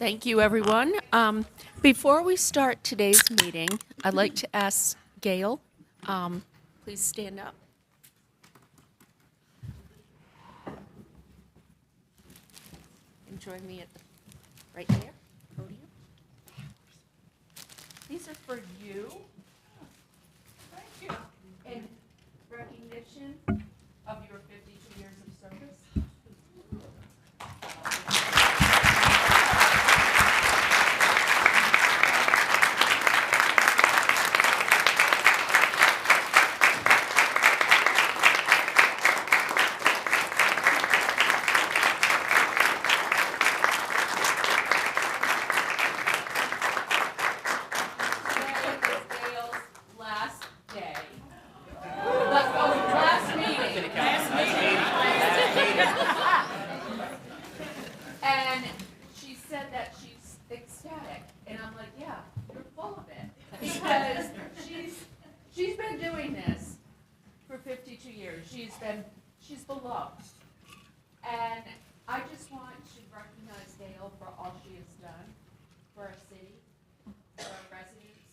Thank you, everyone. Before we start today's meeting, I'd like to ask Gail, please stand up. And join me at the, right there, podium. These are for you. Thank you. In recognition of your 52 years of service. And she said that she's ecstatic, and I'm like, yeah, you're full of it, because she's been doing this for 52 years. She's beloved, and I just want to recognize Gail for all she has done for our city, for our residents,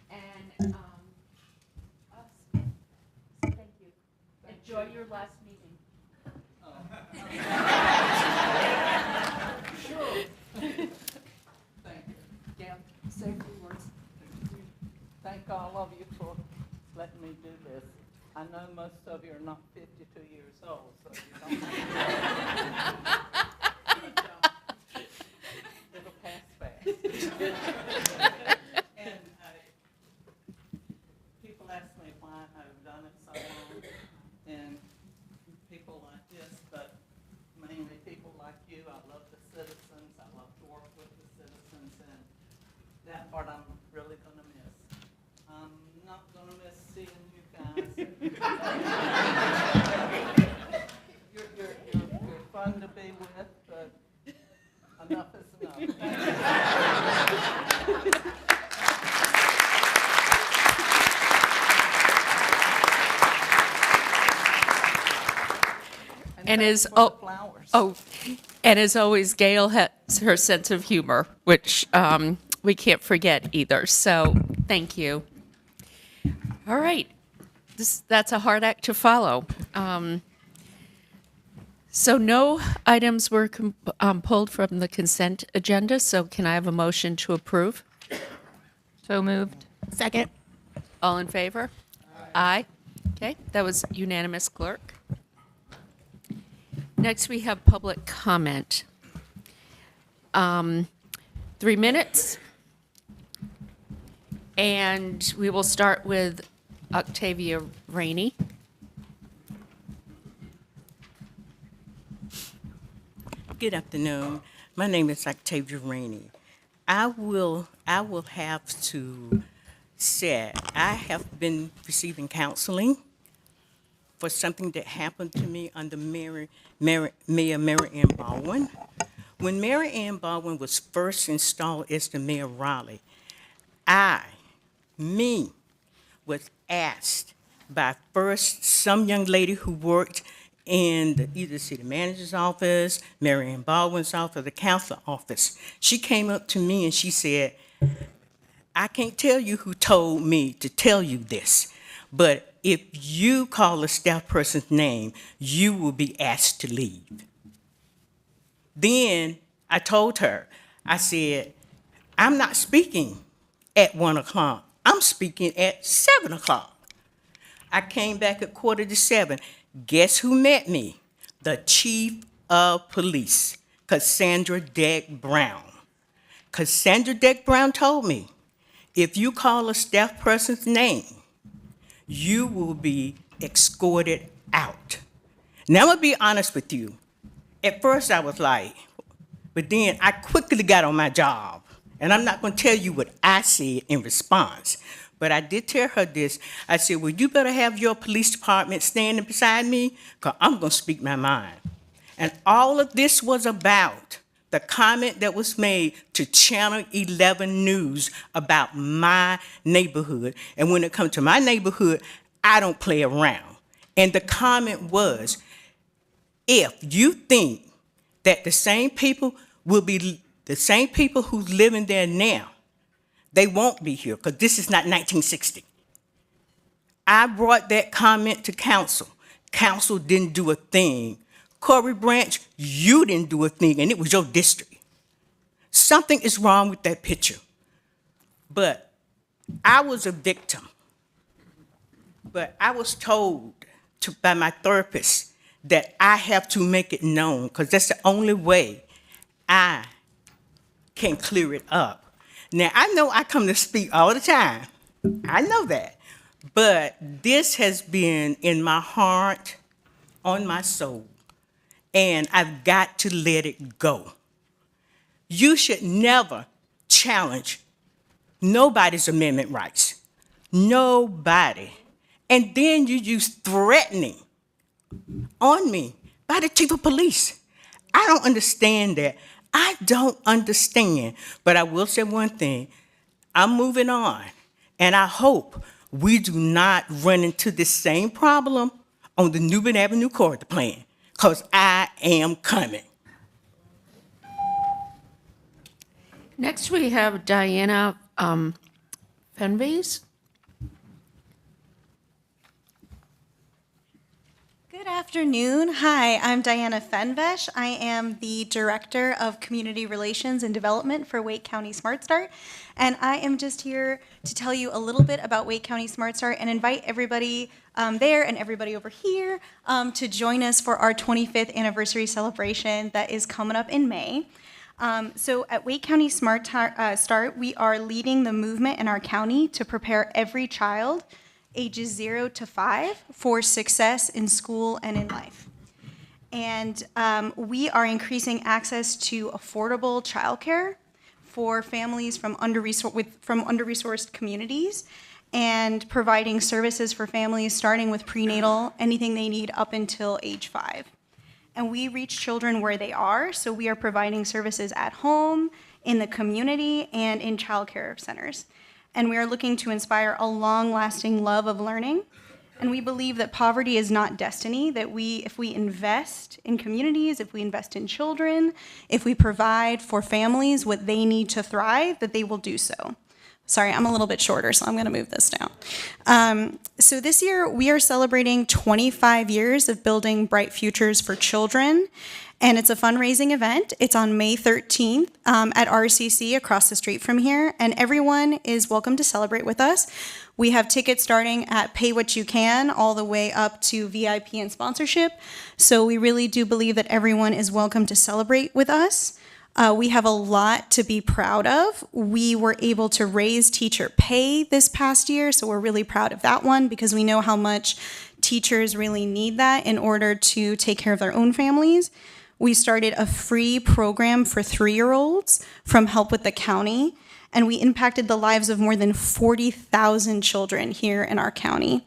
and us. So thank you. Enjoy your last meeting. Sure. Thank you. Gail, say a few words. Thank all of you for letting me do this. I know most of you are not 52 years old, so you don't it'll pass fast. And people ask me why I've done it so long, and people like this, but mainly people like you. I love the citizens. I love to work with the citizens, and that part I'm really going to miss. I'm not going to miss seeing you guys. You're fun to be with, but enough is enough. And thanks as for the flowers. And as always, Gail has her sense of humor, which we can't forget either. So thank you. All right, that's a hard act to follow. So no items were pulled from the consent agenda. So can I have a motion to approve? So moved. Second. All in favor? Aye. Okay, that was unanimous, clerk. Next, we have public comment. 3 minutes. And we will start with Octavia Rainey. Good afternoon. My name is Octavia Rainey. I will have to say I have been receiving counseling for something that happened to me under Mayor Mary Ann Baldwin. When Mary Ann Baldwin was first installed as the mayor of Raleigh, was asked by first some young lady who worked in either city manager's office, Mary Ann Baldwin's office, or the council office. She came up to me and she said, I can't tell you who told me to tell you this, but if you call a staff person's name, you will be asked to leave. Then I told her, I said, I'm not speaking at 1 o'clock. I'm speaking at 7 o'clock. I came back at 6:45. Guess who met me? The chief of police, Cassandra Deck Brown. Cassandra Deck Brown told me, if you call a staff person's name, you will be escorted out. Now, I'm going to be honest with you. At first, I was like, but then I quickly got on my job. And I'm not going to tell you what I said in response. But I did tell her this. I said, well, you better have your police department standing beside me, because I'm going to speak my mind. And all of this was about the comment that was made to Channel 11 News about my neighborhood. And when it comes to my neighborhood, I don't play around. And the comment was, if you think that the same people will be The same people who's living there now, they won't be here because this is not 1960. I brought that comment to council. Council didn't do a thing. Corey Branch, you didn't do a thing, and it was your district. Something is wrong with that picture. But I was a victim. But I was told by my therapist that I have to make it known because that's the only way I can clear it up. Now, I know I come to speak all the time. I know that. But this has been in my heart, on my soul, and I've got to let it go. You should never challenge nobody's amendment rights. Nobody. And then you use threatening on me by the chief of police. I don't understand that. I don't understand. But I will say one thing. I'm moving on. And I hope we do not run into this same problem on the Newbern Avenue corridor plan. Because I am coming. Next, we have Diana Fenves. Good afternoon. Hi, I'm Diana Fenvesh. I am the Director of Community Relations and Development for Wake County Smart Start. And I am just here to tell you a little bit about Wake County Smart Start and invite everybody there and everybody over here to join us for our 25th anniversary celebration that is coming up in May. So at Wake County Smart Start, we are leading the movement in our county to prepare every child ages 0 to 5 for success in school and in life. And we are increasing access to affordable childcare for families from under-resourced communities and providing services for families starting with prenatal, anything they need up until age 5. And we reach children where they are, so we are providing services at home, in the community, and in childcare centers. And we are looking to inspire a long-lasting love of learning. And we believe that poverty is not destiny, that if we invest in communities, if we invest in children, if we provide for families what they need to thrive, that they will do so. Sorry, I'm a little bit shorter, so I'm going to move this down. So this year, we are celebrating 25 years of building bright futures for children, and it's a fundraising event. It's on May 13th at RCC across the street from here, and everyone is welcome to celebrate with us. We have tickets starting at pay what you can all the way up to VIP and sponsorship, so we really do believe that everyone is welcome to celebrate with us. We have a lot to be proud of. We were able to raise teacher pay this past year, so we're really proud of that one because we know how much teachers really need that in order to take care of their own families. We started a free program for 3-year-olds from Help with the County, and we impacted the lives of more than 40,000 children here in our county.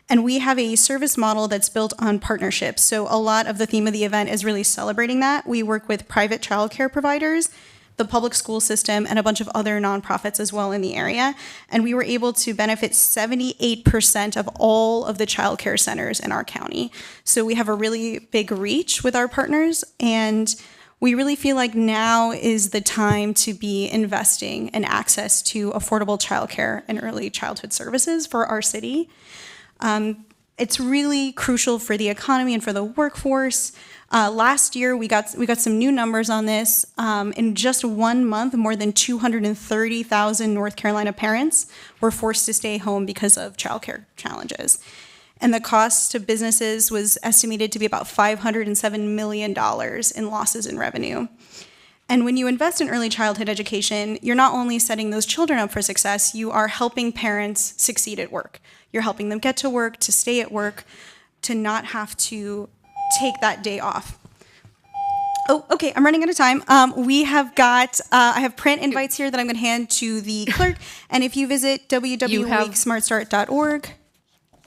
And we have a service model that's built on partnerships. So a lot of the theme of the event is really celebrating that. We work with private childcare providers, the public school system, and a bunch of other nonprofits as well in the area. And we were able to benefit 78% of all of the childcare centers in our county. So we have a really big reach with our partners, and we really feel like now is the time to be investing in access to affordable childcare and early childhood services for our city. It's really crucial for the economy and for the workforce. Last year, we got some new numbers on this. In just 1 month, more than 230,000 North Carolina parents were forced to stay home because of childcare challenges. And the cost to businesses was estimated to be about $507 million in losses in revenue. And when you invest in early childhood education, you're not only setting those children up for success, you are helping parents succeed at work. You're helping them get to work, to stay at work, to not have to take that day off. Oh, okay, I'm running out of time. We have got, I have print invites here that I'm going to hand to the clerk. And if you visit www.wakesmartstart.org.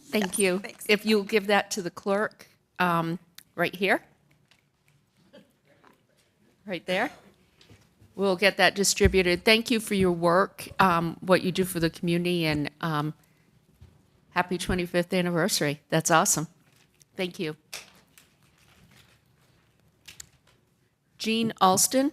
Thank you. Thanks. If you'll give that to the clerk, right here. Right there. We'll get that distributed. Thank you for your work, what you do for the community, and happy 25th anniversary. That's awesome. Thank you. Jean Alston.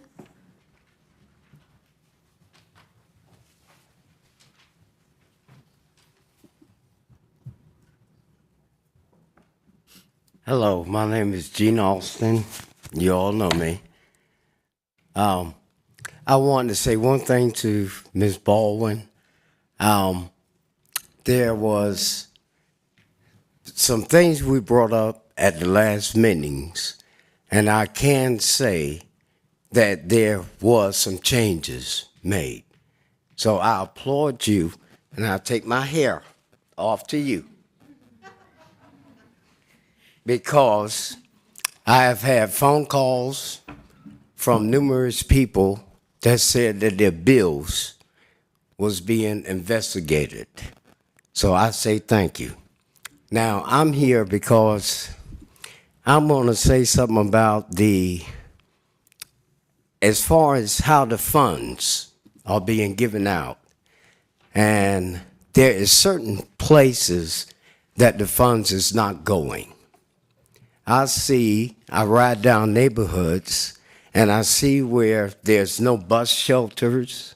Hello, my name is Gene Austin. You all know me. I wanted to say one thing to Ms. Baldwin. There was some things we brought up at the last meetings, and I can say that there was some changes made. So I applaud you, and I take my hair off to you. Because I have had phone calls from numerous people that said that their bills was being investigated. So I say thank you. Now, I'm here because I'm going to say something about as far as how the funds are being given out. And there is certain places that the funds is not going. I ride down neighborhoods and I see where there's no bus shelters,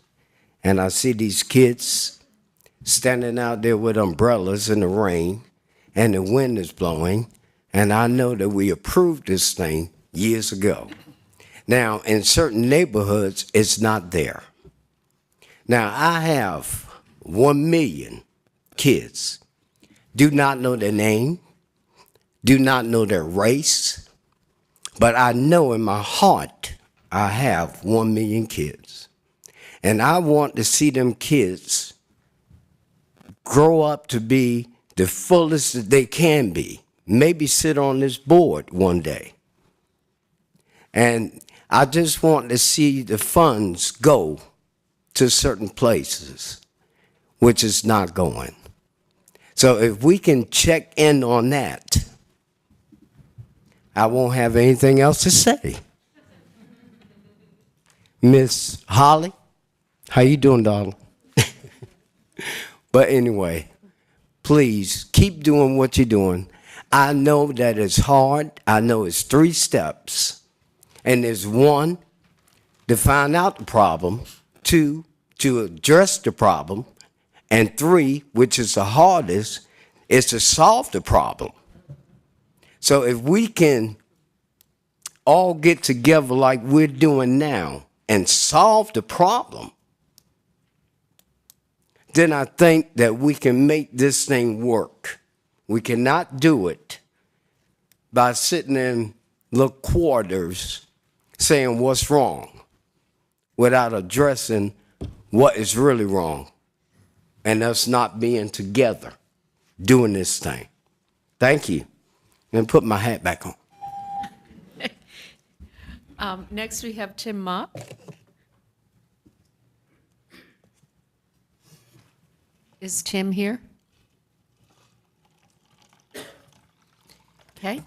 and I see these kids standing out there with umbrellas in the rain and the wind is blowing, and I know that we approved this thing years ago. Now, in certain neighborhoods, it's not there. Now, I have 1 million kids, do not know their name, do not know their race, but I know in my heart I have 1 million kids. And I want to see them kids grow up to be the fullest that they can be, maybe sit on this board one day. And I just want to see the funds go to certain places, which is not going. So if we can check in on that, I won't have anything else to say. Miss Holly, how you doing, darling? But anyway, please keep doing what you're doing. I know that it's hard. I know it's 3 steps. And there's 1, to find out the problem, 2, to address the problem, and 3, which is the hardest, is to solve the problem. So if we can all get together like we're doing now and solve the problem, then I think that we can make this thing work. We cannot do it by sitting in little quarters saying what's wrong without addressing what is really wrong and us not being together doing this thing. Thank you. And put my hat back on. Next, we have Tim Mock. Is Tim here? Okay.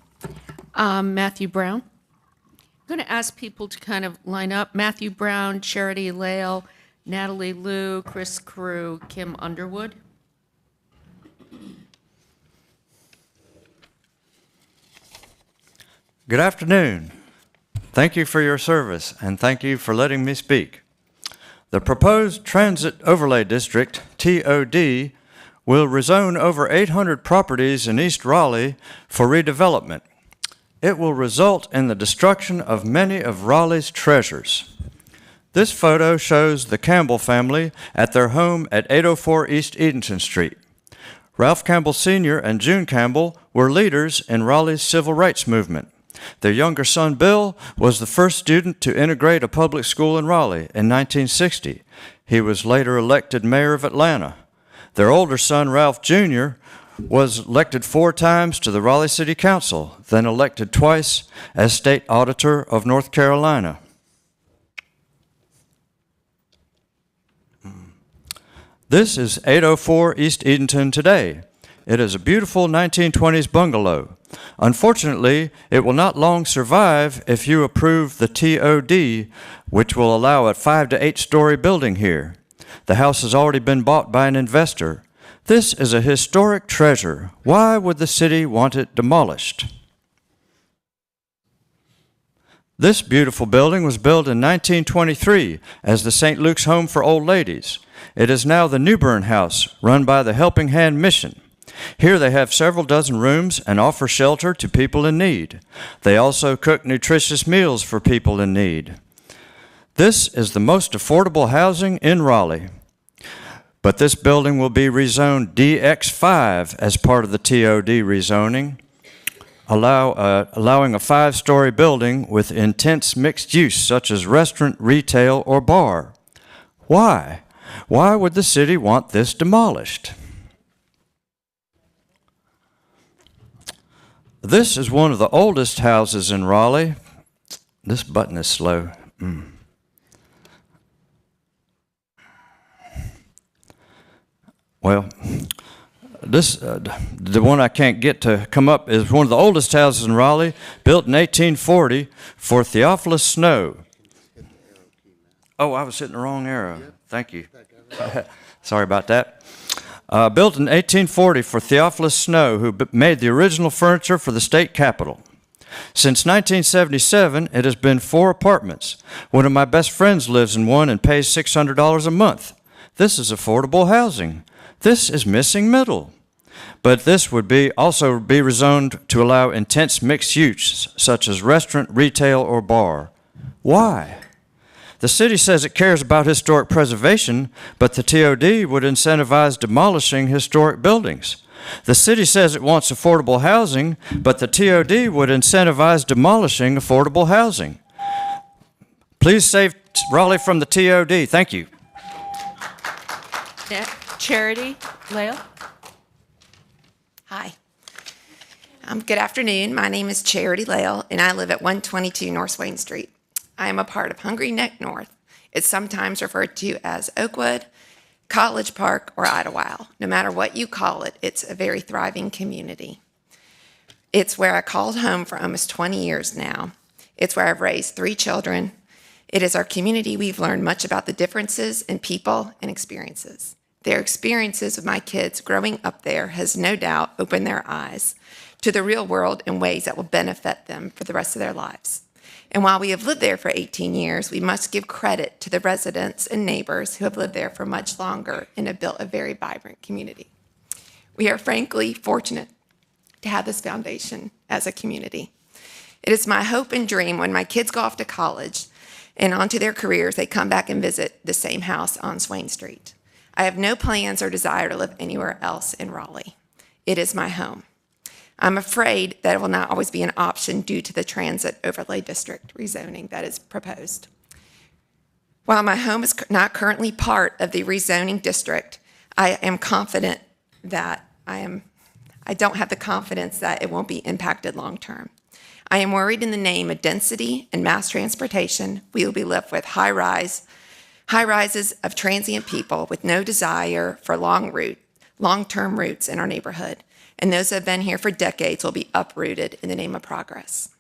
Matthew Brown. I'm going to ask people to kind of line up. Matthew Brown, Charity Lale, Natalie Liu, Chris Carew, Kim Underwood. Good afternoon. Thank you for your service, and thank you for letting me speak. The proposed Transit Overlay District, TOD, will rezone over 800 properties in East Raleigh for redevelopment. It will result in the destruction of many of Raleigh's treasures. This photo shows the Campbell family at their home at 804 East Edenton Street. Ralph Campbell Sr. and June Campbell were leaders in Raleigh's civil rights movement. Their younger son, Bill, was the first student to integrate a public school in Raleigh in 1960. He was later elected mayor of Atlanta. Their older son, Ralph Jr., was elected 4 times to the Raleigh City Council, then elected twice as state auditor of North Carolina. This is 804 East Edenton today. It is a beautiful 1920s bungalow. Unfortunately, it will not long survive if you approve the TOD, which will allow a 5 to 8 story building here. The house has already been bought by an investor. This is a historic treasure. Why would the city want it demolished? This beautiful building was built in 1923 as the St. Luke's Home for Old Ladies. It is now the Newbern House, run by the Helping Hand Mission. Here they have several dozen rooms and offer shelter to people in need. They also cook nutritious meals for people in need. This is the most affordable housing in Raleigh. But this building will be rezoned DX5 as part of the TOD rezoning, allowing a 5-story building with intense mixed use such as restaurant, retail, or bar. Why? Why would the city want this demolished? This is one of the oldest houses in Raleigh. This button is slow. Well, this, the one I can't get to come up is one of the oldest houses in Raleigh, built in 1840 for Theophilus Snow. Oh, I was hitting the wrong arrow. Thank you. Sorry about that. Built in 1840 for Theophilus Snow, who made the original furniture for the state capitol. Since 1977, it has been 4 apartments. One of my best friends lives in one and pays $600 a month. This is affordable housing. This is missing middle. But this would also be rezoned to allow intense mixed use, such as restaurant, retail, or bar. Why? The city says it cares about historic preservation, but the TOD would incentivize demolishing historic buildings. The city says it wants affordable housing, but the TOD would incentivize demolishing affordable housing. Please save Raleigh from the TOD. Thank you. Charity Lale? Hi. Good afternoon. My name is Charity Lale, and I live at 122 North Swain Street. I am a part of Hungry Neck North. It's sometimes referred to as Oakwood, College Park, or Idlewild. No matter what you call it, it's a very thriving community. It's where I called home for almost 20 years now. It's where I've raised 3 children. It is our community we've learned much about the differences in people and experiences. Their experiences with my kids growing up there has no doubt opened their eyes to the real world in ways that will benefit them for the rest of their lives. And while we have lived there for 18 years, we must give credit to the residents and neighbors who have lived there for much longer and have built a very vibrant community. We are frankly fortunate to have this foundation as a community. It is my hope and dream when my kids go off to college and onto their careers, they come back and visit the same house on Swain Street. I have no plans or desire to live anywhere else in Raleigh. It is my home. I'm afraid that it will not always be an option due to the transit overlay district rezoning that is proposed. While my home is not currently part of the rezoning district, I am confident that I don't have the confidence that it won't be impacted long term. I am worried in the name of density and mass transportation, we will be left with high rises of transient people with no desire for long-term roots in our neighborhood. And those who have been here for decades will be uprooted in the name of progress.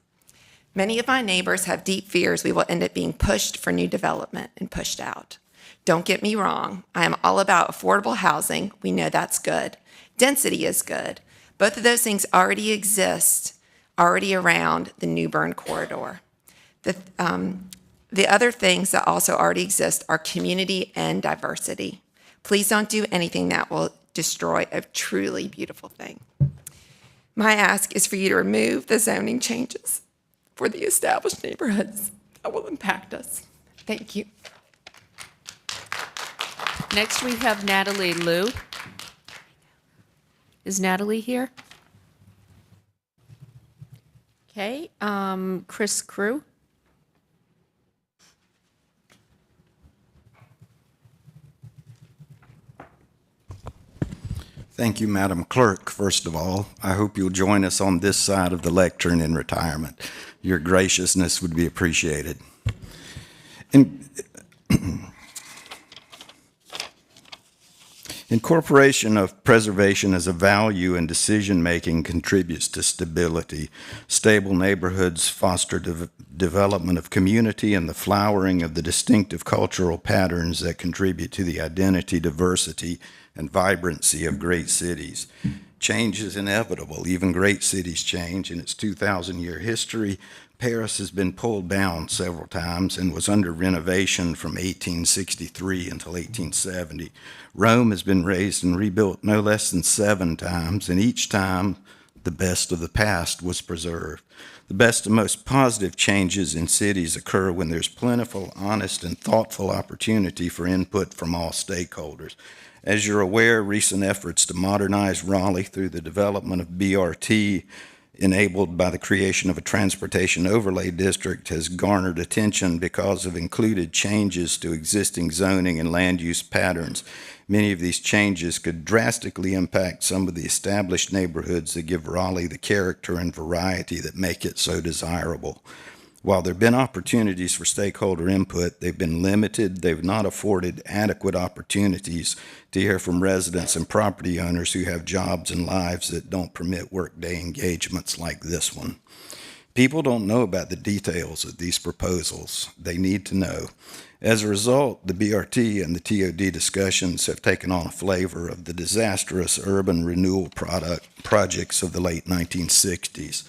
Many of my neighbors have deep fears we will end up being pushed for new development and pushed out. Don't get me wrong, I am all about affordable housing. We know that's good. Density is good. Both of those things already exist, already around the New Bern corridor. The other things that also already exist are community and diversity. Please don't do anything that will destroy a truly beautiful thing. My ask is for you to remove the zoning changes for the established neighborhoods that will impact us. Thank you. Next, we have Natalie Liu. Is Natalie here? Okay, Chris Crew. Thank you, Madam Clerk. First of all, I hope you'll join us on this side of the lectern in retirement. Your graciousness would be appreciated. Incorporation of preservation as a value in decision-making contributes to stability. Stable neighborhoods foster development of community and the flowering of the distinctive cultural patterns that contribute to the identity, diversity, and vibrancy of great cities. Change is inevitable. Even great cities change. In its 2,000-year history, Paris has been pulled down several times and was under renovation from 1863 until 1870. Rome has been raised and rebuilt no less than 7 times, and each time the best of the past was preserved. The best and most positive changes in cities occur when there's plentiful, honest, and thoughtful opportunity for input from all stakeholders. As you're aware, recent efforts to modernize Raleigh through the development of BRT, enabled by the creation of a transportation overlay district, has garnered attention because of included changes to existing zoning and land use patterns. Many of these changes could drastically impact some of the established neighborhoods that give Raleigh the character and variety that make it so desirable. While there have been opportunities for stakeholder input, they've been limited. They've not afforded adequate opportunities to hear from residents and property owners who have jobs and lives that don't permit workday engagements like this one. People don't know about the details of these proposals. They need to know. As a result, the BRT and the TOD discussions have taken on a flavor of the disastrous urban renewal projects of the late 1960s.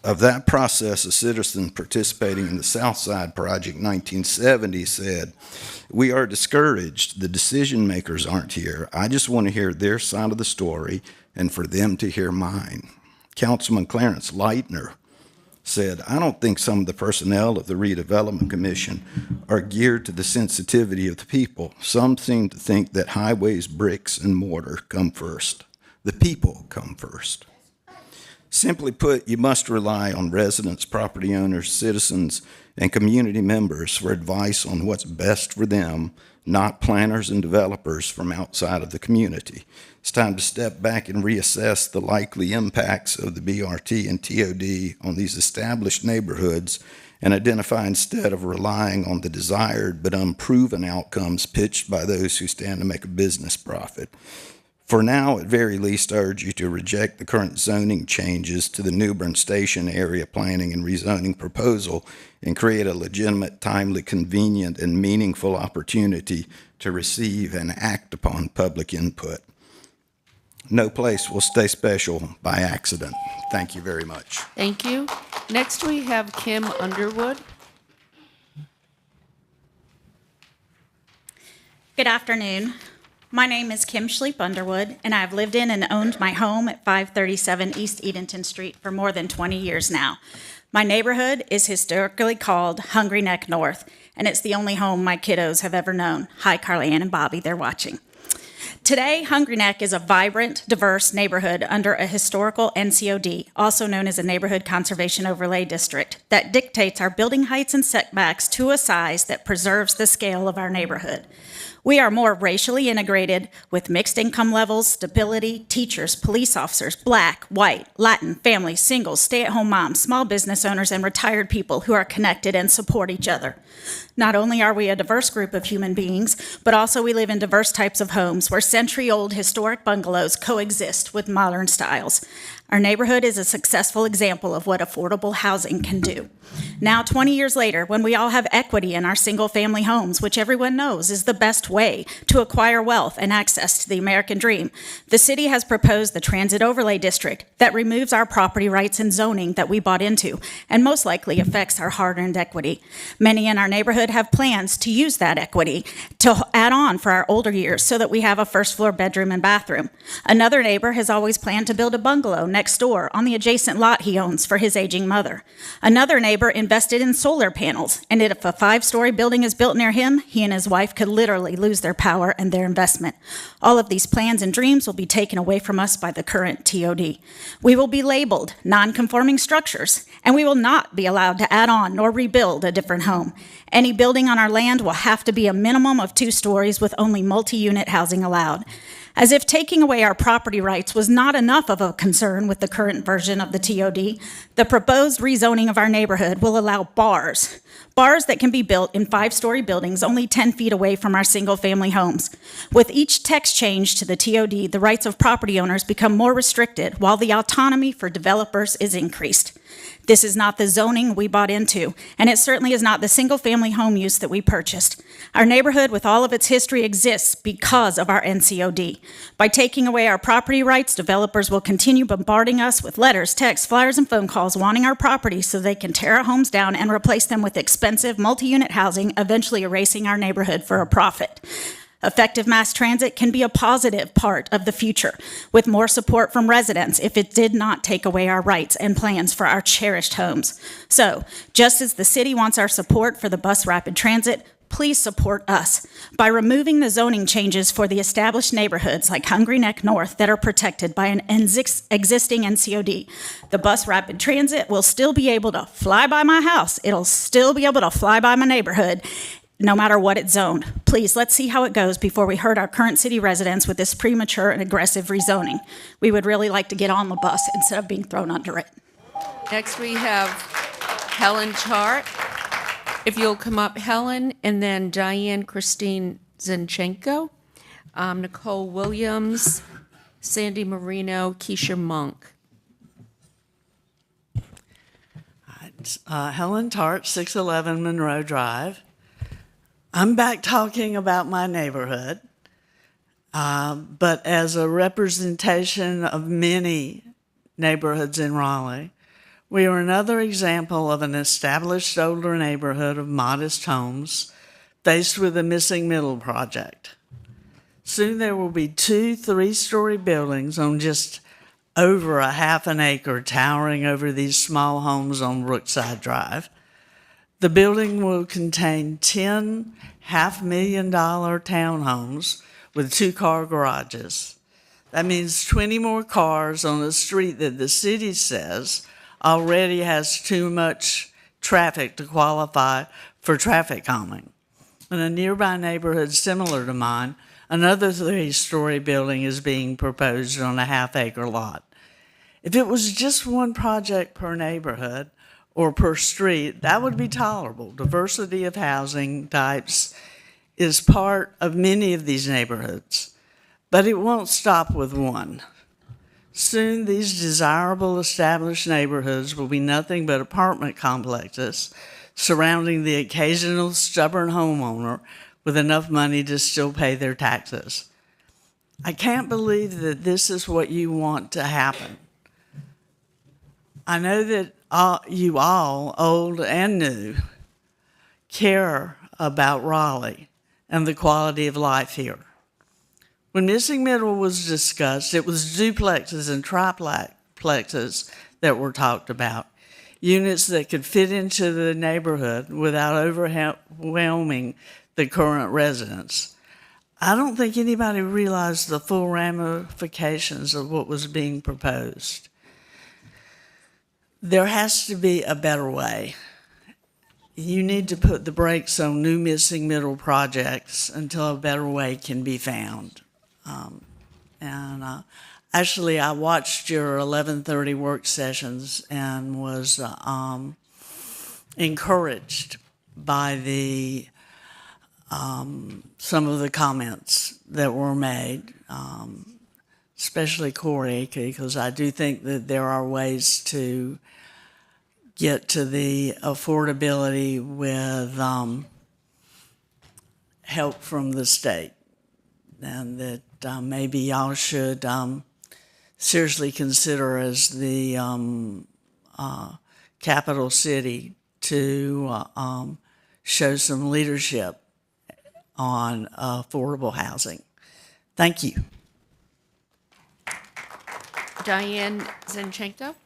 Of that process, a citizen participating in the Southside Project 1970 said, "We are discouraged. The decision makers aren't here. I just want to hear their side of the story and for them to hear mine." Councilman Clarence Leitner said, "I don't think some of the personnel of the Redevelopment Commission are geared to the sensitivity of the people. Some seem to think that highways, bricks, and mortar come first. The people come first." Simply put, you must rely on residents, property owners, citizens, and community members for advice on what's best for them, not planners and developers from outside of the community. It's time to step back and reassess the likely impacts of the BRT and TOD on these established neighborhoods and identify, instead of relying on the desired but unproven outcomes pitched by those who stand to make a business profit. For now, at very least, I urge you to reject the current zoning changes to the Newbern Station area planning and rezoning proposal and create a legitimate, timely, convenient, and meaningful opportunity to receive and act upon public input. No place will stay special by accident. Thank you very much. Thank you. Next, we have Kim Underwood. Good afternoon. My name is Kim Schleep Underwood, and I've lived in and owned my home at 537 East Edenton Street for more than 20 years now. My neighborhood is historically called Hungry Neck North, and it's the only home my kiddos have ever known. Hi, Carly Ann and Bobby, they're watching. Today, Hungry Neck is a vibrant, diverse neighborhood under a historical NCOD, also known as a Neighborhood Conservation Overlay District, that dictates our building heights and setbacks to a size that preserves the scale of our neighborhood. We are more racially integrated with mixed income levels, stability, teachers, police officers, Black, white, Latin, families, singles, stay-at-home moms, small business owners, and retired people who are connected and support each other. Not only are we a diverse group of human beings, but also we live in diverse types of homes where century-old historic bungalows coexist with modern styles. Our neighborhood is a successful example of what affordable housing can do. Now, 20 years later, when we all have equity in our single-family homes, which everyone knows is the best way to acquire wealth and access to the American dream, the city has proposed the Transit Overlay District that removes our property rights and zoning that we bought into and most likely affects our hard-earned equity. Many in our neighborhood have plans to use that equity to add on for our older years so that we have a first-floor bedroom and bathroom. Another neighbor has always planned to build a bungalow next door on the adjacent lot he owns for his aging mother. Another neighbor invested in solar panels, and if a 5-story building is built near him, he and his wife could literally lose their power and their investment. All of these plans and dreams will be taken away from us by the current TOD. We will be labeled non-conforming structures, and we will not be allowed to add on nor rebuild a different home. Any building on our land will have to be a minimum of 2 stories with only multi-unit housing allowed. As if taking away our property rights was not enough of a concern with the current version of the TOD, the proposed rezoning of our neighborhood will allow bars that can be built in 5-story buildings only 10 feet away from our single-family homes. With each text change to the TOD, the rights of property owners become more restricted while the autonomy for developers is increased. This is not the zoning we bought into, and it certainly is not the single-family home use that we purchased. Our neighborhood, with all of its history, exists because of our NCOD. By taking away our property rights, developers will continue bombarding us with letters, texts, flyers, and phone calls wanting our property so they can tear our homes down and replace them with expensive multi-unit housing, eventually erasing our neighborhood for a profit. Effective mass transit can be a positive part of the future, with more support from residents if it did not take away our rights and plans for our cherished homes. So, just as the city wants our support for the bus rapid transit, please support us by removing the zoning changes for the established neighborhoods like Hungry Neck North that are protected by an existing NCOD. The bus rapid transit will still be able to fly by my house. It'll still be able to fly by my neighborhood, no matter what it's zoned. Please, let's see how it goes before we hurt our current city residents with this premature and aggressive rezoning. We would really like to get on the bus instead of being thrown under it. Next, we have Helen Chart. If you'll come up, Helen, and then Diane Christine Zinchenko, Nicole Williams, Sandy Marino, Keisha Monk. Helen Tart, 611 Monroe Drive. I'm back talking about my neighborhood, but as a representation of many neighborhoods in Raleigh, we are another example of an established older neighborhood of modest homes faced with a missing middle project. Soon there will be 2 3-story buildings on just over a half an acre towering over these small homes on Brookside Drive. The building will contain 10 $500,000 townhomes with 2-car garages. That means 20 more cars on a street that the city says already has too much traffic to qualify for traffic calming. In a nearby neighborhood similar to mine, another 3-story building is being proposed on a half-acre lot. If it was just one project per neighborhood, or per street, that would be tolerable. Diversity of housing types is part of many of these neighborhoods, but it won't stop with one. Soon, these desirable established neighborhoods will be nothing but apartment complexes surrounding the occasional stubborn homeowner with enough money to still pay their taxes. I can't believe that this is what you want to happen. I know that you all, old and new, care about Raleigh and the quality of life here. When missing middle was discussed, it was duplexes and triplexes that were talked about, units that could fit into the neighborhood without overwhelming the current residents. I don't think anybody realized the full ramifications of what was being proposed. There has to be a better way. You need to put the brakes on new missing middle projects until a better way can be found. Actually, I watched your 11:30 work sessions and was encouraged by the some of the comments that were made, especially Corey, because I do think that there are ways to get to the affordability with help from the state, and that maybe y'all should seriously consider as the capital city to show some leadership on affordable housing. Thank you. Diane Zinchenko.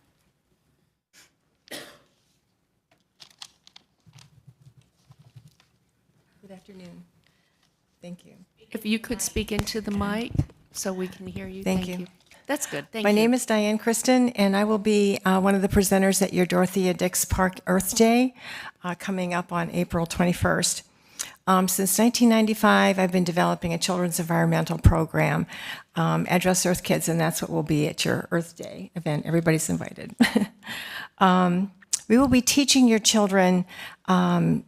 Good afternoon. Thank you. If you could speak into the mic so we can hear you. Thank you. That's good. Thank My you. name is Diane Kristen, and I will be one of the presenters at your Dorothea Dix Park Earth Day coming up on April 21st. Since 1995, I've been developing a children's environmental program, Address Earth Kids, and that's what will be at your Earth Day event. Everybody's invited. We will be teaching your children an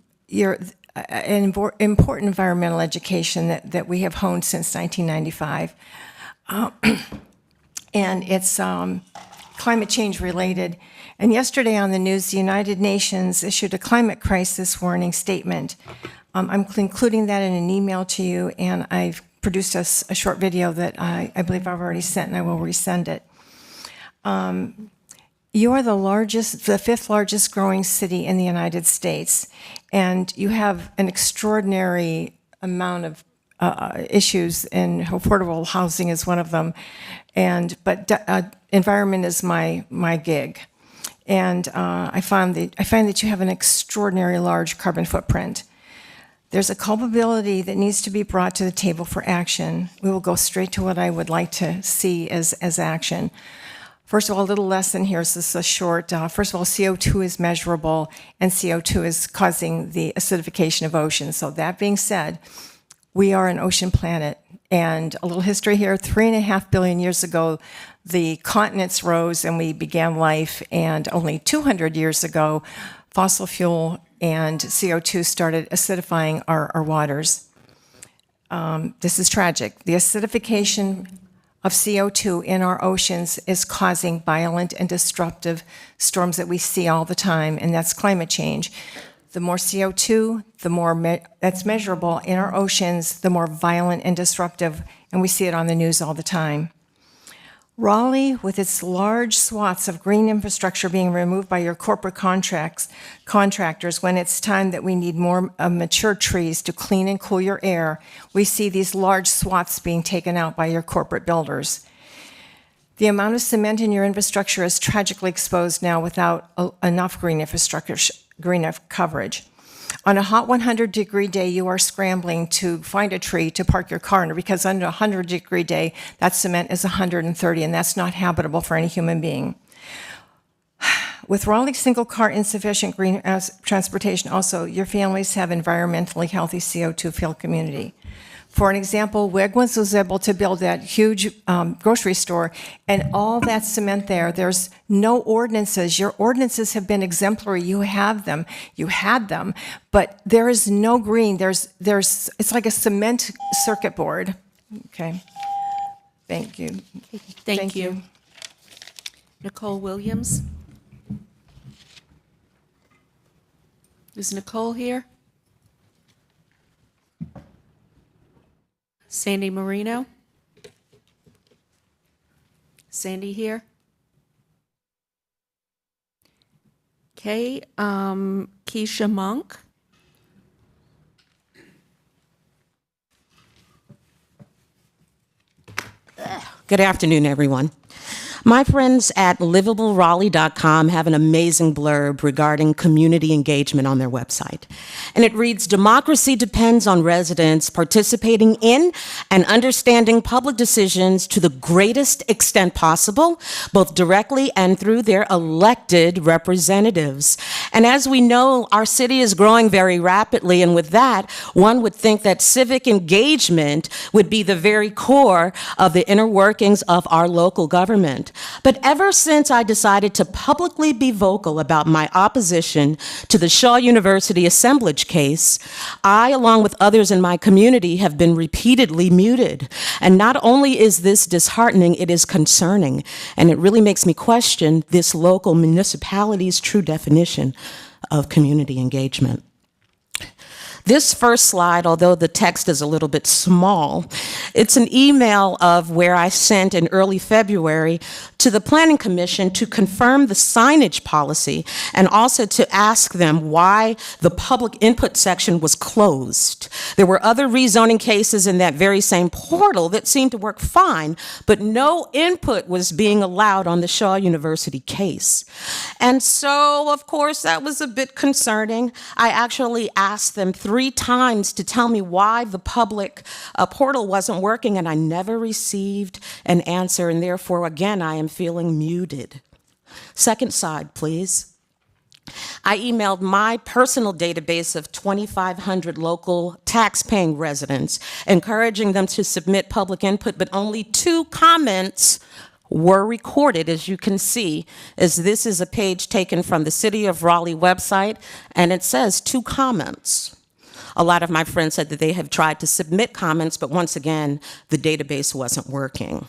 important environmental education that we have honed since 1995. And it's climate change related. And yesterday on the news, the United Nations issued a climate crisis warning statement. I'm including that in an email to you, and I've produced a short video that I believe I've already sent, and I will resend it. You are the fifth largest growing city in the United States, and you have an extraordinary amount of issues, and affordable housing is one of them. But environment is my gig, and I find that you have an extraordinary large carbon footprint. There's a culpability that needs to be brought to the table for action. We will go straight to what I would like to see as action. First of all, a little lesson here. So this is a short. First of all, CO2 is measurable, and CO2 is causing the acidification of oceans. So that being said, we are an ocean planet. And a little history here, 3.5 billion years ago, the continents rose and we began life. And only 200 years ago, fossil fuel and CO2 started acidifying our waters. This is tragic. The acidification of CO2 in our oceans is causing violent and disruptive storms that we see all the time, and that's climate change. The more CO2, the more that's measurable in our oceans, the more violent and disruptive, and we see it on the news all the time. Raleigh, with its large swaths of green infrastructure being removed by your corporate contractors, when it's time that we need more mature trees to clean and cool your air, we see these large swaths being taken out by your corporate builders. The amount of cement in your infrastructure is tragically exposed now without enough green infrastructure, green coverage. On a hot 100-degree day, you are scrambling to find a tree to park your car under, because under a 100-degree day, that cement is 130, and that's not habitable for any human being. With Raleigh's single-car insufficient green transportation also, your families have environmentally healthy CO2-filled community. For an example, Wegmans was able to build that huge grocery store, and all that cement there, there's no ordinances. Your ordinances have been exemplary. You have them. You had them. But there is no green. It's like a cement circuit board. Okay. Thank you. Thank you. Nicole Williams? Is Nicole here? Sandy Marino? Sandy here? Okay, Keisha Monk? Good afternoon, everyone. My friends at livableraleigh.com have an amazing blurb regarding community engagement on their website. And it reads, democracy depends on residents participating in and understanding public decisions to the greatest extent possible, both directly and through their elected representatives. And as we know, our city is growing very rapidly, and with that, one would think that civic engagement would be the very core of the inner workings of our local government. But ever since I decided to publicly be vocal about my opposition to the Shaw University assemblage case, I, along with others in my community, have been repeatedly muted. And not only is this disheartening, it is concerning. And it really makes me question this local municipality's true definition of community engagement. This first slide, although the text is a little bit small, it's an email of where I sent in early February to the Planning Commission to confirm the signage policy and also to ask them why the public input section was closed. There were other rezoning cases in that very same portal that seemed to work fine, but no input was being allowed on the Shaw University case. And so, of course, that was a bit concerning. I actually asked them 3 times to tell me why the public portal wasn't working, and I never received an answer, and therefore, again, I am feeling muted. Second slide, please. I emailed my personal database of 2,500 local tax-paying residents, encouraging them to submit public input, but only 2 comments were recorded, as you can see, as this is a page taken from the City of Raleigh website, and it says 2 comments. A lot of my friends said that they have tried to submit comments, but once again, the database wasn't working.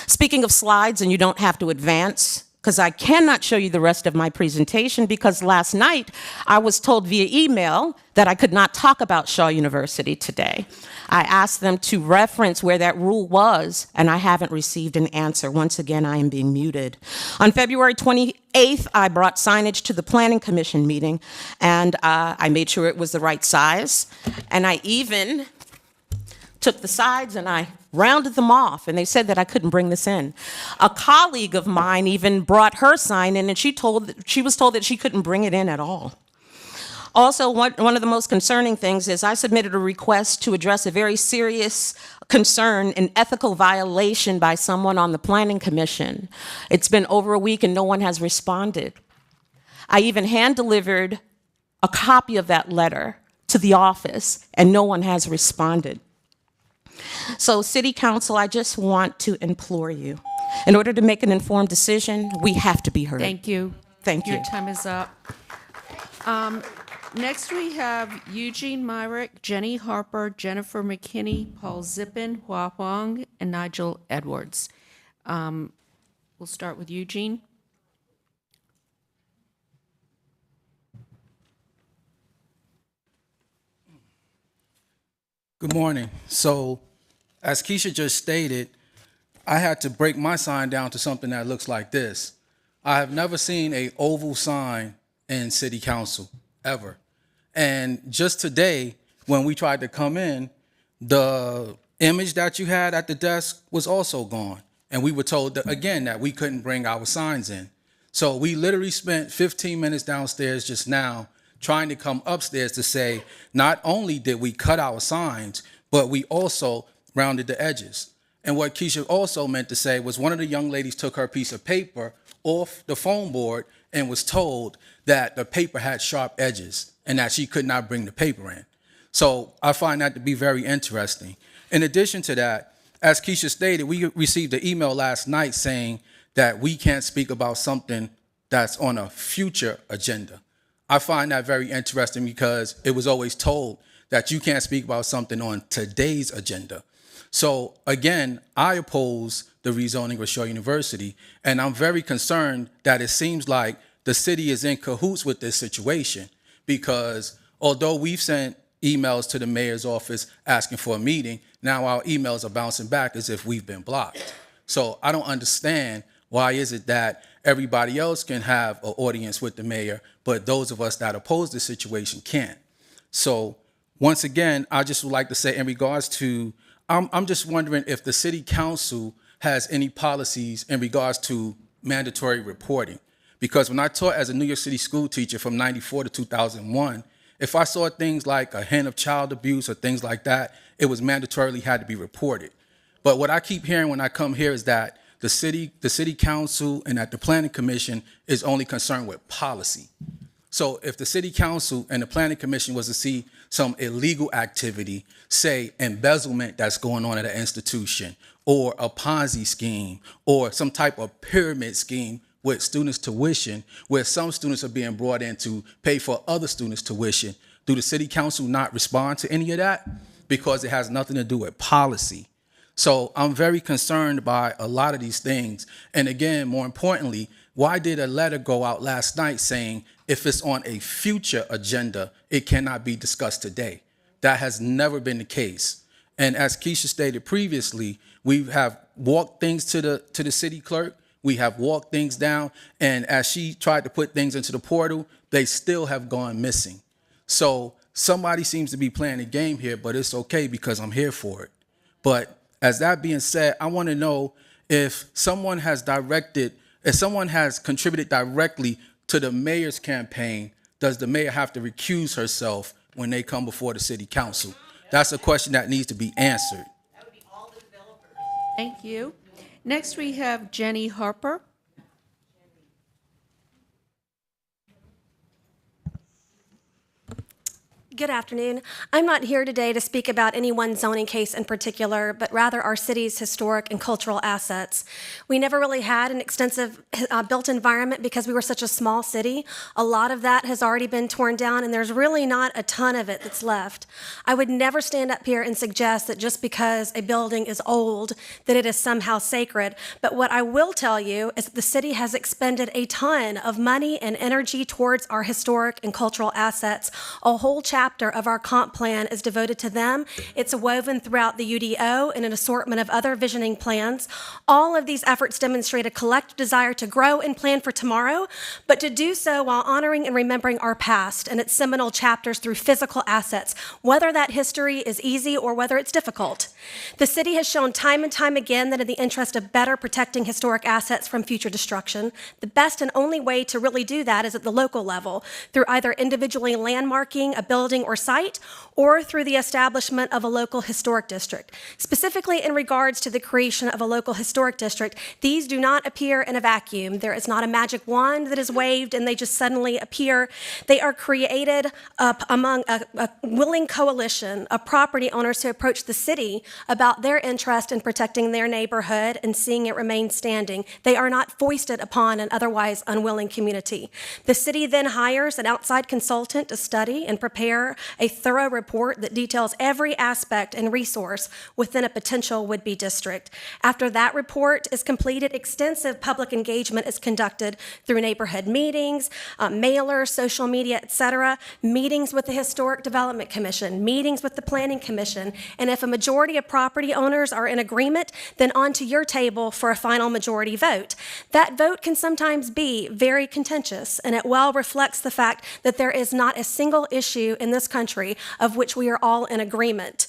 Speaking of slides, and you don't have to advance, because I cannot show you the rest of my presentation because last night I was told via email that I could not talk about Shaw University today. I asked them to reference where that rule was, and I haven't received an answer. Once again, I am being muted. On February 28th, I brought signage to the Planning Commission meeting, and I made sure it was the right size, and I even took the sides and I rounded them off, and they said that I couldn't bring this in. A colleague of mine even brought her sign in, and she was told that she couldn't bring it in at all. Also, one of the most concerning things is I submitted a request to address a very serious concern, an ethical violation by someone on the Planning Commission. It's been over a week and no one has responded. I even hand-delivered a copy of that letter to the office, and no one has responded. So, City Council, I just want to implore you. In order to make an informed decision, we have to be heard. Thank you. Thank you. Your time is up. Next, we have Eugene Myrick, Jenny Harper, Jennifer McKinney, Paul Zippin, Hua Huang, and Nigel Edwards. We'll start with Eugene. Good morning. So, as Keisha just stated, I had to break my sign down to something that looks like this. I have never seen an oval sign in City Council, ever. And just today, when we tried to come in, the image that you had at the desk was also gone. And we were told that, again, that we couldn't bring our signs in. So we literally spent 15 minutes downstairs just now trying to come upstairs to say, not only did we cut our signs, but we also rounded the edges. And what Keisha also meant to say was one of the young ladies took her piece of paper off the foam board and was told that the paper had sharp edges and that she could not bring the paper in. So I find that to be very interesting. In addition to that, as Keisha stated, we received an email last night saying that we can't speak about something that's on a future agenda. I find that very interesting because it was always told that you can't speak about something on today's agenda. So again, I oppose the rezoning of Shaw University, and I'm very concerned that it seems like the city is in cahoots with this situation because although we've sent emails to the mayor's office asking for a meeting, now our emails are bouncing back as if we've been blocked. So I don't understand why is it that everybody else can have an audience with the mayor, but those of us that oppose the situation can't. So once again, I just would like to say in regards to, I'm just wondering if the city council has any policies in regards to mandatory reporting. Because when I taught as a New York City school teacher from 94 to 2001, if I saw things like a hint of child abuse or things like that, it was mandatorily had to be reported. But what I keep hearing when I come here is that the city council and that the planning commission is only concerned with policy. So if the city council and the planning commission was to see some illegal activity, say embezzlement that's going on at an institution, or a Ponzi scheme, or some type of pyramid scheme with students' tuition, where some students are being brought in to pay for other students' tuition, do the city council not respond to any of that? Because it has nothing to do with policy. So I'm very concerned by a lot of these things. And again, more importantly, why did a letter go out last night saying if it's on a future agenda, it cannot be discussed today? That has never been the case. And as Keisha stated previously, we have walked things to the city clerk. We have walked things down. And as she tried to put things into the portal, they still have gone missing. So somebody seems to be playing a game here, but it's okay because I'm here for it. But as that being said, I want to know if someone has contributed directly to the mayor's campaign, does the mayor have to recuse herself when they come before the city council? That's a question that needs to be answered. That would be all the developers. Thank you. Next, we have Jenny Harper. Good afternoon. I'm not here today to speak about any one zoning case in particular, but rather our city's historic and cultural assets. We never really had an extensive built environment because we were such a small city. A lot of that has already been torn down, and there's really not a ton of it that's left. I would never stand up here and suggest that just because a building is old, that it is somehow sacred. But what I will tell you is that the city has expended a ton of money and energy towards our historic and cultural assets. A whole chapter of our comp plan is devoted to them. It's woven throughout the UDO and an assortment of other visioning plans. All of these efforts demonstrate a collective desire to grow and plan for tomorrow, but to do so while honoring and remembering our past and its seminal chapters through physical assets, whether that history is easy or whether it's difficult. The city has shown time and time again that in the interest of better protecting historic assets from future destruction, the best and only way to really do that is at the local level, through either individually landmarking a building or site, or through the establishment of a local historic district. Specifically in regards to the creation of a local historic district, these do not appear in a vacuum. There is not a magic wand that is waved and they just suddenly appear. They are created among a willing coalition of property owners who approach the city about their interest in protecting their neighborhood and seeing it remain standing. They are not foisted upon an otherwise unwilling community. The city then hires an outside consultant to study and prepare a thorough report that details every aspect and resource within a potential would-be district. After that report is completed, extensive public engagement is conducted through neighborhood meetings, mailers, social media, etc., meetings with the Historic Development Commission, meetings with the Planning Commission, and if a majority of property owners are in agreement, then onto your table for a final majority vote. That vote can sometimes be very contentious, and it well reflects the fact that there is not a single issue in this country of which we are all in agreement.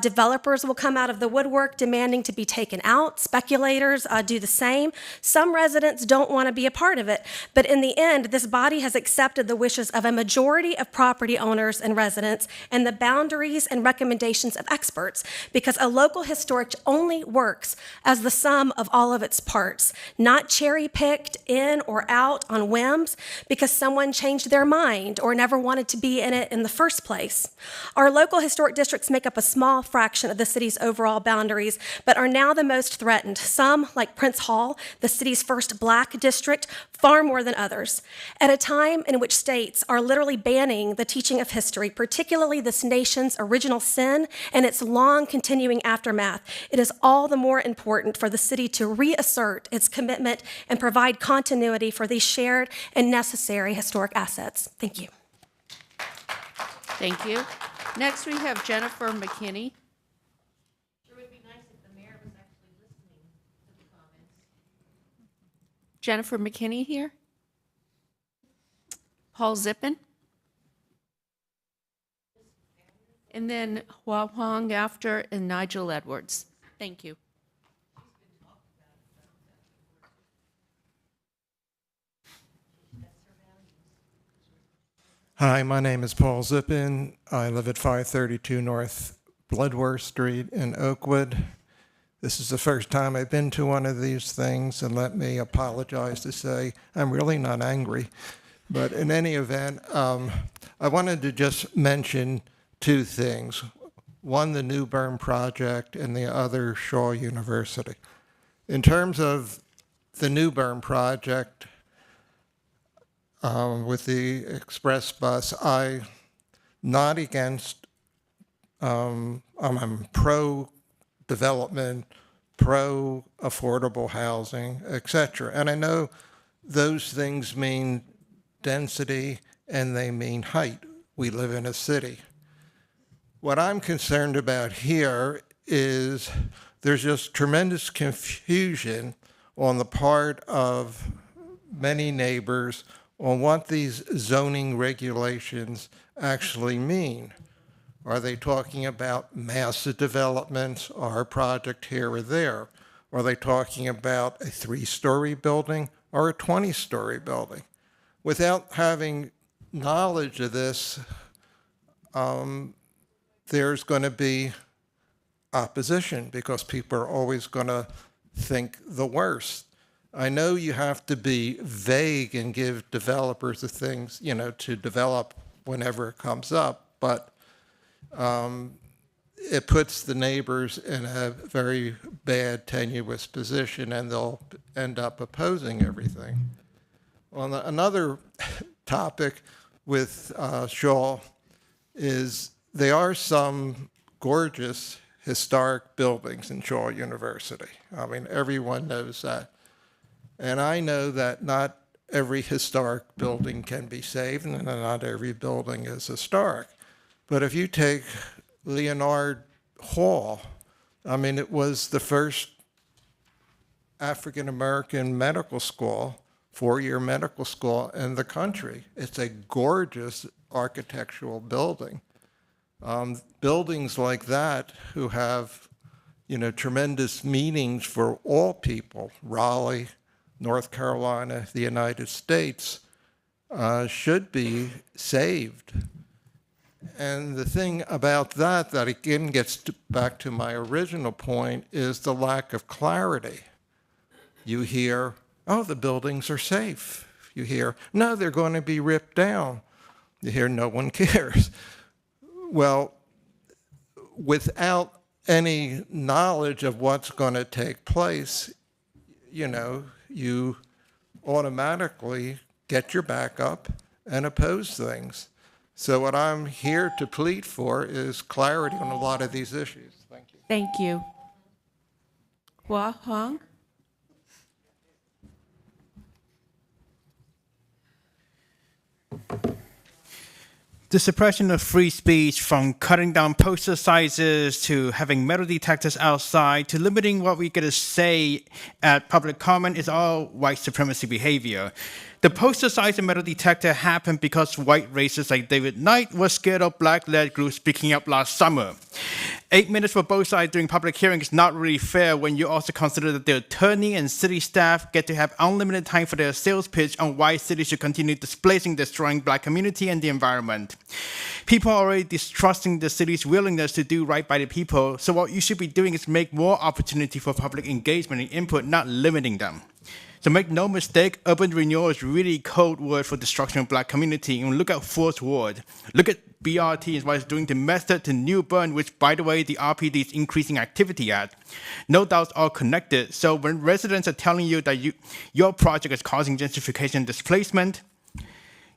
Developers will come out of the woodwork demanding to be taken out. Speculators do the same. Some residents don't want to be a part of it, but in the end, this body has accepted the wishes of a majority of property owners and residents and the boundaries and recommendations of experts, because a local historic only works as the sum of all of its parts, not cherry-picked in or out on whims because someone changed their mind or never wanted to be in it in the first place. Our local historic districts make up a small fraction of the city's overall boundaries, but are now the most threatened. Some, like Prince Hall, the city's first Black district, far more than others. At a time in which states are literally banning the teaching of history, particularly this nation's original sin and its long continuing aftermath, it is all the more important for the city to reassert its commitment and provide continuity for these shared and necessary historic assets. Thank you. Thank you. Next, we have Jennifer McKinney. Sure would be nice if the mayor was actually listening to the comments. Jennifer McKinney here. Paul Zippin. And then Hua Huang after, and Nigel Edwards. Thank you. Hi, my name is Paul Zippin. I live at 532 North Bloodworth Street in Oakwood. This is the first time I've been to one of these things, and let me apologize to say I'm really not angry. But in any event, I wanted to just mention two things. One, the New Bern project, and the other, Shaw University. In terms of the New Bern project, with the express bus, I'm not against, I'm pro-development, pro-affordable housing, etc. And I know those things mean density and they mean height. We live in a city. What I'm concerned about here is there's just tremendous confusion on the part of many neighbors on what these zoning regulations actually mean. Are they talking about massive developments or a project here or there? Are they talking about a 3-story building or a 20-story building? Without having knowledge of this, there's going to be opposition because people are always going to think the worst. I know you have to be vague and give developers the things, to develop whenever it comes up. but it puts the neighbors in a very bad, tenuous position, and they'll end up opposing everything. On another topic with Shaw is there are some gorgeous historic buildings in Shaw University. I mean, everyone knows that. And I know that not every historic building can be saved, and not every building is historic. But if you take Leonard Hall, I mean, it was the first African-American medical school, four-year medical school in the country. It's a gorgeous architectural building. Buildings like that who have, tremendous meanings for all people, Raleigh, North Carolina, the United States, should be saved. And the thing about that again gets back to my original point, is the lack of clarity. You hear, oh, the buildings are safe. You hear, no, they're going to be ripped down. You hear, no one cares. Well, without any knowledge of what's going to take place, you automatically get your back up and oppose things. So what I'm here to plead for is clarity on a lot of these issues. Thank you. Thank you. Hua Huang? The suppression of free speech, from cutting down poster sizes to having metal detectors outside to limiting what we get to say at public comment, is all white supremacy behavior. The poster size and metal detector happened because white racists like David Knight were scared of black-led groups speaking up last summer. 8 minutes for both sides during public hearing is not really fair when you also consider that the attorney and city staff get to have unlimited time for their sales pitch on why cities should continue displacing, destroying black community and the environment. People are already distrusting the city's willingness to do right by the people, so what you should be doing is make more opportunity for public engagement and input, not limiting them. So make no mistake, urban renewal is really code word for destruction of black community. And look at Fourth Ward. Look at BRT and what it's doing to Method to New Bern, which, by the way, the RPD is increasing activity at. No doubt it's all connected. So when residents are telling you that your project is causing gentrification and displacement,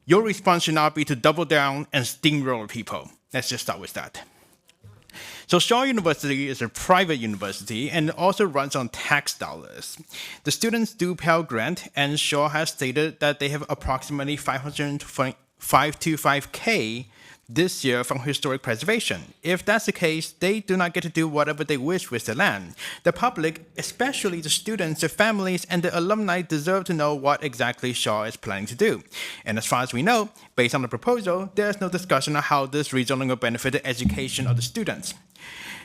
your response should not be to double down and steamroll people. Let's just start with that. So Shaw University is a private university and also runs on tax dollars. The students do Pell Grant, and Shaw has stated that they have approximately $525K this year from historic preservation. If that's the case, they do not get to do whatever they wish with the land. The public, especially the students, the families, and the alumni deserve to know what exactly Shaw is planning to do. And as far as we know, based on the proposal, there's no discussion on how this rezoning will benefit the education of the students.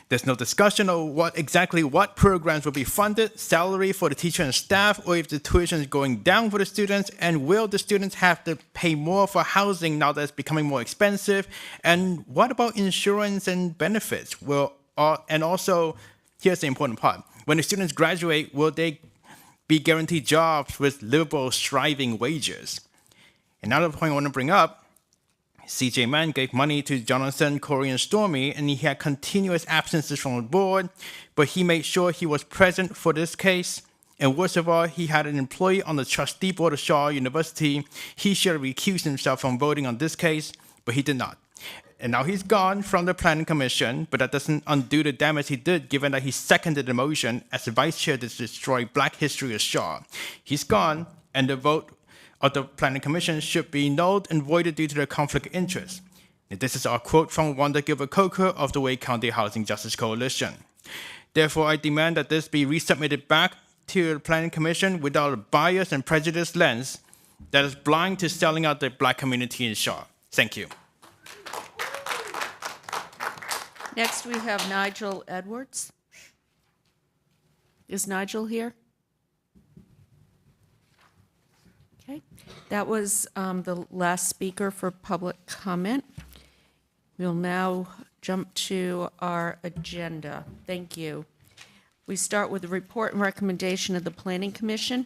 There's no discussion of what programs will be funded, salary for the teacher and staff, or if the tuition is going down for the students, and will the students have to pay more for housing now that it's becoming more expensive? And what about insurance and benefits? And also, here's the important part. When the students graduate, will they be guaranteed jobs with livable, striving wages? Another point I want to bring up, CJ Mann gave money to Jonathan, Corey, and Stormy, and he had continuous absences from the board, but he made sure he was present for this case. And worst of all, he had an employee on the trustee board of Shaw University. He should have recused himself from voting on this case, but he did not. And now he's gone from the planning commission, but that doesn't undo the damage he did, given that he seconded the motion as the vice chair to destroy black history of Shaw. He's gone, and the vote of the Planning Commission should be nulled and voided due to the conflict of interest. This is our quote from Wanda Gilbert Coker of the Wake County Housing Justice Coalition. Therefore, I demand that this be resubmitted back to the Planning Commission without a biased and prejudiced lens that is blind to selling out the black community in Shaw. Thank you. Next, we have Nigel Edwards. Is Nigel here? Okay, that was the last speaker for public comment. We'll now jump to our agenda. Thank you. We start with the report and recommendation of the Planning Commission.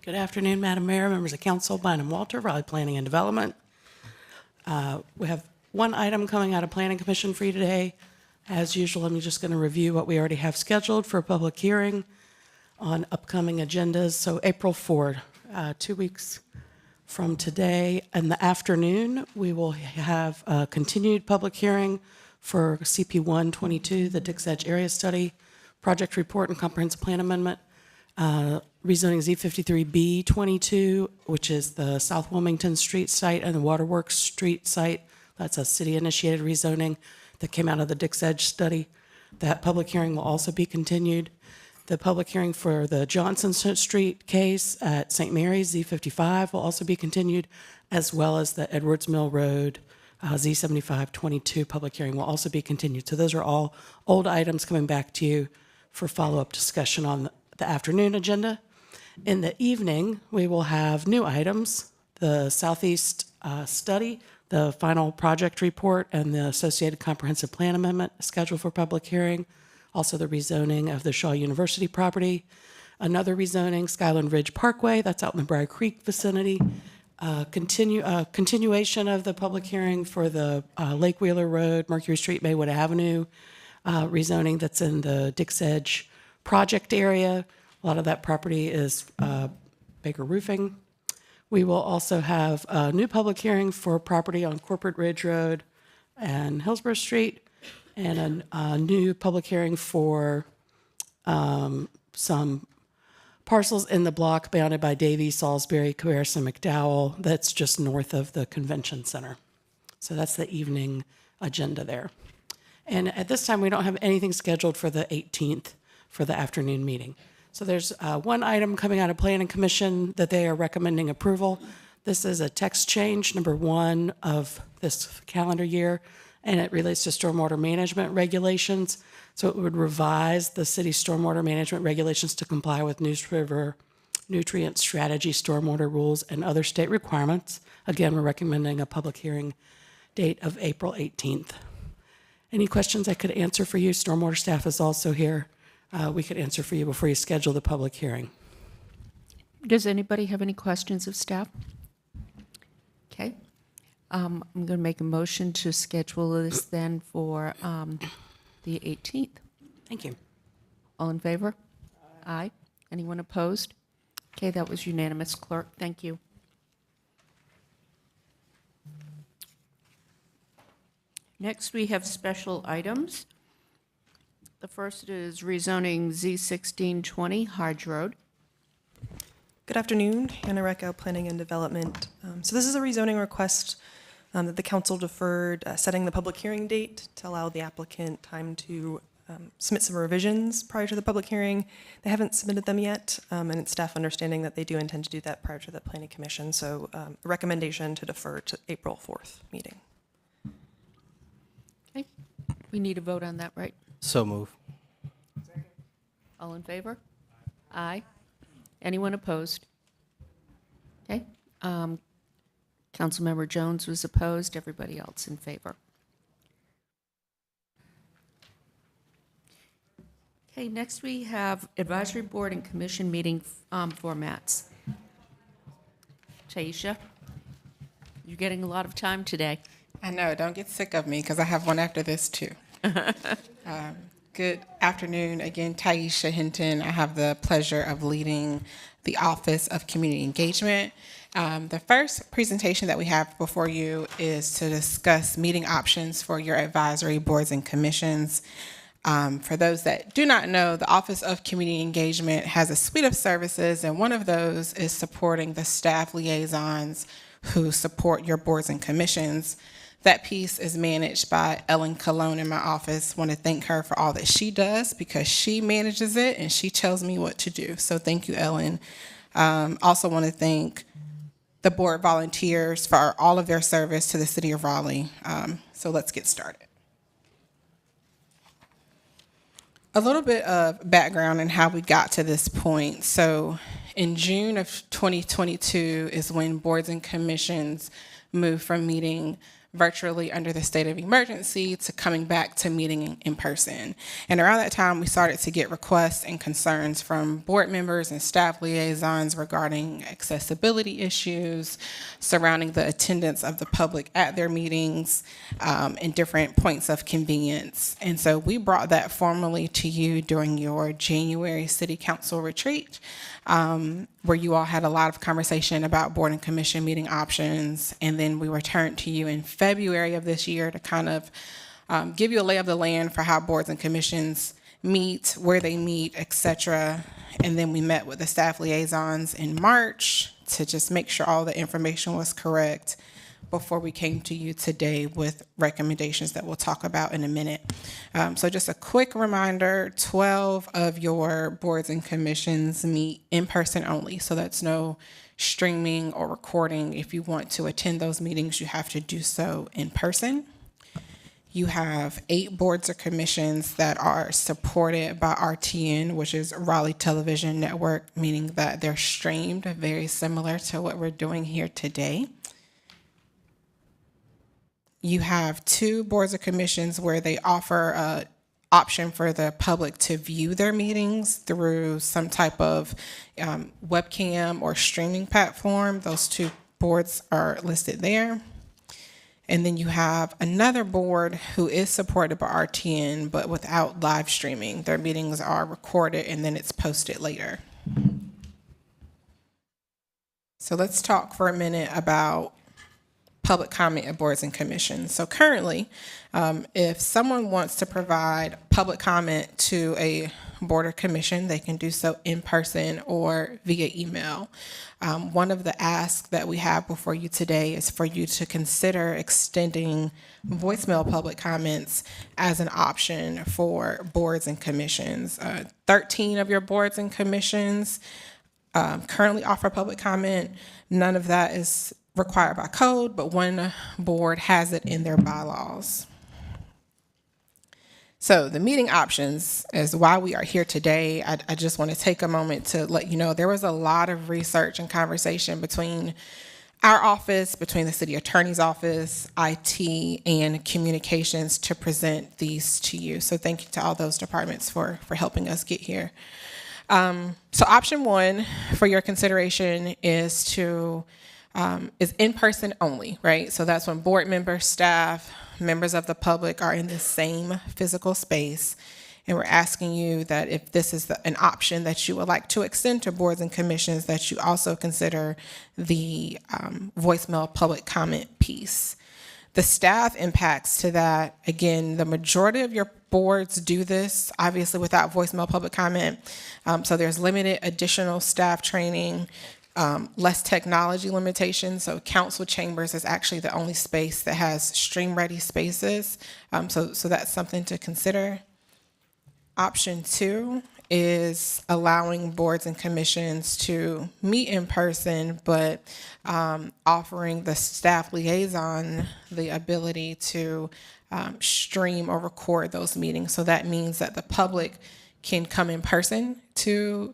Good afternoon, Madam Mayor, members of council, Bynum Walter, Raleigh Planning and Development. We have one item coming out of Planning Commission for you today. As usual, I'm just going to review what we already have scheduled for a public hearing on upcoming agendas. So April 4, 2 weeks from today in the afternoon, we will have a continued public hearing for CP 122, the Dix Edge Area Study, Project Report and Comprehensive Plan Amendment, rezoning Z53B 22, which is the South Wilmington Street site and the Waterworks Street site. That's a city-initiated rezoning that came out of the Dix Edge study. That public hearing will also be continued. The public hearing for the Johnson Street case at St. Mary's, Z55, will also be continued, as well as the Edwards Mill Road, Z7522 public hearing will also be continued. So those are all old items coming back to you for follow-up discussion on the afternoon agenda. In the evening, we will have new items, the Southeast study, the final project report, and the associated comprehensive plan amendment scheduled for public hearing. Also the rezoning of the Shaw University property. Another rezoning, Skyland Ridge Parkway, that's out in the Briar Creek vicinity. Continuation of the public hearing for the Lake Wheeler Road, Mercury Street, Maywood Avenue rezoning that's in the Dix Edge project area. A lot of that property is Baker Roofing. We will also have a new public hearing for property on Corporate Ridge Road and Hillsborough Street, and a new public hearing for some parcels in the block bounded by Davie, Salisbury, Cabarrus, and McDowell that's just north of the convention center. So that's the evening agenda there. And at this time, we don't have anything scheduled for the 18th for the afternoon meeting. So there's one item coming out of Planning Commission that they are recommending approval. This is a text change, number 1 of this calendar year, and it relates to stormwater management regulations. So it would revise the city's stormwater management regulations to comply with Neuse River nutrient strategy, stormwater rules, and other state requirements. Again, we're recommending a public hearing date of April 18th. Any questions I could answer for you? Stormwater staff is also here. We could answer for you before you schedule the public hearing. Does anybody have any questions of staff? Okay. I'm going to make a motion to schedule this then for the 18th. Thank you. All in favor? Aye. Anyone opposed? Okay, that was unanimous, clerk. Thank you. Next, we have special items. The first is rezoning Z1620 Hodge Road. Good afternoon, Hannah Recco, Planning and Development. So this is a rezoning request that the council deferred setting the public hearing date to allow the applicant time to submit some revisions prior to the public hearing. They haven't submitted them yet, and it's staff understanding that they do intend to do that prior to the Planning Commission. So a recommendation to defer to April 4th meeting. Okay. We need a vote on that, right? So move. All in favor? Aye. Anyone opposed? Okay. Councilmember Jones was opposed. Everybody else in favor. Okay, next we have advisory board and commission meeting formats. Taisha, you're getting a lot of time today. I know, don't get sick of me because I have one after this too. Good afternoon. Again, Taisha Hinton. I have the pleasure of leading the Office of Community Engagement. The first presentation that we have before you is to discuss meeting options for your advisory boards and commissions. For those that do not know, the Office of Community Engagement has a suite of services, and one of those is supporting the staff liaisons who support your boards and commissions. That piece is managed by Ellen Colon in my office. Want to thank her for all that she does because she manages it and she tells me what to do. So thank you, Ellen. Also want to thank the board volunteers for all of their service to the city of Raleigh. So let's get started. A little bit of background on how we got to this point. So in June of 2022 is when boards and commissions moved from meeting virtually under the state of emergency to coming back to meeting in person. And around that time, we started to get requests and concerns from board members and staff liaisons regarding accessibility issues surrounding the attendance of the public at their meetings and different points of convenience. And so we brought that formally to you during your January City Council retreat, where you all had a lot of conversation about board and commission meeting options. And then we returned to you in February of this year to kind of give you a lay of the land for how boards and commissions meet, where they meet, et cetera. And then we met with the staff liaisons in March to just make sure all the information was correct before we came to you today with recommendations that we'll talk about in a minute. So just a quick reminder, 12 of your boards and commissions meet in person only. So that's no streaming or recording. If you want to attend those meetings, you have to do so in person. You have 8 boards or commissions that are supported by RTN, which is Raleigh Television Network, meaning that they're streamed, very similar to what we're doing here today. You have 2 boards or commissions where they offer an option for the public to view their meetings through some type of webcam or streaming platform. Those 2 boards are listed there. And then you have another board who is supported by RTN, but without live streaming. Their meetings are recorded and then it's posted later. So let's talk for a minute about public comment at boards and commissions. So currently, if someone wants to provide public comment to a board or commission, they can do so in person or via email. One of the asks that we have before you today is for you to consider extending voicemail public comments as an option for boards and commissions. 13 of your boards and commissions currently offer public comment. None of that is required by code, but one board has it in their bylaws. So the meeting options is why we are here today. I just want to take a moment to let you know there was a lot of research and conversation between our office, between the city attorney's office, IT, and communications to present these to you. So thank you to all those departments for helping us get here. So option 1 for your consideration is in person only, right? So that's when board members, staff, members of the public are in the same physical space. And we're asking you that if this is an option that you would like to extend to boards and commissions, that you also consider the voicemail public comment piece. The staff impacts to that, again, the majority of your boards do this, obviously without voicemail public comment. So there's limited additional staff training, less technology limitations. So council chambers is actually the only space that has stream-ready spaces. So that's something to consider. Option 2 is allowing boards and commissions to meet in person, but offering the staff liaison the ability to stream or record those meetings. So that means that the public can come in person to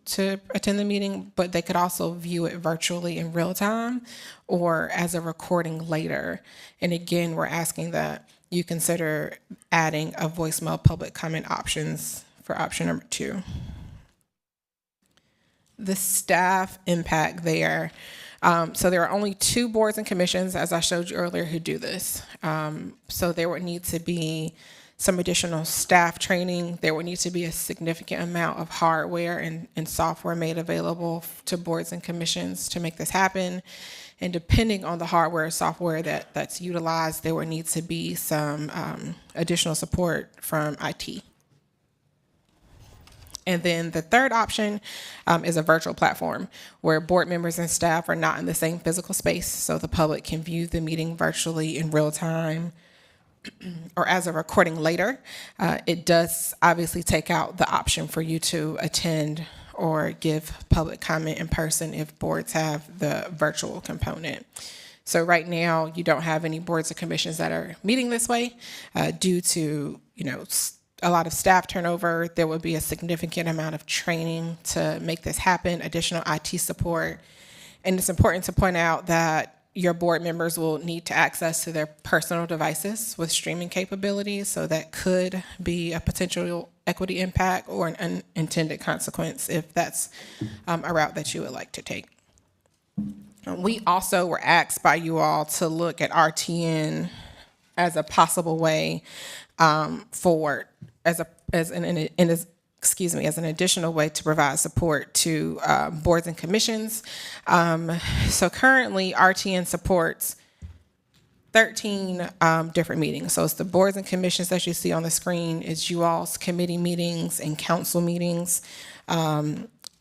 attend the meeting, but they could also view it virtually in real time or as a recording later. And again, we're asking that you consider adding a voicemail public comment options for option number 2. The staff impact there. So there are only 2 boards and commissions, as I showed you earlier, who do this. So there would need to be some additional staff training. There would need to be a significant amount of hardware and software made available to boards and commissions to make this happen. And depending on the hardware or software that's utilized, there would need to be some additional support from IT. And then the third option is a virtual platform where board members and staff are not in the same physical space, so the public can view the meeting virtually in real time or as a recording later. It does obviously take out the option for you to attend or give public comment in person if boards have the virtual component. So right now, you don't have any boards or commissions that are meeting this way due to, a lot of staff turnover. There would be a significant amount of training to make this happen, additional IT support. And it's important to point out that your board members will need to access to their personal devices with streaming capabilities, so that could be a potential equity impact or an unintended consequence if that's a route that you would like to take. We also were asked by you all to look at RTN as a possible way as an additional way to provide support to boards and commissions. So currently, RTN supports 13 different meetings. So it's the boards and commissions that you see on the screen, it's you all's committee meetings and council meetings.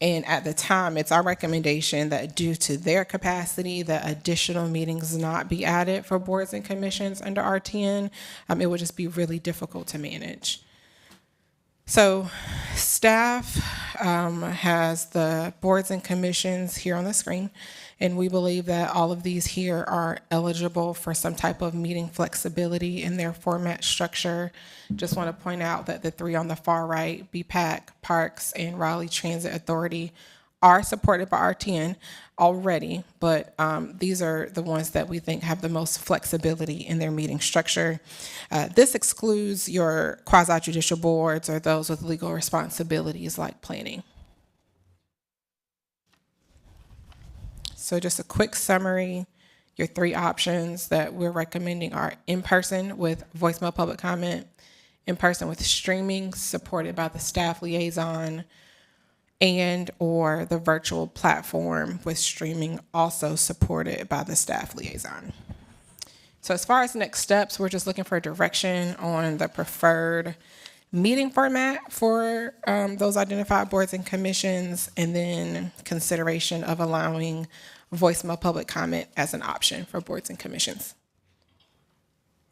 And at the time, it's our recommendation that due to their capacity, that additional meetings not be added for boards and commissions under RTN. It would just be really difficult to manage. So staff has the boards and commissions here on the screen, and we believe that all of these here are eligible for some type of meeting flexibility in their format structure. Just want to point out that the three on the far right, BPAC, Parks, and Raleigh Transit Authority, are supported by RTN already, but these are the ones that we think have the most flexibility in their meeting structure. This excludes your quasi-judicial boards or those with legal responsibilities like planning. So just a quick summary, your three options that we're recommending are in-person with voicemail public comment, in-person with streaming supported by the staff liaison, and or the virtual platform with streaming also supported by the staff liaison. So as far as next steps, we're just looking for direction on the preferred meeting format for those identified boards and commissions, and then consideration of allowing voicemail public comment as an option for boards and commissions.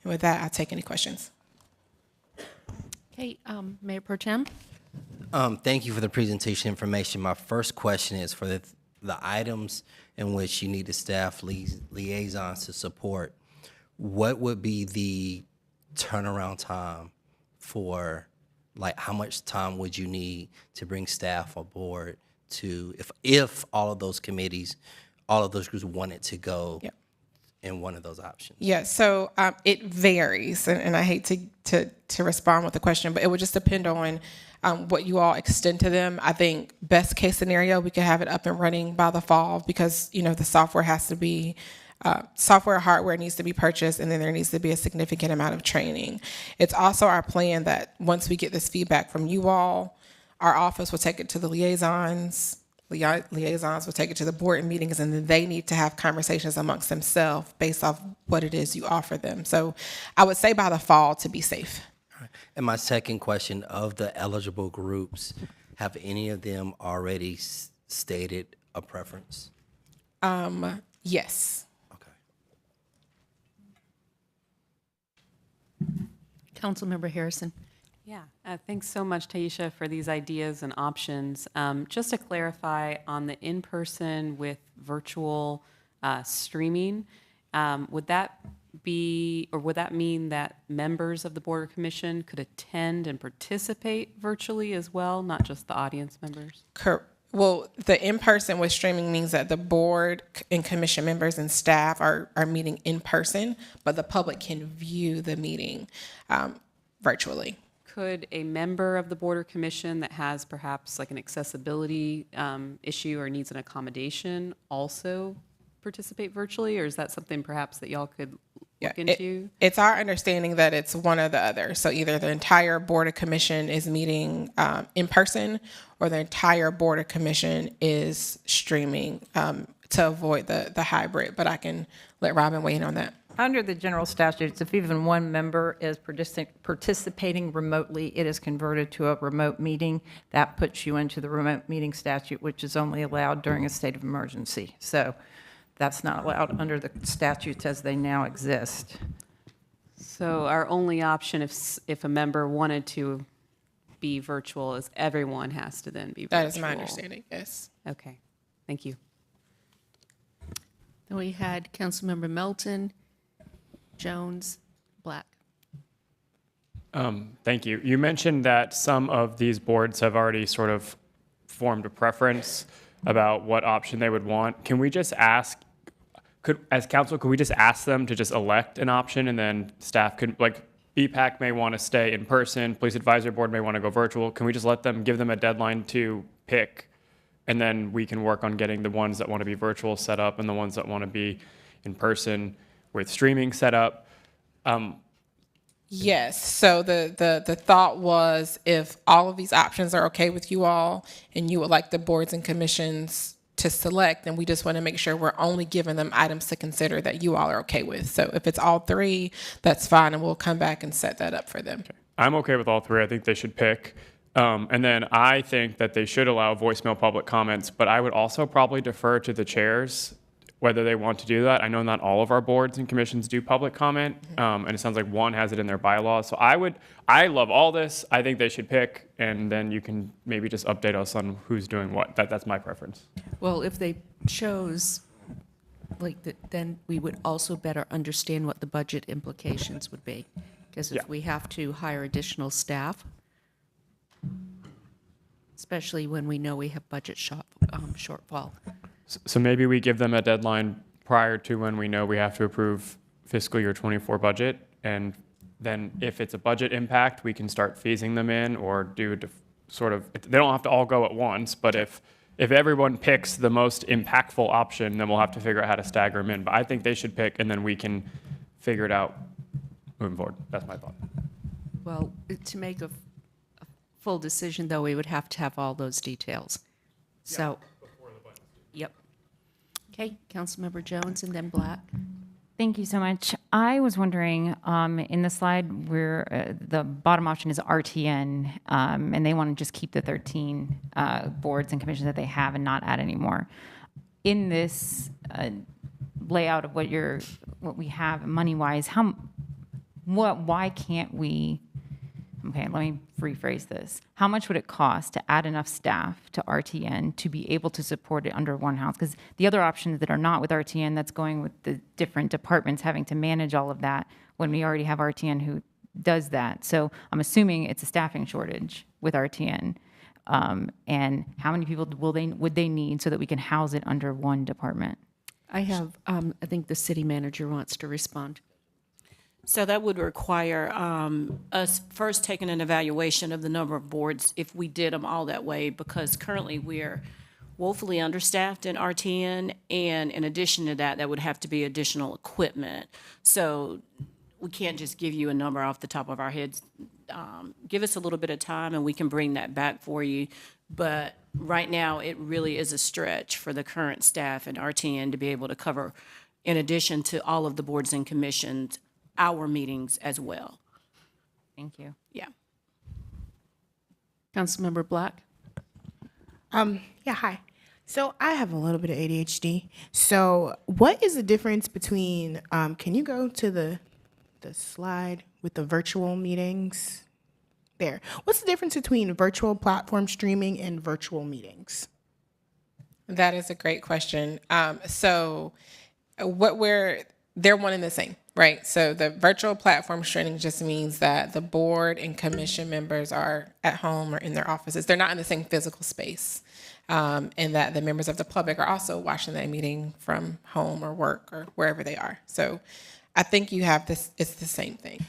And with that, I'll take any questions. Okay, Mayor Pro Tem. Thank you for the presentation information. My first question is for the items in which you need the staff liaisons to support, what would be the turnaround time for, like, how much time would you need to bring staff aboard to, if all of those committees, all of those groups wanted to go in one of those options? Yeah, so it varies, and I hate to respond with a question, but it would just depend on what you all extend to them. I think best case scenario, we could have it up and running by the fall, because the software has to be hardware needs to be purchased, and then there needs to be a significant amount of training. It's also our plan that once we get this feedback from you all, our office will take it to the liaisons. Liaisons will take it to the board meetings, and then they need to have conversations amongst themselves based off what it is you offer them. So I would say by the fall to be safe. And my second question, of the eligible groups, have any of them already stated a preference? Yes. Councilmember Harrison. Yeah, thanks so much, Taisha, for these ideas and options. Just to clarify on the in-person with virtual streaming, would that mean that members of the Board or Commission could attend and participate virtually as well, not just the audience members? Well, the in-person with streaming means that the board and commission members and staff are meeting in person, but the public can view the meeting virtually. Could a member of the Board or Commission that has perhaps like an accessibility issue or needs an accommodation also participate virtually, or is that something perhaps that y'all could look into? It's our understanding that it's one or the other. So either the entire Board or Commission is meeting in person, or the entire Board or Commission is streaming to avoid the hybrid. But I can let Robin weigh in on that. Under the general statutes, if even one member is participating remotely, it is converted to a remote meeting. That puts you into the remote meeting statute, which is only allowed during a state of emergency. So that's not allowed under the statutes as they now exist. So our only option if a member wanted to be virtual is everyone has to then be virtual. That is my understanding, yes. Okay, thank you. Then we had Councilmember Melton, Jones, Black. Thank you. You mentioned that some of these boards have already sort of formed a preference about what option they would want. Can we just ask, as council, could we just ask them to just elect an option and then staff could, like, BPAC may want to stay in person, Police Advisory Board may want to go virtual. Can we just give them a deadline to pick? And then we can work on getting the ones that want to be virtual set up and the ones that want to be in person with streaming set up. Yes. So the thought was, if all of these options are okay with you all and you would like the boards and commissions to select, then we just want to make sure we're only giving them items to consider that you all are okay with. So if it's all three, that's fine, and we'll come back and set that up for them. Okay. I'm okay with all three. I think they should pick. And then I think that they should allow voicemail public comments, but I would also probably defer to the chairs whether they want to do that. I know not all of our boards and commissions do public comment, and it sounds like one has it in their bylaws. So I love all this. I think they should pick, and then you can maybe just update us on who's doing what. That's my preference. Well, if they chose, then we would also better understand what the budget implications would be. Because if we have to hire additional staff, especially when we know we have budget shortfall. So maybe we give them a deadline prior to when we know we have to approve fiscal year 24 budget, and then if it's a budget impact, we can start phasing them in or do sort of, they don't have to all go at once, but if everyone picks the most impactful option, then we'll have to figure out how to stagger them in. But I think they should pick, and then we can figure it out moving forward. That's my thought. Well, to make a full decision, though, we would have to have all those details. So, yep. Okay, Councilmember Jones and then Black. Thank you so much. I was wondering, in the slide where the bottom option is RTN, and they want to just keep the 13 boards and commissions that they have and not add any more. In this layout of what we have money-wise, why can't we? Okay, let me rephrase this. How much would it cost to add enough staff to RTN to be able to support it under one house? Because the other options that are not with RTN, that's going with the different departments having to manage all of that when we already have RTN who does that. So I'm assuming it's a staffing shortage with RTN. And how many people would they need so that we can house it under one department? I think the city manager wants to respond. So that would require us first taking an evaluation of the number of boards if we did them all that way, because currently we're woefully understaffed in RTN, and in addition to that, there would have to be additional equipment. So we can't just give you a number off the top of our heads. Give us a little bit of time and we can bring that back for you. But right now, it really is a stretch for the current staff in RTN to be able to cover, in addition to all of the boards and commissions, our meetings as well. Thank you. Yeah. Councilmember Black. Yeah, hi. So I have a little bit of ADHD. So what is the difference between, can you go to the slide with the virtual meetings? There. What's the difference between virtual platform streaming and virtual meetings? That is a great question. So they're one and the same, right? So the virtual platform streaming just means that the board and commission members are at home or in their offices. They're not in the same physical space. And that the members of the public are also watching that meeting from home or work or wherever they are. So I think you have this, it's the same thing.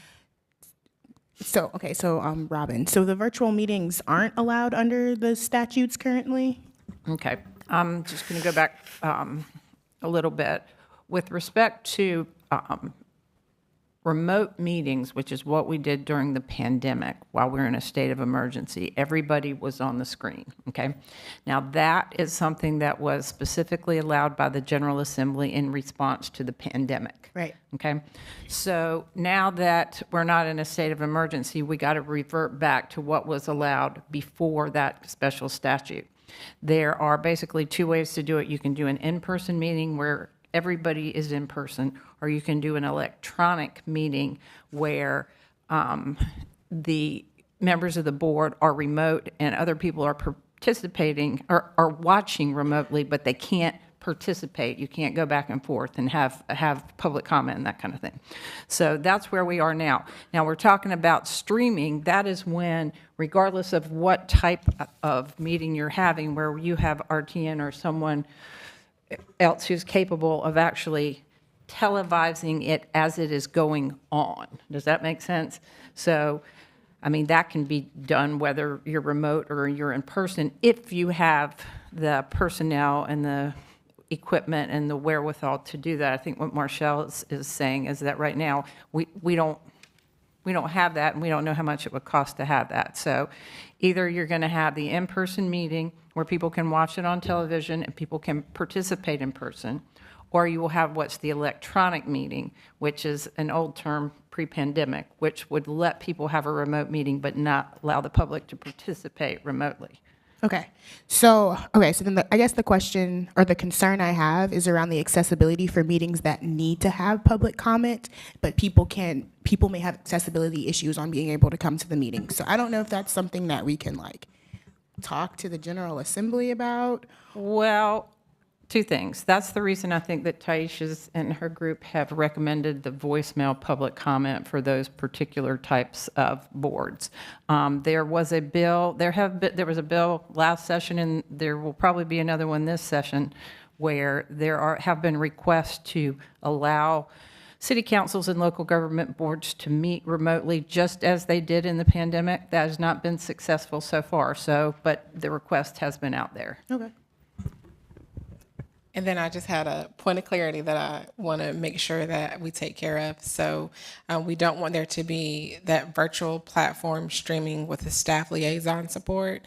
So, okay, so Robin, so the virtual meetings aren't allowed under the statutes currently? Okay, I'm just going to go back a little bit. With respect to remote meetings, which is what we did during the pandemic while we were in a state of emergency, everybody was on the screen, okay? Now that is something that was specifically allowed by the General Assembly in response to the pandemic. Right. Okay, so now that we're not in a state of emergency, we got to revert back to what was allowed before that special statute. There are basically two ways to do it. You can do an in-person meeting where everybody is in person, or you can do an electronic meeting where the members of the board are remote and other people are participating or are watching remotely, but they can't participate. You can't go back and forth and have public comment and that kind of thing. So that's where we are now. Now we're talking about streaming. That is when, regardless of what type of meeting you're having, where you have RTN or someone else who's capable of actually televising it as it is going on. Does that make sense? So, I mean, that can be done whether you're remote or you're in person if you have the personnel and the equipment and the wherewithal to do that. I think what Marshall is saying is that right now we don't have that, and we don't know how much it would cost to have that. So either you're going to have the in-person meeting where people can watch it on television and people can participate in person, or you will have what's the electronic meeting, which is an old term pre-pandemic, which would let people have a remote meeting but not allow the public to participate remotely. Okay. So then I guess the question or the concern I have is around the accessibility for meetings that need to have public comment, but people may have accessibility issues on being able to come to the meeting. So I don't know if that's something that we can like talk to the General Assembly about. Well, two things. That's the reason I think that Taisha's and her group have recommended the voicemail public comment for those particular types of boards. There was a bill, there was a bill last session, and there will probably be another one this session, where have been requests to allow city councils and local government boards to meet remotely just as they did in the pandemic. That has not been successful so far, but the request has been out there. Okay. And then I just had a point of clarity that I want to make sure that we take care of. So we don't want there to be that virtual platform streaming with the staff liaison support.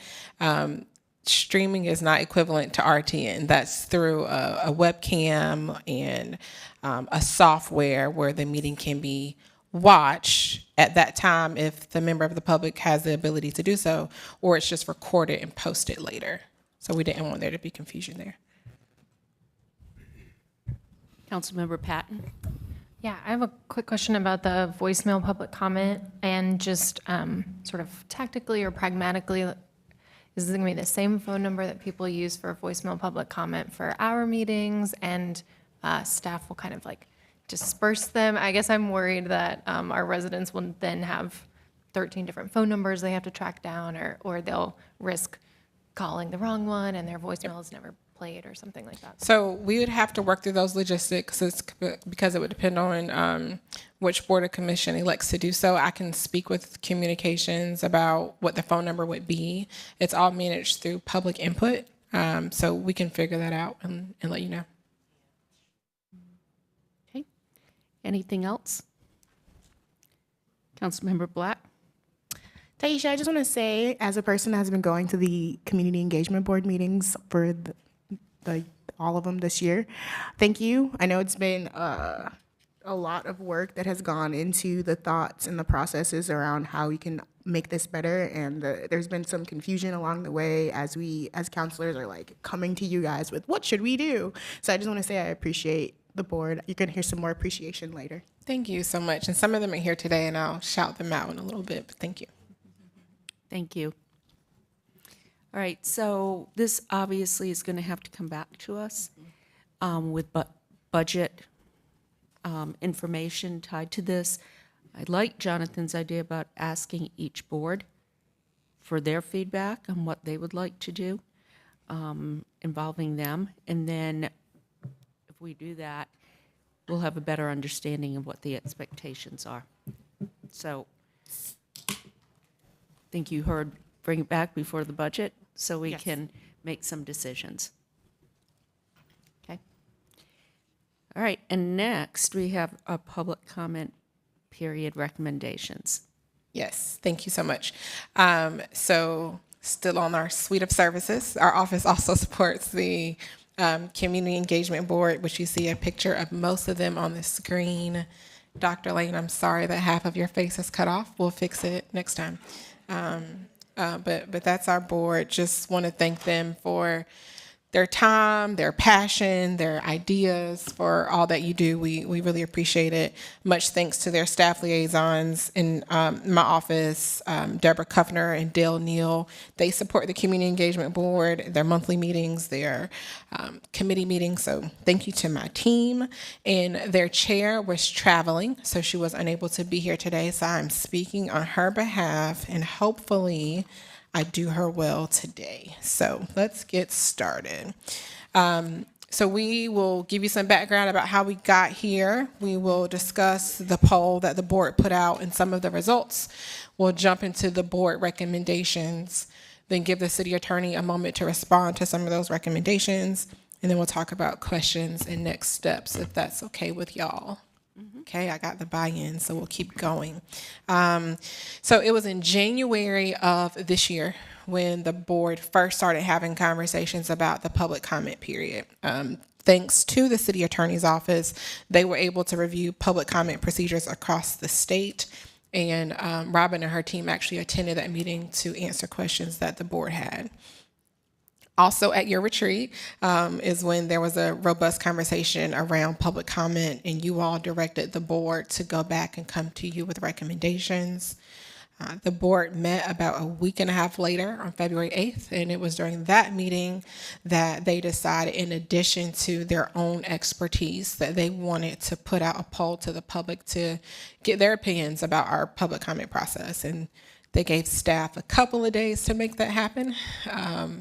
Streaming is not equivalent to RTN. That's through a webcam and a software where the meeting can be watched at that time if the member of the public has the ability to do so, or it's just recorded and posted later. So we didn't want there to be confusion there. Councilmember Patton. Yeah, I have a quick question about the voicemail public comment and just sort of tactically or pragmatically, is this going to be the same phone number that people use for voicemail public comment for our meetings, and staff will kind of like disperse them? I guess I'm worried that our residents will then have 13 different phone numbers they have to track down, or they'll risk calling the wrong one and their voicemail is never played or something like that. So we would have to work through those logistics because it would depend on which board or commission elects to do so. I can speak with communications about what the phone number would be. It's all managed through public input, so we can figure that out and let you know. Okay. Anything else? Councilmember Black. Taisha, I just want to say, as a person that has been going to the community engagement board meetings for all of them this year, thank you. I know it's been a lot of work that has gone into the thoughts and the processes around how we can make this better, and there's been some confusion along the way as we, as counselors, are like coming to you guys with what should we do. So I just want to say I appreciate the board. You're going to hear some more appreciation later. Thank you so much. And some of them are here today, and I'll shout them out in a little bit, but thank you. Thank you. All right, so this obviously is going to have to come back to us with budget information tied to this. I like Jonathan's idea about asking each board for their feedback on what they would like to do, involving them. And then if we do that, we'll have a better understanding of what the expectations are. So I think you heard, bring it back before the budget so we can make some decisions. Okay. All right, and next we have a public comment period recommendations. Yes, thank you so much. So still on our suite of services, our office also supports the Community Engagement Board, which you see a picture of most of them on the screen. Dr. Lane, I'm sorry that half of your face is cut off. We'll fix it next time. But that's our board. Just want to thank them for their time, their passion, their ideas, for all that you do. We really appreciate it. Much thanks to their staff liaisons in my office, Deborah Kuffner and Dale Neal. They support the Community Engagement Board, their monthly meetings, their committee meetings. So thank you to my team. And their chair was traveling, so she was unable to be here today. So I'm speaking on her behalf, and hopefully I do her well today. So let's get started. So we will give you some background about how we got here. We will discuss the poll that the board put out and some of the results. We'll jump into the board recommendations, then give the city attorney a moment to respond to some of those recommendations, and then we'll talk about questions and next steps, if that's okay with y'all. Okay, I got the buy-in, so we'll keep going. So it was in January of this year when the board first started having conversations about the public comment period. Thanks to the city attorney's office, they were able to review public comment procedures across the state. And Robin and her team actually attended that meeting to answer questions that the board had. Also at your retreat is when there was a robust conversation around public comment, and you all directed the board to go back and come to you with recommendations. The board met about a week and a half later on February 8th, and it was during that meeting that they decided, in addition to their own expertise, that they wanted to put out a poll to the public to get their opinions about our public comment process. And they gave staff a couple of days to make that happen.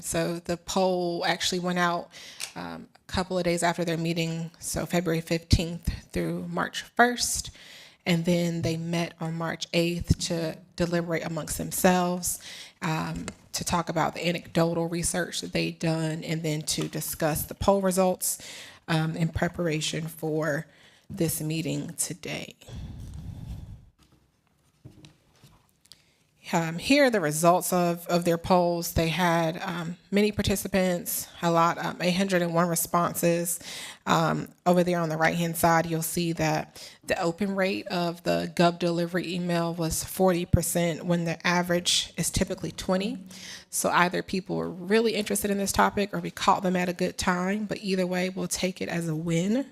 So the poll actually went out a couple of days after their meeting, so February 15th through March 1st. And then they met on March 8th to deliberate amongst themselves, to talk about the anecdotal research that they'd done, and then to discuss the poll results in preparation for this meeting today. Here are the results of their polls. They had many participants, a lot, 801 responses. Over there on the right-hand side, you'll see that the open rate of the Gov delivery email was 40% when the average is typically 20. So either people were really interested in this topic or we caught them at a good time, but either way, we'll take it as a win.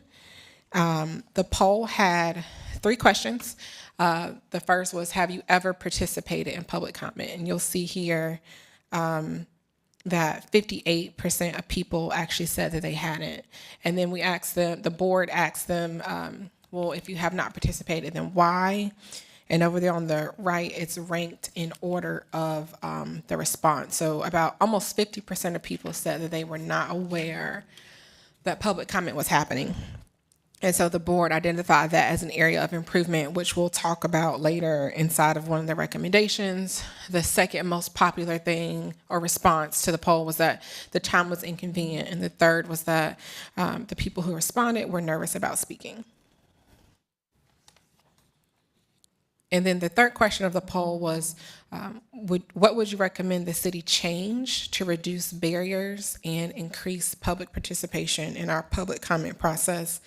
The poll had 3 questions. The first was, have you ever participated in public comment? And you'll see here that 58% of people actually said that they hadn't. And then we asked them, the board asked them, well, if you have not participated, then why? And over there on the right, it's ranked in order of the response. So about almost 50% of people said that they were not aware that public comment was happening. And so the board identified that as an area of improvement, which we'll talk about later inside of one of the recommendations. The second most popular thing or response to the poll was that the time was inconvenient. And the third was that the people who responded were nervous about speaking. And then the third question of the poll was, what would you recommend the city change to reduce barriers and increase public participation in our public comment process?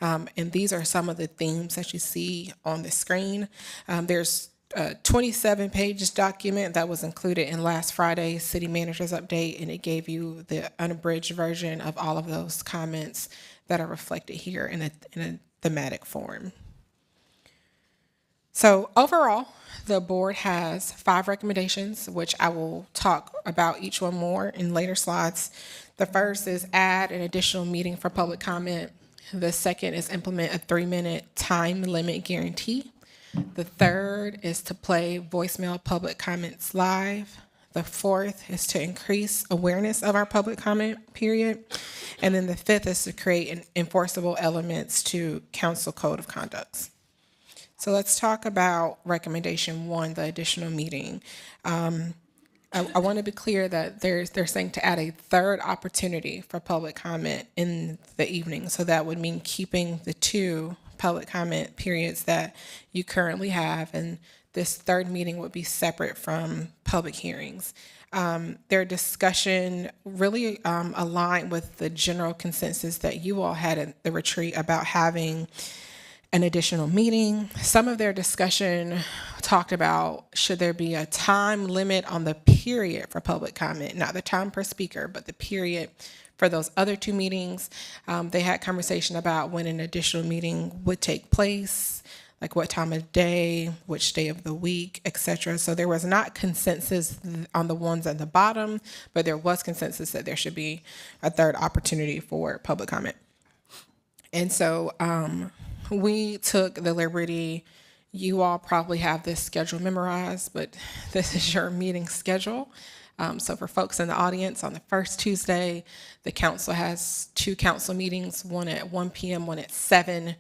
And these are some of the themes that you see on the screen. There's a 27-page document that was included in last Friday's city manager's update, and it gave you the unabridged version of all of those comments that are reflected here in a thematic form. So overall, the board has 5 recommendations, which I will talk about each one more in later slides. The first is add an additional meeting for public comment. The second is implement a 3-minute time limit guarantee. The third is to play voicemail public comments live. The fourth is to increase awareness of our public comment period. And then the fifth is to create enforceable elements to council code of conducts. So let's talk about recommendation 1, the additional meeting. I want to be clear that they're saying to add a third opportunity for public comment in the evening. So that would mean keeping the 2 public comment periods that you currently have, and this third meeting would be separate from public hearings. Their discussion really aligned with the general consensus that you all had at the retreat about having an additional meeting. Some of their discussion talked about, should there be a time limit on the period for public comment, not the time per speaker, but the period for those other 2 meetings. They had conversation about when an additional meeting would take place, like what time of day, which day of the week, etc. So there was not consensus on the ones at the bottom, but there was consensus that there should be a third opportunity for public comment. And so we took the liberty, you all probably have this schedule memorized, but this is your meeting schedule. So for folks in the audience, on the first Tuesday, the council has 2 council meetings, one at 1 p.m., one at 7.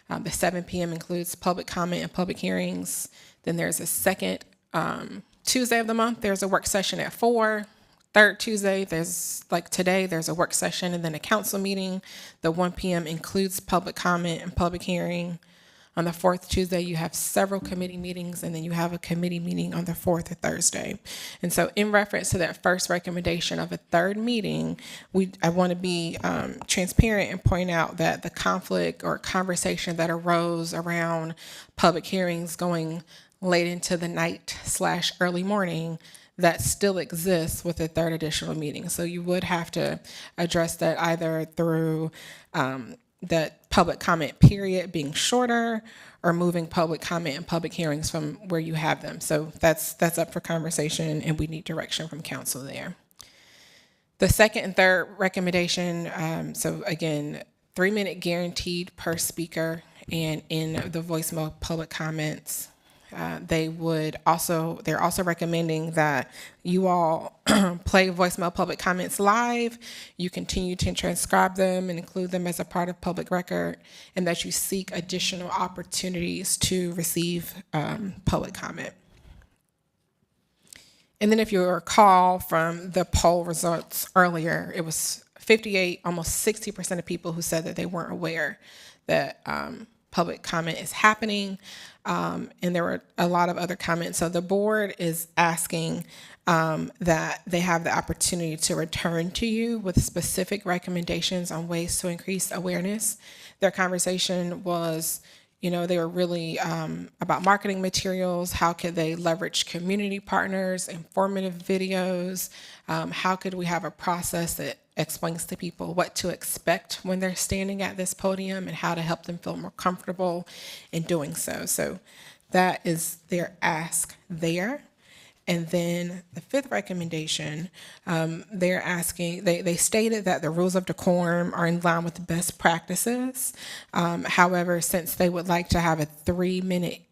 The 7 p.m. includes public comment and public hearings. Then there's a second Tuesday of the month, there's a work session at 4. Third Tuesday, there's, like today, there's a work session and then a council meeting. The 1 p.m. includes public comment and public hearing. On the 4th Tuesday, you have several committee meetings, and then you have a committee meeting on the 4th Thursday. And so in reference to that first recommendation of a third meeting, I want to be transparent and point out that the conflict or conversation that arose around public hearings going late into the night / early morning, that still exists with a third additional meeting. So you would have to address that either through that public comment period being shorter or moving public comment and public hearings from where you have them. So that's up for conversation, and we need direction from council there. The second and third recommendation, so again, 3-minute guaranteed per speaker, and in the voicemail public comments, they're also recommending that you all play voicemail public comments live, you continue to transcribe them and include them as a part of public record, and that you seek additional opportunities to receive public comment. And then if you recall from the poll results earlier, it was 58, almost 60% of people who said that they weren't aware that public comment is happening. And there were a lot of other comments. So the board is asking that they have the opportunity to return to you with specific recommendations on ways to increase awareness. Their conversation was, they were really about marketing materials. How could they leverage community partners, informative videos? How could we have a process that explains to people what to expect when they're standing at this podium and how to help them feel more comfortable in doing so. So that is their ask there. And then the 5th recommendation, they're asking, they stated that the rules of decorum are in line with the best practices. However, since they would like to have a 3-minute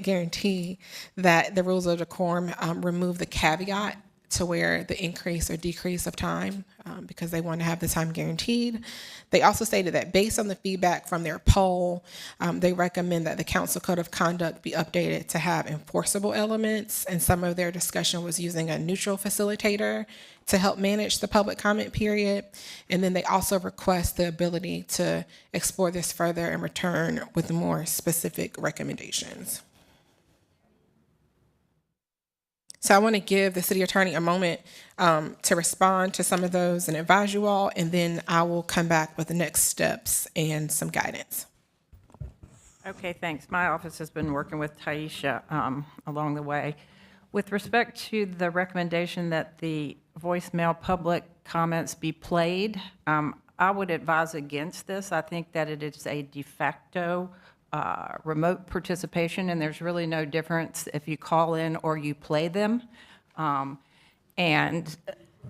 guarantee, that the rules of decorum remove the caveat to where the increase or decrease of time, because they want to have the time guaranteed. They also stated that based on the feedback from their poll, they recommend that the council code of conduct be updated to have enforceable elements, and some of their discussion was using a neutral facilitator to help manage the public comment period. And then they also request the ability to explore this further and return with more specific recommendations. So I want to give the city attorney a moment to respond to some of those and advise you all, and then I will come back with the next steps and some guidance. Okay, thanks. My office has been working with Taisha along the way. With respect to the recommendation that the voicemail public comments be played, I would advise against this. I think that it is a de facto remote participation, and there's really no difference if you call in or you play them. And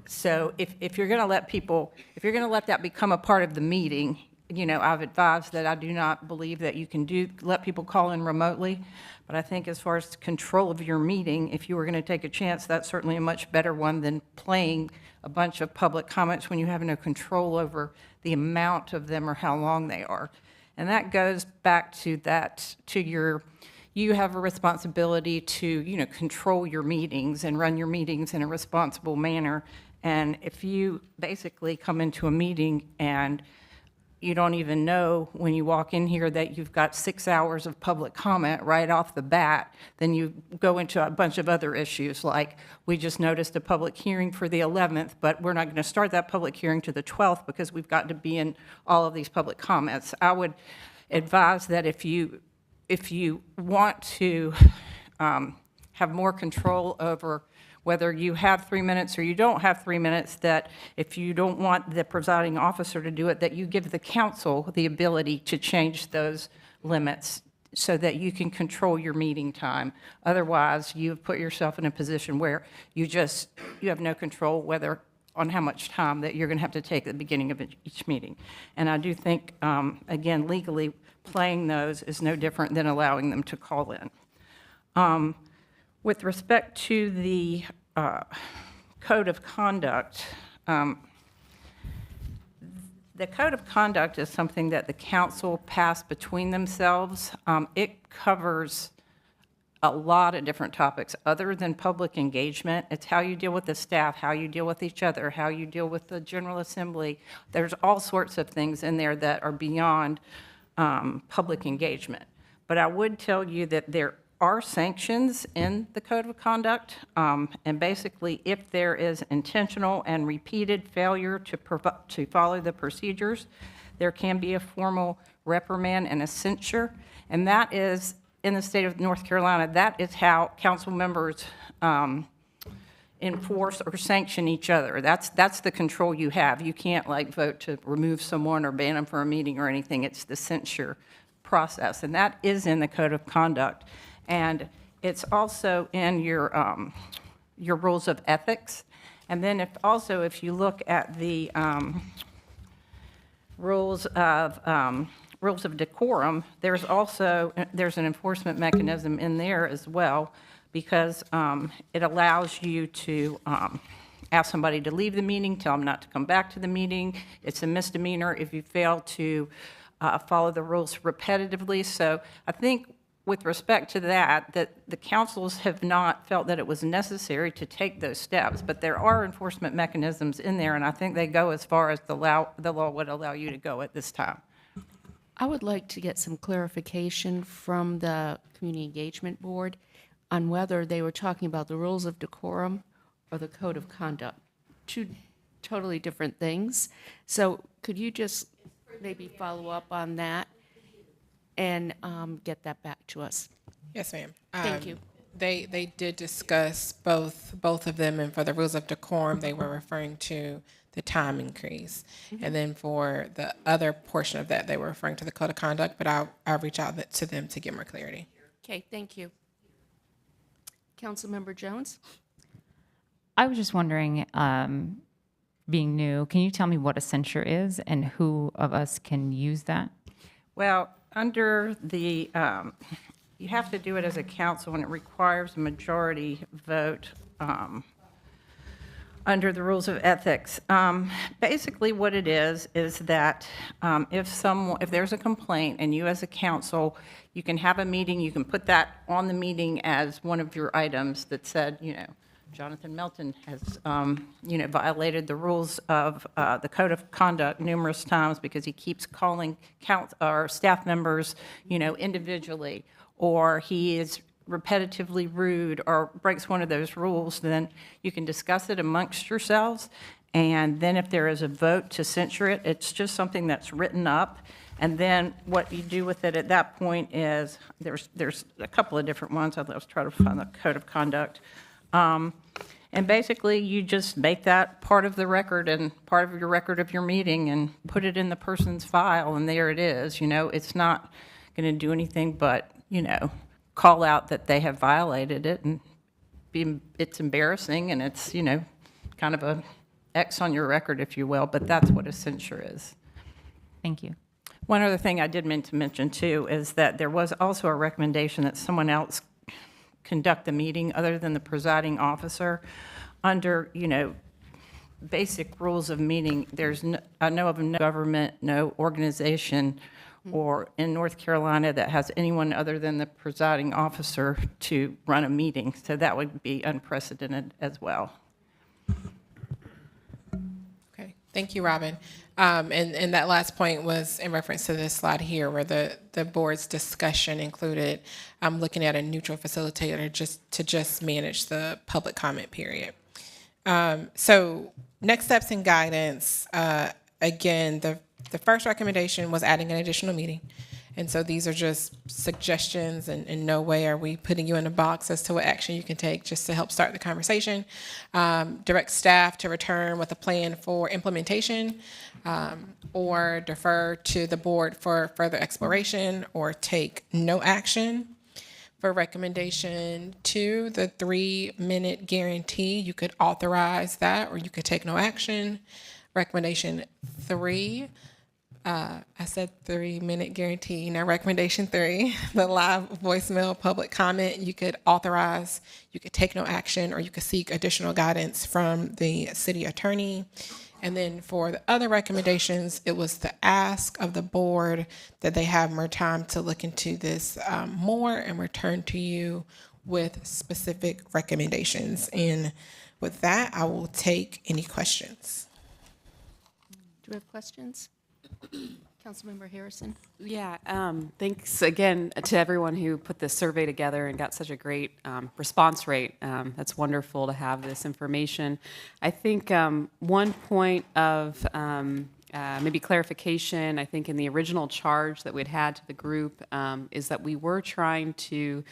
so if you're going to let people, if you're going to let that become a part of the meeting, I've advised that I do not believe that you can let people call in remotely. But I think as far as control of your meeting, if you were going to take a chance, that's certainly a much better one than playing a bunch of public comments when you have no control over the amount of them or how long they are. And that goes back to you have a responsibility to, control your meetings and run your meetings in a responsible manner. And if you basically come into a meeting and you don't even know when you walk in here that you've got 6 hours of public comment right off the bat, then you go into a bunch of other issues, like we just noticed a public hearing for the 11th, but we're not going to start that public hearing to the 12th because we've got to be in all of these public comments. I would advise that if you want to have more control over whether you have 3 minutes or you don't have 3 minutes, that if you don't want the presiding officer to do it, that you give the council the ability to change those limits so that you can control your meeting time. Otherwise, you've put yourself in a position where you have no control on how much time that you're going to have to take at the beginning of each meeting. And I do think, again, legally, playing those is no different than allowing them to call in. With respect to the code of conduct, the code of conduct is something that the council passed between themselves. It covers a lot of different topics other than public engagement. It's how you deal with the staff, how you deal with each other, how you deal with the General Assembly. There's all sorts of things in there that are beyond public engagement. But I would tell you that there are sanctions in the Code of Conduct, and basically if there is intentional and repeated failure to follow the procedures, there can be a formal reprimand and a censure, and that is, in the state of North Carolina, that is how council members enforce or sanction each other. That's the control you have. You can't like vote to remove someone or ban them from a meeting or anything. It's the censure process, and that is in the Code of Conduct. And it's also in your rules of ethics. And then if you look at the rules of decorum, there's an enforcement mechanism in there as well, because it allows you to ask somebody to leave the meeting, tell them not to come back to the meeting. It's a misdemeanor if you fail to follow the rules repetitively. So I think with respect to that the councils have not felt that it was necessary to take those steps, but there are enforcement mechanisms in there, and I think they go as far as the law would allow you to go at this time. I would like to get some clarification from the Community Engagement Board on whether they were talking about the rules of decorum or the code of conduct. Two totally different things. So could you just maybe follow up on that and get that back to us? Yes, ma'am. Thank you. They did discuss both of them, and for the rules of decorum, they were referring to the time increase. And then for the other portion of that, they were referring to the code of conduct, but I'll reach out to them to get more clarity. Okay, thank you. Councilmember Jones? I was just wondering, being new, can you tell me what a censure is and who of us can use that? Well, under the, you have to do it as a council, and it requires a majority vote under the rules of ethics. Basically what it is that if there's a complaint and you as a council, you can have a meeting, you can put that on the meeting as one of your items that said, Jonathan Melton has, violated the rules of the Code of Conduct numerous times because he keeps calling staff members, individually, or he is repetitively rude or breaks one of those rules. Then you can discuss it amongst yourselves. And then if there is a vote to censure it, it's just something that's written up. And then what you do with it at that point is there's a couple of different ones. I'll try to find the Code of Conduct. And basically, you just make that part of the record and part of your record of your meeting and put it in the person's file, and there it is. It's not going to do anything but, call out that they have violated it, and it's embarrassing, and it's, kind of a X on your record, if you will, but that's what a censure is. Thank you. One other thing I did mean to mention, too, is that there was also a recommendation that someone else conduct the meeting other than the presiding officer under, basic rules of meeting. I know of no government, no organization, or in North Carolina that has anyone other than the presiding officer to run a meeting. So that would be unprecedented as well. Okay, thank you, Robin. And that last point was in reference to this slide here where the board's discussion included looking at a neutral facilitator to manage the public comment period. So next steps and guidance, again, the first recommendation was adding an additional meeting. And so these are just suggestions, and in no way are we putting you in a box as to what action you can take, just to help start the conversation. Direct staff to return with a plan for implementation, or defer to the board for further exploration, or take no action. For recommendation 2, the 3-minute guarantee, you could authorize that or you could take no action. Recommendation 3, I said 3-minute guarantee. Now, recommendation 3, the live voicemail public comment, you could authorize, you could take no action, or you could seek additional guidance from the city attorney. And then for the other recommendations, it was the ask of the board that they have more time to look into this more and return to you with specific recommendations. And with that, I will take any questions. Do we have questions? Councilmember Harrison? Yeah, thanks again to everyone who put this survey together and got such a great response rate. That's wonderful to have this information. I think one point of maybe clarification, I think in the original charge that we'd had to the group is that we were trying to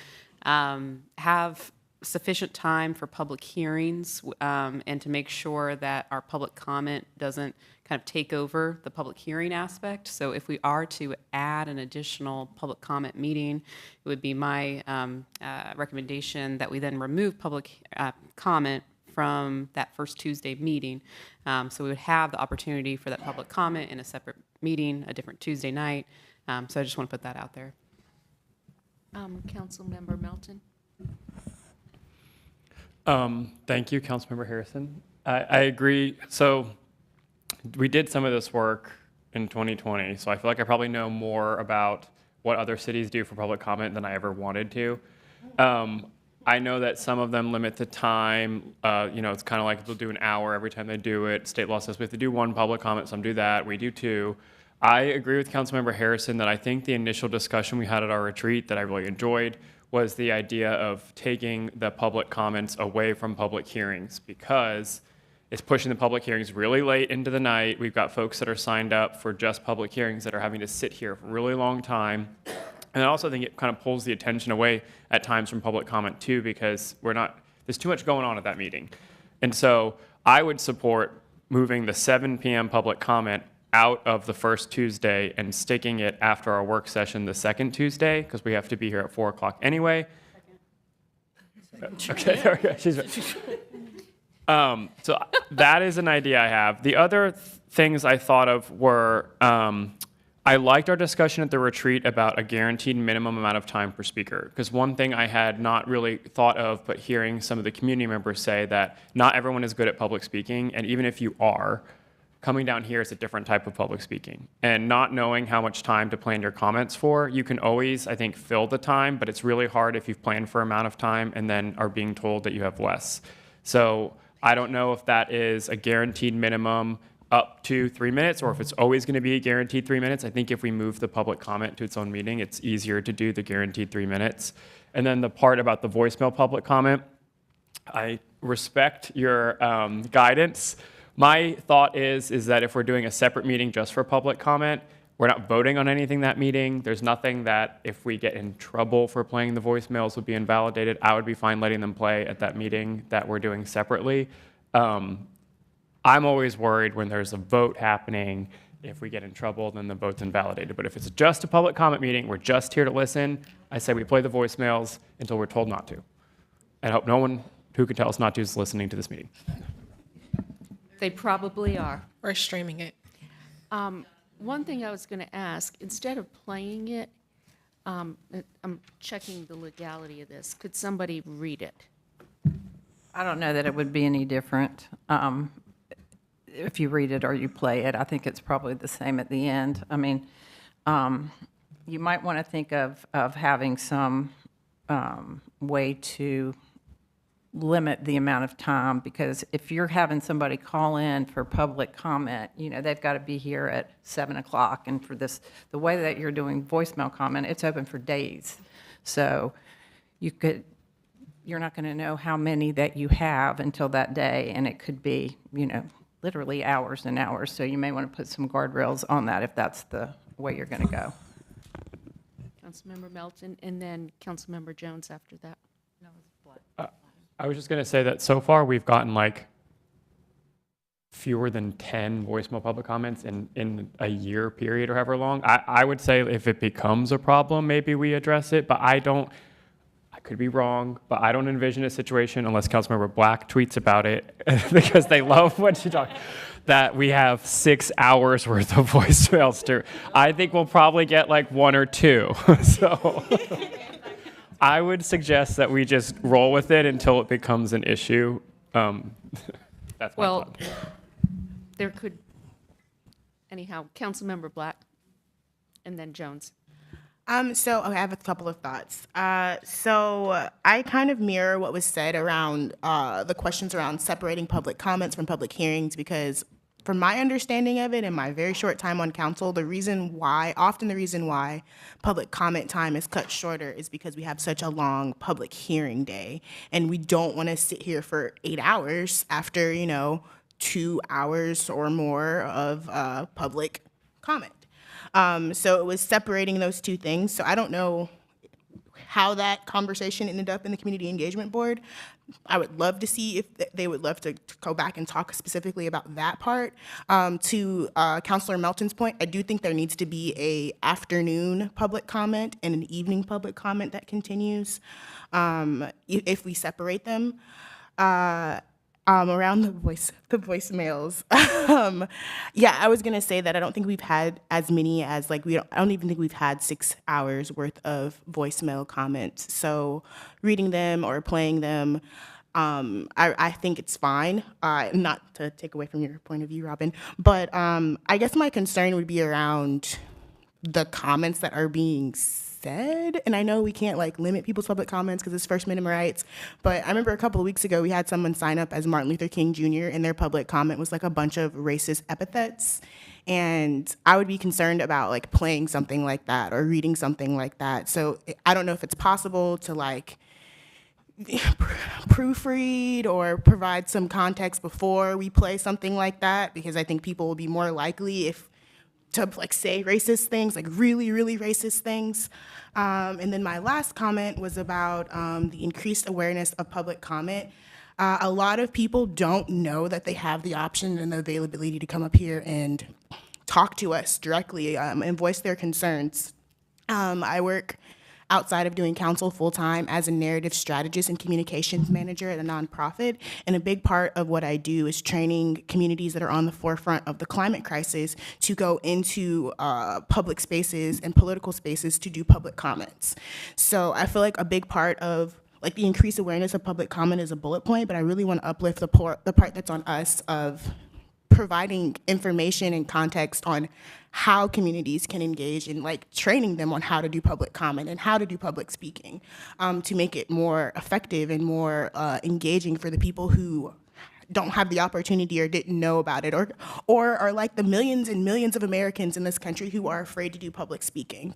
have sufficient time for public hearings and to make sure that our public comment doesn't kind of take over the public hearing aspect. So if we are to add an additional public comment meeting, it would be my recommendation that we then remove public comment from that first Tuesday meeting. So we would have the opportunity for that public comment in a separate meeting, a different Tuesday night. So I just want to put that out there. Councilmember Melton? Thank you, Councilmember Harrison. I agree. So we did some of this work in 2020, so I feel like I probably know more about what other cities do for public comment than I ever wanted to. I know that some of them limit the time. It's kind of like they'll do an hour every time they do it. State law says we have to do 1 public comment, some do that. We do 2. I agree with Councilmember Harrison that I think the initial discussion we had at our retreat that I really enjoyed was the idea of taking the public comments away from public hearings, because it's pushing the public hearings really late into the night. We've got folks that are signed up for just public hearings that are having to sit here for a really long time. And I also think it kind of pulls the attention away at times from public comment too, because there's too much going on at that meeting. And so I would support moving the 7 p.m. public comment out of the first Tuesday and sticking it after our work session the second Tuesday, because we have to be here at 4 o'clock anyway. Okay, okay, she's right. So that is an idea I have. The other things I thought of were, I liked our discussion at the retreat about a guaranteed minimum amount of time per speaker, because one thing I had not really thought of, but hearing some of the community members say that not everyone is good at public speaking, and even if you are, coming down here is a different type of public speaking. And not knowing how much time to plan your comments for, you can always, I think, fill the time, but it's really hard if you've planned for an amount of time and then are being told that you have less. So I don't know if that is a guaranteed minimum up to 3 minutes, or if it's always going to be a guaranteed 3 minutes. I think if we move the public comment to its own meeting, it's easier to do the guaranteed 3 minutes. And then the part about the voicemail public comment, I respect your guidance. My thought is that if we're doing a separate meeting just for public comment, we're not voting on anything that meeting. There's nothing that if we get in trouble for playing the voicemails would be invalidated. I would be fine letting them play at that meeting that we're doing separately. I'm always worried when there's a vote happening, if we get in trouble, then the vote's invalidated. But if it's just a public comment meeting, we're just here to listen, I say we play the voicemails until we're told not to. And I hope no one who can tell us not to is listening to this meeting. They probably are. We're streaming it. One thing I was going to ask, instead of playing it, I'm checking the legality of this. Could somebody read it? I don't know that it would be any different if you read it or you play it. I think it's probably the same at the end. I mean, you might want to think of having some way to limit the amount of time, because if you're having somebody call in for public comment, they've got to be here at 7 o'clock. And for the way that you're doing voicemail comment, it's open for days. So you're not going to know how many that you have until that day. And it could be, literally hours and hours. So you may want to put some guardrails on that if that's the way you're going to go. Councilmember Melton, and then Councilmember Jones after that. I was just going to say that so far we've gotten fewer than 10 voicemail public comments in a year period or however long. I would say if it becomes a problem, maybe we address it, but I I could be wrong, but I don't envision a situation, unless Councilmember Black tweets about it, because they love when she talks, that we have 6 hours worth of voicemails to. I think we'll probably get like 1 or 2. So I would suggest that we just roll with it until it becomes an issue. That's my Well, thought. there could, anyhow, Councilmember Black, and then Jones. So okay, I have a couple of thoughts. So I kind of mirror what was said around the questions around separating public comments from public hearings, because from my understanding of it in my very short time on council, the reason why public comment time is cut shorter is because we have such a long public hearing day, and we don't want to sit here for 8 hours after, 2 hours or more of public comment. So it was separating those two things. So I don't know how that conversation ended up in the Community Engagement Board. I would love to see if they would love to go back and talk specifically about that part. To Councilor Melton's point, I do think there needs to be a afternoon public comment and an evening public comment that continues if we separate them. Around the voicemails. Yeah, I was gonna say that I don't think we've had as many as I don't even think we've had 6 hours worth of voicemail comments. So reading them or playing them, I think it's fine. Not to take away from your point of view, Robin, but I guess my concern would be around the comments that are being said. And I know we can't limit people's public comments because it's First Amendment rights, but I remember a couple of weeks ago we had someone sign up as Martin Luther King Jr. and their public comment was a bunch of racist epithets. And I would be concerned about playing something like that or reading something like that. So I don't know if it's possible to proofread or provide some context before we play something like that, because I think people will be more likely to say racist things, really, really racist things. And then my last comment was about the increased awareness of public comment. A lot of people don't know that they have the option and the availability to come up here and talk to us directly and voice their concerns. I work outside of doing council full-time as a narrative strategist and communications manager at a nonprofit. And a big part of what I do is training communities that are on the forefront of the climate crisis to go into public spaces and political spaces to do public comments. So I feel like a big part of the increased awareness of public comment is a bullet point, but I really want to uplift the part that's on us of providing information and context on how communities can engage in training them on how to do public comment and how to do public speaking to make it more effective and more engaging for the people who don't have the opportunity or didn't know about it, or are like the millions and millions of Americans in this country who are afraid to do public speaking.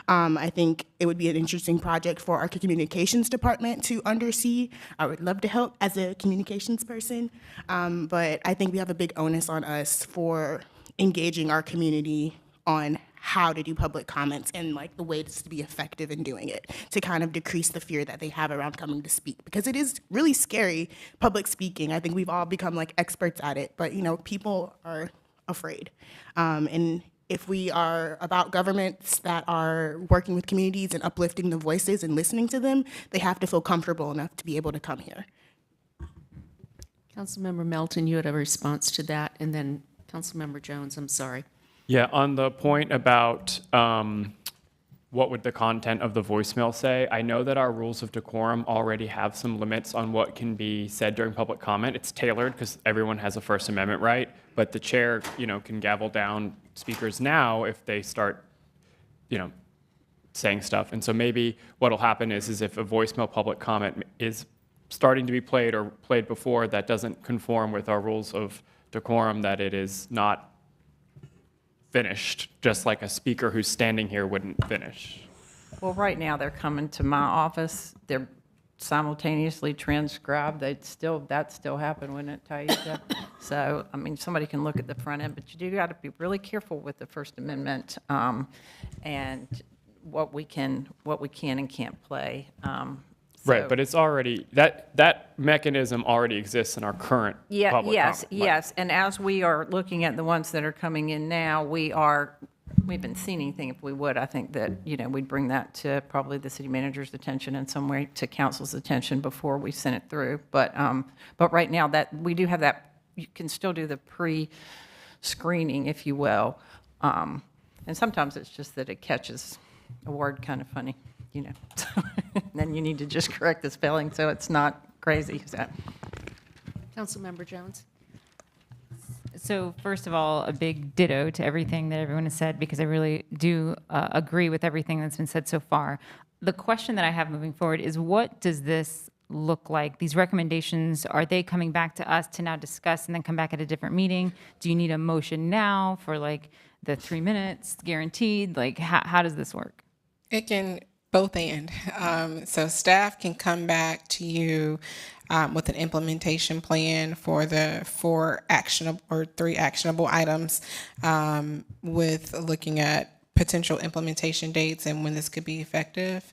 I think it would be an interesting project for our communications department to undersee. I would love to help as a communications person, but I think we have a big onus on us for engaging our community on how to do public comments and the ways to be effective in doing it, to kind of decrease the fear that they have around coming to speak, because it is really scary, public speaking. I think we've all become experts at it, but people are afraid. And if we are about governments that are working with communities and uplifting the voices and listening to them, they have to feel comfortable enough to be able to come here. Councilmember Melton, you had a response to that, and then Councilmember Jones, I'm sorry. Yeah, on the point about what would the content of the voicemail say, I know that our rules of decorum already have some limits on what can be said during public comment. It's tailored because everyone has a First Amendment right, but the chair, can gavel down speakers now if they start, saying stuff. And so maybe what'll happen is if a voicemail public comment is starting to be played or played before that doesn't conform with our rules of decorum, that it is not finished, just like a speaker who's standing here wouldn't finish. Well, right now they're coming to my office. They're simultaneously transcribed. That still happen, wouldn't it, Taisha? So, somebody can look at the front end, but you do got to be really careful with the First Amendment and what we can and can't play. Right, but it's already, that mechanism already exists in our current public comment. Yes. And as we are looking at the ones that are coming in now, we are we haven't seen anything. If we would, I think that, we'd bring that to probably the city manager's attention in some way, to council's attention before we sent it through. But right now that we do have that, you can still do the pre-screening, if you will. And sometimes it's just that it catches a word kind of funny, then you need to just correct the spelling so it's not crazy. So. Councilmember Jones. So first of all, a big ditto to everything that everyone has said, because I really do agree with everything that's been said so far. The question that I have moving forward is, what does this look like? These recommendations, are they coming back to us to now discuss and then come back at a different meeting? Do you need a motion now for like the 3 minutes guaranteed? Like, how does this work? It can both and. So staff can come back to you with an implementation plan for the 3 actionable items, with looking at potential implementation dates and when this could be effective.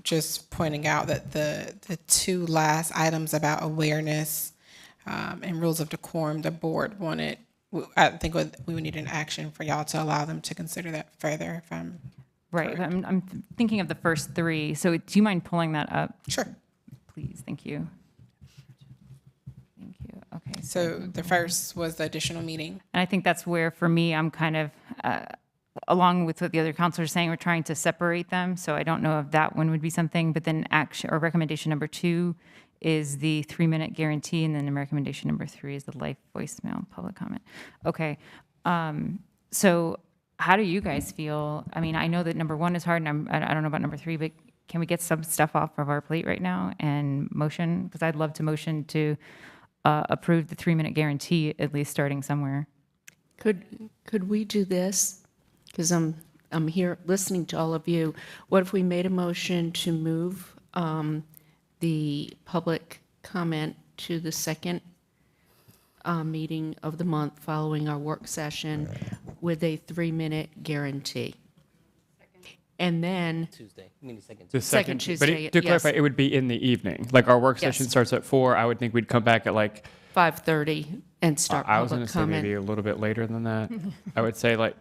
Just pointing out that the 2 last items about awareness and rules of decorum, the board wanted, I think we would need an action for y'all to allow them to consider that further. If I'm Right. I'm thinking of the first 3. So do you mind pulling that up? Sure. Please. Thank you. Thank you. Okay. So the first was the additional meeting. And I think that's where, for me, I'm kind of, along with what the other counselors are saying, we're trying to separate them. So I don't know if that one would be something, but then action or recommendation number 2 is the 3-minute guarantee. And then the recommendation number 3 is the live voicemail public comment. Okay. So how do you guys feel? I mean, I know that number 1 is hard, and I don't know about number 3, but can we get some stuff off of our plate right now and motion? Because I'd love to motion to approve the 3-minute guarantee, at least starting somewhere. Could we do this? Because I'm here listening to all of you. What if we made a motion to move the public comment to the second meeting of the month following our work session with a 3-minute guarantee? And then Tuesday. You mean the second The Tuesday? second, Tuesday, but to yes. clarify, it would be in the evening. Like our work Yes. session starts at 4. I would think we'd come back at like 5:30 and start I was going public to say comment. maybe a little bit later than that. I would say like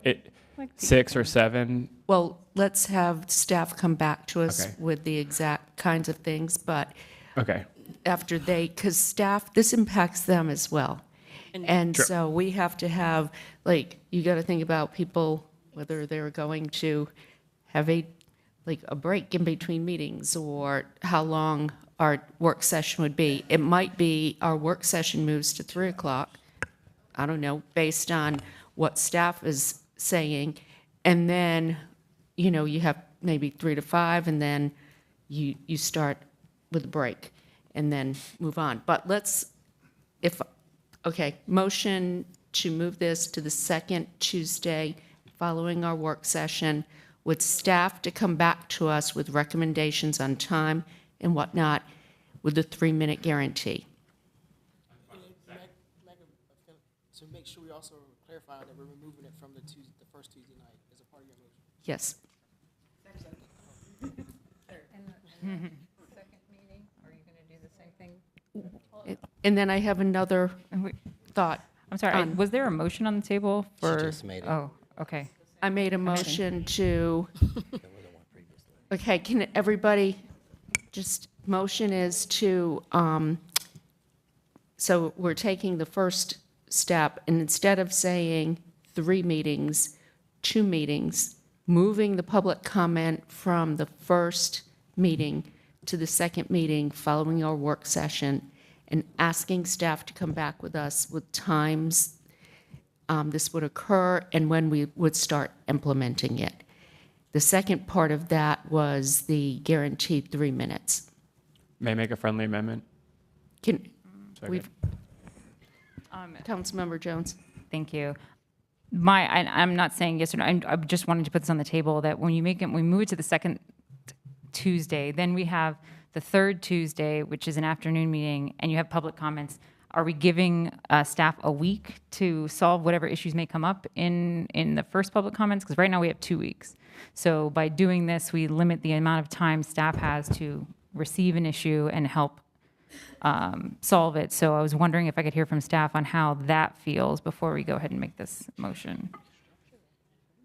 6 or 7. Well, let's have staff come back to us Okay. with the exact kinds of things, but Okay. after because staff, this impacts them as well. And Sure. so we have to have, like, you got to think about people, whether they're going to have a break in between meetings, or how long our work session would be. It might be our work session moves to 3 o'clock. I don't know, based on what staff is saying. And then, you have maybe 3 to 5, and then you start with a break and then move on. But motion to move this to the second Tuesday following our work session, with staff to come back to us with recommendations on time and whatnot, with the 3-minute guarantee. So make sure we also clarify that we're removing it from the first Tuesday night as a part of your motion. Yes. Second meeting, are you going to do the same thing? And then I have another thought. I'm sorry, was there a motion on the table for? just made it. Oh, okay. I made a motion to, okay, can everybody, motion is to, so we're taking the first step, and instead of saying 3 meetings, 2 meetings, moving the public comment from the first meeting to the second meeting following our work session, and asking staff to come back with us with times this would occur and when we would start implementing it. The second part of that was the guaranteed 3 minutes. May I make a friendly amendment? Can Second. we? Councilmember Jones. Thank you. I'm not saying yes or no. I just wanted to put this on the table that when we move it to the second Tuesday, then we have the third Tuesday, which is an afternoon meeting, and you have public comments. Are we giving staff a week to solve whatever issues may come up in the first public comments? Because right now we have 2 weeks. So by doing this, we limit the amount of time staff has to receive an issue and help solve it. So I was wondering if I could hear from staff on how that feels before we go ahead and make this motion.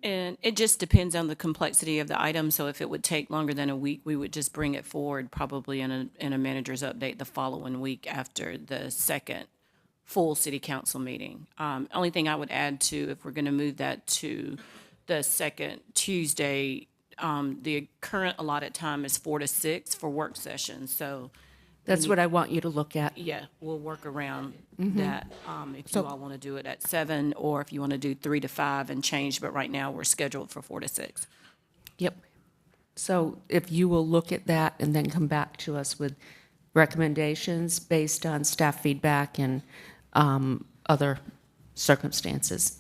And it just depends on the complexity of the item. So if it would take longer than a week, we would just bring it forward probably in a manager's update the following week after the second full city council meeting. Only thing I would add to, if we're going to move that to the second Tuesday, the current allotted time is 4 to 6 for work sessions. So That's what I want you to look at. yeah, we'll work around Mhm. that. If you all want to do it at 7, or if you want to do 3 to 5 and change, but right now we're scheduled for 4 to 6. Yep. So if you will look at that and then come back to us with recommendations based on staff feedback and other circumstances.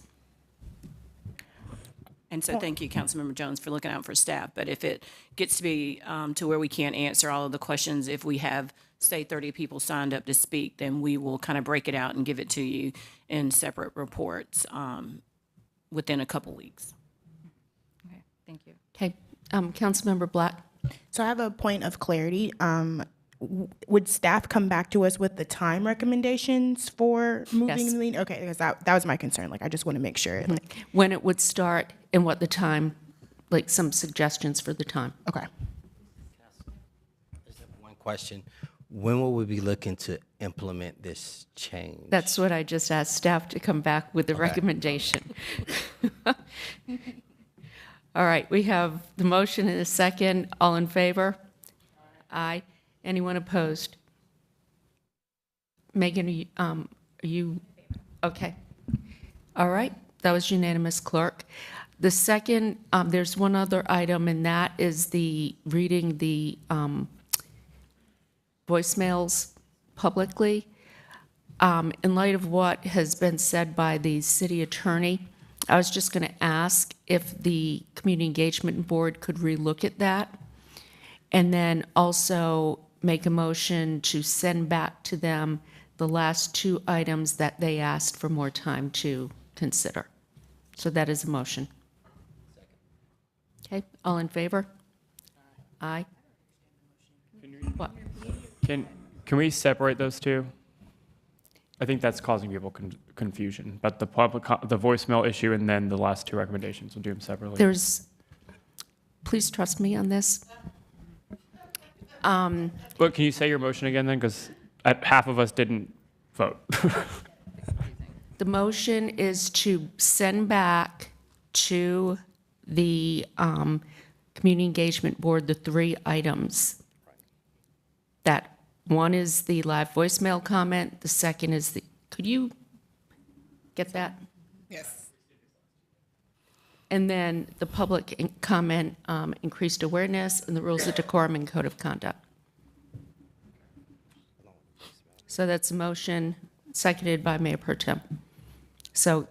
And so thank you, Councilmember Jones, for looking out for staff. But if it gets to be to where we can't answer all of the questions, if we have, say, 30 people signed up to speak, then we will kind of break it out and give it to you in separate reports within a couple weeks. Okay, thank you. Okay, Councilmember Black. So I have a point of clarity. Would staff come back to us with the time recommendations for moving Yes. the meeting? Okay, because that was my concern. Like, I just want to make sure. Like, When it would start and what the time, like some suggestions for the time. Okay. One question. When will we be looking to implement this change? That's what I just asked staff to come back with the Okay. recommendation. All right, we have the motion and a second. All in favor? Aye. Anyone opposed? Megan, are you okay? All right, that was unanimous, clerk. The second, there's one other item, and that is the reading the voicemails publicly. In light of what has been said by the city attorney, I was just going to ask if the Community Engagement Board could relook at that, and then also make a motion to send back to them the last 2 items that they asked for more time to consider. So that is a motion. Okay, all in favor? Aye. What? Can we separate those two? I think that's causing people confusion, but the the voicemail issue and then the last 2 recommendations, we'll do them separately. Please trust me on this. But can you say your motion again then? Because half of us didn't vote. The motion is to send back to the Community Engagement Board the 3 items. That one is the live voicemail comment, the second is the, could you get that? Yes. And then the public comment, increased awareness, and the rules of decorum and code of conduct. So that's a motion, seconded by Mayor Pro Tem. So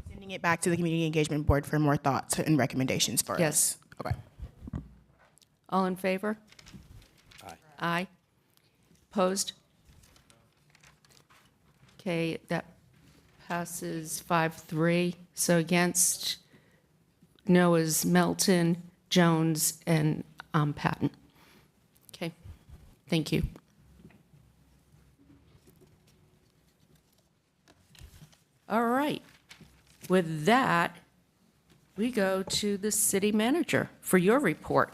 Sending it back to the Community Engagement Board for more thoughts and recommendations for Yes. us. Okay. all in favor? Aye. Aye. Opposed? Okay, that passes 5-3. So against, no is Melton, Jones, and Patton. Okay, thank you. All right. With that, we go to the city manager for your report.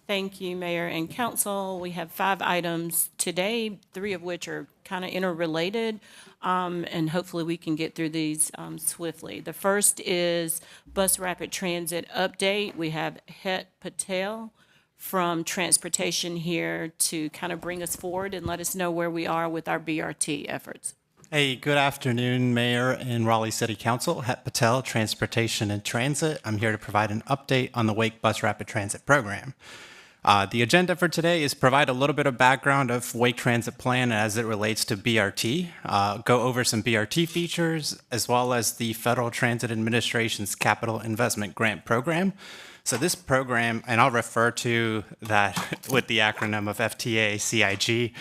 Thank you, Mayor and Council. We have 5 items today, 3 of which are kind of interrelated, and hopefully we can get through these swiftly. The first is Bus Rapid Transit update. We have Het Patel from Transportation here to kind of bring us forward and let us know where we are with our BRT efforts. Hey, good afternoon, Mayor and Raleigh City Council. Het Patel, Transportation and Transit. I'm here to provide an update on the Wake Bus Rapid Transit program. The agenda for today is provide a little bit of background of Wake Transit Plan as it relates to BRT, go over some BRT features, as well as the Federal Transit Administration's Capital Investment Grant Program. So this program, and I'll refer to that with the acronym of FTA-CIG,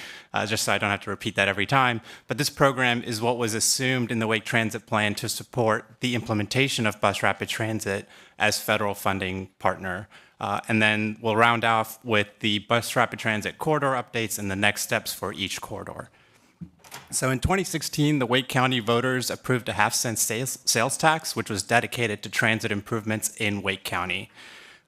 just so I don't have to repeat that every time. But this program is what was assumed in the Wake Transit Plan to support the implementation of Bus Rapid Transit as federal funding partner. And then we'll round off with the Bus Rapid Transit corridor updates and the next steps for each corridor. So in 2016, the Wake County voters approved a half-cent sales tax, which was dedicated to transit improvements in Wake County.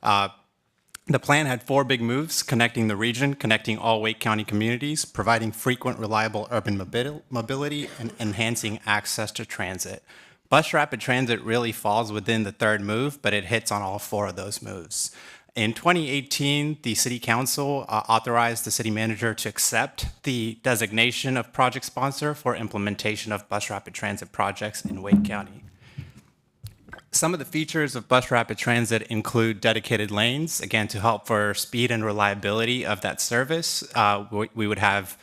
The plan had 4 big moves: connecting the region, connecting all Wake County communities, providing frequent, reliable urban mobility, and enhancing access to transit. Bus rapid transit really falls within the 3rd move, but it hits on all 4 of those moves. In 2018, the City Council authorized the city manager to accept the designation of project sponsor for implementation of bus rapid transit projects in Wake County. Some of the features of bus rapid transit include dedicated lanes, again, to help for speed and reliability of that service. We would have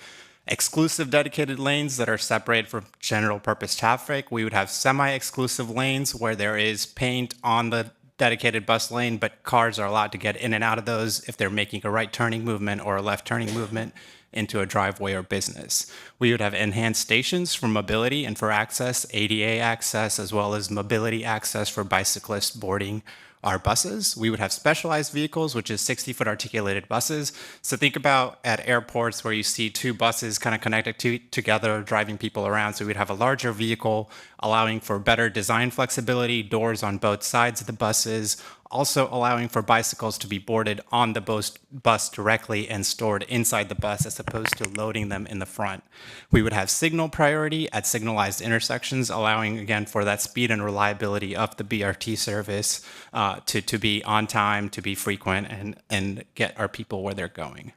exclusive dedicated lanes that are separated from general purpose traffic. We would have semi-exclusive lanes where there is paint on the dedicated bus lane, but cars are allowed to get in and out of those if they're making a right turning movement or a left turning movement into a driveway or business. We would have enhanced stations for mobility and for access, ADA access, as well as mobility access for bicyclists boarding our buses. We would have specialized vehicles, which is 60-foot articulated buses. So think about at airports where you see 2 buses kind of connected together, driving people around. So we'd have a larger vehicle allowing for better design flexibility, doors on both sides of the buses, also allowing for bicycles to be boarded on the bus directly and stored inside the bus as opposed to loading them in the front. We would have signal priority at signalized intersections, allowing, again, for that speed and reliability of the BRT service to be on time, to be frequent, and get our people where they're going.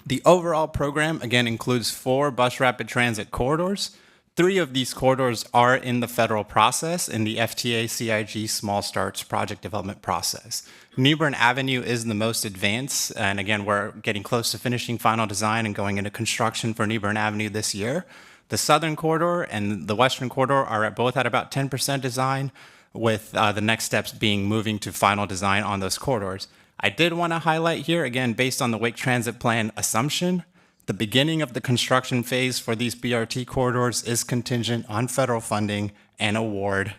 The overall program, again, includes 4 bus rapid transit corridors. 3 of these corridors are in the federal process in the FTA CIG Small Starts project development process. New Bern Avenue is the most advanced, and again, we're getting close to finishing final design and going into construction for New Bern Avenue this year. The southern corridor and the western corridor are both at about 10% design, with the next steps being moving to final design on those corridors. I did want to highlight here, again, based on the Wake Transit Plan assumption, the beginning of the construction phase for these BRT corridors is contingent on federal funding and award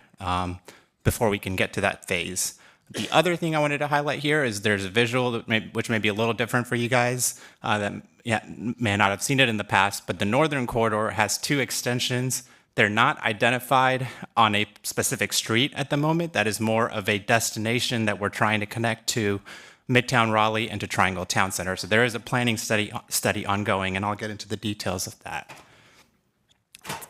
before we can get to that phase. The other thing I wanted to highlight here is there's a visual which may be a little different for you guys that may not have seen it in the past, but the northern corridor has 2 extensions. They're not identified on a specific street at the moment. That is more of a destination that we're trying to connect to Midtown Raleigh and to Triangle Town Center. So there is a planning study ongoing, and I'll get into the details of that.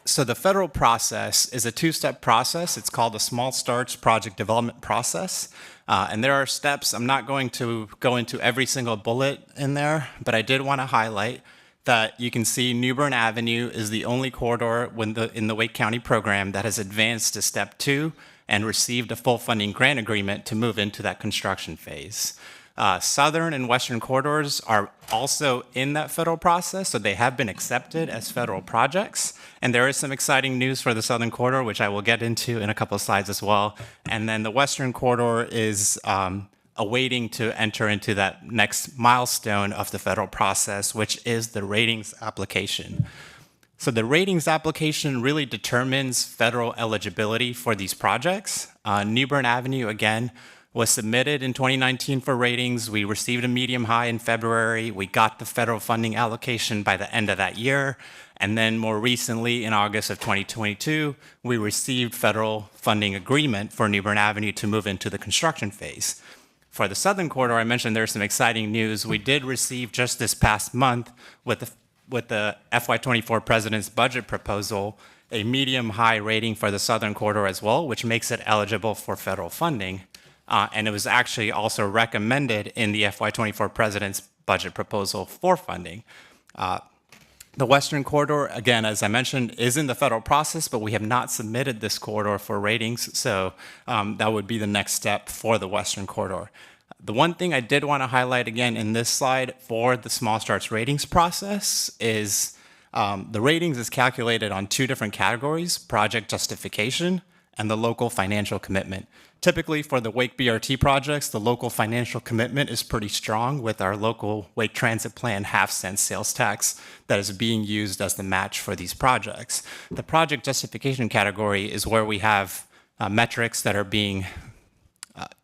So the federal process is a 2-step process. It's called the Small Starts Project Development Process. And there are steps. I'm not going to go into every single bullet in there, but I did want to highlight that you can see New Bern Avenue is the only corridor in the Wake County program that has advanced to step 2 and received a full funding grant agreement to move into that construction phase. Southern and western corridors are also in that federal process, so they have been accepted as federal projects. And there is some exciting news for the southern corridor, which I will get into in a couple of slides as well. And then the western corridor is awaiting to enter into that next milestone of the federal process, which is the ratings application. So the ratings application really determines federal eligibility for these projects. New Bern Avenue, again, was submitted in 2019 for ratings. We received a medium high in February. We got the federal funding allocation by the end of that year. And then more recently, in August of 2022, we received federal funding agreement for New Bern Avenue to move into the construction phase. For the southern corridor, I mentioned there's some exciting news. We did receive just this past month with the FY24 President's budget proposal, a medium high rating for the southern corridor as well, which makes it eligible for federal funding. And it was actually also recommended in the FY24 President's budget proposal for funding. The Western Corridor, again, as I mentioned, is in the federal process, but we have not submitted this corridor for ratings, so that would be the next step for the Western Corridor. The one thing I did want to highlight again in this slide for the Small Starts ratings process is the ratings is calculated on 2 different categories: project justification and the local financial commitment. Typically for the Wake BRT projects, the local financial commitment is pretty strong with our local Wake Transit Plan half-cent sales tax that is being used as the match for these projects. The project justification category is where we have metrics that are being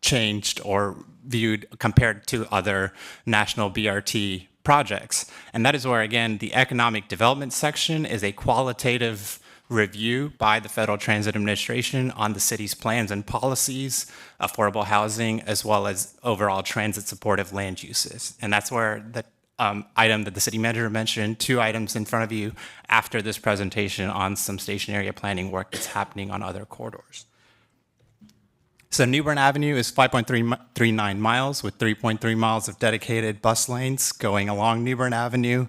changed or viewed compared to other national BRT projects. And that is where, again, the economic development section is a qualitative review by the Federal Transit Administration on the city's plans and policies, affordable housing, as well as overall transit supportive land uses. And that's where the item that the city manager mentioned, 2 items in front of you after this presentation on some station area planning work that's happening on other corridors. So New Bern Avenue is 5.39 miles with 3.3 miles of dedicated bus lanes going along New Bern Avenue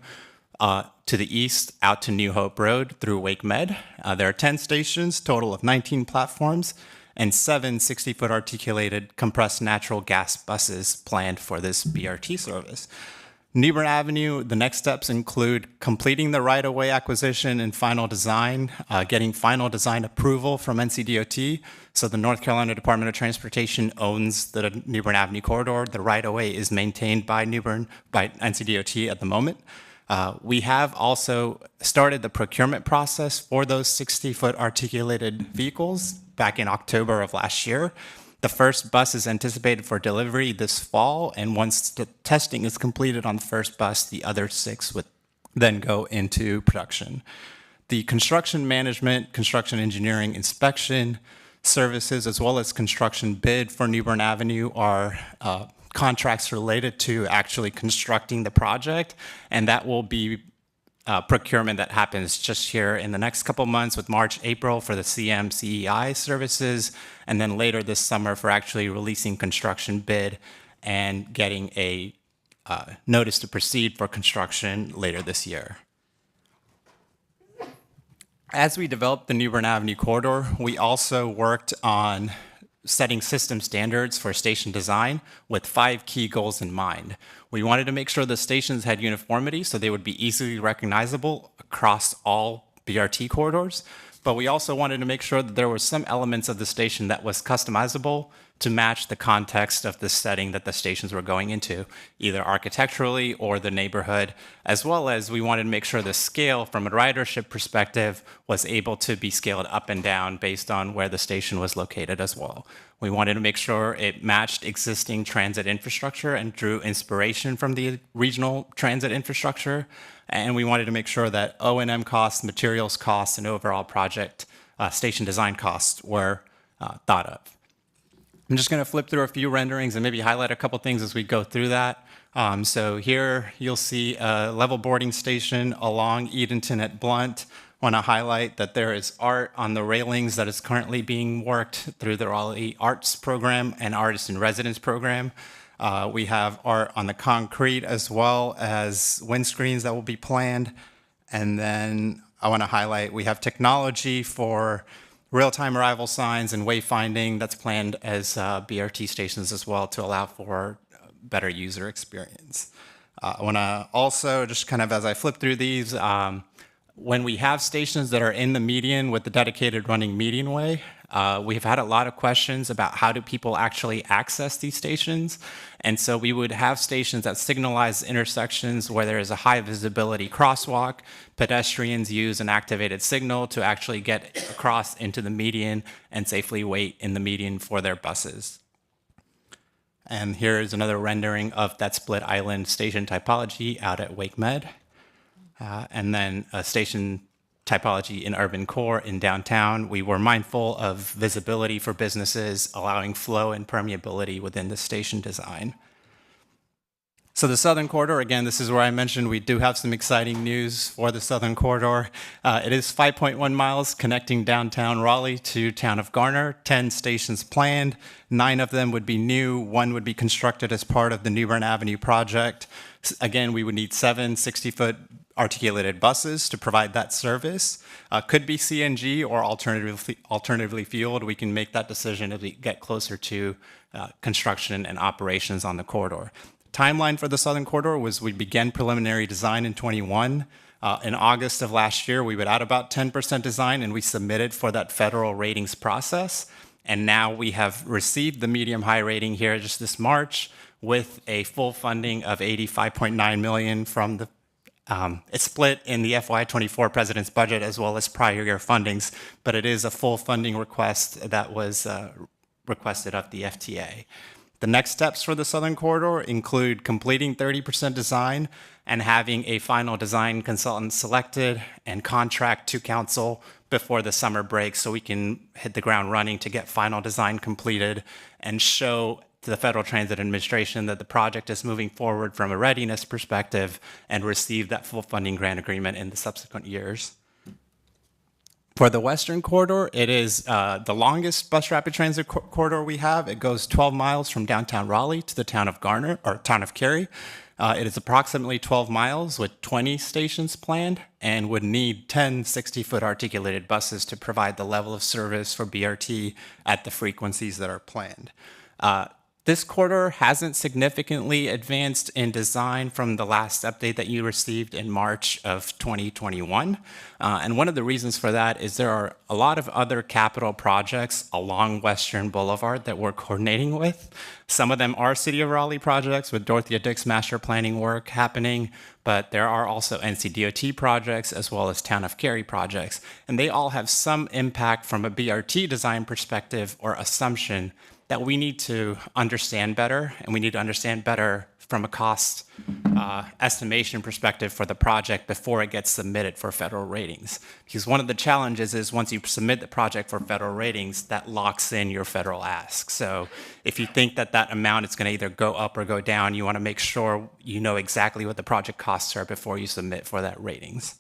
to the east out to New Hope Road through Wake Med. There are 10 stations, total of 19 platforms, and 7 60-foot articulated compressed natural gas buses planned for this BRT service. New Bern Avenue, the next steps include completing the right-of-way acquisition and final design, getting final design approval from NCDOT. So the North Carolina Department of Transportation owns the New Bern Avenue corridor. The right-of-way is maintained by NCDOT at the moment. We have also started the procurement process for those 60-foot articulated vehicles back in October of last year. The first bus is anticipated for delivery this fall, and once the testing is completed on the first bus, the other 6 would then go into production. The construction management, construction engineering, inspection services, as well as construction bid for New Bern Avenue are contracts related to actually constructing the project, and that will be procurement that happens just here in the next couple months with March, April for the CMCEI services, and then later this summer for actually releasing construction bid and getting a notice to proceed for construction later this year. As we developed the New Bern Avenue corridor, we also worked on setting system standards for station design with 5 key goals in mind. We wanted to make sure the stations had uniformity so they would be easily recognizable across all BRT corridors, but we also wanted to make sure that there were some elements of the station that was customizable to match the context of the setting that the stations were going into, either architecturally or the neighborhood, as well as we wanted to make sure the scale from a ridership perspective was able to be scaled up and down based on where the station was located as well. We wanted to make sure it matched existing transit infrastructure and drew inspiration from the regional transit infrastructure. And we wanted to make sure that O&M costs, materials costs, and overall project station design costs were thought of. I'm just going to flip through a few renderings and maybe highlight a couple things as we go through that. So here you'll see a level boarding station along Edenton at Blunt. Want to highlight that there is art on the railings that is currently being worked through the Raleigh Arts Program and Artist in Residence Program. We have art on the concrete as well as windscreens that will be planned. And then I want to highlight we have technology for real-time arrival signs and wayfinding that's planned as BRT stations as well to allow for better user experience. I want to also just kind of as I flip through these, when we have stations that are in the median with the dedicated running median way, we've had a lot of questions about how do people actually access these stations. And so we would have stations that signalize intersections where there is a high visibility crosswalk. Pedestrians use an activated signal to actually get across into the median and safely wait in the median for their buses. And here is another rendering of that split island station typology out at Wake Med. And then a station typology in urban core in downtown. We were mindful of visibility for businesses, allowing flow and permeability within the station design. So the Southern Corridor, again, this is where I mentioned we do have some exciting news for the Southern Corridor. It is 5.1 miles connecting downtown Raleigh to town of Garner, 10 stations planned. 9 of them would be new, 1 would be constructed as part of the New Bern Avenue project. Again, we would need 7 60-foot articulated buses to provide that service. Could be CNG or alternatively fueled. We can make that decision as we get closer to construction and operations on the corridor. Timeline for the Southern Corridor was we began preliminary design in 21. In August of last year, we would add about 10% design and we submitted for that federal ratings process. And now we have received the medium-high rating here just this March with a full funding of $85.9 million from the it's split in the FY24 President's budget as well as prior year fundings, but it is a full funding request that was requested of the FTA. The next steps for the Southern Corridor include completing 30% design and having a final design consultant selected and contract to council before the summer break so we can hit the ground running to get final design completed and show to the Federal Transit Administration that the project is moving forward from a readiness perspective and receive that full funding grant agreement in the subsequent years. For the Western Corridor, it is the longest bus rapid transit corridor we have. It goes 12 miles from downtown Raleigh to the town of Garner, or town of Cary. It is approximately 12 miles with 20 stations planned and would need 10 60-foot articulated buses to provide the level of service for BRT at the frequencies that are planned. This corridor hasn't significantly advanced in design from the last update that you received in March of 2021. And one of the reasons for that is there are a lot of other capital projects along Western Boulevard that we're coordinating with. Some of them are City of Raleigh projects with Dorothea Dix master planning work happening, but there are also NCDOT projects as well as Town of Cary projects. And they all have some impact from a BRT design perspective or assumption that we need to understand better, and we need to understand better from a cost estimation perspective for the project before it gets submitted for federal ratings. Because one of the challenges is once you submit the project for federal ratings, that locks in your federal ask. So if you think that that amount is going to either go up or go down, you want to make sure you know exactly what the project costs are before you submit for that ratings.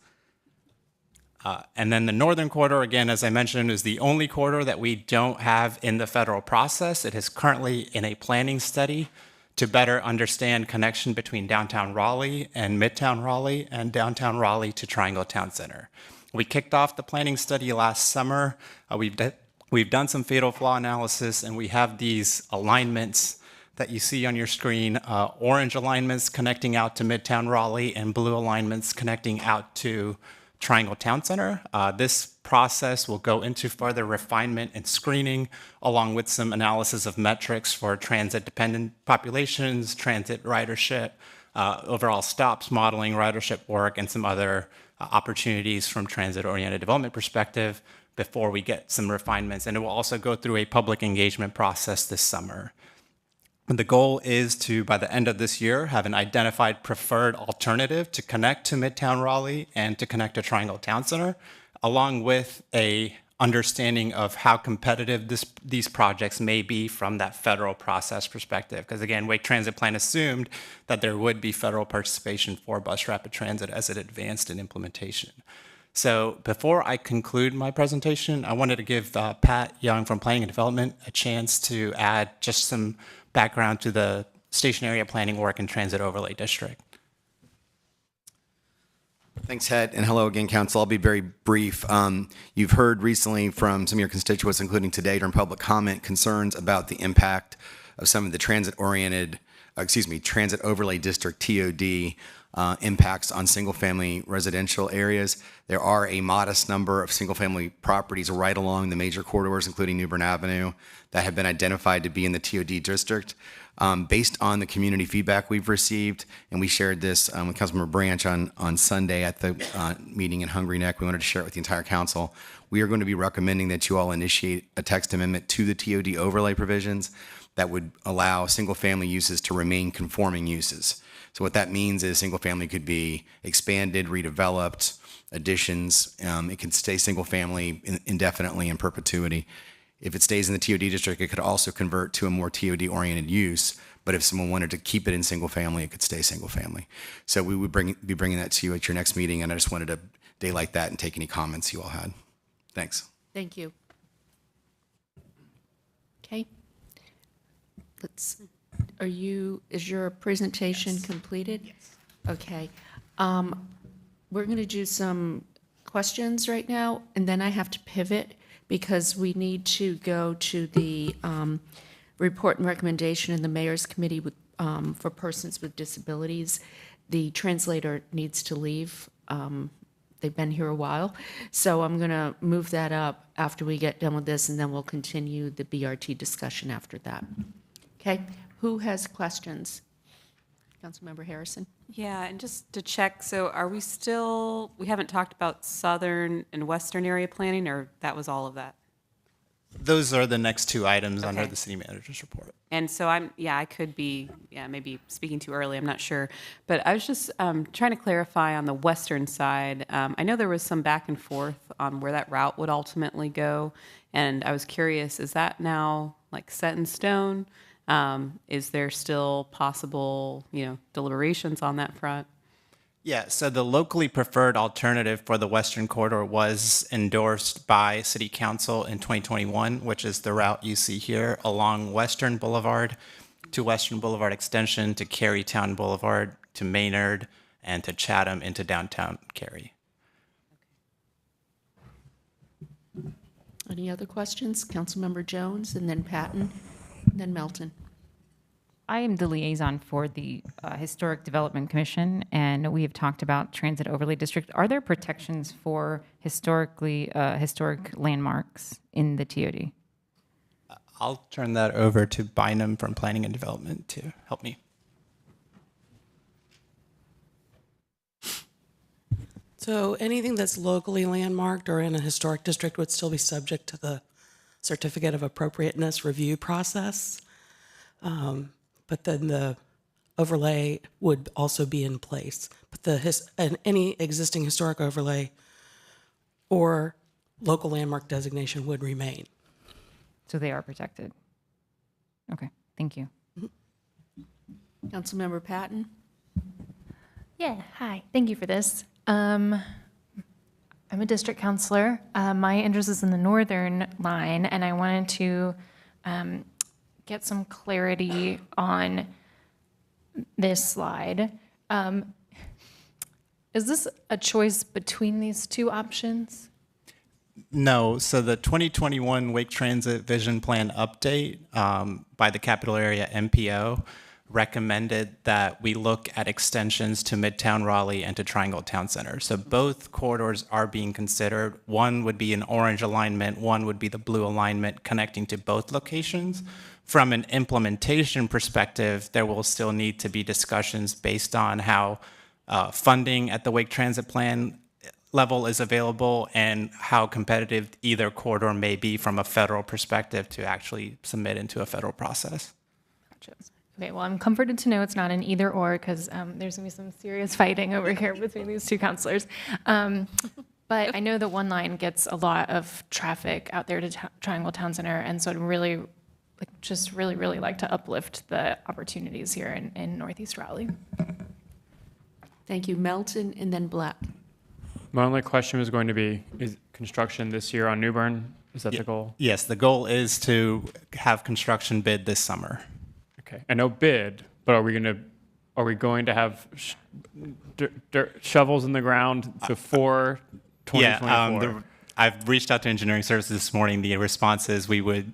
And then the Northern Corridor, again, as I mentioned, is the only corridor that we don't have in the federal process. It is currently in a planning study to better understand connection between downtown Raleigh and Midtown Raleigh and downtown Raleigh to Triangle Town Center. We kicked off the planning study last summer. We've done some fatal flaw analysis, and we have these alignments that you see on your screen, orange alignments connecting out to Midtown Raleigh and blue alignments connecting out to Triangle Town Center. This process will go into further refinement and screening, along with some analysis of metrics for transit-dependent populations, transit ridership, overall stops modeling, ridership work, and some other opportunities from transit-oriented development perspective before we get some refinements. And it will also go through a public engagement process this summer. And the goal is to, by the end of this year, have an identified preferred alternative to connect to Midtown Raleigh and to connect to Triangle Town Center, along with a understanding of how competitive these projects may be from that federal process perspective. Because again, Wake Transit Plan assumed that there would be federal participation for bus rapid transit as it advanced in implementation. So before I conclude my presentation, I wanted to give Pat Young from Planning and Development a chance to add just some background to the station area planning work in Transit Overlay District. Thanks, Head, and hello again, Council. I'll be very brief. You've heard recently from some of your constituents, including today during public comment, concerns about the impact of some of the transit overlay district TOD impacts on single-family residential areas. There are a modest number of single-family properties right along the major corridors, including New Bern Avenue, that have been identified to be in the TOD district. Based on the community feedback we've received, and we shared this with Councilmember Branch on Sunday at the meeting in Hungry Neck, we wanted to share it with the entire council. We are going to be recommending that you all initiate a text amendment to the TOD overlay provisions that would allow single-family uses to remain conforming uses. So what that means is single-family could be expanded, redeveloped, additions. It can stay single-family indefinitely in perpetuity. If it stays in the TOD district, it could also convert to a more TOD-oriented use. But if someone wanted to keep it in single-family, it could stay single-family. So we would be bringing that to you at your next meeting, and I just wanted to daylight that and take any comments you all had. Thanks. Thank you. Okay. Is your presentation completed? Yes. Okay. We're going to do some questions right now, and then I have to pivot because we need to go to the report and recommendation in the Mayor's Committee for Persons with Disabilities. The translator needs to leave. They've been here a while. So I'm going to move that up after we get done with this, and then we'll continue the BRT discussion after that. Okay. Who has questions? Councilmember Harrison? Yeah, and just to check, so are we still, we haven't talked about southern and western area planning, or that was all of that? Those are the next two items under Okay. the city manager's report. And so I could be, maybe speaking too early, I'm not sure. But I was just trying to clarify on the western side. I know there was some back and forth on where that route would ultimately go. And I was curious, is that now like set in stone? Is there still possible, deliberations on that front? Yeah, so the locally preferred alternative for the Western Corridor was endorsed by City Council in 2021, which is the route you see here along Western Boulevard to Western Boulevard Extension to Carytown Boulevard to Maynard and to Chatham into downtown Cary. Any other questions? Councilmember Jones, and then Patton, and then Melton. I am the liaison for the Historic Development Commission, and we have talked about Transit Overlay District. Are there protections for historic landmarks in the TOD? I'll turn that over to Bynum from Planning and Development to help me. So anything that's locally landmarked or in a historic district would still be subject to the certificate of appropriateness review process. But then the overlay would also be in place. But any existing historic overlay or local landmark designation would remain. So they are protected. Okay, thank you. Councilmember Patton. Yeah, hi. Thank you for this. I'm a district counselor. My interest is in the northern line, and I wanted to get some clarity on this slide. Is this a choice between these two options? No, so the 2021 Wake Transit Vision Plan update by the Capital Area MPO recommended that we look at extensions to Midtown Raleigh and to Triangle Town Center. So both corridors are being considered. One would be an orange alignment, one would be the blue alignment connecting to both locations. From an implementation perspective, there will still need to be discussions based on how funding at the Wake Transit Plan level is available and how competitive either corridor may be from a federal perspective to actually submit into a federal process. Gotcha. Okay, well, I'm comforted to know it's not an either or because there's going to be some serious fighting over here between these two counselors. But I know that one line gets a lot of traffic out there to Triangle Town Center, and so I'd really really like to uplift the opportunities here in Northeast Raleigh. Thank you. Melton, and then Black. My only question was going to be, is construction this year on Newbern? Is that the goal? Yes, the goal is to have construction bid this summer. Okay, I know bid, but are we going to have shovels in the ground before 2024? I've reached out to engineering services this morning. The response is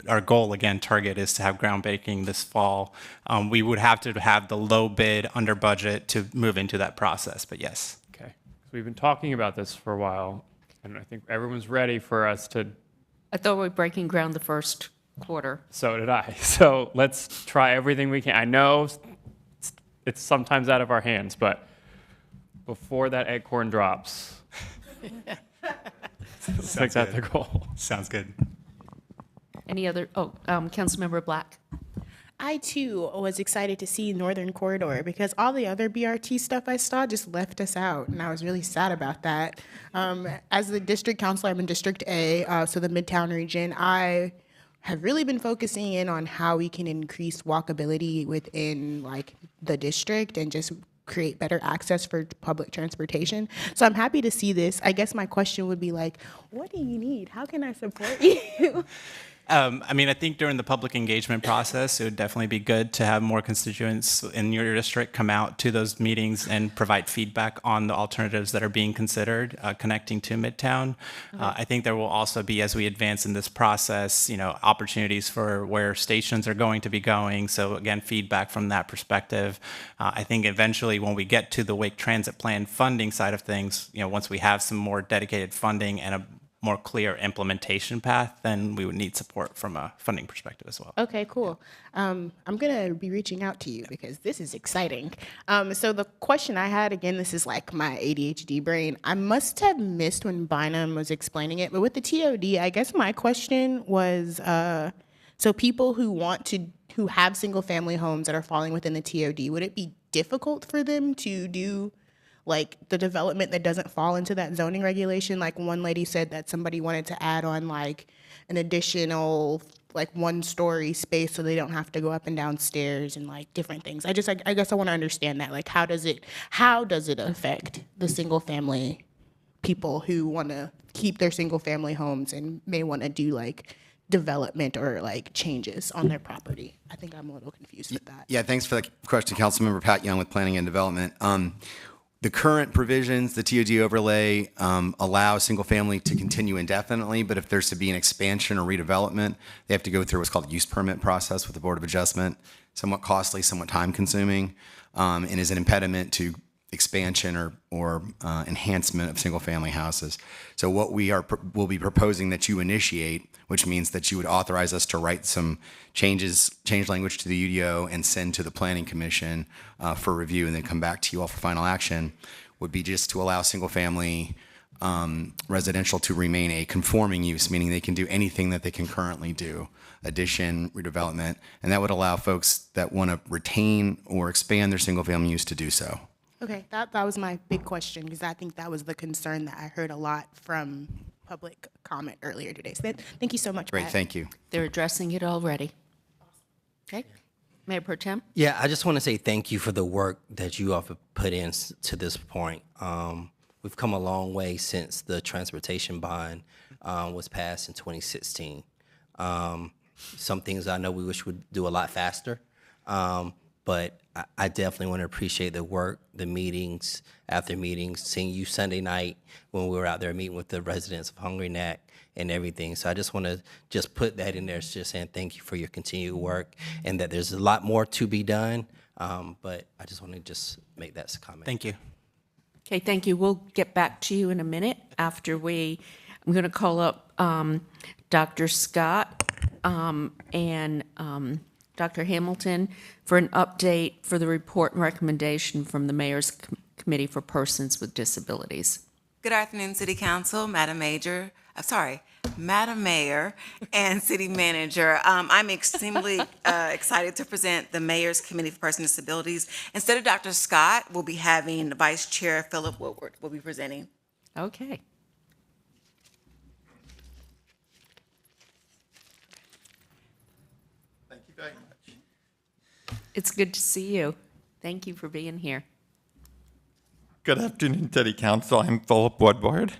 our goal, again, target is to have groundbreaking this fall. We would have to have the low bid under budget to move into that process, but yes. Okay, so we've been talking about this for a while, and I think everyone's ready for us to. I thought we were breaking ground the first quarter. So did I. So let's try everything we can. I know it's sometimes out of our hands, but before that acorn drops. Let's make that the goal. Sounds good. Any other? Councilmember Black. I too was excited to see Northern Corridor because all the other BRT stuff I saw just left us out, and I was really sad about that. As the district counselor, I'm in District A, so the Midtown region. I have really been focusing in on how we can increase walkability within the district and just create better access for public transportation. So I'm happy to see this. I guess my question would be what do you need? How can I support you? I think during the public engagement process, it would definitely be good to have more constituents in your district come out to those meetings and provide feedback on the alternatives that are being considered connecting to Midtown. I think there will also be, as we advance in this process, opportunities for where stations are going to be going. So again, feedback from that perspective. I think eventually when we get to the Wake Transit Plan funding side of things, once we have some more dedicated funding and a more clear implementation path, then we would need support from a funding perspective as well. Okay, cool. I'm gonna be reaching out to you because this is exciting. So the question I had, again, this is like my ADHD brain. I must have missed when Bynum was explaining it, but with the TOD, I guess my question was, so people who have single family homes that are falling within the TOD, would it be difficult for them to do like the development that doesn't fall into that zoning regulation? Like one lady said that somebody wanted to add on like an additional like 1-story space so they don't have to go up and down stairs and like different things. I guess I want to understand that. Like how does it affect the single family people who want to keep their single family homes and may want to do like development or like changes on their property? I think I'm a little confused with that. Yeah, thanks for that question, Councilmember Pat Young with Planning and Development. The current provisions, the TOD overlay, allow single family to continue indefinitely, but if there's to be an expansion or redevelopment, they have to go through what's called a use permit process with the Board of Adjustment, somewhat costly, somewhat time consuming, and is an impediment to expansion or enhancement of single family houses. So what we'll be proposing that you initiate, which means that you would authorize us to write some change language to the UDO and send to the Planning Commission for review and then come back to you all for final action, would be just to allow single family residential to remain a conforming use, meaning they can do anything that they can currently do, addition, redevelopment, and that would allow folks that want to retain or expand their single family use to do so. Okay, that was my big question because I think that was the concern that I heard a lot from public comment earlier today. So thank you so much, Great, Pat. thank you. They're addressing it already. Okay. Mayor Pro Tem? Yeah, I just want to say thank you for the work that you all have put in to this point. We've come a long way since the transportation bond was passed in 2016. Some things I know we wish would do a lot faster, but I definitely want to appreciate the work, the meetings, after meetings, seeing you Sunday night when we were out there meeting with the residents of Hungry Neck and everything. So I just want to just put that in there, just saying thank you for your continued work and that there's a lot more to be done. But I just want to just make that comment. Thank you. Okay, thank you. We'll get back to you in a minute after I'm going to call up Dr. Scott and Dr. Hamilton for an update for the report and recommendation from the Mayor's Committee for Persons with Disabilities. Good afternoon, City Council, Madam Mayor, and City Manager. I'm extremely excited to present the Mayor's Committee for Persons with Disabilities. Instead of Dr. Scott, we'll be having Vice Chair Philip Woodward will be presenting. Okay. Thank you very much. It's good to see you. Thank you for being here. Good afternoon, City Council. I'm Philip Woodward.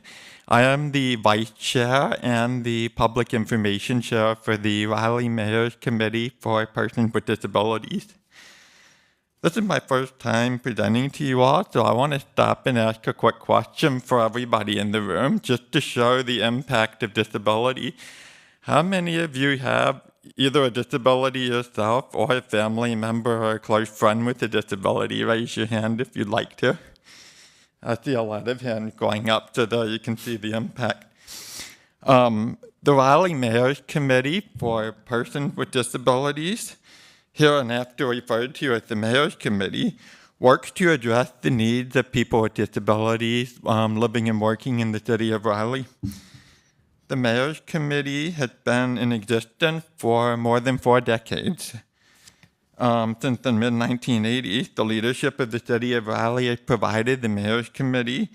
I am the Vice Chair and the Public Information Chair for the Raleigh Mayor's Committee for Persons with Disabilities. This is my first time presenting to you all, so I want to stop and ask a quick question for everybody in the room, just to show the impact of disability. How many of you have either a disability yourself or a family member or a close friend with a disability? Raise your hand if you'd like to. I see a lot of hands going up, so there you can see the impact. The Raleigh Mayor's Committee for Persons with Disabilities, here and after referred to as the Mayor's Committee, works to address the needs of people with disabilities living and working in the city of Raleigh. The Mayor's Committee has been in existence for more than 4 decades. Since the mid-1980s, the leadership of the city of Raleigh has provided the Mayor's Committee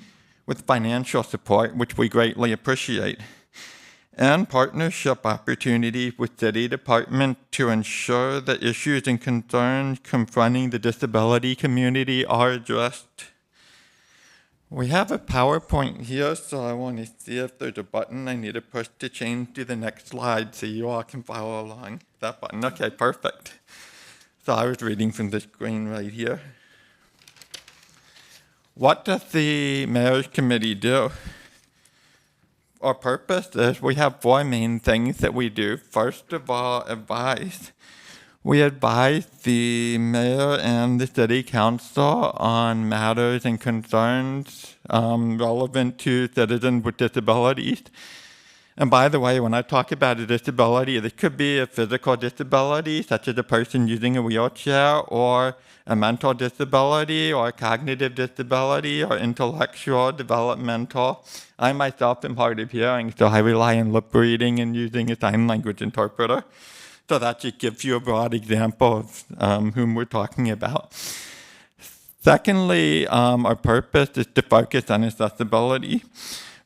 with financial support, which we greatly appreciate, and partnership opportunities with city departments to ensure that issues and concerns confronting the disability community are addressed. We have a PowerPoint here, so I want to see if there's a button I need to push to change to the next slide so you all can follow along. That button, okay, perfect. So I was reading from the screen right here. What does the Mayor's Committee do? Our purpose is we have 4 main things that we do. First of all, advise. We advise the mayor and the city council on matters and concerns relevant to citizens with disabilities. And by the way, when I talk about a disability, this could be a physical disability, such as a person using a wheelchair, or a mental disability, or a cognitive disability, or intellectual, developmental. I myself am hard of hearing, so I rely on lip reading and using a sign language interpreter. So that just gives you a broad example of whom we're talking about. Secondly, our purpose is to focus on accessibility.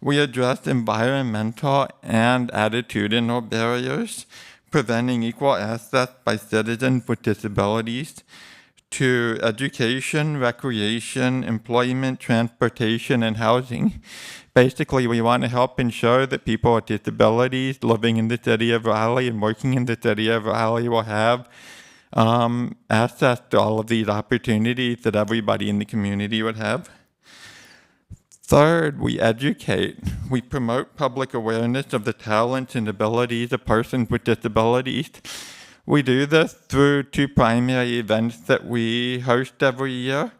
We address environmental and attitudinal barriers, preventing equal access by citizens with disabilities to education, recreation, employment, transportation, and housing. Basically, we want to help ensure that people with disabilities living in the city of Raleigh and working in the city of Raleigh will have access to all of these opportunities that everybody in the community would have. Third, we educate. We promote public awareness of the talents and abilities of persons with disabilities. We do this through two primary events that we host every year.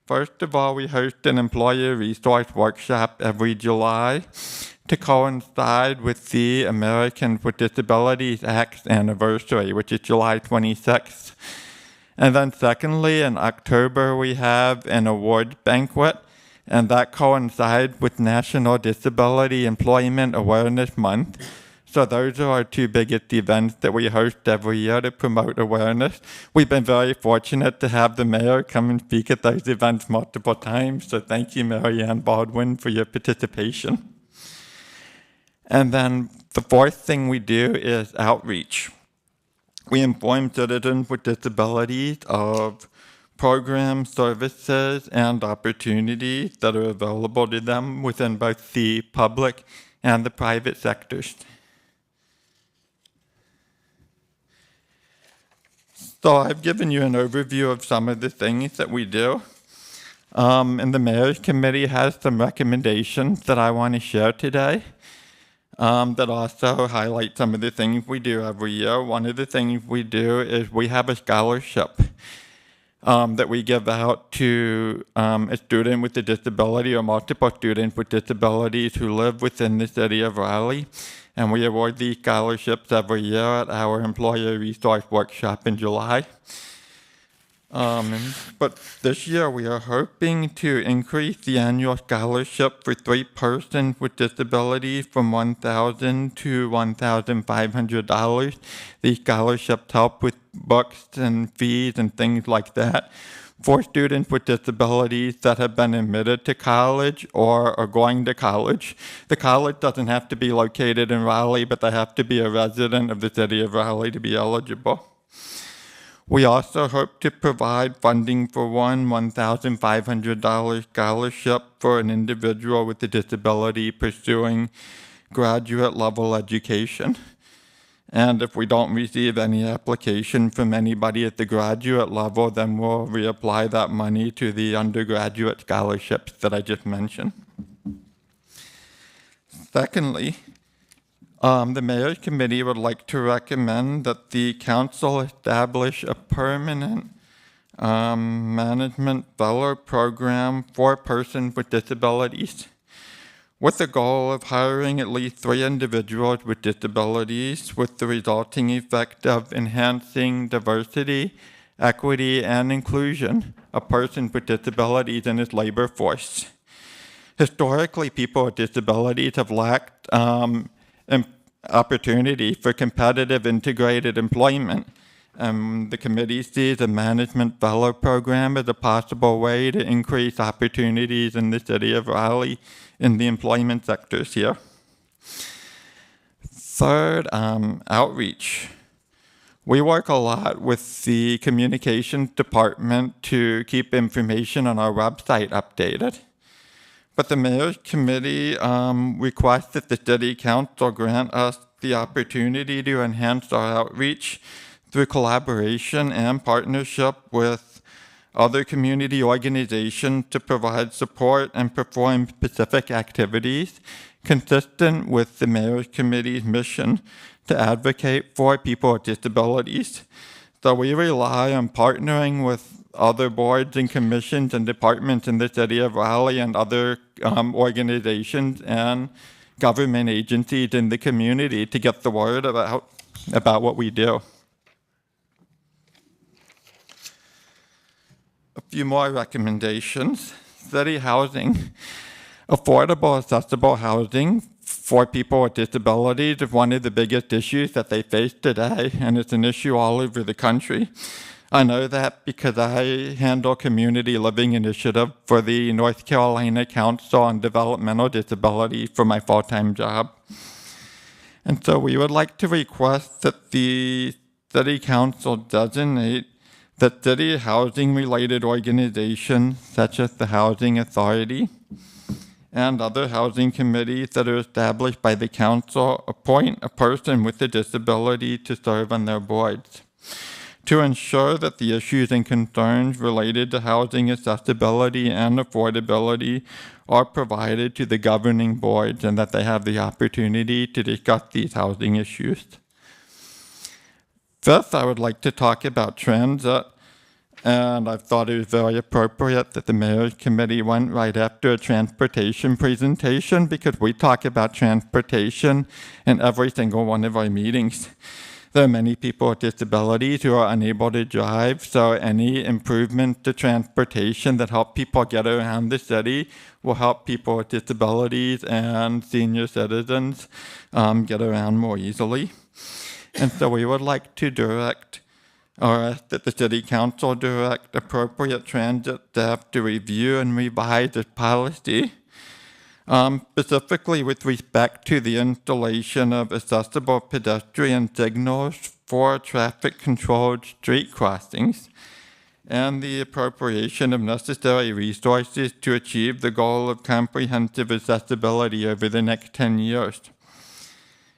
First of all, we host an employer resource workshop every July to coincide with the Americans with Disabilities Act's anniversary, which is July 26th. And then secondly, in October, we have an award banquet, and that coincides with National Disability Employment Awareness Month. So those are our two biggest events that we host every year to promote awareness. We've been very fortunate to have the mayor come and speak at those events multiple times, so thank you, Mary Ann Baldwin, for your participation. And then the fourth thing we do is outreach. We inform citizens with disabilities of programs, services, and opportunities that are available to them within both the public and the private sectors. So I've given you an overview of some of the things that we do. And the Mayor's Committee has some recommendations that I want to share today that also highlight some of the things we do every year. One of the things we do is we have a scholarship that we give out to a student with a disability or multiple students with disabilities who live within the city of Raleigh. And we award these scholarships every year at our employer resource workshop in July. But this year we are hoping to increase the annual scholarship for 3 persons with disabilities from $1,000 to $1,500. These scholarships help with books and fees and things like that for students with disabilities that have been admitted to college or are going to college. The college doesn't have to be located in Raleigh, but they have to be a resident of the city of Raleigh to be eligible. We also hope to provide funding for one $1,500 scholarship for an individual with a disability pursuing graduate level education. And if we don't receive any application from anybody at the graduate level, then we'll reapply that money to the undergraduate scholarships that I just mentioned. Secondly, the Mayor's Committee would like to recommend that the Council establish a permanent management fellow program for persons with disabilities, with the goal of hiring at least 3 individuals with disabilities, with the resulting effect of enhancing diversity, equity, and inclusion of persons with disabilities in its labor force. Historically, people with disabilities have lacked opportunity for competitive integrated employment. The committee sees a management fellow program as a possible way to increase opportunities in the city of Raleigh in the employment sectors here. Third, outreach. We work a lot with the communications department to keep information on our website updated. But the Mayor's Committee requests that the City Council grant us the opportunity to enhance our outreach through collaboration and partnership with other community organizations to provide support and perform specific activities consistent with the Mayor's Committee's mission to advocate for people with disabilities. So we rely on partnering with other boards and commissions and departments in the city of Raleigh and other organizations and government agencies in the community to get the word about what we do. A few more recommendations. Steady housing. Affordable, accessible housing for people with disabilities is one of the biggest issues that they face today, and it's an issue all over the country. I know that because I handle community living initiative for the North Carolina Council on Developmental Disability for my full-time job. And so we would like to request that the City Council designate that city housing-related organizations, such as the Housing Authority and other housing committees that are established by the council, appoint a person with a disability to serve on their boards, to ensure that the issues and concerns related to housing accessibility and affordability are provided to the governing boards and that they have the opportunity to discuss these housing issues. Fifth, I would like to talk about transit, and I thought it was very appropriate that the Mayor's Committee went right after a transportation presentation because we talk about transportation in every single one of our meetings. There are many people with disabilities who are unable to drive, so any improvement to transportation that help people get around the city will help people with disabilities and senior citizens get around more easily. And so we would like to direct, or ask that the City Council direct appropriate transit staff to review and revise this policy, specifically with respect to the installation of accessible pedestrian signals for traffic-controlled street crossings, and the appropriation of necessary resources to achieve the goal of comprehensive accessibility over the next 10 years.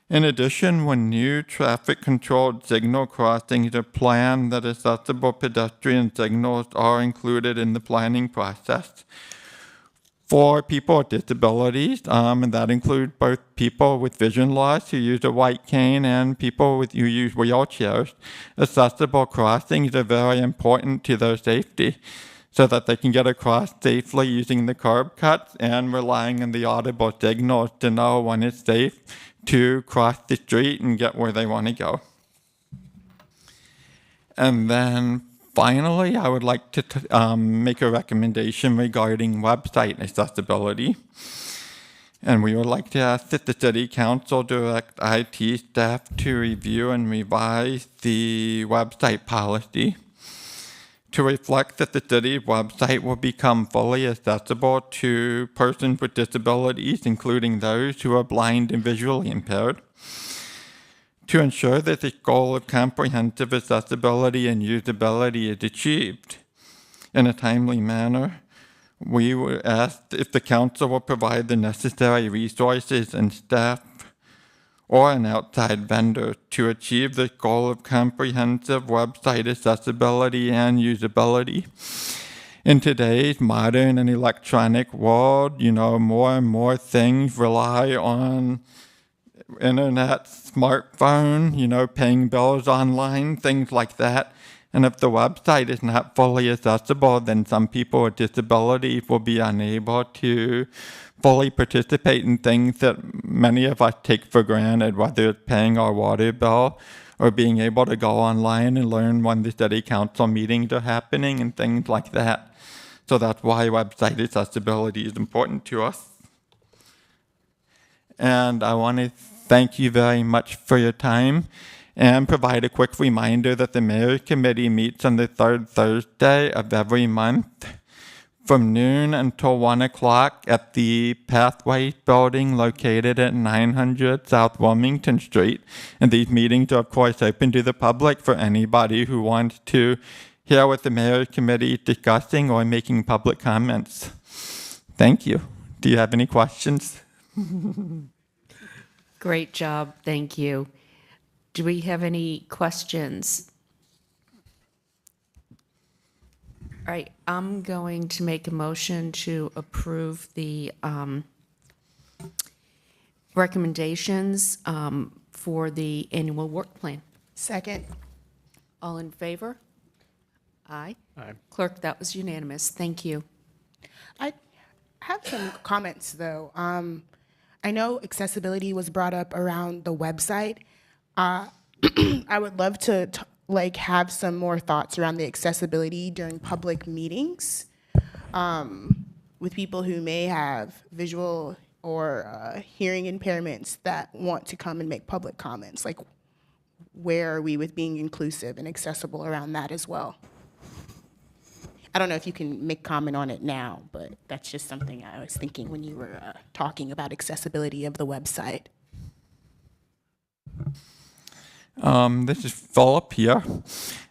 In addition, when new traffic-controlled signal crossings are planned, that accessible pedestrian signals are included in the planning process. For people with disabilities, and that includes both people with vision loss who use a white cane and people who use wheelchairs, accessible crossings are very important to their safety so that they can get across safely using the curb cuts and relying on the audible signals to know when it's safe to cross the street and get where they want to go. And then finally, I would like to make a recommendation regarding website accessibility. And we would like to ask that the City Council direct IT staff to review and revise the website policy to reflect that the city website will become fully accessible to persons with disabilities, including those who are blind and visually impaired. To ensure that the goal of comprehensive accessibility and usability is achieved in a timely manner, we would ask if the council will provide the necessary resources and staff or an outside vendor to achieve the goal of comprehensive website accessibility and usability. In today's modern and electronic world, more and more things rely on internet, smartphone, paying bills online, things like that. And if the website is not fully accessible, then some people with disabilities will be unable to fully participate in things that many of us take for granted, whether it's paying our water bill or being able to go online and learn when the city council meetings are happening and things like that. So that's why website accessibility is important to us. And I want to thank you very much for your time and provide a quick reminder that the Mayor's Committee meets on the third Thursday of every month from noon until 1 o'clock at the Pathways Building located at 900 South Wilmington Street. And these meetings are, of course, open to the public for anybody who wants to hear what the Mayor's Committee is discussing or making public comments. Thank you. Do you have any questions? Great job. Thank you. Do we have any questions? All right, I'm going to make a motion to approve the recommendations for the annual work plan. Second. All in favor? Aye. Aye. Clerk, that was unanimous. Thank you. I have some comments, though. I know accessibility was brought up around the website. I would love to have some more thoughts around the accessibility during public meetings with people who may have visual or hearing impairments that want to come and make public comments. Like, where are we with being inclusive and accessible around that as well? I don't know if you can make comment on it now, but that's just something I was thinking when you were talking about accessibility of the website. This is Philip here,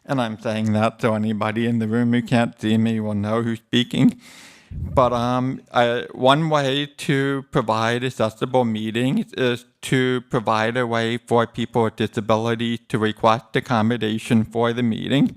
and I'm saying that so anybody in the room who can't see me will know who's speaking. But one way to provide accessible meetings is to provide a way for people with disabilities to request accommodation for the meeting.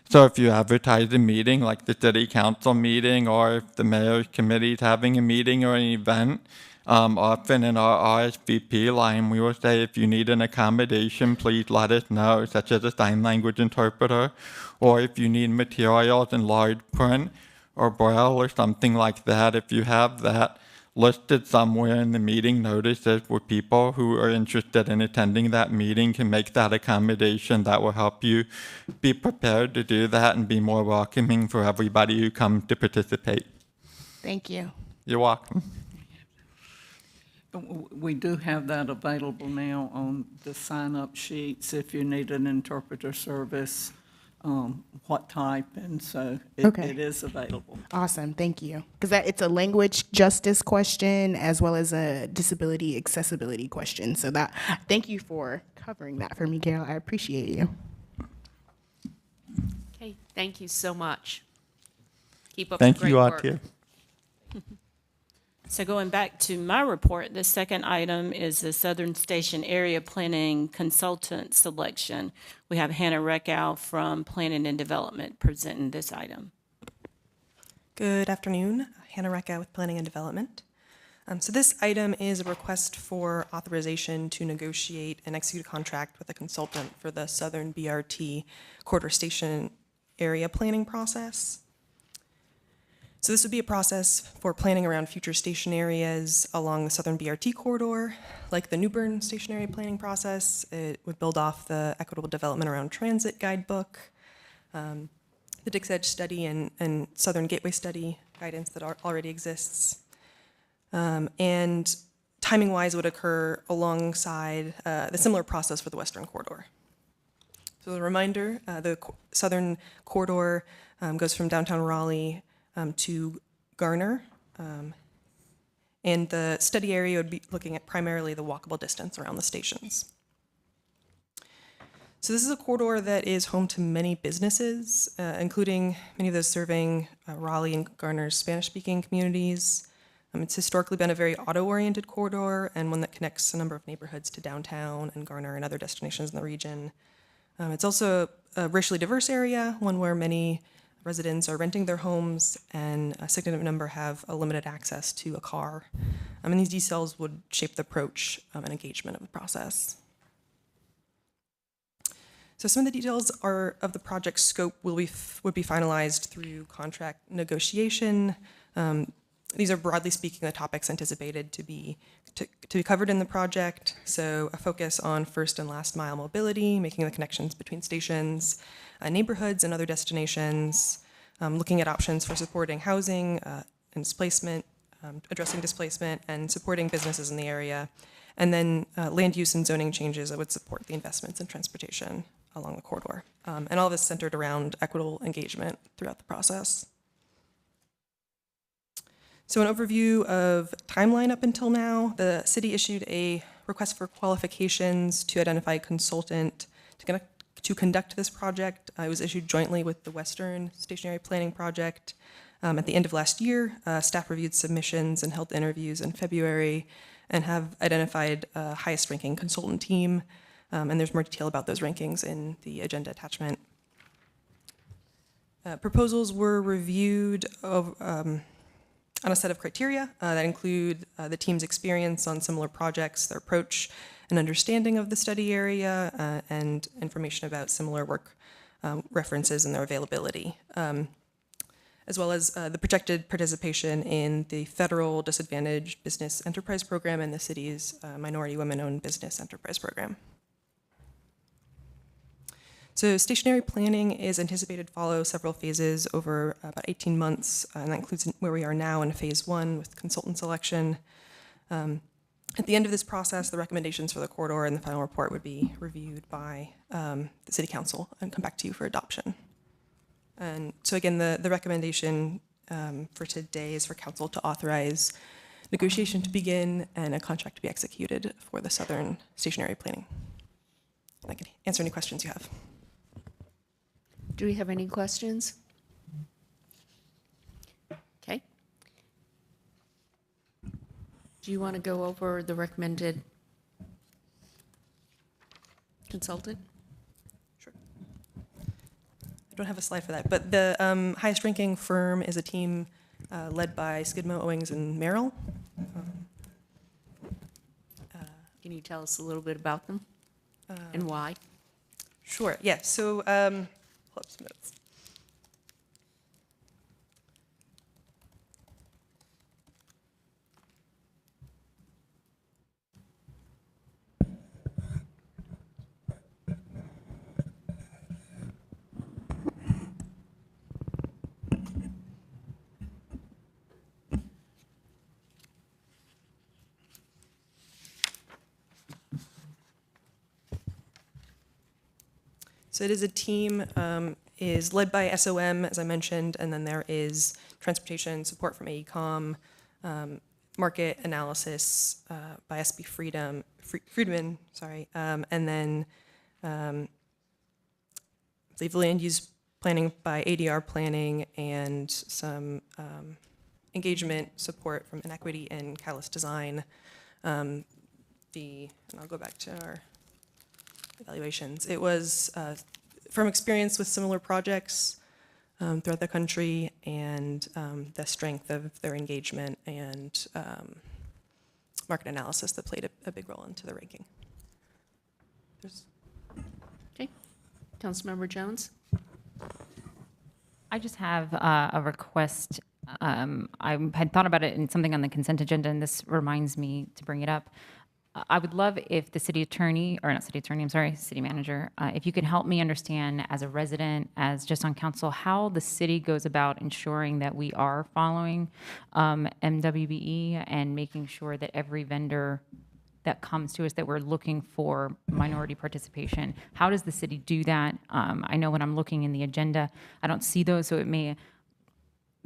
So if you advertise a meeting like the city council meeting, or if the mayor's committee is having a meeting or an event, often in our RSVP line, we will say, if you need an accommodation, please let us know, such as a sign language interpreter, or if you need materials in large print or braille or something like that. If you have that listed somewhere in the meeting notices where people who are interested in attending that meeting can make that accommodation, that will help you be prepared to do that and be more welcoming for everybody who comes to participate. Thank you. You're welcome. We do have that available now on the sign-up sheets if you need an interpreter service, what type, and so it is available. Awesome, thank you. Because it's a language justice question as well as a disability accessibility question. So thank you for covering that for me, Carol. I appreciate you. Okay, thank you so much. Keep up the great work. Thank you, Atia. So going back to my report, the second item is the Southern Station Area Planning Consultant Selection. We have Hannah Reckow from Planning and Development presenting this item. Good afternoon, Hannah Reckow with Planning and Development. So this item is a request for authorization to negotiate and execute a contract with a consultant for the Southern BRT Corridor Station Area Planning process. So this would be a process for planning around future station areas along the Southern BRT corridor. Like the New Bern Station Area Planning process, it would build off the Equitable Development Around Transit guidebook, the Dix Edge study and Southern Gateway study guidance that already exists. And timing-wise would occur alongside the similar process for the Western corridor. So as a reminder, the Southern corridor goes from downtown Raleigh to Garner, and the study area would be looking at primarily the walkable distance around the stations. So this is a corridor that is home to many businesses, including many of those serving Raleigh and Garner's Spanish-speaking communities. It's historically been a very auto-oriented corridor and one that connects a number of neighborhoods to downtown and Garner and other destinations in the region. It's also a racially diverse area, one where many residents are renting their homes and a significant number have a limited access to a car. And these details would shape the approach and engagement of the process. So some of the details of the project scope would be finalized through contract negotiation. These are broadly speaking the topics anticipated to be covered in the project. So a focus on first and last mile mobility, making the connections between stations, neighborhoods and other destinations, looking at options for supporting housing and displacement, addressing displacement and supporting businesses in the area, and then land use and zoning changes that would support the investments in transportation along the corridor. And all this centered around equitable engagement throughout the process. So an overview of timeline up until now, the city issued a request for qualifications to identify a consultant to conduct this project. It was issued jointly with the Western Stationary Planning Project. At the end of last year, staff reviewed submissions and held interviews in February and have identified a highest ranking consultant team. And there's more detail about those rankings in the agenda attachment. Proposals were reviewed on a set of criteria that include the team's experience on similar projects, their approach and understanding of the study area, and information about similar work references and their availability. as well as the projected participation in the federal disadvantaged business enterprise program and the city's minority women-owned business enterprise program. So stationary planning is anticipated to follow several phases over about 18 months, and that includes where we are now in phase 1 with consultant selection. At the end of this process, the recommendations for the corridor and the final report would be reviewed by the City Council and come back to you for adoption. And so again, the recommendation for today is for Council to authorize negotiation to begin and a contract to be executed for the Southern stationary planning. I can answer any questions you have. Do we have any questions? Okay. Do you want to go over the recommended consultant? Sure. I don't have a slide for that, but the highest ranking firm is a team led by Skidmore, Owings, and Merrill. Can you tell us a little bit about them and why? Sure, yeah, so pull up some notes. So it is a team, is led by SOM, as I mentioned, and then there is transportation support from AECOM, market analysis by SB Friedman, sorry, and then I believe land use planning by ADR planning and some engagement support from Inequity and Catalyst Design. And I'll go back to our evaluations. It was from experience with similar projects throughout the country and the strength of their engagement and market analysis that played a big role into the ranking. Okay. Councilmember Jones? I just have a request. I had thought about it in something on the consent agenda, and this reminds me to bring it up. I would love if the city attorney, or not city attorney, I'm sorry, city manager, if you could help me understand as a resident, as just on council, how the city goes about ensuring that we are following MWBE and making sure that every vendor that comes to us, that we're looking for minority participation. How does the city do that? I know when I'm looking in the agenda, I don't see those, so it may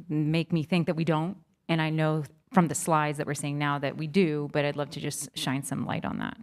make me think that we don't. And I know from the slides that we're seeing now that we do, but I'd love to just shine some light on that.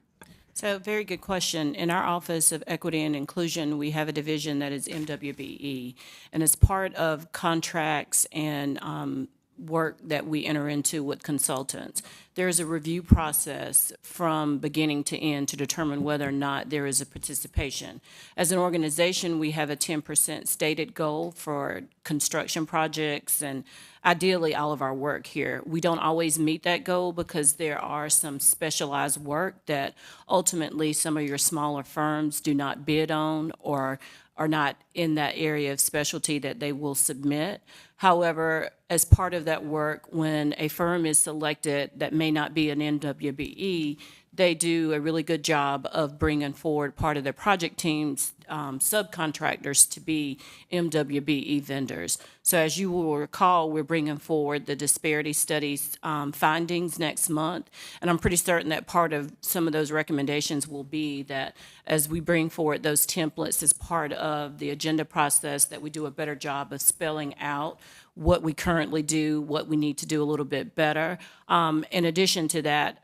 So, very good question. In our Office of Equity and Inclusion, we have a division that is MWBE, and as part of contracts and work that we enter into with consultants, there is a review process from beginning to end to determine whether or not there is a participation. As an organization, we have a 10% stated goal for construction projects and ideally all of our work here. We don't always meet that goal because there are some specialized work that ultimately some of your smaller firms do not bid on or are not in that area of specialty that they will submit. However, as part of that work, when a firm is selected that may not be an MWBE, they do a really good job of bringing forward part of their project team's subcontractors to be MWBE vendors. So as you will recall, we're bringing forward the disparity studies findings next month, and I'm pretty certain that part of some of those recommendations will be that as we bring forward those templates as part of the agenda process, that we do a better job of spelling out what we currently do, what we need to do a little bit better. In addition to that,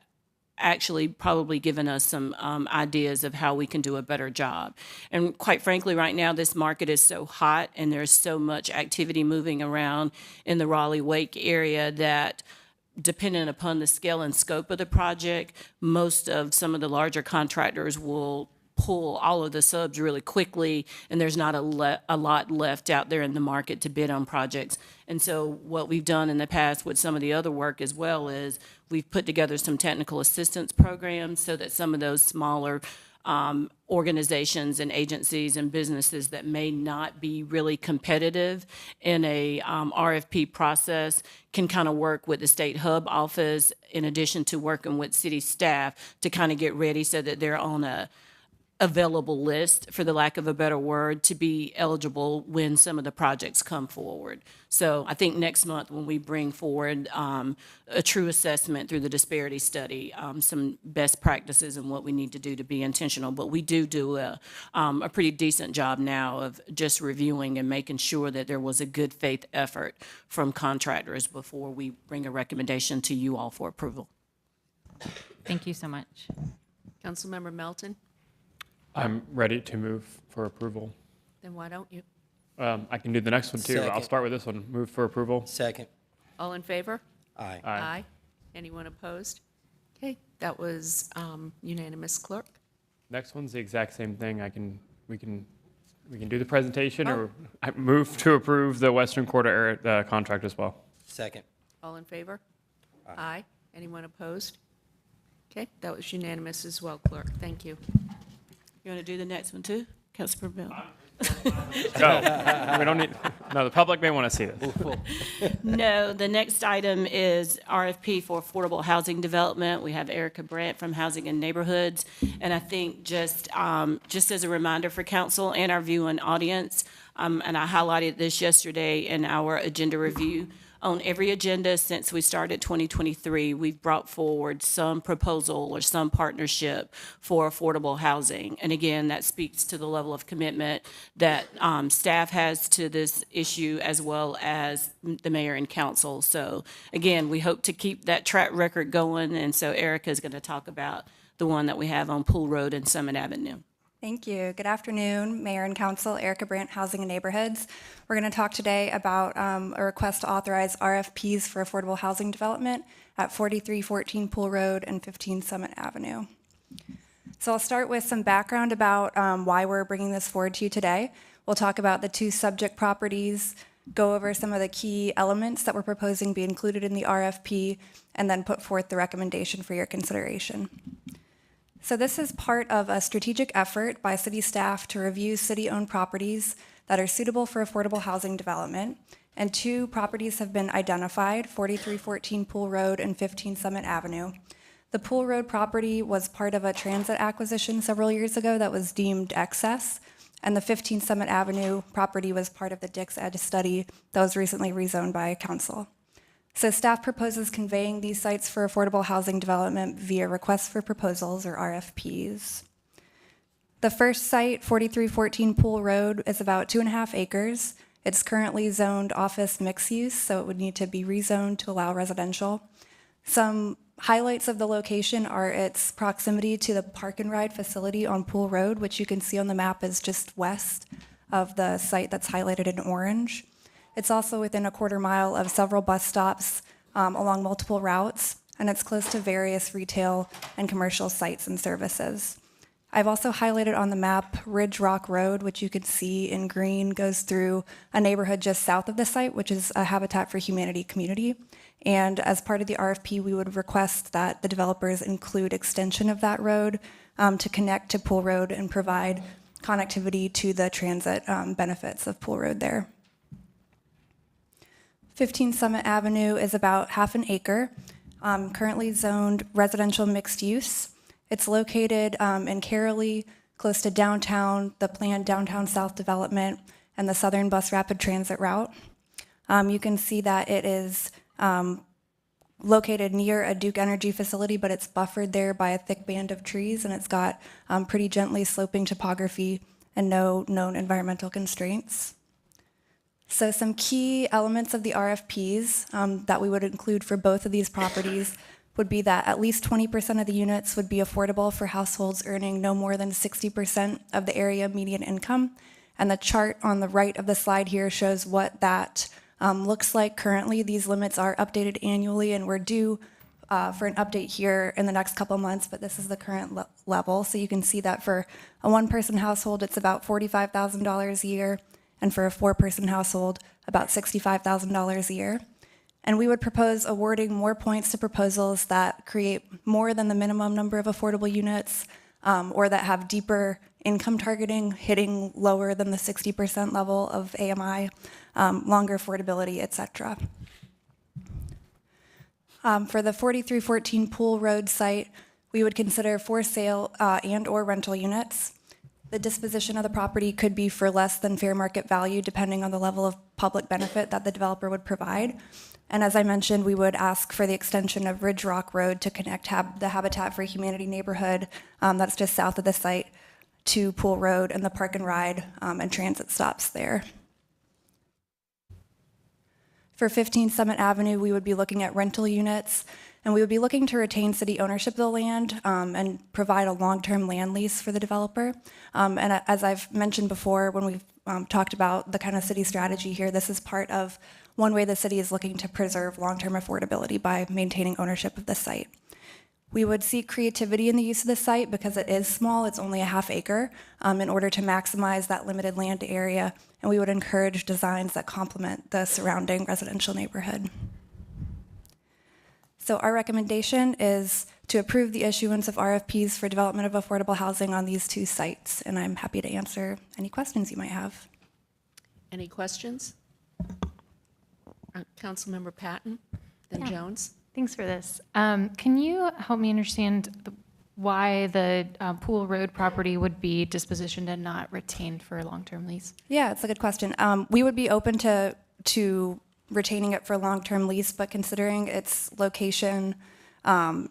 actually probably given us some ideas of how we can do a better job. And quite frankly, right now, this market is so hot and there's so much activity moving around in the Raleigh-Wake area that depending upon the scale and scope of the project, most of some of the larger contractors will pull all of the subs really quickly, and there's not a lot left out there in the market to bid on projects. And so what we've done in the past with some of the other work as well is we've put together some technical assistance programs so that some of those smaller organizations and agencies and businesses that may not be really competitive in a RFP process can kind of work with the state hub office in addition to working with city staff to kind of get ready so that they're on a available list, for the lack of a better word, to be eligible when some of the projects come forward. So I think next month when we bring forward a true assessment through the disparity study, some best practices and what we need to do to be intentional. But we do a pretty decent job now of just reviewing and making sure that there was a good faith effort from contractors before we bring a recommendation to you all for approval. Thank you so much. Councilmember Melton, I'm ready to move for approval. then why don't you? I can do the next one too. I'll Second. start with this one. Move for approval. Second. All in favor? Aye. Aye. Anyone opposed? Okay, that was unanimous, clerk. Next one's the exact same thing. We can do the presentation, or I move to approve the Western Quarter area contract as well. Second. All in favor? Aye. Anyone opposed? Okay, that was unanimous as well, clerk. Thank you. You want to do the next one too, Councilmember Bell? No, we don't need. No, the public may want to see this. No, the next item is RFP for affordable housing development. We have Erica Brandt from Housing and Neighborhoods. And I think just as a reminder for council and our viewing audience, and I highlighted this yesterday in our agenda review, on every agenda since we started 2023, we've brought forward some proposal or some partnership for affordable housing. And again, that speaks to the level of commitment that staff has to this issue, as well as the mayor and council. So again, we hope to keep that track record going. And so Erica is going to talk about the one that we have on Pool Road and Summit Avenue. Thank you. Good afternoon, Mayor and Council. Erica Brandt, Housing and Neighborhoods. We're going to talk today about a request to authorize RFPs for affordable housing development at 4314 Pool Road and 15 Summit Avenue. So I'll start with some background about why we're bringing this forward to you today. We'll talk about the two subject properties, go over some of the key elements that we're proposing be included in the RFP, and then put forth the recommendation for your consideration. So this is part of a strategic effort by city staff to review city-owned properties that are suitable for affordable housing development. And two properties have been identified, 4314 Pool Road and 15 Summit Avenue. The Pool Road property was part of a transit acquisition several years ago that was deemed excess. And the 15 Summit Avenue property was part of the Dix Ed study that was recently rezoned by council. So staff proposes conveying these sites for affordable housing development via requests for proposals, or RFPs. The first site, 4314 Pool Road, is about 2.5 acres. It's currently zoned office mixed use, so it would need to be rezoned to allow residential. Some highlights of the location are its proximity to the park and ride facility on Pool Road, which you can see on the map is just west of the site that's highlighted in orange. It's also within a 1/4 mile of several bus stops along multiple routes, and it's close to various retail and commercial sites and services. I've also highlighted on the map Ridge Rock Road, which you can see in green, goes through a neighborhood just south of the site, which is a Habitat for Humanity community. And as part of the RFP, we would request that the developers include extension of that road to connect to Pool Road and provide connectivity to the transit benefits of Pool Road there. 15 Summit Avenue is about 1/2 acre, currently zoned residential mixed use. It's located in Carolee, close to downtown, the planned downtown south development, and the Southern Bus Rapid Transit route. You can see that it is located near a Duke Energy facility, but it's buffered there by a thick band of trees, and it's got pretty gently sloping topography and no known environmental constraints. So some key elements of the RFPs that we would include for both of these properties would be that at least 20% of the units would be affordable for households earning no more than 60% of the area median income. And the chart on the right of the slide here shows what that looks like currently. These limits are updated annually, and we're due for an update here in the next couple months, but this is the current level. So you can see that for a 1-person household, it's about $45,000 a year, and for a 4-person household, about $65,000 a year. And we would propose awarding more points to proposals that create more than the minimum number of affordable units, or that have deeper income targeting, hitting lower than the 60% level of AMI, longer affordability, et cetera. For the 4314 Pool Road site, we would consider for sale and or rental units. The disposition of the property could be for less than fair market value, depending on the level of public benefit that the developer would provide. And as I mentioned, we would ask for the extension of Ridge Rock Road to connect the Habitat for Humanity neighborhood that's just south of the site to Pool Road and the park and ride and transit stops there. For 15 Summit Avenue, we would be looking at rental units, and we would be looking to retain city ownership of the land and provide a long-term land lease for the developer. And as I've mentioned before, when we've talked about the kind of city strategy here, this is part of one way the city is looking to preserve long-term affordability by maintaining ownership of the site. We would seek creativity in the use of the site because it is small, it's only a ½ acre, in order to maximize that limited land area, and we would encourage designs that complement the surrounding residential neighborhood. So our recommendation is to approve the issuance of RFPs for development of affordable housing on these 2 sites, and I'm happy to answer any questions you might have. Any questions? Councilmember Patton, then Jones. Thanks for this. Can you help me understand why the Pool Road property would be dispositioned and not retained for a long-term lease? Yeah, it's a good question. We would be open to retaining it for a long-term lease, but considering its location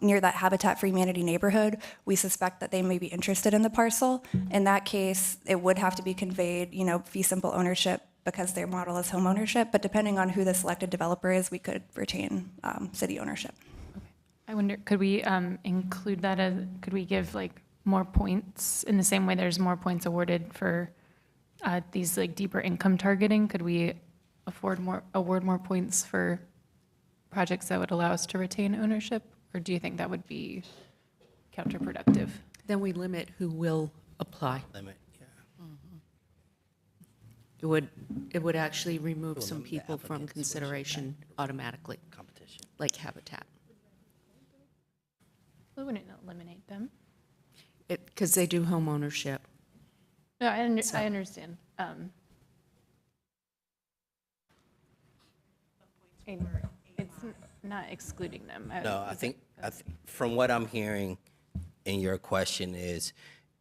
near that Habitat for Humanity neighborhood, we suspect that they may be interested in the parcel. In that case, it would have to be conveyed, fee simple ownership because their model is home ownership, but depending on who the selected developer is, we could retain city ownership. I wonder, could we include that as, could we give like more points in the same way there's more points awarded for these like deeper income targeting? Could we award more points for projects that would allow us to retain ownership? Or do you think that would be counterproductive? Then we limit who will apply. Limit, yeah. It would actually remove some people from consideration automatically. Competition. Like Habitat. We wouldn't eliminate them. Because they do home ownership. No, I understand. It's not excluding them. No, I think from what I'm hearing in your question is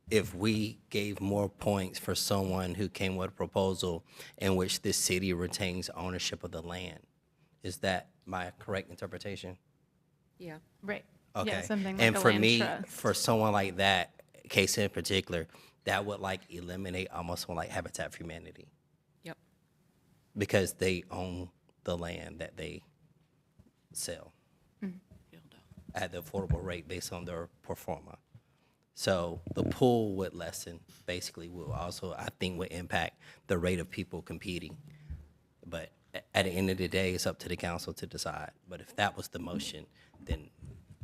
if we gave more points for someone who came with a proposal in which the city retains ownership of the land. Is that my correct interpretation? Yeah. Right. Okay. Yeah, something like and a for land me, trust. for someone like that case in particular, that would like eliminate almost like Habitat for Humanity. Yep. Because they own the land that they sell at the affordable rate based on their pro forma. So the pool would lessen, basically will also, I think, would impact the rate of people competing. But at the end of the day, it's up to the council to decide. But if that was the motion, then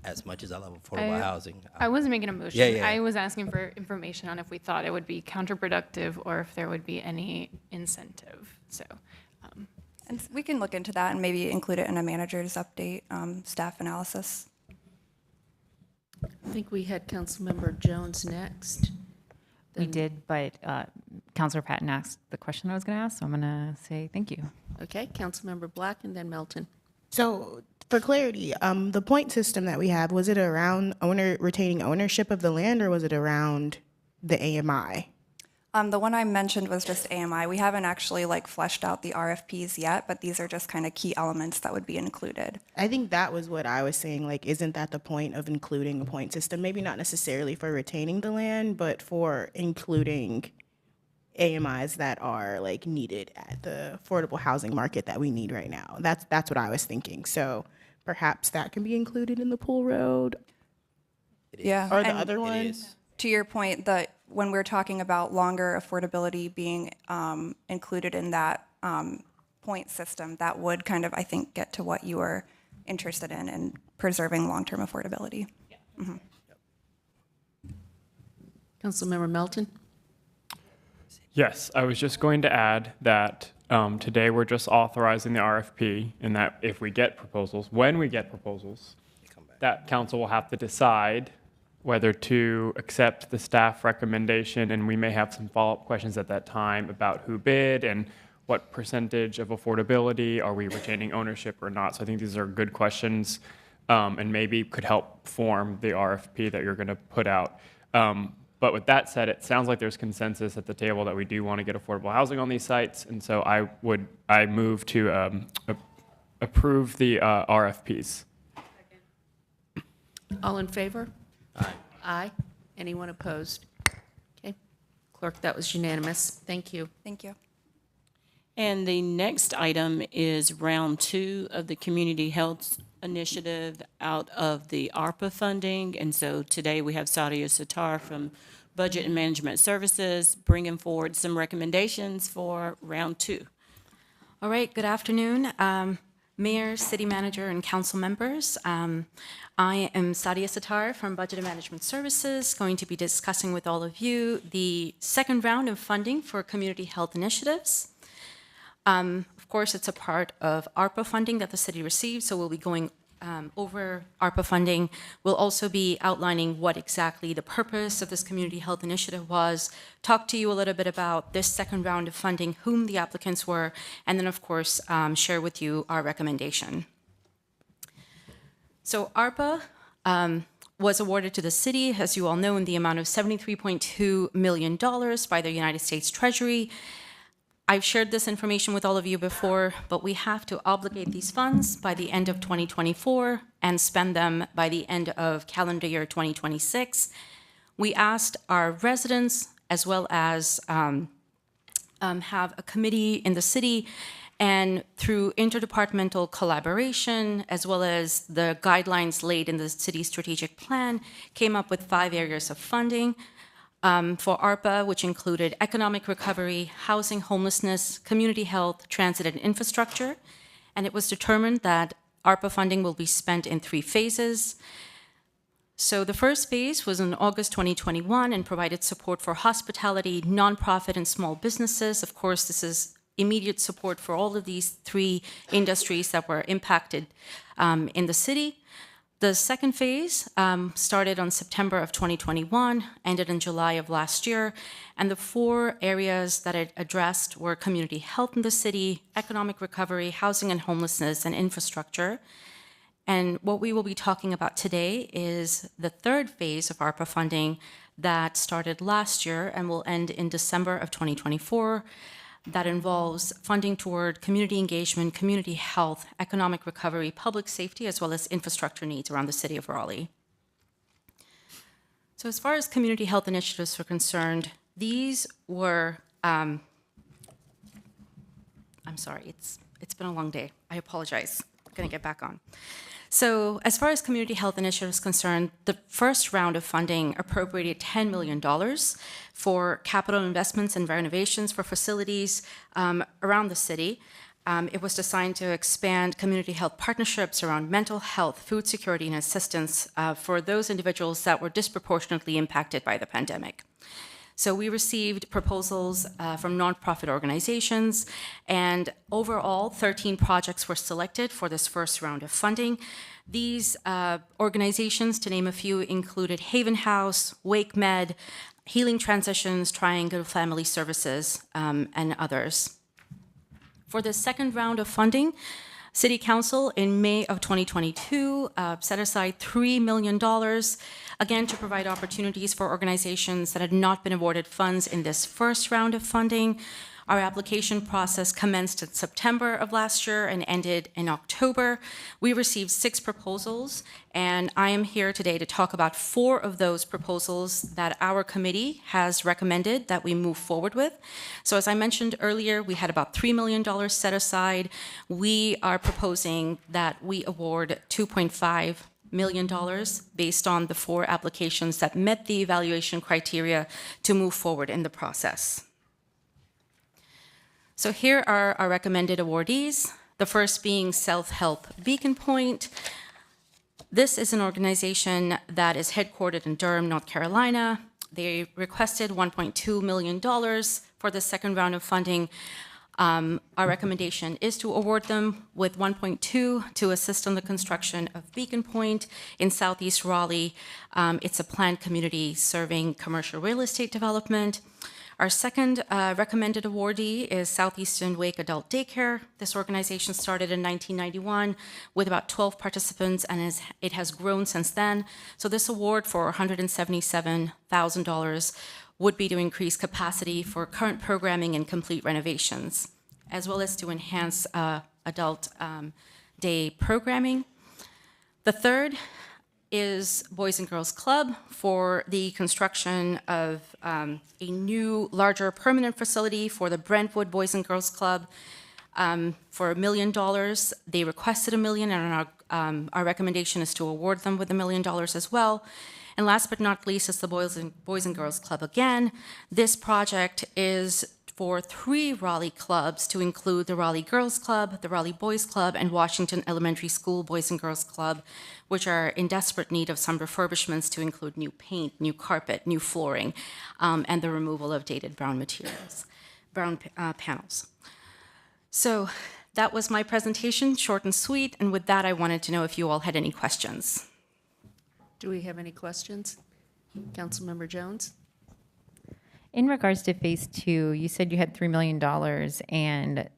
as much as I love affordable housing. I wasn't making a motion. Yeah. I was asking for information on if we thought it would be counterproductive or if there would be any incentive. So, And we can look into that and maybe include it in a manager's update, staff analysis. I think we had Councilmember Jones next. We did, but Councilor Patton asked the question I was going to ask, so I'm going to say thank you. Okay, Councilmember Black and then Melton. So for clarity, the point system that we have, was it around retaining ownership of the land or was it around the AMI? The one I mentioned was just AMI. We haven't actually fleshed out the RFPs yet, but these are just kind of key elements that would be included. I think that was what I was saying. Isn't that the point of including a point system? Maybe not necessarily for retaining the land, but for including AMIs that are needed at the affordable housing market that we need right now. That's what I was thinking. So perhaps that can be included in the Pool Road. Yeah. Or the and other ones. To your point, that when we're talking about longer affordability being included in that point system, that would kind of, I think, get to what you were interested in preserving long-term affordability. Yeah. Mm-hmm. Councilmember Melton? Yes, I was just going to add that today we're just authorizing the RFP, and that if we get proposals, when we get proposals, that council will have to decide whether to accept the staff recommendation, and we may have some follow-up questions at that time about who bid and what percentage of affordability, are we retaining ownership or not? So I think these are good questions, and maybe could help form the RFP that you're going to put out. But with that said, it sounds like there's consensus at the table that we do want to get affordable housing on these sites, and so I move to approve the RFPs. All in favor? Aye. Aye. Anyone opposed? Okay. Clerk, that was unanimous. Thank you. Thank you. And the next item is round 2 of the Community Health Initiative out of the ARPA funding. And so today we have Sadia Sitar from Budget and Management Services bringing forward some recommendations for round 2. All right, good afternoon, Mayor, City Manager, and Council members. I am Sadia Sitar from Budget and Management Services, going to be discussing with all of you the second round of funding for community health initiatives. Of course, it's a part of ARPA funding that the city receives, so we'll be going over ARPA funding. We'll also be outlining what exactly the purpose of this community health initiative was, talk to you a little bit about this second round of funding, whom the applicants were, and then, of course, share with you our recommendation. So ARPA was awarded to the city, as you all know, in the amount of $73.2 million by the United States Treasury. I've shared this information with all of you before, but we have to obligate these funds by the end of 2024 and spend them by the end of calendar year 2026. We asked our residents, as well as have a committee in the city, and through interdepartmental collaboration, as well as the guidelines laid in the city's strategic plan, came up with 5 areas of funding. For ARPA, which included economic recovery, housing, homelessness, community health, transit, and infrastructure. And it was determined that ARPA funding will be spent in 3 phases. So the first phase was in August 2021 and provided support for hospitality, nonprofit, and small businesses. Of course, this is immediate support for all of these 3 industries that were impacted in the city. The second phase started on September of 2021, ended in July of last year, and the 4 areas that it addressed were community health in the city, economic recovery, housing and homelessness, and infrastructure. And what we will be talking about today is the third phase of ARPA funding that started last year and will end in December of 2024. That involves funding toward community engagement, community health, economic recovery, public safety, as well as infrastructure needs around the city of Raleigh. So as far as community health initiatives are concerned, these were, I'm sorry, it's been a long day. I apologize. I'm gonna get back on. So as far as community health initiatives concerned, the first round of funding appropriated $10 million for capital investments and renovations for facilities around the city. It was designed to expand community health partnerships around mental health, food security, and assistance for those individuals that were disproportionately impacted by the pandemic. So we received proposals from nonprofit organizations, and overall, 13 projects were selected for this first round of funding. These organizations, to name a few, included Haven House, Wake Med, Healing Transitions, Triangle Family Services, and others. For the second round of funding, City Council in May of 2022 set aside $3 million, again, to provide opportunities for organizations that had not been awarded funds in this first round of funding. Our application process commenced in September of last year and ended in October. We received 6 proposals, and I am here today to talk about 4 of those proposals that our committee has recommended that we move forward with. So as I mentioned earlier, we had about $3 million set aside. We are proposing that we award $2.5 million based on the 4 applications that met the evaluation criteria to move forward in the process. So here are our recommended awardees, the first being Self-Help Beacon Point. This is an organization that is headquartered in Durham, North Carolina. They requested $1.2 million for the second round of funding. Our recommendation is to award them with 1.2 to assist on the construction of Beacon Point in Southeast Raleigh. It's a planned community serving commercial real estate development. Our second recommended awardee is Southeastern Wake Adult Daycare. This organization started in 1991 with about 12 participants, and it has grown since then. So this award for $177,000 would be to increase capacity for current programming and complete renovations, as well as to enhance adult day programming. The third is Boys and Girls Club for the construction of a new, larger permanent facility for the Brentwood Boys and Girls Club for $1 million. They requested $1 million, and our recommendation is to award them with $1 million as well. And last but not least is the Boys and Girls Club again. This project is for 3 Raleigh clubs, to include the Raleigh Girls Club, the Raleigh Boys Club, and Washington Elementary School Boys and Girls Club, which are in desperate need of some refurbishments to include new paint, new carpet, new flooring, and the removal of dated brown materials, brown panels. So that was my presentation, short and sweet, and with that I wanted to know if you all had any questions. Do we have any questions? Councilmember Jones? In regards to phase 2, you said you had $3 million, and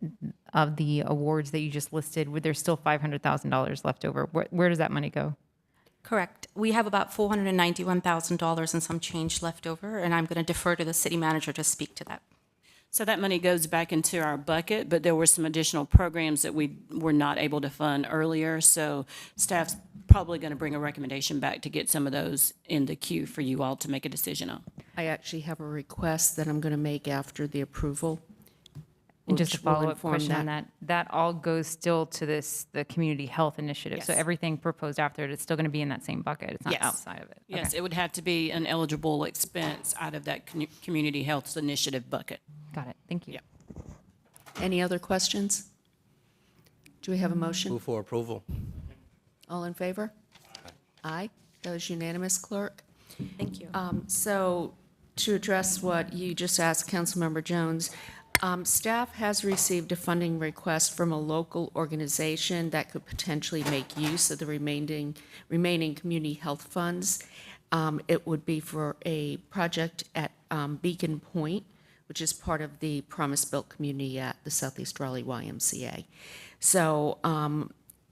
of the awards that you just listed, would there still $500,000 left over? Where does that money go? Correct. We have about $491,000 and some change left over, and I'm going to defer to the city manager to speak to that. So that money goes back into our bucket, but there were some additional programs that we were not able to fund earlier. So staff's probably going to bring a recommendation back to get some of those in the queue for you all to make a decision on. I actually have a request that I'm going to make after the approval. And just a which will follow-up inform question on that all goes still to the community health initiative. So Yes. everything proposed after it is still going to be in that same bucket. It's not Yes. outside of it. Yes, Okay. it would have to be an eligible expense out of that community health initiative bucket. Got it. Thank you. Any other questions? Do we have a motion? Move for approval. All in favor? Aye. That was unanimous, clerk. Thank you. So to address what you just asked, Councilmember Jones, staff has received a funding request from a local organization that could potentially make use of the remaining community health funds. It would be for a project at Beacon Point, which is part of the Promise-Built community at the Southeast Raleigh YMCA. So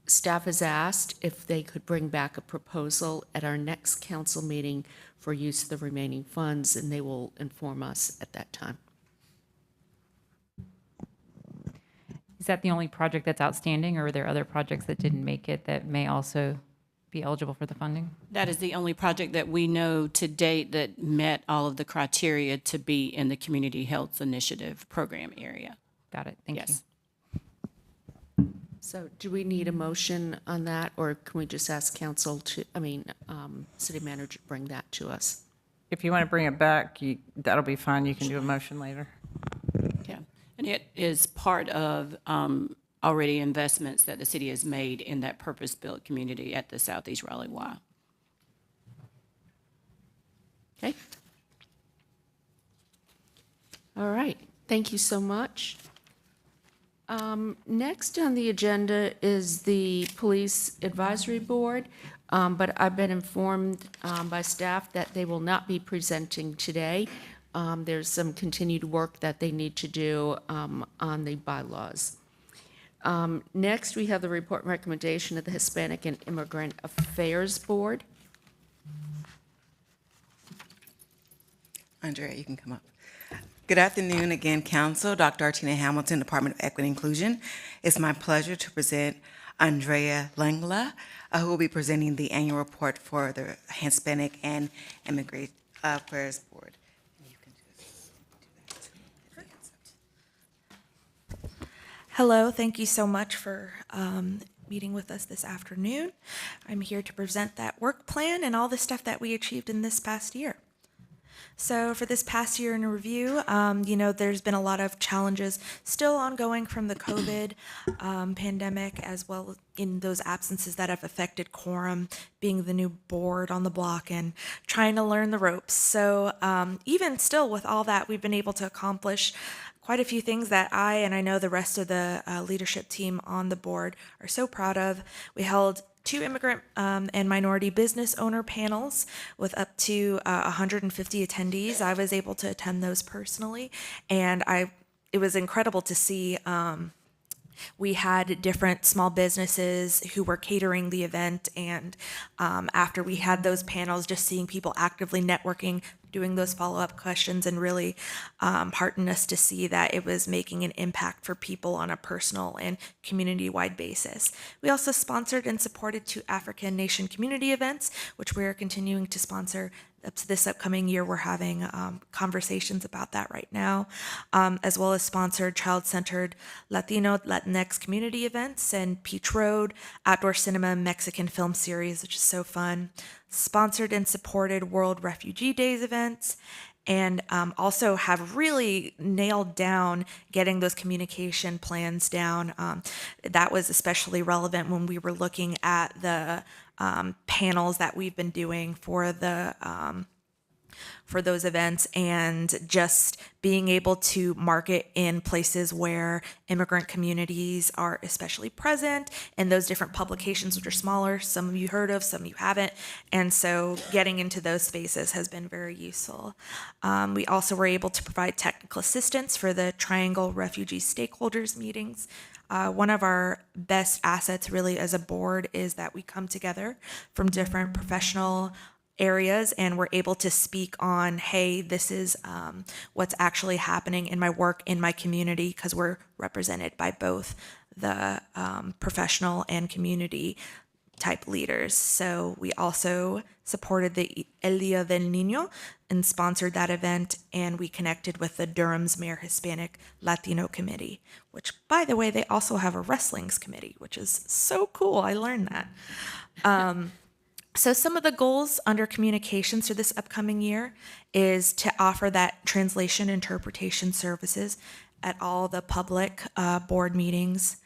staff has asked if they could bring back a proposal at our next council meeting for use of the remaining funds, and they will inform us at that time. Is that the only project that's outstanding, or are there other projects that didn't make it that may also be eligible for the funding? That is the only project that we know to date that met all of the criteria to be in the community health initiative program area. Got it. Thank Yes. So do we need a motion on that, or can we just ask council to, city manager to bring that to us? If you want to bring it back, that'll be fine. You can do a motion later. Yeah, and it is part of already investments that the city has made in that purpose-built community at the Southeast Raleigh Y. Okay. All right, thank you so much. Next on the agenda is the Police Advisory Board, but I've been informed by staff that they will not be presenting today. There's some continued work that they need to do on the bylaws. Next, we have the report and recommendation of the Hispanic and Immigrant Affairs Board. Andrea, you can come up. Good afternoon again, Council. Dr. Artina Hamilton, Department of Equity and Inclusion. It's my pleasure to present Andrea Langla, who will be presenting the annual report for the Hispanic and Immigrant Affairs Board. Hello, thank you so much for meeting with us this afternoon. I'm here to present that work plan and all the stuff that we achieved in this past year. So for this past year in review, there's been a lot of challenges still ongoing from the COVID pandemic, as well in those absences that have affected quorum, being the new board on the block and trying to learn the ropes. So even still with all that, we've been able to accomplish quite a few things that I know the rest of the leadership team on the board are so proud of. We held 2 immigrant and minority business owner panels with up to 150 attendees. I was able to attend those personally, and it was incredible to see. We had different small businesses who were catering the event, and after we had those panels, just seeing people actively networking, doing those follow-up questions, and really heartened us to see that it was making an impact for people on a personal and community-wide basis. We also sponsored and supported 2 African Nation community events, which we are continuing to sponsor. Up to this upcoming year, we're having conversations about that right now, as well as sponsored child-centered Latino, Latinx community events and Peach Road, Outdoor Cinema Mexican Film Series, which is so fun. Sponsored and supported World Refugee Days events, and also have really nailed down getting those communication plans down. That was especially relevant when we were looking at the panels that we've been doing for the for those events, and just being able to market in places where immigrant communities are especially present, and those different publications which are smaller, some of you heard of, some you haven't, and so getting into those spaces has been very useful. We also were able to provide technical assistance for the Triangle Refugee Stakeholders meetings. One of our best assets really as a board is that we come together from different professional areas, and we're able to speak on, hey, this is what's actually happening in my work in my community, because we're represented by both the professional and community type leaders. So we also supported the El Día del Niño and sponsored that event, and we connected with the Durham's Mayor Hispanic Latino Committee, which, by the way, they also have a wrestlings committee, which is so cool. I learned that. So some of the goals under communications for this upcoming year is to offer that translation interpretation services at all the public board meetings,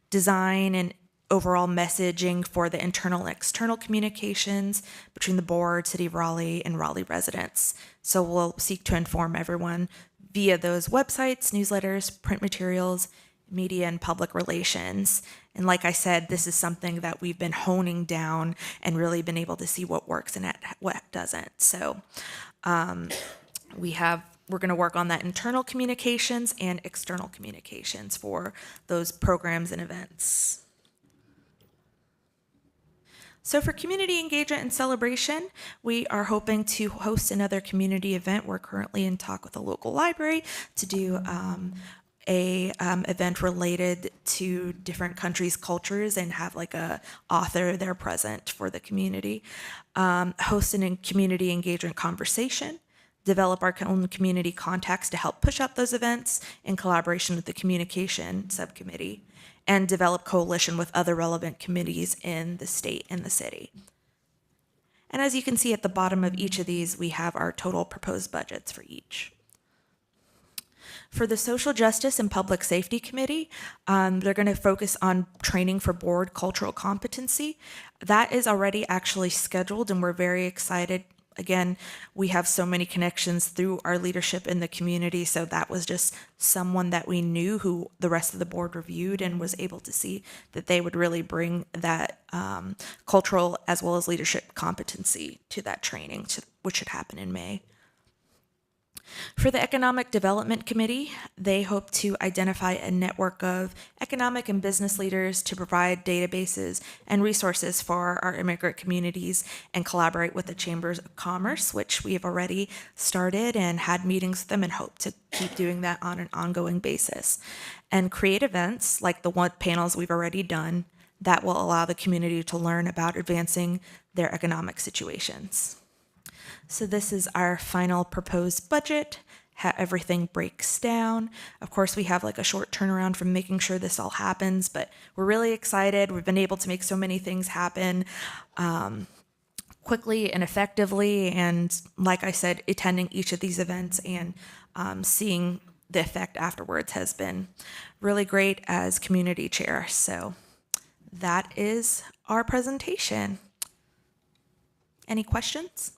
design and overall messaging for the internal and external communications between the board, City of Raleigh, and Raleigh residents. So we'll seek to inform everyone via those websites, newsletters, print materials, media, and public relations. And like I said, this is something that we've been honing down and really been able to see what works and what doesn't. So we're going to work on that internal communications and external communications for those programs and events. So for community engagement and celebration, we are hoping to host another community event. We're currently in talk with a local library to do a event related to different countries' cultures and have like a author there present for the community. Host a community engagement conversation, develop our own community contacts to help push out those events in collaboration with the communication subcommittee, and develop coalition with other relevant committees in the state and the city. And as you can see at the bottom of each of these, we have our total proposed budgets for each. For the Social Justice and Public Safety Committee, they're going to focus on training for board cultural competency. That is already actually scheduled, and we're very excited. Again, we have so many connections through our leadership in the community, so that was just someone that we knew who the rest of the board reviewed and was able to see that they would really bring that cultural as well as leadership competency to that training, which should happen in May. For the Economic Development Committee, they hope to identify a network of economic and business leaders to provide databases and resources for our immigrant communities and collaborate with the Chambers of Commerce, which we have already started and had meetings with them and hope to keep doing that on an ongoing basis. And create events like the one panels we've already done that will allow the community to learn about advancing their economic situations. So this is our final proposed budget, how everything breaks down. Of course, we have like a short turnaround from making sure this all happens, but we're really excited. We've been able to make so many things happen quickly and effectively. And like I said, attending each of these events and seeing the effect afterwards has been really great as community chair. So that is our presentation. Any questions?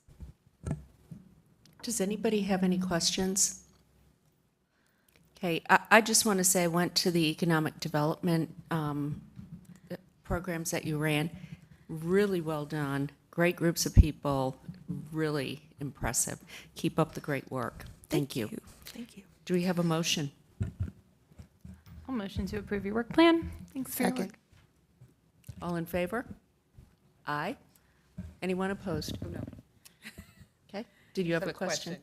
Does anybody have any questions? Okay, I just want to say I went to the economic development programs that you ran. Really well done. Great groups of people. Really impressive. Keep up the great work. Thank you. Thank you. Do we have a motion? I'll motion to approve your work plan. Thanks for your work. All in favor? Aye. Anyone opposed? Oh, no. Okay. Did you have a question?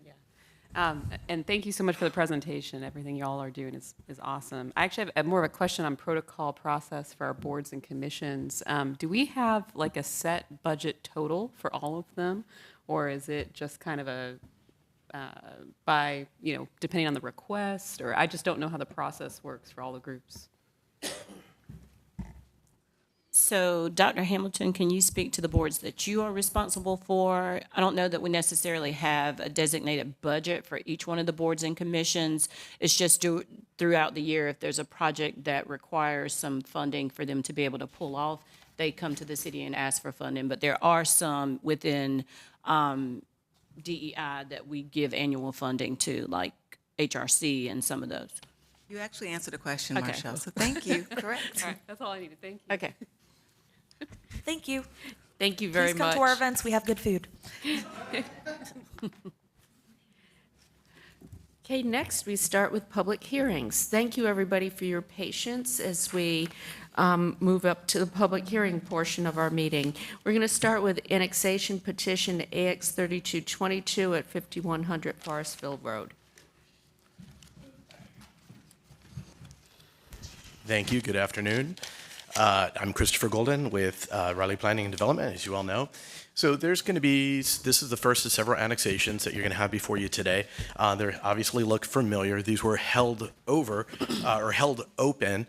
And thank you so much for the presentation. Everything y'all are doing is awesome. I actually have more of a question on protocol process for our boards and commissions. Do we have like a set budget total for all of them? Or is it just kind of a, by, depending on the request? Or I just don't know how the process works for all the groups. So, Dr. Hamilton, can you speak to the boards that you are responsible for? I don't know that we necessarily have a designated budget for each one of the boards and commissions. It's just throughout the year, if there's a project that requires some funding for them to be able to pull off, they come to the city and ask for funding. But there are some within DEI that we give annual funding to, like HRC and some of those. You actually answered the question, Okay. Marshall, so thank you. Correct. All right, that's all I needed. Thank you. Okay. Thank you. Thank you very Please come much. to our events. We have good food. Okay, next we start with public hearings. Thank you, everybody, for your patience as we move up to the public hearing portion of our meeting. We're going to start with annexation petition AX 3222 at 5100 Forestville Road. Thank you. Good afternoon. I'm Christopher Golden with Raleigh Planning and Development, as you all know. So there's going to be, this is the first of several annexations that you're going to have before you today. They obviously look familiar. These were held over or held open.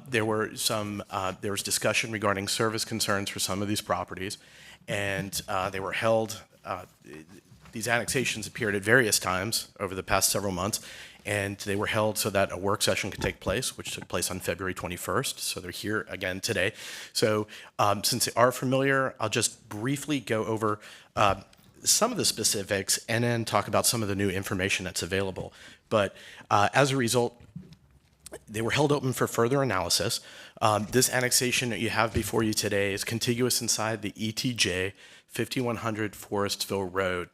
There was discussion regarding service concerns for some of these properties, and they were held. These annexations appeared at various times over the past several months, and they were held so that a work session could take place, which took place on February 21st. So they're here again today. So since they are familiar, I'll just briefly go over some of the specifics and then talk about some of the new information that's available. But as a result, they were held open for further analysis. This annexation that you have before you today is contiguous inside the ETJ 5100 Forestville Road.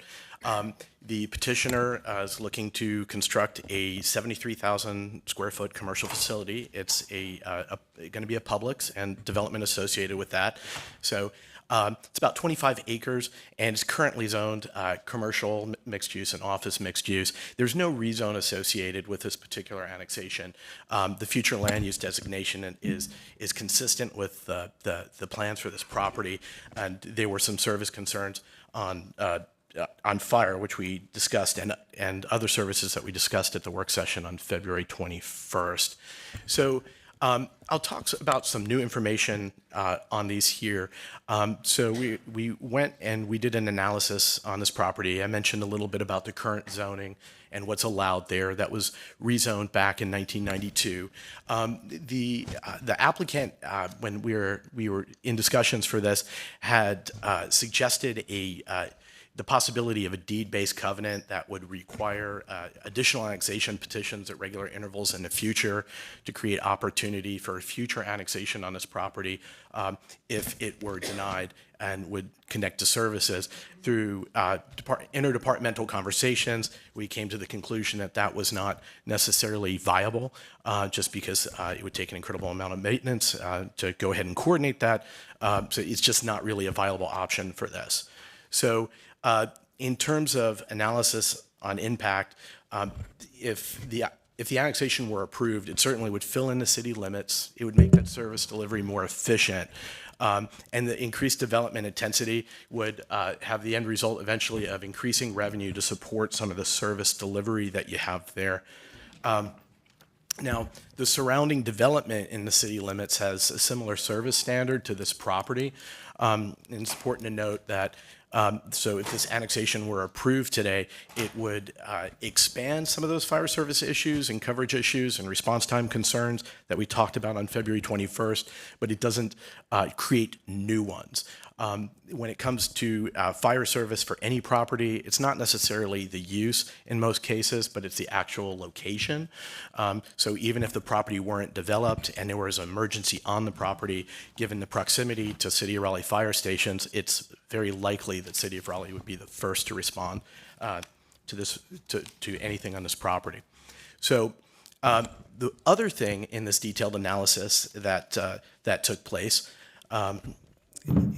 The petitioner is looking to construct a 73,000 square foot commercial facility. It's going to be a Publix and development associated with that. So it's about 25 acres and it's currently zoned commercial mixed use and office mixed use. There's no rezone associated with this particular annexation. The future land use designation is consistent with the plans for this property, and there were some service concerns on fire, which we discussed, and other services that we discussed at the work session on February 21st. So I'll talk about some new information on these here. So we went and we did an analysis on this property. I mentioned a little bit about the current zoning and what's allowed there. That was rezoned back in 1992. The applicant, when we were in discussions for this, had suggested the possibility of a deed-based covenant that would require additional annexation petitions at regular intervals in the future to create opportunity for future annexation on this property if it were denied, and would connect to services. Through interdepartmental conversations, we came to the conclusion that that was not necessarily viable, just because it would take an incredible amount of maintenance to go ahead and coordinate that. So it's just not really a viable option for this. So in terms of analysis on impact, if the annexation were approved, it certainly would fill in the city limits. It would make that service delivery more efficient. And the increased development intensity would have the end result eventually of increasing revenue to support some of the service delivery that you have there. Now, the surrounding development in the city limits has a similar service standard to this property. And it's important to note that so if this annexation were approved today, it would expand some of those fire service issues and coverage issues and response time concerns that we talked about on February 21st, but it doesn't create new ones. When it comes to fire service for any property, it's not necessarily the use in most cases, but it's the actual location. So even if the property weren't developed and there was an emergency on the property, given the proximity to City of Raleigh fire stations, it's very likely that City of Raleigh would be the first to respond to anything on this property. So the other thing in this detailed analysis that took place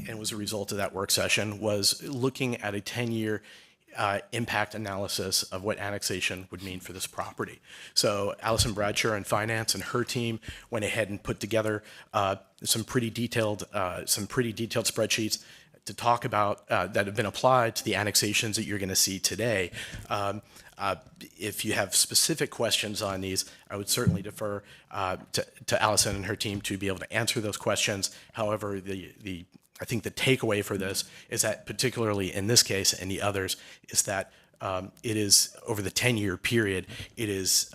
and was a result of that work session was looking at a 10-year impact analysis of what annexation would mean for this property. So Allison Bradshaw in finance and her team went ahead and put together some pretty detailed spreadsheets to talk about that have been applied to the annexations that you're going to see today. If you have specific questions on these, I would certainly defer to Allison and her team to be able to answer those questions. However, I think the takeaway for this is that, particularly in this case and the others, is that it is over the 10-year period, it's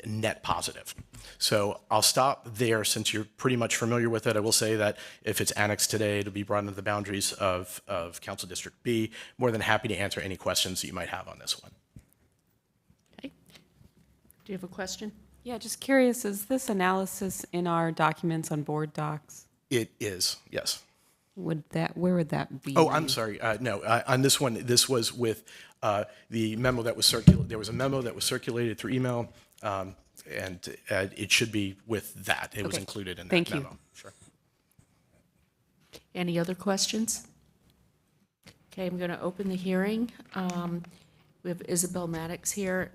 net positive. So I'll stop there since you're pretty much familiar with it. I will say that if it's annexed today, it'll be brought into the boundaries of Council District B. More than happy to answer any questions that you might have on this one. Okay. Do you have a question? Yeah, just curious, is this analysis in our documents on board docs? It is, yes. Where would that be? Oh, I'm sorry. No, on this one, this was with the memo that was circulated. There was a memo that was circulated through email, and it should be with that. It was included in that Thank memo. you. Sure. Any other questions? Okay, I'm going to open the hearing. We have Isabel Maddox here,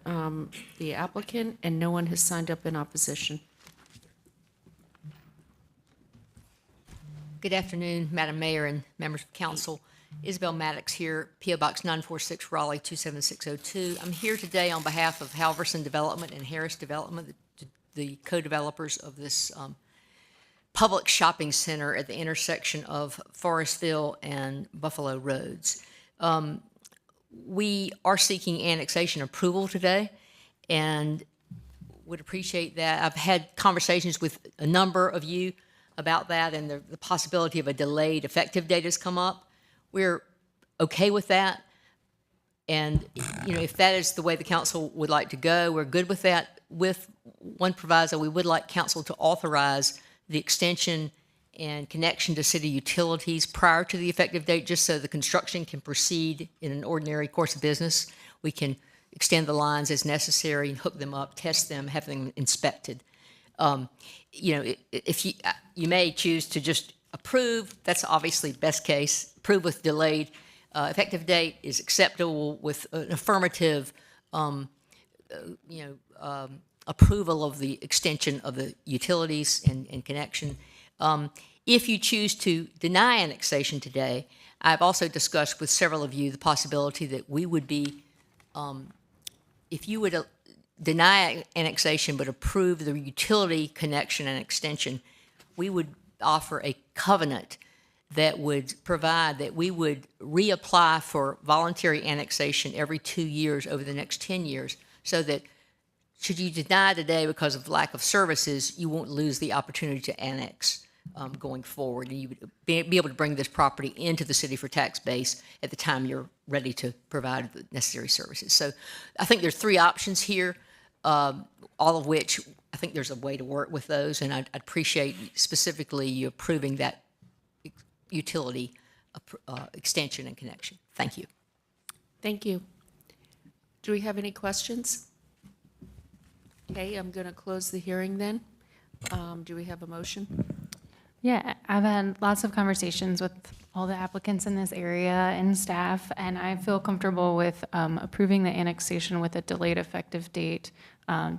the applicant, and no one has signed up in opposition. Good afternoon, Madam Mayor and members of council. Isabel Maddox here, P.O. Box 946, Raleigh 27602. I'm here today on behalf of Halverson Development and Harris Development, the co-developers of this public shopping center at the intersection of Forestville and Buffalo Roads. We are seeking annexation approval today and would appreciate that. I've had conversations with a number of you about that, and the possibility of a delayed effective date has come up. We're okay with that. And, if that is the way the council would like to go, we're good with that. With one proviso, we would like council to authorize the extension and connection to city utilities prior to the effective date, just so the construction can proceed in an ordinary course of business. We can extend the lines as necessary and hook them up, test them, have them inspected. If you may choose to just approve, that's obviously best case. Approve with delayed effective date is acceptable with an affirmative, approval of the extension of the utilities and connection. If you choose to deny annexation today, I've also discussed with several of you the possibility that we would be, if you would deny annexation but approve the utility connection and extension, we would offer a covenant that would provide that we would reapply for voluntary annexation every 2 years over the next 10 years, so that should you deny today because of lack of services, you won't lose the opportunity to annex going forward. And you would be able to bring this property into the city for tax base at the time you're ready to provide the necessary services. So I think there's 3 options here, all of which I think there's a way to work with those, and I'd appreciate specifically you approving that utility extension and connection. Thank you. Thank you. Do we have any questions? Okay, I'm going to close the hearing then. Do we have a motion? Yeah, I've had lots of conversations with all the applicants in this area and staff, and I feel comfortable with approving the annexation with a delayed effective date,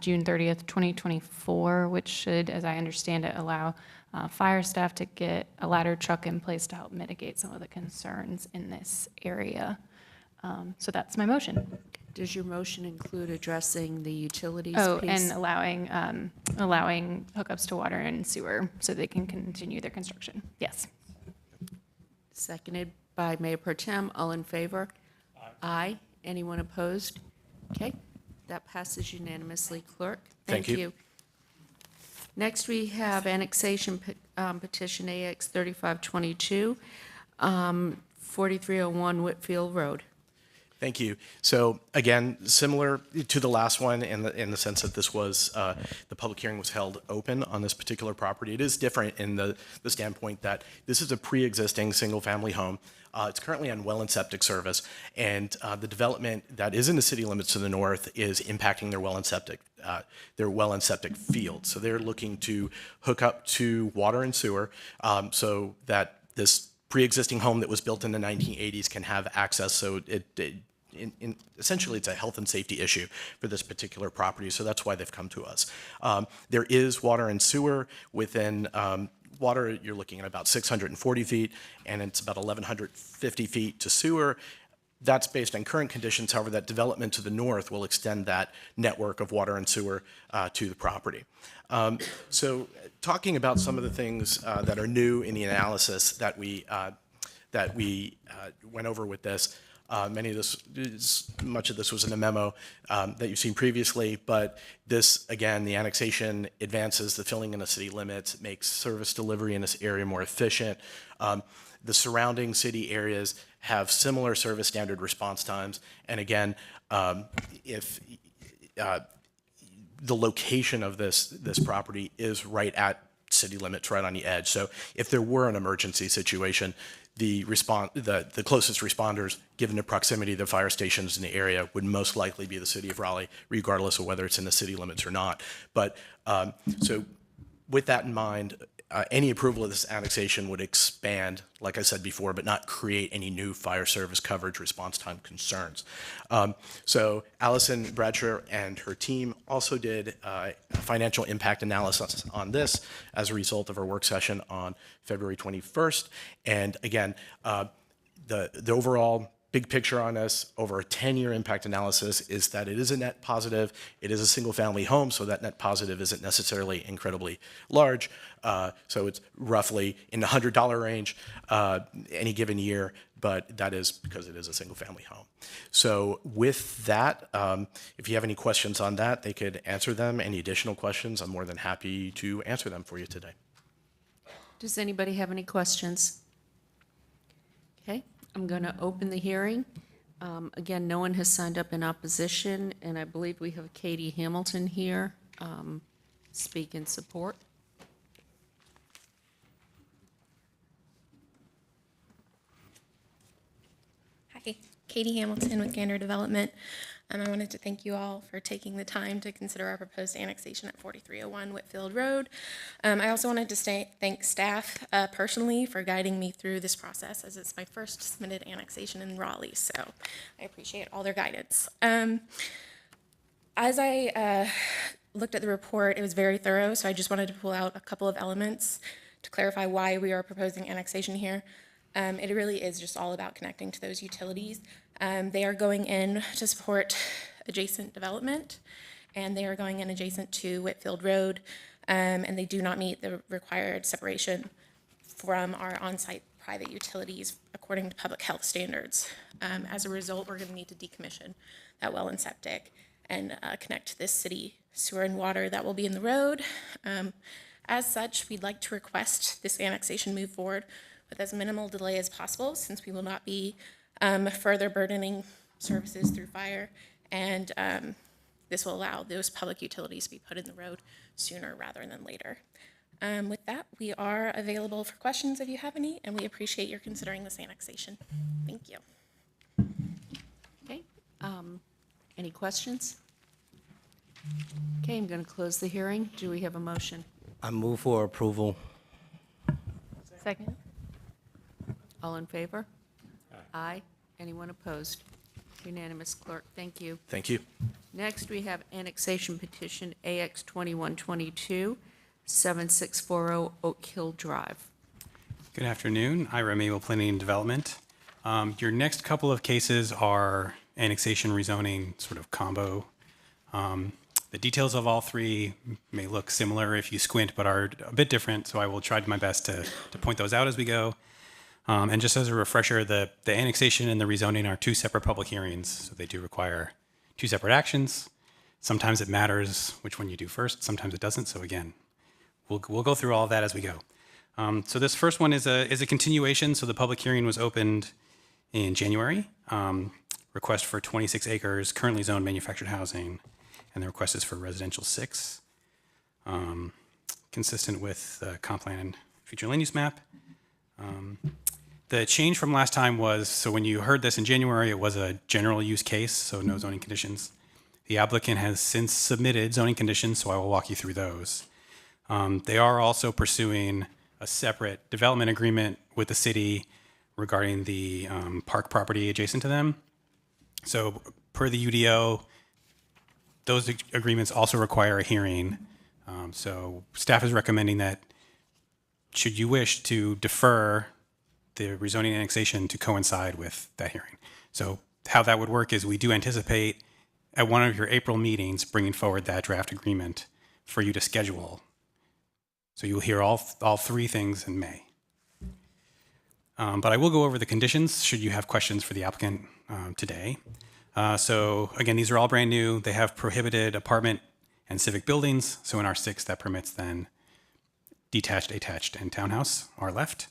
June 30th, 2024, which should, as I understand it, allow fire staff to get a ladder truck in place to help mitigate some of the concerns in this area. So that's my motion. Does your motion include addressing the utilities Oh, piece? and allowing hookups to water and sewer so they can continue their construction. Yes. Seconded by Mayor Pro Tem. All in favor? Aye. Anyone opposed? Okay, that passes unanimously. Clerk, thank you. Next, we have annexation petition AX 3522. 4301 Whitfield Road. Thank you. So again, similar to the last one in the sense that this was, the public hearing was held open on this particular property. It is different in the standpoint that this is a pre-existing single-family home. It's currently on well and septic service, and the development that is in the city limits to the north is impacting their well and septic field. So they're looking to hook up to water and sewer so that this pre-existing home that was built in the 1980s can have access. So essentially, it's a health and safety issue for this particular property. So that's why they've come to us. There is water and sewer within. Water, you're looking at about 640 feet, and it's about 1,150 feet to sewer. That's based on current conditions. However, that development to the north will extend that network of water and sewer to the property. So talking about some of the things that are new in the analysis that we went over with this, much of this was in the memo that you've seen previously, but this, again, the annexation advances the filling in the city limits, makes service delivery in this area more efficient. The surrounding city areas have similar service standard response times, and again, if the location of this property is right at city limits, right on the edge. So if there were an emergency situation, the closest responders, given the proximity of the fire stations in the area, would most likely be the city of Raleigh, regardless of whether it's in the city limits or not. But so with that in mind, any approval of this annexation would expand, like I said before, but not create any new fire service coverage response time concerns. So Allison Bradshaw and her team also did a financial impact analysis on this as a result of our work session on February 21st. And again, the overall big picture on this over a 10-year impact analysis is that it is a net positive. It is a single-family home, so that net positive isn't necessarily incredibly large. So it's roughly in the $100 range any given year, but that is because it is a single-family home. So with that, if you have any questions on that, they could answer them. Any additional questions, I'm more than happy to answer them for you today. Does anybody have any questions? Okay. I'm going to open the hearing. Again, no one has signed up in opposition, and I believe we have Katie Hamilton here speak in support. Hi, Katie Hamilton with Gander Development. I wanted to thank you all for taking the time to consider our proposed annexation at 4301 Whitfield Road. I also wanted to thank staff personally for guiding me through this process, as it's my first submitted annexation in Raleigh, so I appreciate all their guidance. As I looked at the report, it was very thorough, so I just wanted to pull out a couple of elements to clarify why we are proposing annexation here. It really is just all about connecting to those utilities. They are going in to support adjacent development, and they are going in adjacent to Whitfield Road, and they do not meet the required separation from our on-site private utilities according to public health standards. As a result, we're going to need to decommission that well and septic and connect to this city sewer and water that will be in the road. As such, we'd like to request this annexation move forward with as minimal delay as possible, since we will not be further burdening services through fire, and this will allow those public utilities to be put in the road sooner rather than later. With that, we are available for questions if you have any, and we appreciate your considering this annexation. Thank you. Okay. Any questions? Okay, I'm going to close the hearing. Do we have a motion? I move for approval. Second. All in favor? Aye. Anyone opposed? Unanimous, clerk. Thank you. Thank you. Next, we have annexation petition AX 2122, 7640 Oak Hill Drive. Good afternoon. Ira Mabel, Planning and Development. Your next couple of cases are annexation rezoning sort of combo. The details of all three may look similar if you squint, but are a bit different, so I will try my best to point those out as we go. And just as a refresher, the annexation and the rezoning are two separate public hearings, so they do require two separate actions. Sometimes it matters which one you do first, sometimes it doesn't, so again, we'll go through all of that as we go. So this first one is a continuation. So the public hearing was opened in January. Request for 26 acres, currently zoned manufactured housing, and the request is for residential 6, consistent with the comp plan and future land use map. The change from last time was, so when you heard this in January, it was a general use case, so no zoning conditions. The applicant has since submitted zoning conditions, so I will walk you through those. They are also pursuing a separate development agreement with the city regarding the park property adjacent to them. So per the UDO, those agreements also require a hearing. So staff is recommending that should you wish to defer the rezoning annexation to coincide with that hearing. So how that would work is we do anticipate at one of your April meetings bringing forward that draft agreement for you to schedule. So you'll hear all 3 things in May. But I will go over the conditions should you have questions for the applicant today. So again, these are all brand new. They have prohibited apartment and civic buildings. So in R6, that permits then detached, attached, and townhouse are left.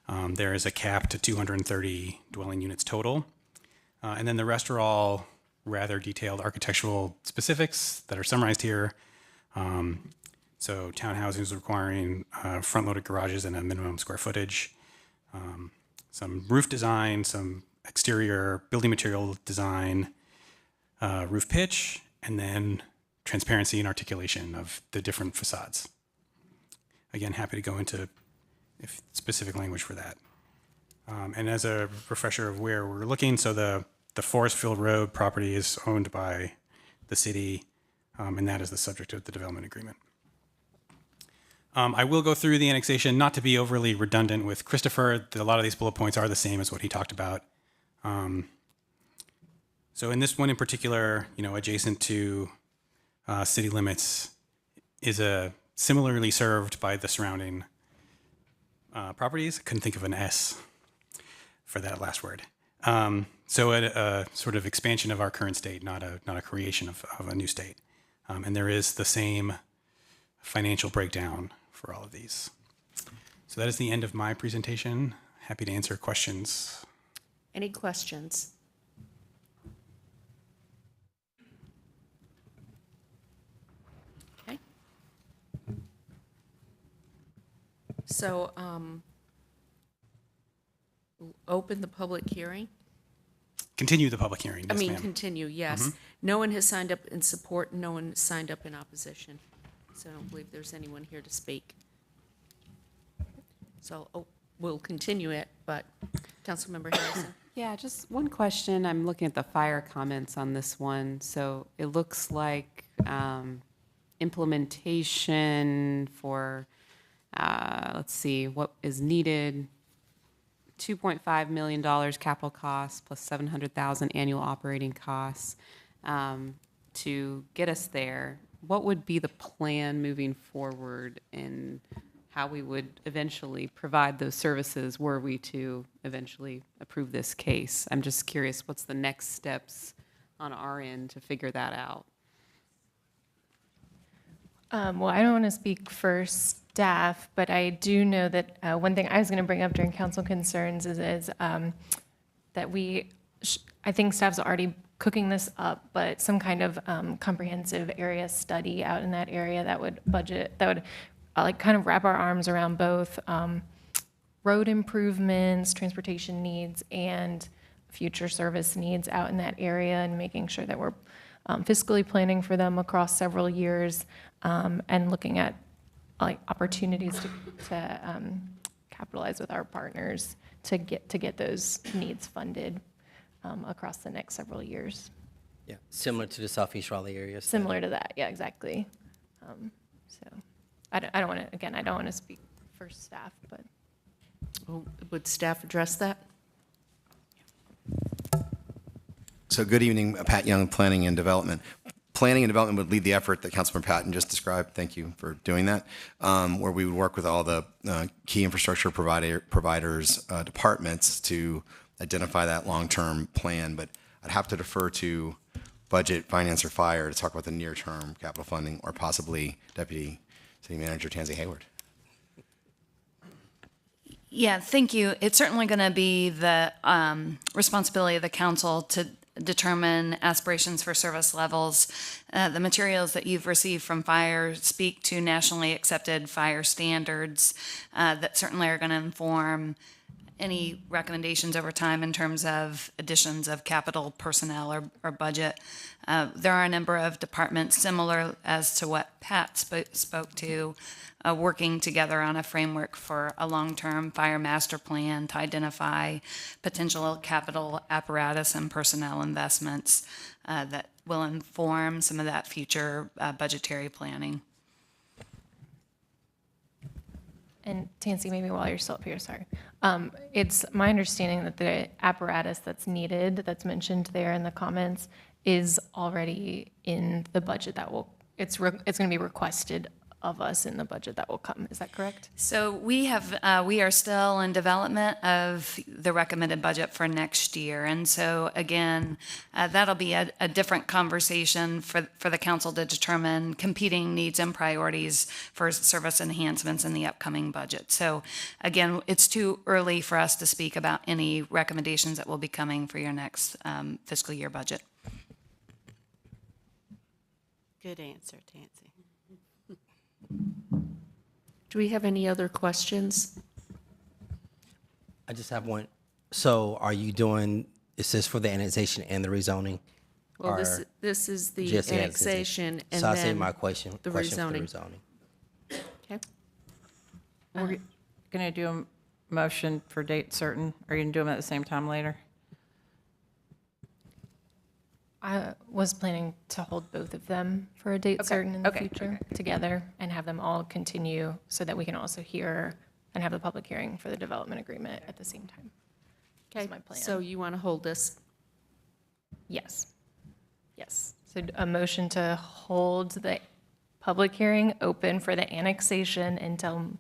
There is a cap to 230 dwelling units total. And then the rest are all rather detailed architectural specifics that are summarized here. So townhouses requiring front-loaded garages and a minimum square footage. Some roof design, some exterior building material design, roof pitch, and then transparency and articulation of the different facades. Again, happy to go into specific language for that. And as a refresher of where we're looking, so the Forestfield Road property is owned by the city, and that is the subject of the development agreement. I will go through the annexation, not to be overly redundant with Christopher. A lot of these bullet points are the same as what he talked about. So in this one in particular, adjacent to city limits is similarly served by the surrounding properties. I couldn't think of an S for that last word. So a sort of expansion of our current state, not a creation of a new state. And there is the same financial breakdown for all of these. So that is the end of my presentation. Happy to answer questions. Any questions? Okay. So we'll open the public hearing. Continue the public hearing. Yes, ma'am. Continue, yes. Mhm. No one has signed up in support, no one signed up in opposition. So I don't believe there's anyone here to speak. So we'll continue it, but Councilmember Harrison. Yeah, just one question. I'm looking at the fire comments on this one. So it looks like implementation for, let's see, what is needed, $2.5 million capital costs plus $700,000 annual operating costs to get us there. What would be the plan moving forward and how we would eventually provide those services were we to eventually approve this case? I'm just curious, what's the next steps on our end to figure that out? Well, I don't want to speak for staff, but I do know that one thing I was going to bring up during council concerns is that I think staff's already cooking this up, but some kind of comprehensive area study out in that area that would kind of wrap our arms around both road improvements, transportation needs, and future service needs out in that area, and making sure that we're fiscally planning for them across several years, and looking at opportunities to capitalize with our partners to get those needs funded across the next several years. Yeah, similar to the Southeast Raleigh area. Similar to that, yeah, exactly. So I don't want to, again, I don't want to speak for staff, but. Would staff address that? So good evening, Pat Young, Planning and Development. Planning and Development would lead the effort that Councilman Patton just described. Thank you for doing that. Where we would work with all the key infrastructure providers, departments to identify that long-term plan. But I'd have to defer to Budget, Finance, or Fire to talk about the near-term capital funding, or possibly Deputy City Manager Tansy Hayward. Yeah, thank you. It's certainly going to be the responsibility of the council to determine aspirations for service levels. The materials that you've received from fire speak to nationally accepted fire standards that certainly are going to inform any recommendations over time in terms of additions of capital personnel or budget. There are a number of departments similar as to what Pat spoke to, working together on a framework for a long-term fire master plan to identify potential capital apparatus and personnel investments that will inform some of that future budgetary planning. And Tansy, maybe while you're still up here, sorry. It's my understanding that the apparatus that's needed, that's mentioned there in the comments, is already in the budget that will, it's going to be requested of us in the budget that will come. Is that correct? So we are still in development of the recommended budget for next year. And so again, that'll be a different conversation for the council to determine competing needs and priorities for service enhancements in the upcoming budget. So again, it's too early for us to speak about any recommendations that will be coming for your next fiscal year budget. Good answer, Tansy. Do we have any other questions? I just have one. So are you doing, is this for the annexation and the rezoning? Well, Or this is the just annexation and So I say then my question the for the rezoning. rezoning. Okay. We're going to do a motion for date certain. Are you going to do them at the same time later? I was planning to hold both of them for a date certain in the future together and have them all continue so that we can also hear and have the public hearing for the development agreement at the same time. Okay, my plan. so you want to hold this? Yes. Yes. So a motion to hold the public hearing open for the annexation until,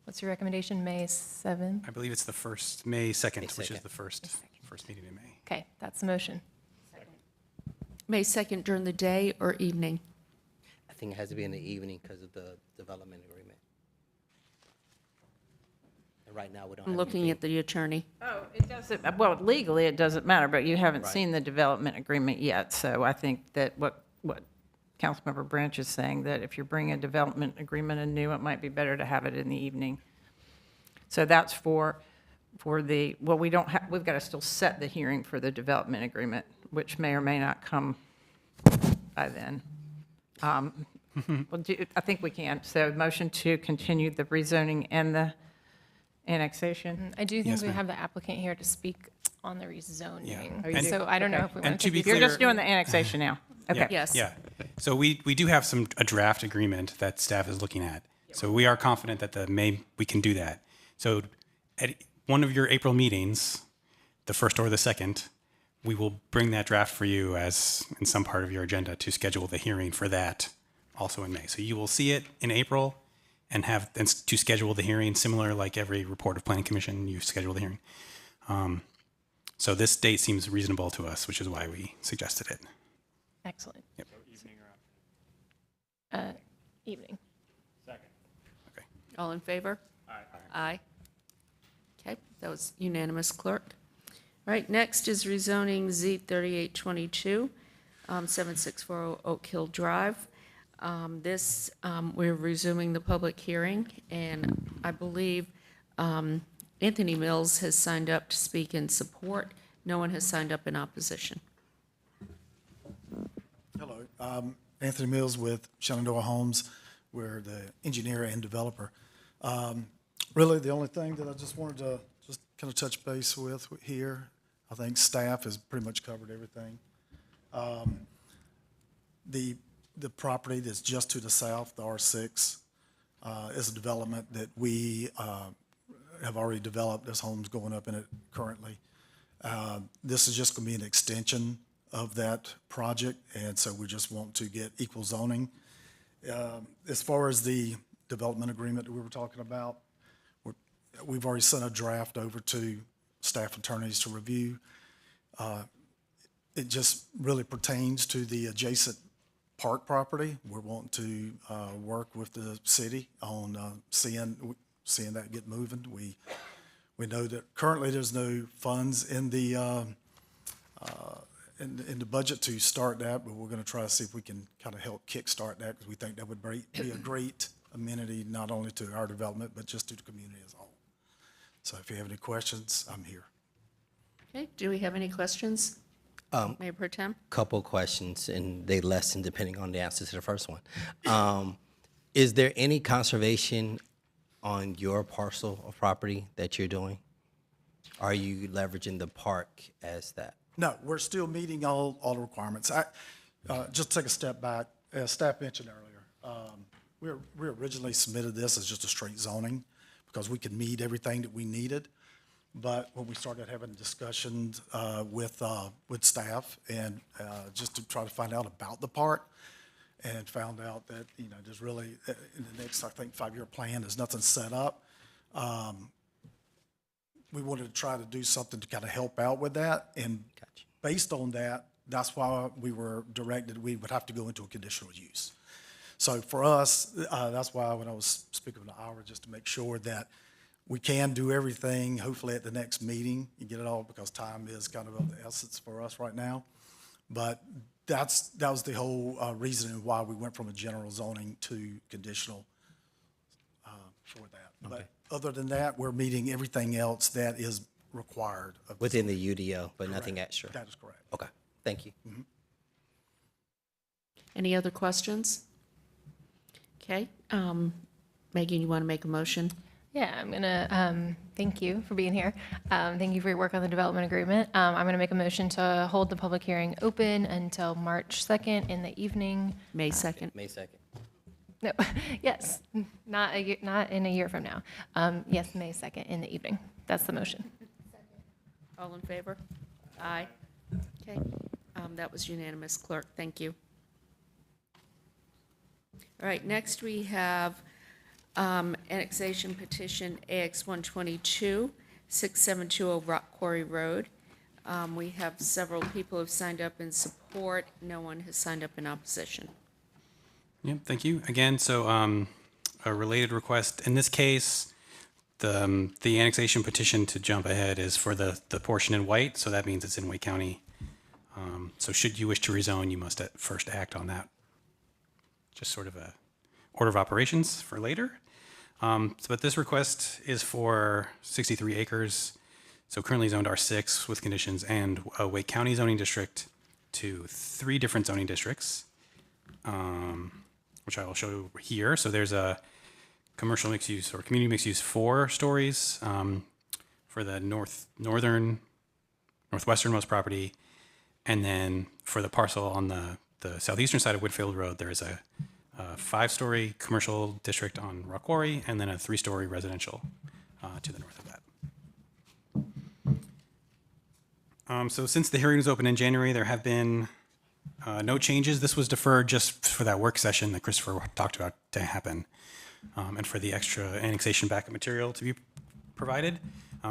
what's your recommendation, May 7th? I believe it's the first, May 2nd, which is the first meeting in May. Okay, that's the motion. May 2nd during the day or evening? I think it has to be in the evening because of the development agreement. And right now, we don't I'm have looking anything. at the attorney. Oh, it doesn't, well, legally, it doesn't matter, but you haven't Right. seen the development agreement yet. So I think that what Councilmember Branch is saying, that if you're bringing a development agreement anew, it might be better to have it in the evening. So that's for the, well, we don't have, we've got to still set the hearing for the development agreement, which may or may not come by then. Well, I think we can. So motion to continue the rezoning and the annexation. I do think Yes, we ma'am. have the applicant here to speak on the rezoning. Yeah. Oh, you do? So I don't know Okay. if we And want to be You're clear- just doing the annexation now? Okay. Yes. Yeah. So we do have a draft agreement that staff is looking at. So we are confident that we can do that. So at one of your April meetings, the first or the second, we will bring that draft for you as in some part of your agenda to schedule the hearing for that also in May. So you will see it in April and to schedule the hearing, similar like every report of planning commission, you schedule the hearing. So this date seems reasonable to us, which is why we suggested it. Excellent. Yep. Evening. All in favor? Aye. Aye. Okay, that was unanimous, clerk. All right, next is rezoning Z3822, 7640 Oak Hill Drive. We're resuming the public hearing, and I believe Anthony Mills has signed up to speak in support. No one has signed up in opposition. Hello, Anthony Mills with Shenandoah Homes. We're the engineer and developer. Really, the only thing that I just wanted to just kind of touch base with here, I think staff has pretty much covered everything. The property that's just to the south, the R6, is a development that we have already developed. There's homes going up in it currently. This is just going to be an extension of that project, and so we just want to get equal zoning. As far as the development agreement that we were talking about, we've already sent a draft over to staff attorneys to review. It just really pertains to the adjacent park property. We're wanting to work with the city on seeing that get moving. We know that currently there's no funds in the in the budget to start that, but we're going to try to see if we can kind of help kickstart that, because we think that would be a great amenity not only to our development but just to the community as a whole. So if you have any questions, I'm here. Okay, do we have any questions? Mayor Pro Tem? Couple questions, and they lessen depending on the answer to the first one. Is there any conservation on your parcel of property that you're doing? Are you leveraging the park as that? No, we're still meeting all the requirements. Just to take a step back, as staff mentioned earlier, we originally submitted this as just a straight zoning because we could meet everything that we needed. But when we started having discussions with staff and just to try to find out about the park, and found out that, you know, there's really, in the next, I think, 5-year plan, there's nothing set up. We wanted to try to do something to kind of help out with that. And based on that, that's why we were directed we would have to go into a conditional use. So for us, that's why when I was speaking with Ira, just to make sure that we can do everything, hopefully at the next meeting, and get it all, because time is kind of the essence for us right now. But that was the whole reason why we went from a general zoning to conditional for that. Okay. But other than that, we're meeting everything else that is required. Within the UDO, but nothing extra? That is correct. Okay, thank you. Mm-hmm. Any other questions? Okay, Megan, you want to make a motion? Yeah, I'm gonna, thank you for being here. Thank you for your work on the development agreement. I'm gonna make a motion to hold the public hearing open until March 2nd in the evening. May 2nd. May 2nd. No, yes, not in a year from now. Yes, May 2nd in the evening. That's the motion. All in favor? Aye. Okay, that was unanimous, clerk, thank you. All right, next we have annexation petition AX 122, 6720 Rock Quarry Road. We have several people who have signed up in support. No one has signed up in opposition. Yep, thank you. Again, so a related request. In this case, the annexation petition, to jump ahead, is for the portion in white, so that means it's in Wake County. So should you wish to rezone, you must first act on that. Just sort of a order of operations for later. But this request is for 63 acres, so currently zoned R6 with conditions, and a Wake County zoning district to 3 different zoning districts, which I will show here. So there's a commercial mixed use or community mixed use 4 stories for the northwesternmost property, and then for the parcel on the southeastern side of Whitfield Road, there is a 5-story commercial district on Rock Quarry, and then a 3-story residential to the north of that. So since the hearing was open in January, there have been no changes. This was deferred just for that work session that Christopher talked about to happen, and for the extra annexation backup material to be provided.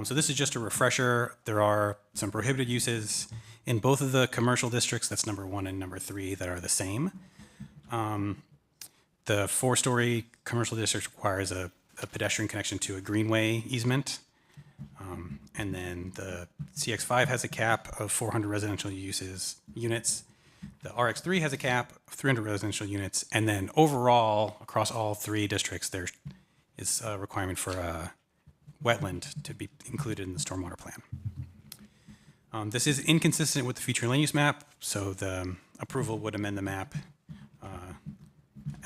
So this is just a refresher. There are some prohibited uses in both of the commercial districts, that's number 1 and number 3, that are the same. The 4-story commercial district requires a pedestrian connection to a greenway easement. And then the CX5 has a cap of 400 residential units. The RX3 has a cap of 300 residential units. And then overall, across all 3 districts, there is a requirement for a wetland to be included in the stormwater plan. This is inconsistent with the future land use map, so the approval would amend the map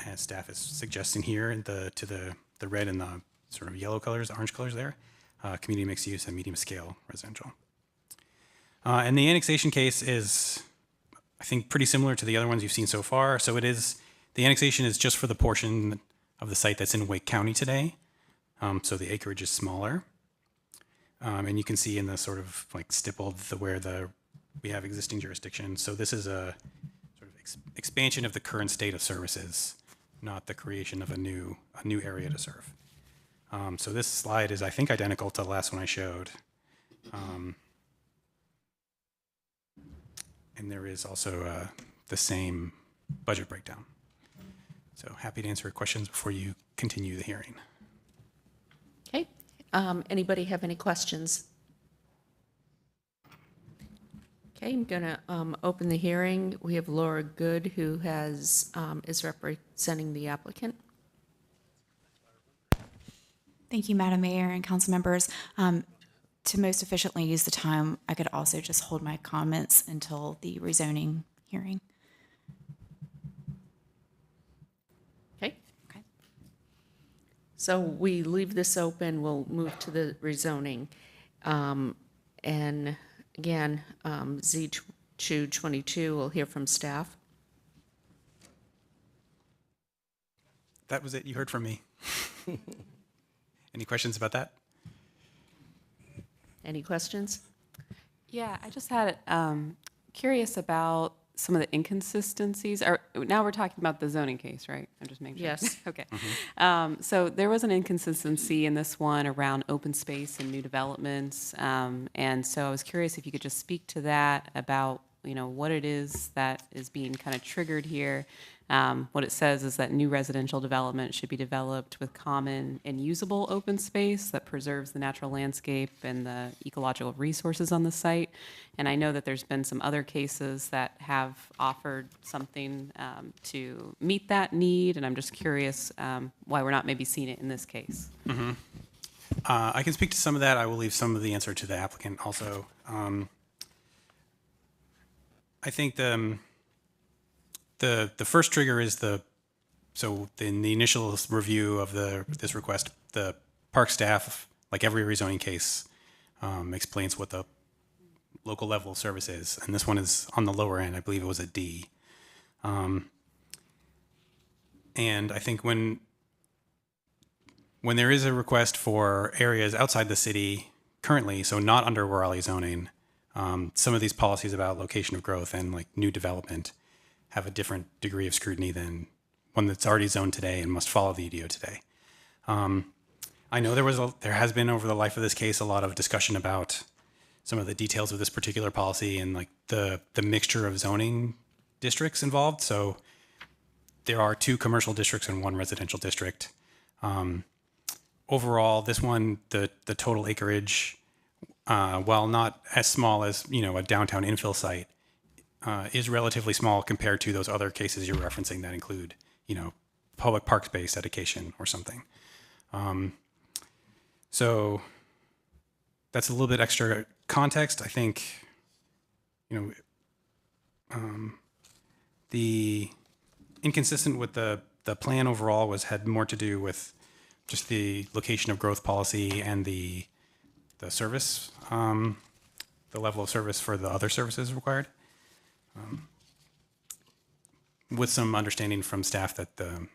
as staff is suggesting here to the red and the sort of yellow colors, orange colors there, community mixed use and medium scale residential. And the annexation case is, I think, pretty similar to the other ones you've seen so far. So the annexation is just for the portion of the site that's in Wake County today. So the acreage is smaller. And you can see in the sort of like stippled where we have existing jurisdiction. So this is a sort of expansion of the current state of services, not the creation of a new area to serve. So this slide is, I think, identical to the last one I showed. And there is also the same budget breakdown. So happy to answer questions before you continue the hearing. Okay, Anybody have any questions? Okay, I'm going to open the hearing. We have Laura Good, who is representing the applicant. Thank you, Madam Mayor and council members. To most efficiently use the time, I could also just hold my comments until the rezoning hearing. Okay. So we leave this open. We'll move to the rezoning. And again, Z222, we'll hear from staff. That was it. You heard from me. Any questions about that? Any questions? Yeah, I just had curious about some of the inconsistencies. Now we're talking about the zoning case, right? I'm just making sure. Yes. Okay. So there was an inconsistency in this one around open space and new developments. And so I was curious if you could just speak to that about, what it is that is being kind of triggered here. What it says is that new residential development should be developed with common and usable open space that preserves the natural landscape and the ecological resources on the site. And I know that there's been some other cases that have offered something to meet that need, and I'm just curious why we're not maybe seeing it in this case. Mm-hmm. I can speak to some of that. I will leave some of the answer to the applicant also. I think the first trigger is in the initial review of this request, the park staff, like every rezoning case, explains what the local level of service is, and this one is on the lower end. I believe it was a D. And I think when there is a request for areas outside the city currently, so not under Raleigh zoning, some of these policies about location of growth and like new development have a different degree of scrutiny than one that's already zoned today and must follow the EDO today. I know there has been over the life of this case a lot of discussion about some of the details of this particular policy and like the mixture of zoning districts involved. So there are 2 commercial districts and 1 residential district. Overall, this one, the total acreage, while not as small as a downtown infill site, is relatively small compared to those other cases you're referencing that include, public park space dedication or something. So that's a little bit extra context. I think, the inconsistent with the plan overall had more to do with just the location of growth policy and the service, the level of service for the other services required. With some understanding from staff that the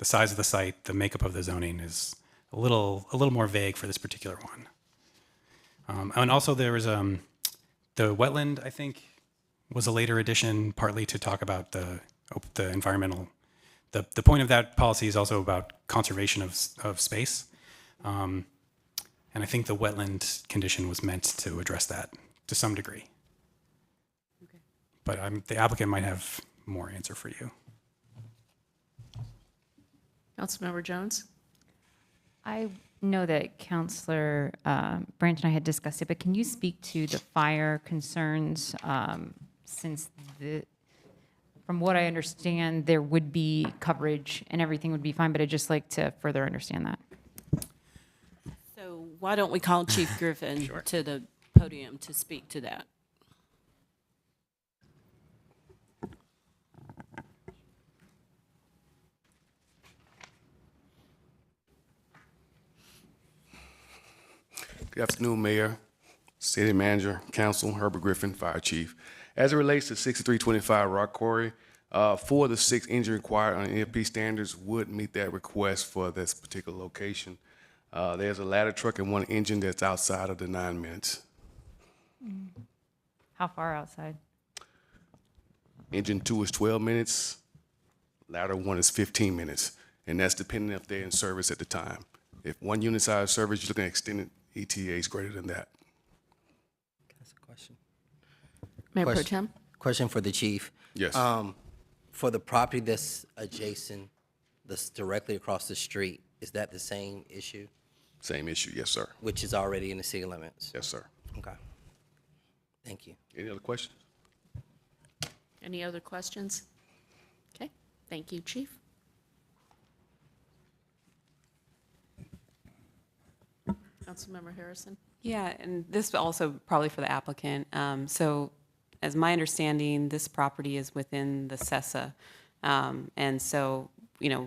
size of the site, the makeup of the zoning is a little more vague for this particular one. And also there was the wetland, I think, was a later addition, partly to talk about the environmental. The point of that policy is also about conservation of space. And I think the wetland condition was meant to address that to some degree. Okay. But the applicant might have more answer for you. Councilmember Jones? I know that Councilor Branch and I had discussed it, but can you speak to the fire concerns since from what I understand, there would be coverage and everything would be fine, but I'd just like to further understand that. So why don't we call Chief Griffin to the podium to speak to that? Good afternoon, Mayor, City Manager, Council, Herbert Griffin, Fire Chief. As it relates to 6325 Rock Quarry, 4 of the 6 engines required on EFP standards would meet that request for this particular location. There's a ladder truck and 1 engine that's outside of the 9 minutes. How far outside? Engine 2 is 12 minutes, ladder 1 is 15 minutes, and that's depending if they're in service at the time. If 1 unit's out of service, you're looking at extended ETAs greater than that. That's a question. Mayor Pro Tem? Question for the chief. Yes. For the property that's adjacent, that's directly across the street, is that the same issue? Same issue, yes, sir. which is already in the city limits. Yes, sir. Okay. Thank you. Any other questions? Any other questions? Okay, thank you, Chief. Councilmember Harrison? Yeah, and this also probably for the applicant. So as my understanding, this property is within the CESA. And so,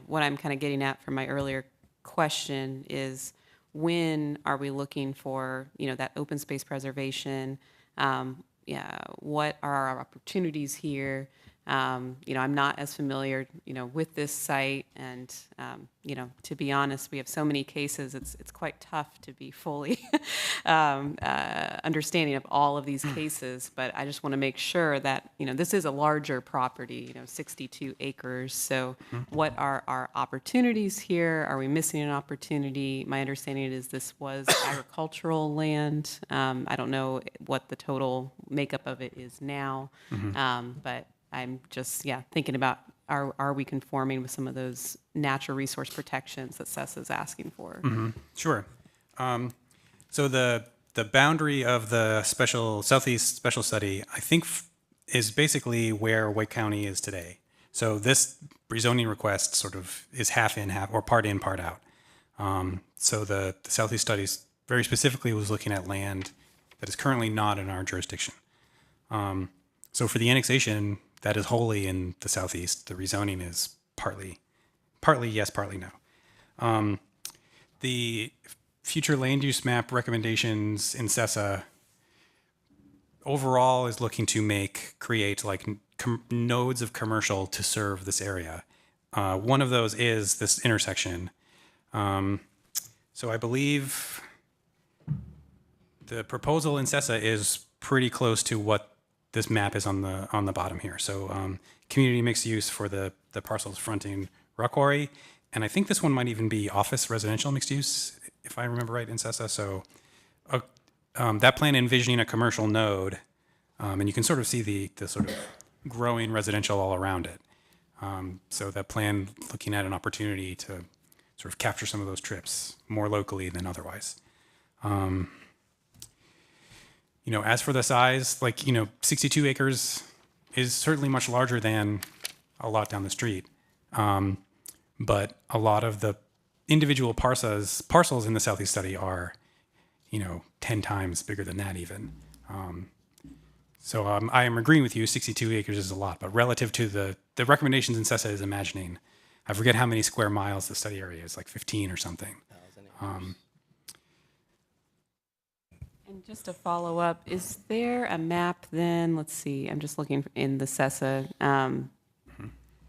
what I'm kind of getting at from my earlier question is when are we looking for, that open space preservation? What are our opportunities here? I'm not as familiar, with this site, and to be honest, we have so many cases. It's quite tough to be fully understanding of all of these cases. But I just want to make sure that this is a larger property, 62 acres. So, what are our opportunities here? Are we missing an opportunity? My understanding is this was agricultural land. I don't know what the total makeup of it is now, but I'm just, thinking about are we conforming with some of those natural resource protections that CESA is asking for? Sure. So the boundary of the Southeast Special Study, I think, is basically where Wake County is today. So this rezoning request sort of is half in, half, or part in, part out. So the Southeast Studies very specifically was looking at land that is currently not in our jurisdiction. So for the annexation, that is wholly in the Southeast. The rezoning is partly yes, partly no. The future land use map recommendations in CESA overall is looking to create like nodes of commercial to serve this area. One of those is this intersection. So I believe the proposal in CESA is pretty close to what this map is on the bottom here. So community mixed use for the parcels fronting Rock Quarry, and I think this one might even be office residential mixed use, if I remember right, in CESA. So that plan envisioning a commercial node, and you can sort of see the sort of growing residential all around it. So that plan looking at an opportunity to sort of capture some of those trips more locally than otherwise. As for the size, 62 acres is certainly much larger than a lot down the street. But a lot of the individual parcels in the Southeast Study are, 10 times bigger than that even. So I am agreeing with you, 62 acres is a lot, but relative to the recommendations in CESA is imagining, I forget how many square miles the study area is, like 15 or something. And just to follow up, is there a map then, let's see, I'm just looking in the CESA,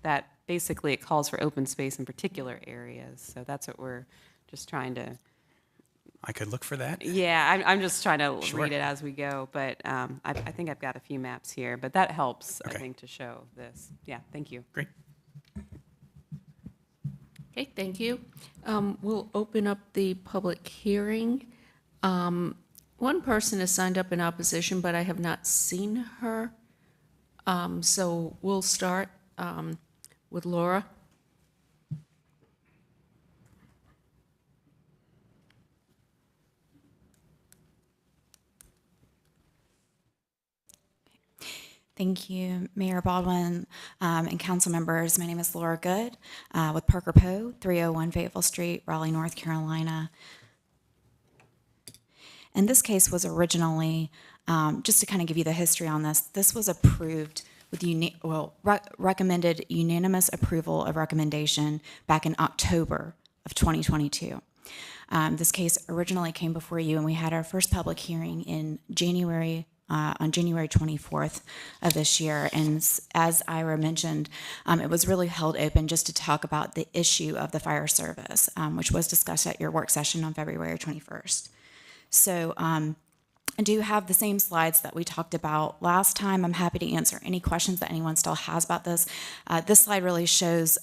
that basically it calls for open space in particular areas. So that's what we're just trying to. I could look for that. Yeah, I'm just trying to Sure. read it as we go, but I think I've got a few maps here, but that helps, Okay. I think, to show this. Yeah, thank you. Great. Okay, thank you. We'll open up the public hearing. One person has signed up in opposition, but I have not seen her. So we'll start with Laura. Thank you, Mayor Baldwin and council members. My name is Laura Good with Parker Poe, 301 Fayetteville Street, Raleigh, North Carolina. And this case was originally, just to kind of give you the history on this was approved with recommended unanimous approval of recommendation back in October of 2022. This case originally came before you, and we had our first public hearing in January on January 24th of this year. And as Ira mentioned, it was really held open just to talk about the issue of the fire service, which was discussed at your work session on February 21st. So I do have the same slides that we talked about last time. I'm happy to answer any questions that anyone still has about this. This slide really shows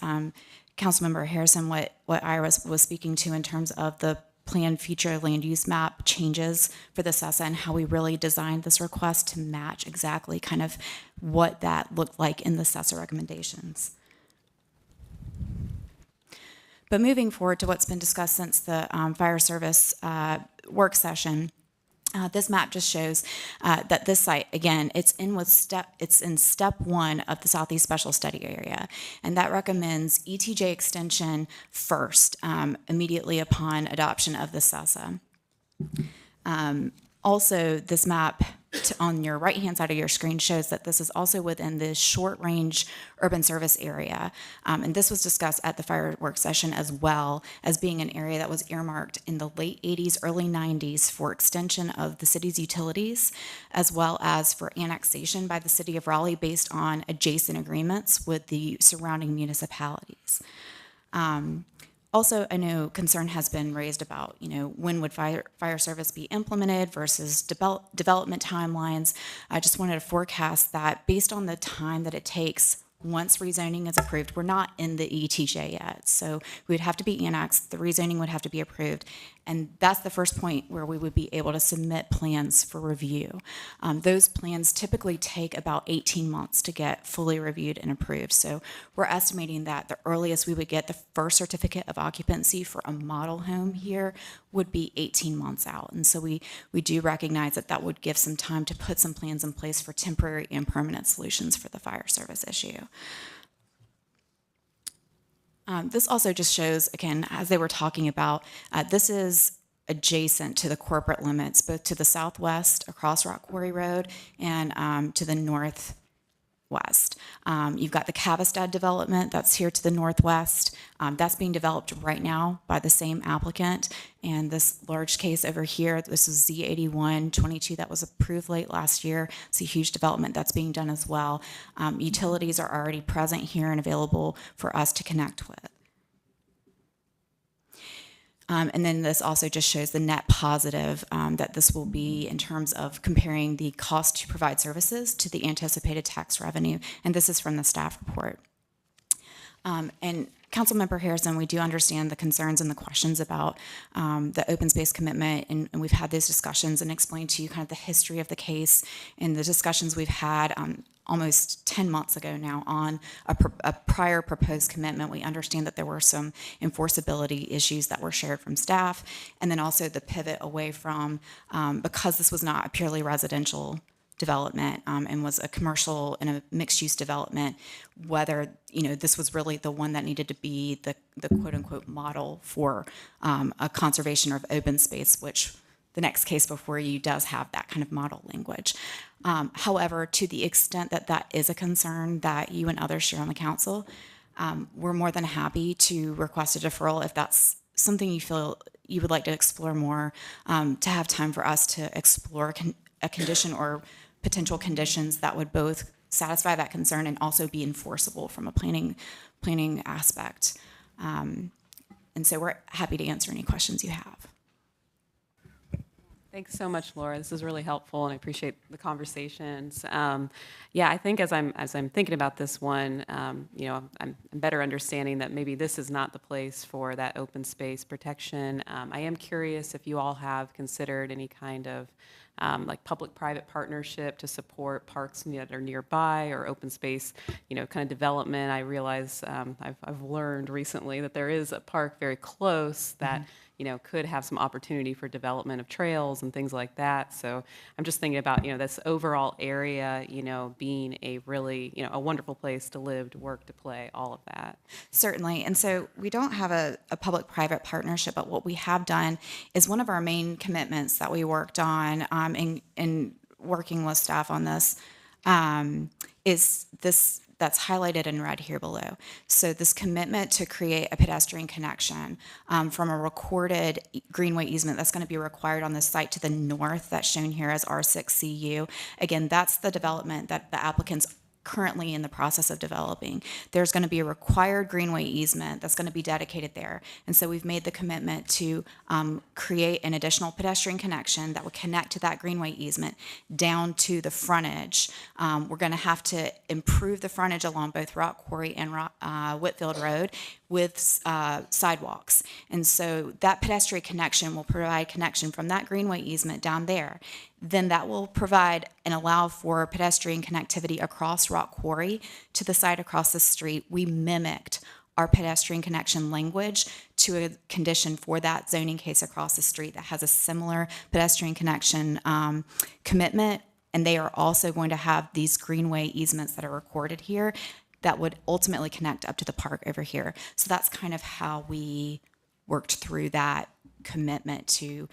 Councilmember Harrison what Ira was speaking to in terms of the planned future land use map changes for the CESA and how we really designed this request to match exactly kind of what that looked like in the CESA recommendations. But moving forward to what's been discussed since the fire service work session, this map just shows that this site, again, it's in step 1 of the Southeast Special Study Area, and that recommends ETJ extension first, immediately upon adoption of the SESA. Also, this map on your right-hand side of your screen shows that this is also within the short-range urban service area. And this was discussed at the fireworks session as well as being an area that was earmarked in the late 80s, early 90s for extension of the city's utilities, as well as for annexation by the city of Raleigh based on adjacent agreements with the surrounding municipalities. Also, I know concern has been raised about, when would fire service be implemented versus development timelines. I just wanted to forecast that based on the time that it takes once rezoning is approved. We're not in the ETJ yet, so we would have to be annexed, the rezoning would have to be approved, and that's the first point where we would be able to submit plans for review. Those plans typically take about 18 months to get fully reviewed and approved, so we're estimating that the earliest we would get the first certificate of occupancy for a model home here would be 18 months out, and so we do recognize that that would give some time to put some plans in place for temporary and permanent solutions for the fire service issue. This also just shows, again, as they were talking about, this is adjacent to the corporate limits, both to the southwest across Rock Quarry Road and to the northwest. You've got the Cavestad development that's here to the northwest. That's being developed right now by the same applicant. And this large case over here, this is Z8122 that was approved late last year. It's a huge development that's being done as well. Utilities are already present here and available for us to connect with. And then this also just shows the net positive that this will be in terms of comparing the cost to provide services to the anticipated tax revenue. And this is from the staff report. And Councilmember Harrison, we do understand the concerns and the questions about the open space commitment, and we've had those discussions and explained to you kind of the history of the case and the discussions we've had almost 10 months ago now on a prior proposed commitment. We understand that there were some enforceability issues that were shared from staff, and then also the pivot away from, because this was not a purely residential development and was a commercial and a mixed-use development, whether this was really the one that needed to be the quote-unquote model for a conservation of open space, which the next case before you does have that kind of model language. However, to the extent that that is a concern that you and others share on the council, we're more than happy to request a deferral if that's something you feel you would like to explore more, to have time for us to explore a condition or potential conditions that would both satisfy that concern and also be enforceable from a planning aspect. And so we're happy to answer any questions you have. Thanks so much, Laura. This is really helpful, and I appreciate the conversations. Yeah, I think as I'm thinking about this one, I'm better understanding that maybe this is not the place for that open space protection. I am curious if you all have considered any kind of like public-private partnership to support parks that are nearby or open space, kind of development. I realize I've learned recently that there is a park very close that could have some opportunity for development of trails and things like that. So I'm just thinking about, this overall area, being a really, a wonderful place to live, to work, to play, all of that. Certainly. And so we don't have a public-private partnership, but what we have done is one of our main commitments that we worked on in working with staff on this is this that's highlighted in red here below. So this commitment to create a pedestrian connection from a recorded greenway easement that's going to be required on the site to the north that's shown here as R6CU. Again, that's the development that the applicants currently in the process of developing. There's going to be a required greenway easement that's going to be dedicated there. And so we've made the commitment to create an additional pedestrian connection that would connect to that greenway easement down to the frontage. We're going to have to improve the frontage along both Rock Quarry and Whitfield Road with sidewalks. And so that pedestrian connection will provide connection from that greenway easement down there. Then that will provide and allow for pedestrian connectivity across Rock Quarry to the site across the street. We mimicked our pedestrian connection language to a condition for that zoning case across the street that has a similar pedestrian connection commitment. And they are also going to have these greenway easements that are recorded here that would ultimately connect up to the park over here. So that's kind of how we worked through that commitment to,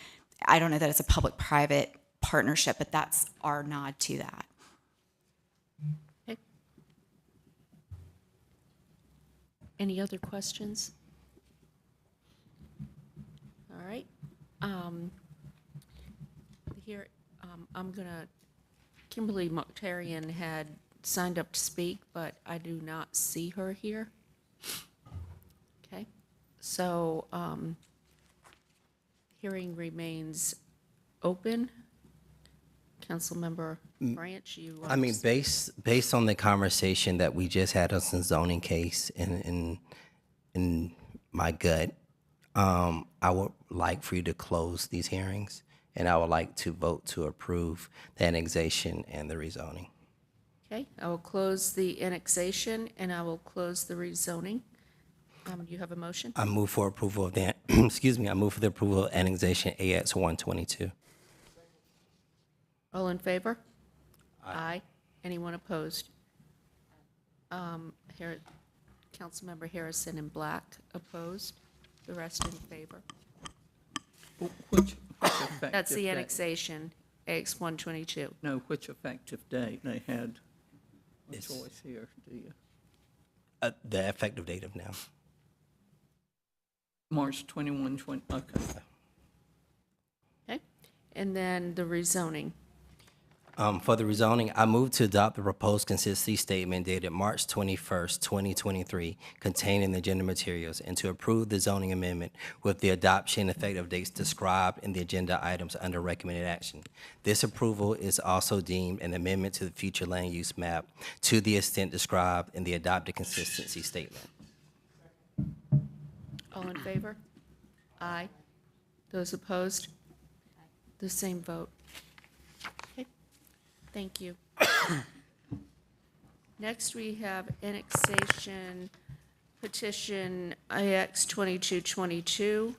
I don't know that it's a public-private partnership, but that's our nod to that. Okay. Any other questions? All right. Here, I'm gonna, Kimberly Mokhtarian had signed up to speak, but I do not see her here. Okay, so hearing remains open. Councilmember Branch, you want I mean, to speak? based on the conversation that we just had on the zoning case in my gut, I would like for you to close these hearings, and I would like to vote to approve the annexation and the rezoning. Okay, I will close the annexation and I will close the rezoning. Do you have a motion? I move for approval of the, excuse me, I move for the approval of annexation AX 122. All in favor? Aye. Anyone opposed? Councilmember Harrison and Black opposed. The rest in favor. Which effective That's the date? annexation, AX 122. No, which effective date? They had a It's- choice here, do you? The effective date of now. March 21, 20, okay. Okay, and then the rezoning. For the rezoning, I move to adopt the proposed consistency statement dated March 21st, 2023, contained in the agenda materials, and to approve the zoning amendment with the adoption effective dates described in the agenda items under recommended action. This approval is also deemed an amendment to the future land use map to the extent described in the adopted consistency statement. All in favor? Aye. Those opposed? The same vote. Okay, thank you. Next, we have annexation petition IX 2222.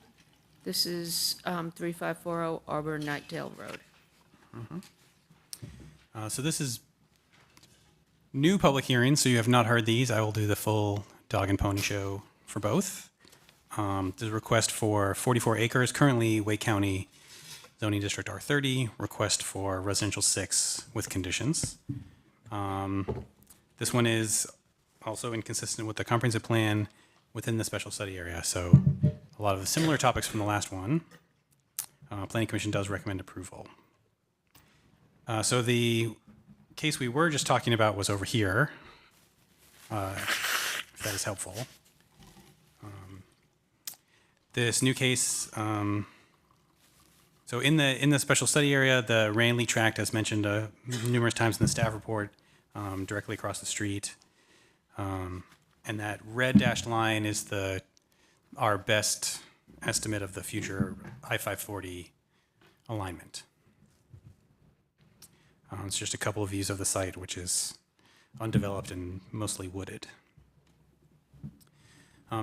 This is 3540 Arbor Nightdale Road. So this is new public hearings, so you have not heard these. I will do the full dog and pony show for both. There's a request for 44 acres, currently Wake County zoning district R30, request for residential 6 with conditions. This one is also inconsistent with the comprehensive plan within the special study area. So a lot of the similar topics from the last one. Planning Commission does recommend approval. So the case we were just talking about was over here, if that is helpful. This new case, so in the special study area, the Raleigh tract, as mentioned numerous times in the staff report, directly across the street. And that red dashed line is our best estimate of the future I-540 alignment. It's just a couple of views of the site, which is undeveloped and mostly wooded.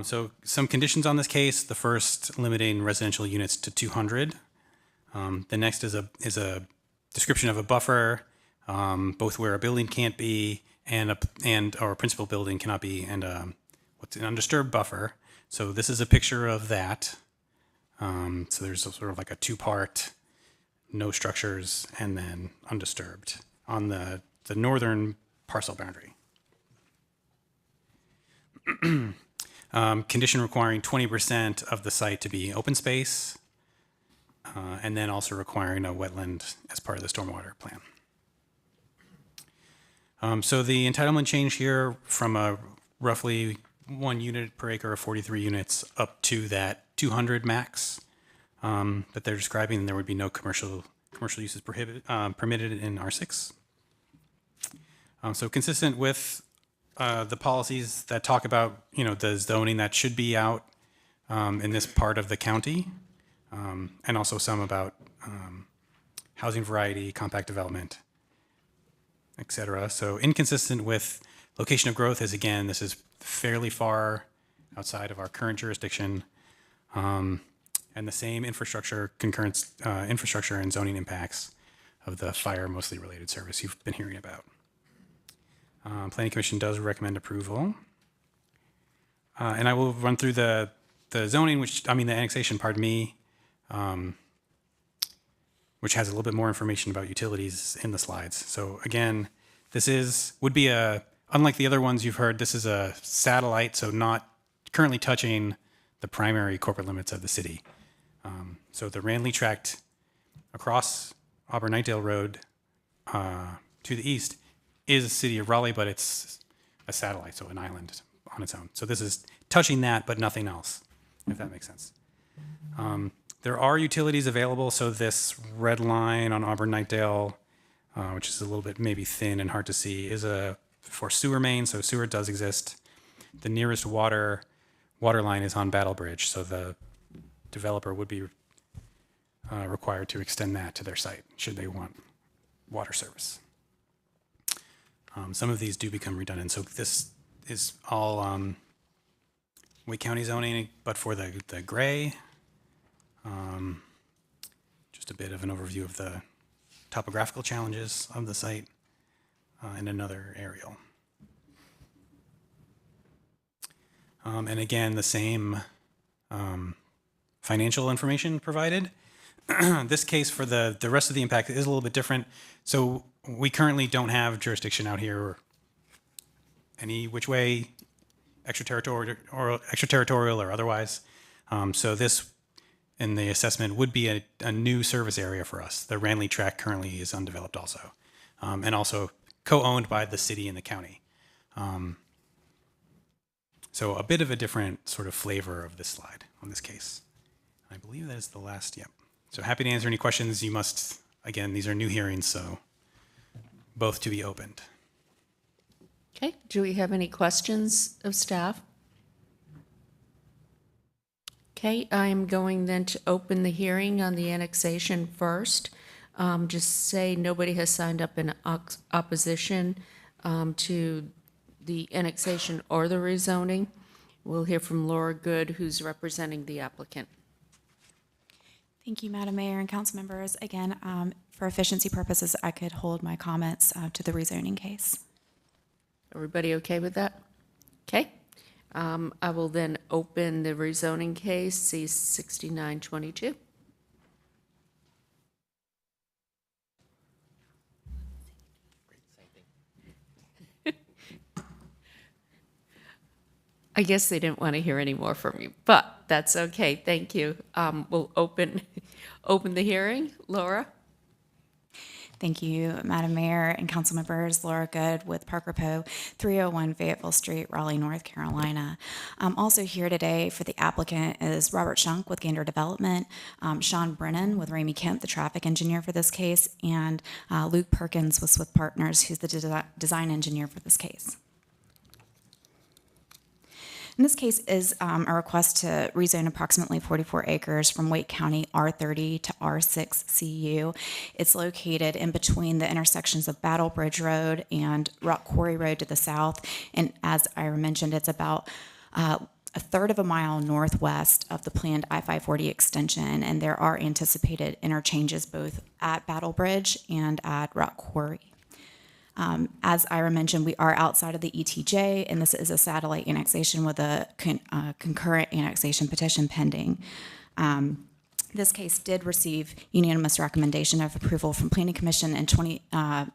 So some conditions on this case. The first, limiting residential units to 200. The next is a description of a buffer, both where a building can't be and or a principal building cannot be, and what's an undisturbed buffer. So this is a picture of that. So there's sort of like a two-part, no structures, and then undisturbed on the northern parcel boundary. Condition requiring 20% of the site to be open space, and then also requiring a wetland as part of the stormwater plan. So the entitlement change here from a roughly 1 unit per acre of 43 units up to that 200 max that they're describing, there would be no commercial uses permitted in R6. So consistent with the policies that talk about, the zoning that should be out in this part of the county, and also some about housing variety, compact development, et cetera. So inconsistent with location of growth is, again, this is fairly far outside of our current jurisdiction, and the same infrastructure infrastructure and zoning impacts of the fire mostly related service you've been hearing about. Planning Commission does recommend approval. And I will run through the zoning, the annexation, pardon me, which has a little bit more information about utilities in the slides. So again, would be unlike the other ones you've heard, this is a satellite, so not currently touching the primary corporate limits of the city. So the Raleigh tract across Auburn-Knightdale Road to the east is the city of Raleigh, but it's a satellite, so an island on its own. So this is touching that, but nothing else, if that makes sense. There are utilities available, so this red line on Auburn-Knightdale, which is a little bit maybe thin and hard to see, is for sewer main, so sewer does exist. The nearest water line is on Battle Bridge, so the developer would be required to extend that to their site should they want water service. Some of these do become redundant, so this is all Wake County zoning, but for the gray, just a bit of an overview of the topographical challenges of the site and another aerial. And again, the same financial information provided. This case for the rest of the impact is a little bit different. So we currently don't have jurisdiction out here any which way, extraterritorial or otherwise. So this, in the assessment, would be a new service area for us. The Raleigh tract currently is undeveloped also, and also co-owned by the city and the county. So a bit of a different sort of flavor of this slide on this case. I believe that is the last, yep. So happy to answer any questions. You must, again, these are new hearings, so both to be opened. Okay, do we have any questions of staff? Okay, I'm going then to open the hearing on the annexation first. Just say nobody has signed up in opposition to the annexation or the rezoning. We'll hear from Laura Good, who's representing the applicant. Thank you, Madam Mayor and council members. Again, for efficiency purposes, I could hold my comments to the rezoning case. Everybody okay with that? Okay. I will then open the rezoning case, C-6922. I guess they didn't want to hear any more from you, but that's okay. Thank you. We'll open the hearing. Laura? Thank you, Madam Mayor and council members. Laura Good with Parker Poe, 301 Fayetteville Street, Raleigh, North Carolina. Also here today for the applicant is Robert Shunk with Gander Development, Sean Brennan with Ramey Kemp, the traffic engineer for this case, and Luke Perkins with Swift Partners, who's the design engineer for this case. And this case is a request to rezone approximately 44 acres from Wake County R30 to R6 CU. It's located in between the intersections of Battle Bridge Road and Rock Quarry Road to the south. And as I mentioned, it's about a third of a mile northwest of the planned I-540 extension, and there are anticipated interchanges both at Battle Bridge and at Rock Quarry. As Ira mentioned, we are outside of the ETJ, and this is a satellite annexation with a concurrent annexation petition pending. This case did receive unanimous recommendation of approval from Planning Commission at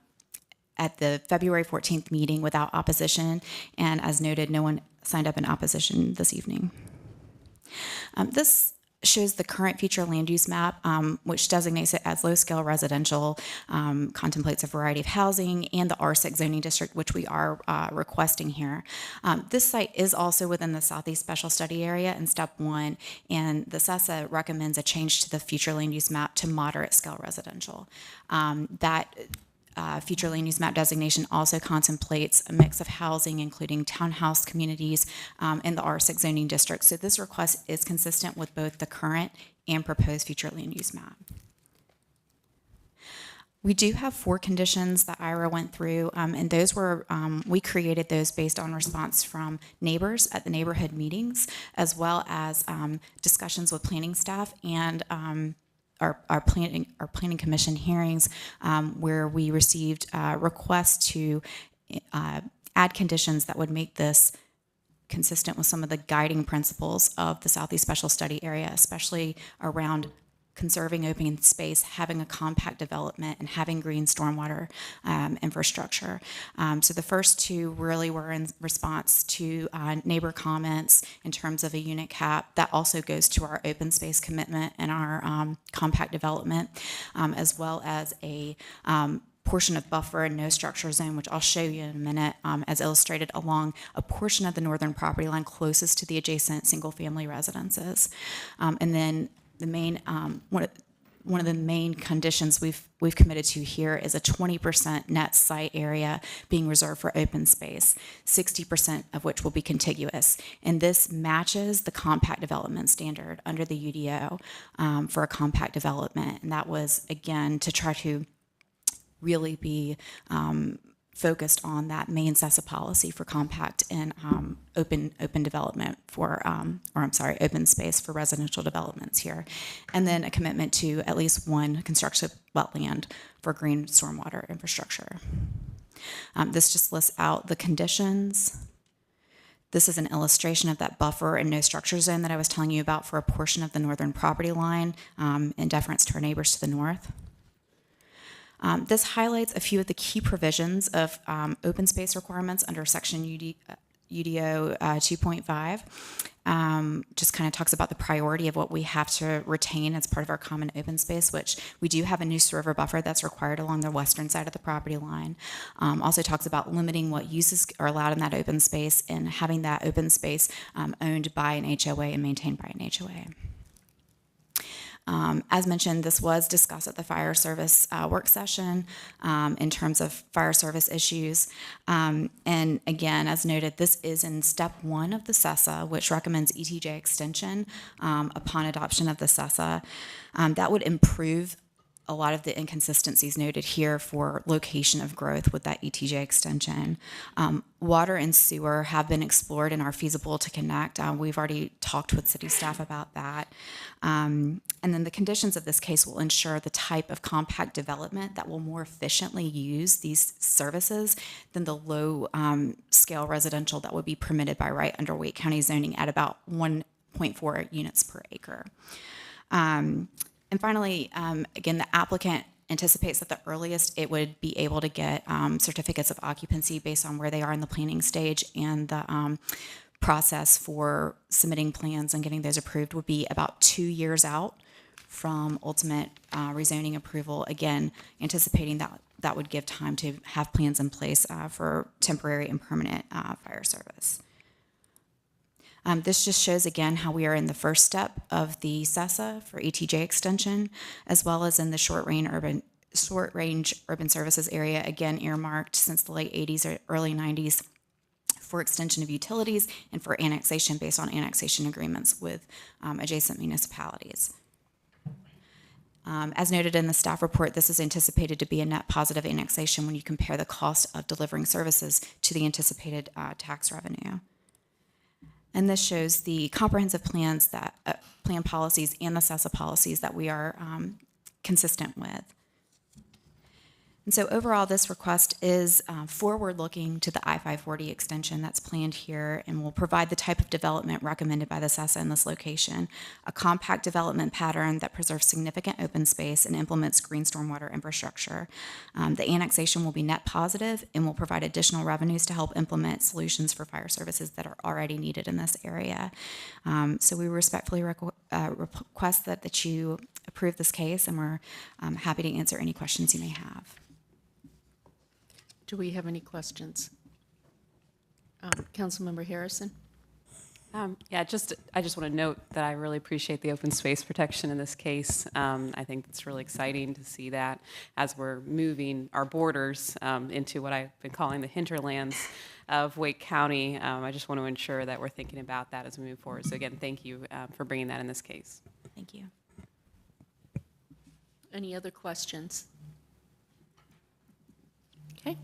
the February 14th meeting without opposition, and as noted, no one signed up in opposition this evening. This shows the current future land use map, which designates it as low-scale residential, contemplates a variety of housing, and the R6 zoning district, which we are requesting here. This site is also within the Southeast Special Study Area in Step 1, and the SESA recommends a change to the future land use map to moderate-scale residential. Future land use map designation also contemplates a mix of housing, including townhouse communities in the R6 zoning district. So this request is consistent with both the current and proposed future land use map. We do have 4 conditions that Ira went through, and those were, we created those based on response from neighbors at the neighborhood meetings, as well as discussions with planning staff and our planning commission hearings, where we received requests to add conditions that would make this consistent with some of the guiding principles of the Southeast Special Study Area, especially around conserving open space, having a compact development, and having green stormwater infrastructure. So the first 2 really were in response to neighbor comments in terms of a unit cap. That also goes to our open space commitment and our compact development, as well as a portion of buffer and no structure zone, which I'll show you in a minute, as illustrated along a portion of the northern property line closest to the adjacent single-family residences. And then the main one of the main conditions we've committed to here is a 20% net site area being reserved for open space, 60% of which will be contiguous. And this matches the compact development standard under the UDO for a compact development. And that was, again, to try to really be focused on that main CESA policy for compact and open development for, open space for residential developments here. And then a commitment to at least 1 constructive wetland for green stormwater infrastructure. This just lists out the conditions. This is an illustration of that buffer and no structure zone that I was telling you about for a portion of the northern property line in deference to our neighbors to the north. This highlights a few of the key provisions of open space requirements under Section UDO 2.5. Just kind of talks about the priority of what we have to retain as part of our common open space, which we do have a Neuse River buffer that's required along the western side of the property line. Also talks about limiting what uses are allowed in that open space and having that open space owned by an HOA and maintained by an HOA. As mentioned, this was discussed at the fire service work session in terms of fire service issues. And again, as noted, this is in step 1 of the CESA, which recommends ETJ extension upon adoption of the CESA. That would improve a lot of the inconsistencies noted here for location of growth with that ETJ extension. Water and sewer have been explored and are feasible to connect. We've already talked with city staff about that. And then the conditions of this case will ensure the type of compact development that will more efficiently use these services than the low scale residential that would be permitted by right under Wake County zoning at about 1.4 units per acre. And finally, again, the applicant anticipates that the earliest it would be able to get certificates of occupancy based on where they are in the planning stage and the process for submitting plans and getting those approved would be about 2 years out from ultimate rezoning approval. Again, anticipating that that would give time to have plans in place for temporary and permanent fire service. This just shows again how we are in the first step of the CESA for ETJ extension, as well as in the short range urban services area, again earmarked since the late 80s or early 90s for extension of utilities and for annexation based on annexation agreements with adjacent municipalities. As noted in the staff report, this is anticipated to be a net positive annexation when you compare the cost of delivering services to the anticipated tax revenue. And this shows the comprehensive plans that plan policies and the CESA policies that we are consistent with. And so overall, this request is forward-looking to the I-540 extension that's planned here and will provide the type of development recommended by the CESA in this location, a compact development pattern that preserves significant open space and implements green stormwater infrastructure. The annexation will be net positive and will provide additional revenues to help implement solutions for fire services that are already needed in this area. So we respectfully request that you approve this case, and we're happy to answer any questions you may have. Do we have any questions? Councilmember Harrison? I just want to note that I really appreciate the open space protection in this case. I think it's really exciting to see that as we're moving our borders into what I've been calling the hinterlands of Wake County. I just want to ensure that we're thinking about that as we move forward. So again, thank you for bringing that in this case. Thank you. Any other questions? Okay.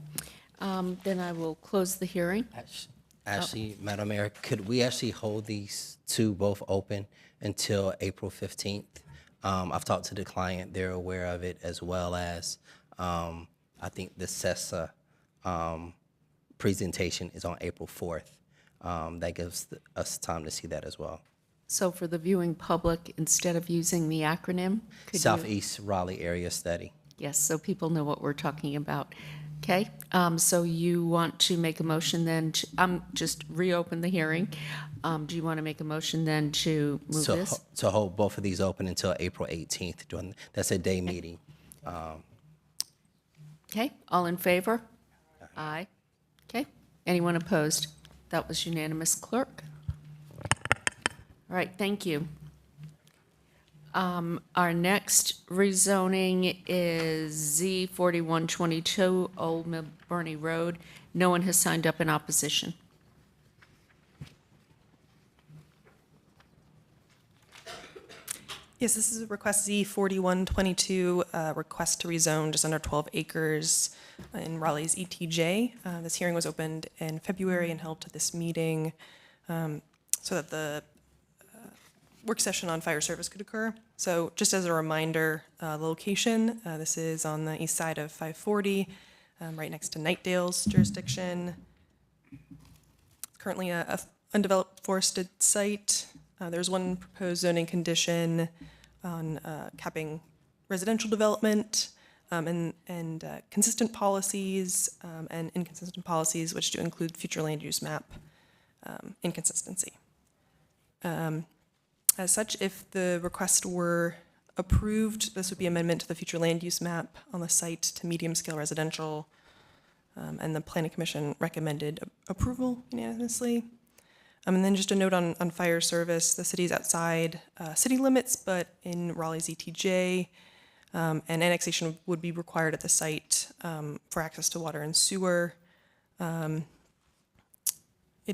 Then I will close the hearing. Actually, Madam Mayor, could we actually hold these two both open until April 15th? I've talked to the client, they're aware of it, as well as I think the CESA presentation is on April 4th. That gives us time to see that as well. So for the viewing public, instead of using the acronym, could you? Southeast Raleigh Area Study. Yes, so people know what we're talking about. Okay, so you want to make a motion then, just reopen the hearing. Do you want to make a motion then to move this? To hold both of these open until April 18th, that's a day meeting. Okay, all in favor? Aye. Okay, anyone opposed? That was unanimous, clerk. All right, thank you. Our next rezoning is Z 4122 Old Milburnie Road. No one has signed up in opposition. Yes, this is a request Z 4122, request to rezone just under 12 acres in Raleigh's ETJ. This hearing was opened in February and held to this meeting so that the work session on fire service could occur. So just as a reminder, the location, this is on the east side of 540, right next to Nightdale's jurisdiction. Currently a undeveloped forested site. There's one proposed zoning condition on capping residential development and consistent policies and inconsistent policies, which do include future land use map inconsistency. As such, if the request were approved, this would be amendment to the future land use map on the site to medium scale residential, and the Planning Commission recommended approval unanimously. And then just a note on fire service, the city's outside city limits, but in Raleigh's ETJ, and annexation would be required at the site for access to water and sewer. It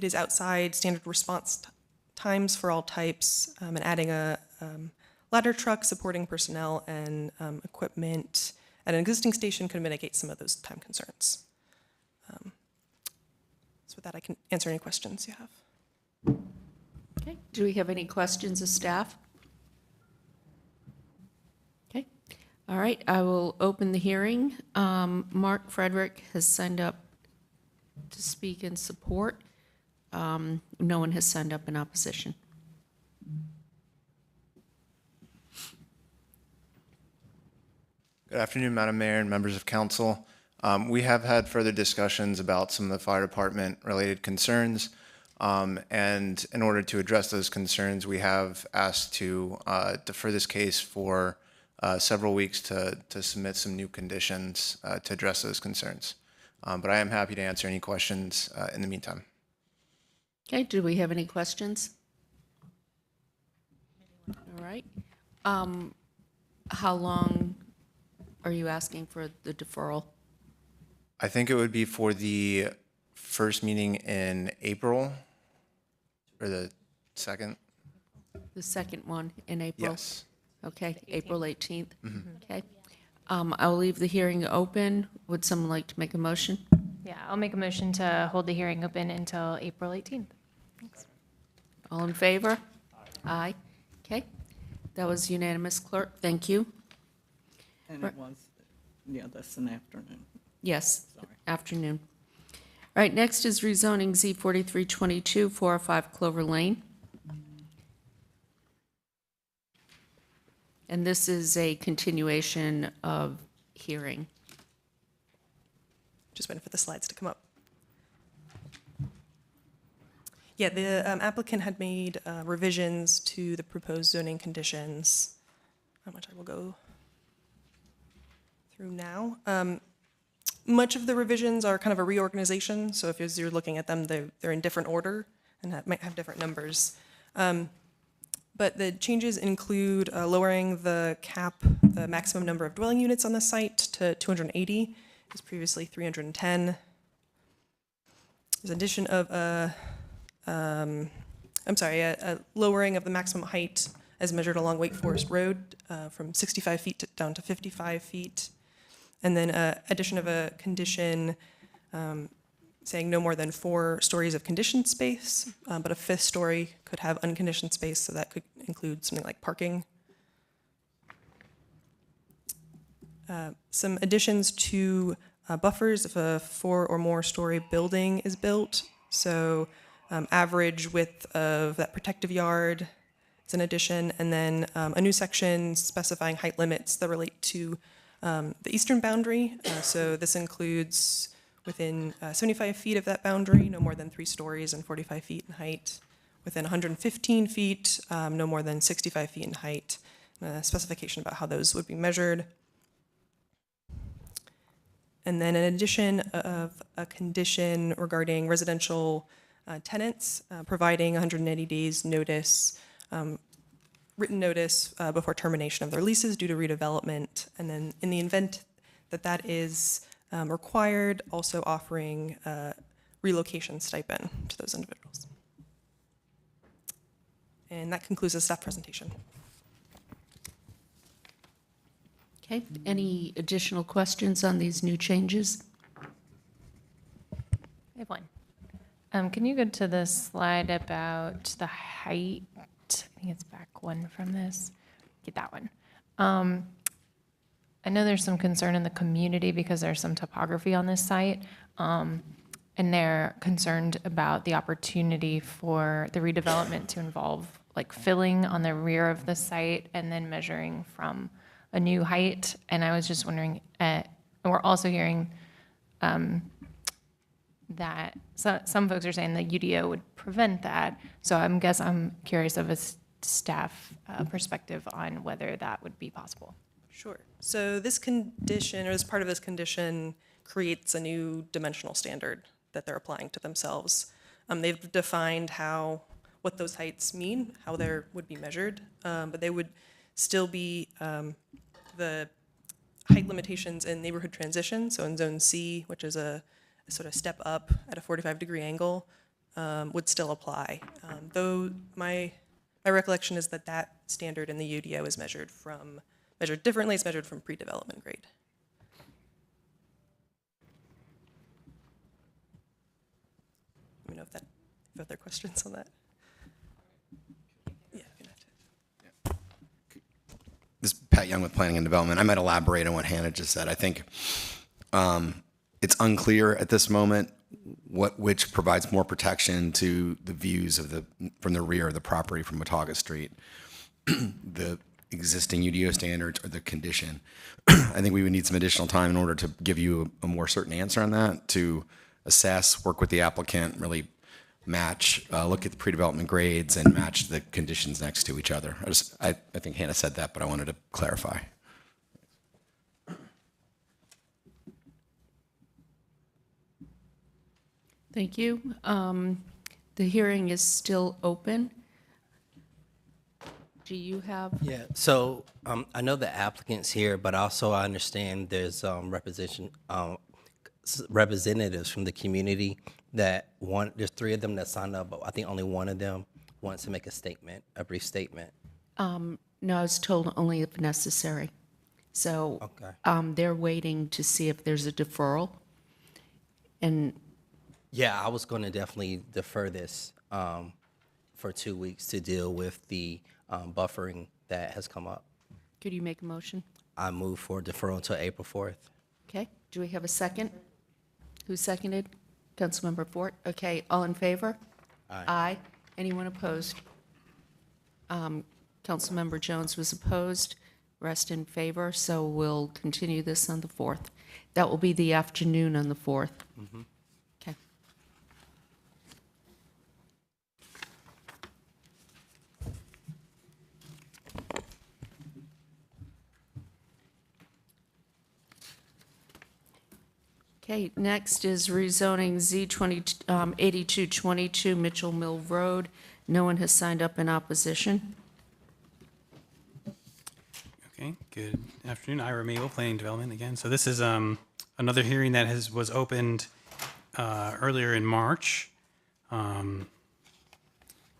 is outside standard response times for all types, and adding a ladder truck supporting personnel and equipment at an existing station could mitigate some of those time concerns. So with that, I can answer any questions you have. Okay, do we have any questions of staff? Okay, all right, I will open the hearing. Mark Frederick has signed up to speak in support. No one has signed up in opposition. Good afternoon, Madam Mayor and members of council. We have had further discussions about some of the fire department related concerns. And in order to address those concerns, we have asked to defer this case for several weeks to submit some new conditions to address those concerns. But I am happy to answer any questions in the meantime. Okay, do we have any questions? All right. How long are you asking for the deferral? I think it would be for the first meeting in April, or the second? The second one in April? Yes. Okay, April 18th. Mhm. Okay. I will leave the hearing open. Would someone like to make a motion? Yeah, I'll make a motion to hold the hearing open until April 18th. Thanks. All in favor? Aye. Okay. That was unanimous, clerk. Thank you. And it was, yeah, that's an afternoon. Yes, afternoon. All right, next is rezoning Z 4322, 405 Clover Lane. And this is a continuation of hearing. Just waiting for the slides to come up. Yeah, the applicant had made revisions to the proposed zoning conditions, which I will go through now. Much of the revisions are kind of a reorganization, so if as you're looking at them, they're in different order and might have different numbers. But the changes include lowering the cap, the maximum number of dwelling units on the site to 280. It was previously 310. There's addition of a lowering of the maximum height as measured along Wake Forest Road from 65 feet down to 55 feet. And then addition of a condition saying no more than 4 stories of conditioned space, but a 5th story could have unconditioned space, so that could include something like parking. Some additions to buffers if a 4 or more story building is built. So average width of that protective yard is an addition, and then a new section specifying height limits that relate to the eastern boundary. So this includes within 75 feet of that boundary, no more than 3 stories and 45 feet in height. Within 115 feet, no more than 65 feet in height. Specification about how those would be measured. And then an addition of a condition regarding residential tenants, providing 180 days notice, written notice before termination of their leases due to redevelopment. And then in the event that that is required, also offering relocation stipend to those individuals. And that concludes the staff presentation. Okay, any additional questions on these new changes? I have one. Can you go to the slide about the height? I think it's back one from this. Get that one. I know there's some concern in the community because there's some topography on this site, and they're concerned about the opportunity for the redevelopment to involve like filling on the rear of the site and then measuring from a new height. And I was just wondering, and we're also hearing that some folks are saying the UDO would prevent that. So I'm curious of a staff perspective on whether that would be possible. Sure. So this condition, or as part of this condition, creates a new dimensional standard that they're applying to themselves. They've defined what those heights mean, how they would be measured, but they would still be the height limitations in neighborhood transition. So in Zone C, which is a sort of step up at a 45-degree angle, would still apply. Though my recollection is that that standard in the UDO is measured differently. It's measured from pre-development grade. Let me know if other questions on that. Yeah. This is Pat Young with Planning and Development. I might elaborate on what Hannah just said. I think it's unclear at this moment which provides more protection to the views from the rear of the property from Watauga Street, the existing UDO standards or the condition. I think we would need some additional time in order to give you a more certain answer on that, to assess, work with the applicant, really match, look at the pre-development grades and match the conditions next to each other. I think Hannah said that, but I wanted to clarify. Thank you. The hearing is still open. Do you have? Yeah, so I know the applicant's here, but also I understand there's representatives from the community there's 3 of them that signed up, but I think only one of them wants to make a brief statement. No, I was told only if necessary. So Okay. they're waiting to see if there's a deferral. And Yeah, I was going to definitely defer this for 2 weeks to deal with the buffering that has come up. could you make a motion? I move for deferral until April 4th. Okay, do we have a second? Who seconded? Councilmember Fort? Okay, all in favor? Aye. Aye. Anyone opposed? Councilmember Jones was opposed. Rest in favor, so we'll continue this on the 4th. That will be the afternoon on the 4th. Mm-hmm. Okay. Okay, next is rezoning Z8222 Mitchell Mill Road. No one has signed up in opposition. Okay, good afternoon. Ira Mabel, Planning Development again. So this is another hearing that was opened earlier in March.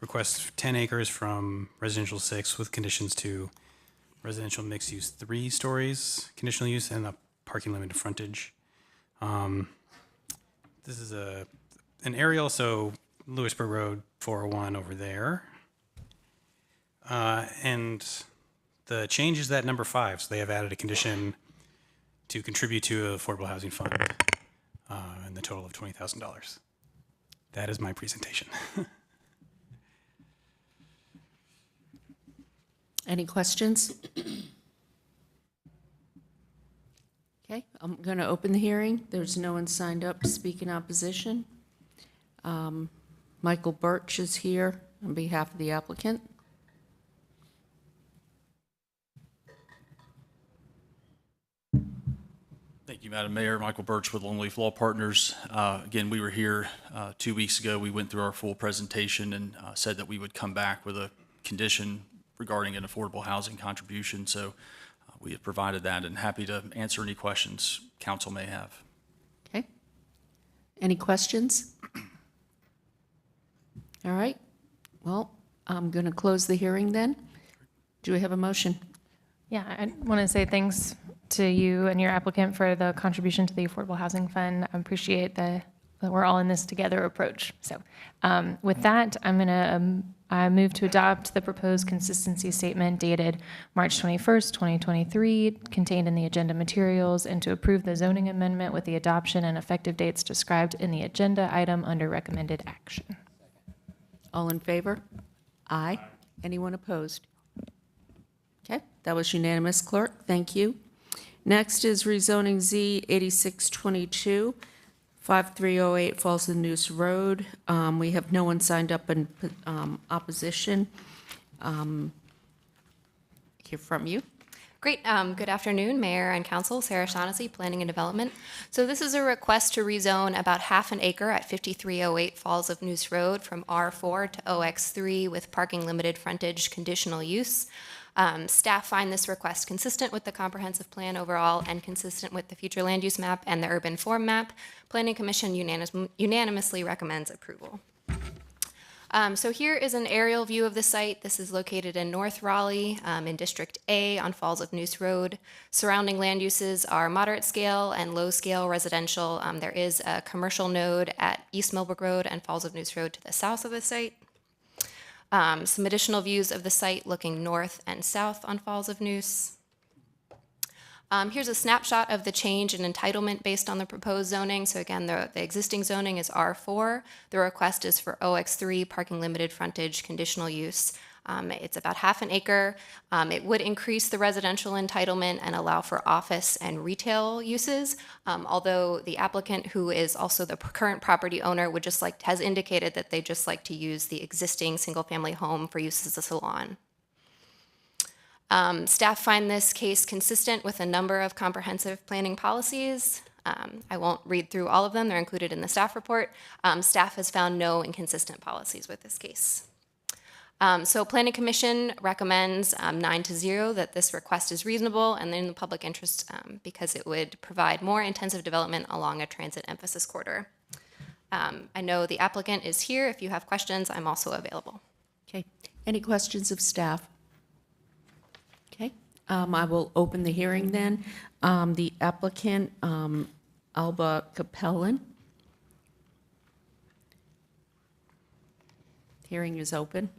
Request 10 acres from residential 6 with conditions to residential mixed use 3 stories, conditional use, and a parking limited frontage. This is an aerial, so Lewisburg Road 401 over there. And the change is that number 5, so they have added a condition to contribute to an affordable housing fund in the total of $20,000. That is my presentation. Any questions? Okay, I'm going to open the hearing. There's no one signed up to speak in opposition. Michael Birch is here on behalf of the applicant. Thank you, Madam Mayor. Michael Birch with Longleaf Law Partners. Again, we were here 2 weeks ago. We went through our full presentation and said that we would come back with a condition regarding an affordable housing contribution. So we have provided that and happy to answer any questions council may have. Okay. Any questions? All right. Well, I'm going to close the hearing then. Do we have a motion? Yeah, I want to say thanks to you and your applicant for the contribution to the Affordable Housing Fund. I appreciate that we're all in this together approach. So with that, I'm going to I move to adopt the proposed consistency statement dated March 21st, 2023, contained in the agenda materials, and to approve the zoning amendment with the adoption and effective dates described in the agenda item under recommended action. All in favor? Aye. Anyone opposed? Okay, that was unanimous, clerk. Thank you. Next is rezoning Z 8622, 5308 Falls of Neuse Road. We have no one signed up in opposition. Hear from you. Great. Good afternoon, Mayor and Council. Sarah Shaughnessy, Planning and Development. So this is a request to rezone about half an acre at 5308 Falls of Neuse Road from R4 to OX3 with parking limited frontage conditional use. Staff find this request consistent with the comprehensive plan overall and consistent with the future land use map and the urban form map. Planning Commission unanimously recommends approval. So here is an aerial view of the site. This is located in North Raleigh in District A on Falls of Neuse Road. Surrounding land uses are moderate scale and low scale residential. There is a commercial node at East Millbrook Road and Falls of Neuse Road to the south of the site. Some additional views of the site looking north and south on Falls of Neuse. Here's a snapshot of the change in entitlement based on the proposed zoning. So again, the existing zoning is R4. The request is for OX3, parking limited frontage, conditional use. It's about half an acre. It would increase the residential entitlement and allow for office and retail uses, although the applicant, who is also the current property owner, has indicated that they just like to use the existing single-family home for use as a salon. Staff find this case consistent with a number of comprehensive planning policies. I won't read through all of them. They're included in the staff report. Staff has found no inconsistent policies with this case. So Planning Commission recommends 9-0 that this request is reasonable and in the public interest because it would provide more intensive development along a transit emphasis corridor. I know the applicant is here. If you have questions, I'm also available. Okay. Any questions of staff? Okay. I will open the hearing then. The applicant, Alba Capellan. Hearing is open.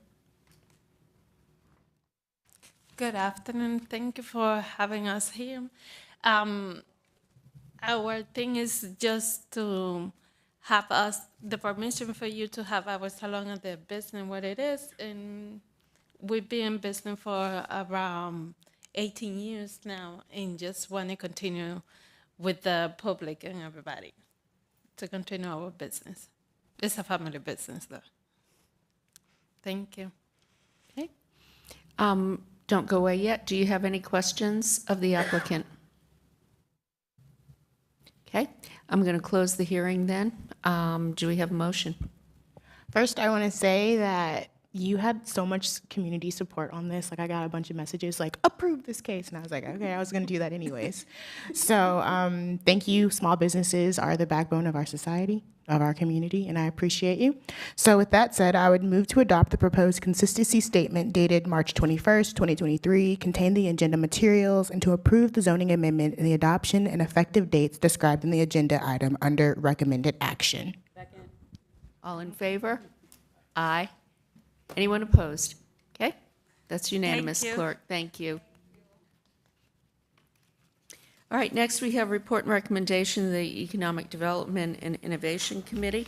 Good afternoon. Thank you for having us here. Our thing is just to have us, the permission for you to have our salon at the business what it is. And we've been in business for around 18 years now and just want to continue with the public and everybody to continue our business. It's a family business though. Thank you. Okay. Don't go away yet. Do you have any questions of the applicant? Okay, I'm going to close the hearing then. Do we have a motion? First, I want to say that you had so much community support on this. Like, I got a bunch of messages like, approve this case. And I was like, okay, I was going to do that anyways. So thank you. Small businesses are the backbone of our society, of our community, and I appreciate you. So with that said, I would move to adopt the proposed consistency statement dated March 21st, 2023, contain the agenda materials, and to approve the zoning amendment and the adoption and effective dates described in the agenda item under recommended action. All in favor? Aye. Anyone opposed? Okay, that's unanimous, Thank you. Clerk. Thank you. All right, next we have report and recommendation of the Economic Development and Innovation Committee.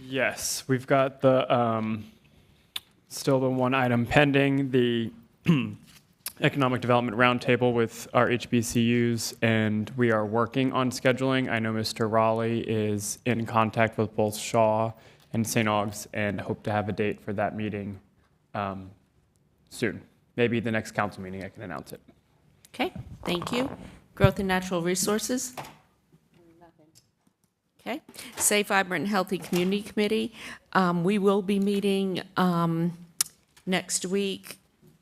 Yes, we've got the, still the one item pending, the Economic Development Roundtable with our HBCUs, and we are working on scheduling. I know Mr. Raleigh is in contact with both Shaw and St. Aug's and hope to have a date for that meeting soon. Maybe the next council meeting I can announce it. Okay, thank you. Growth and Natural Resources? Okay. Safe, Vibrant, and Healthy Community Committee. We will be meeting next week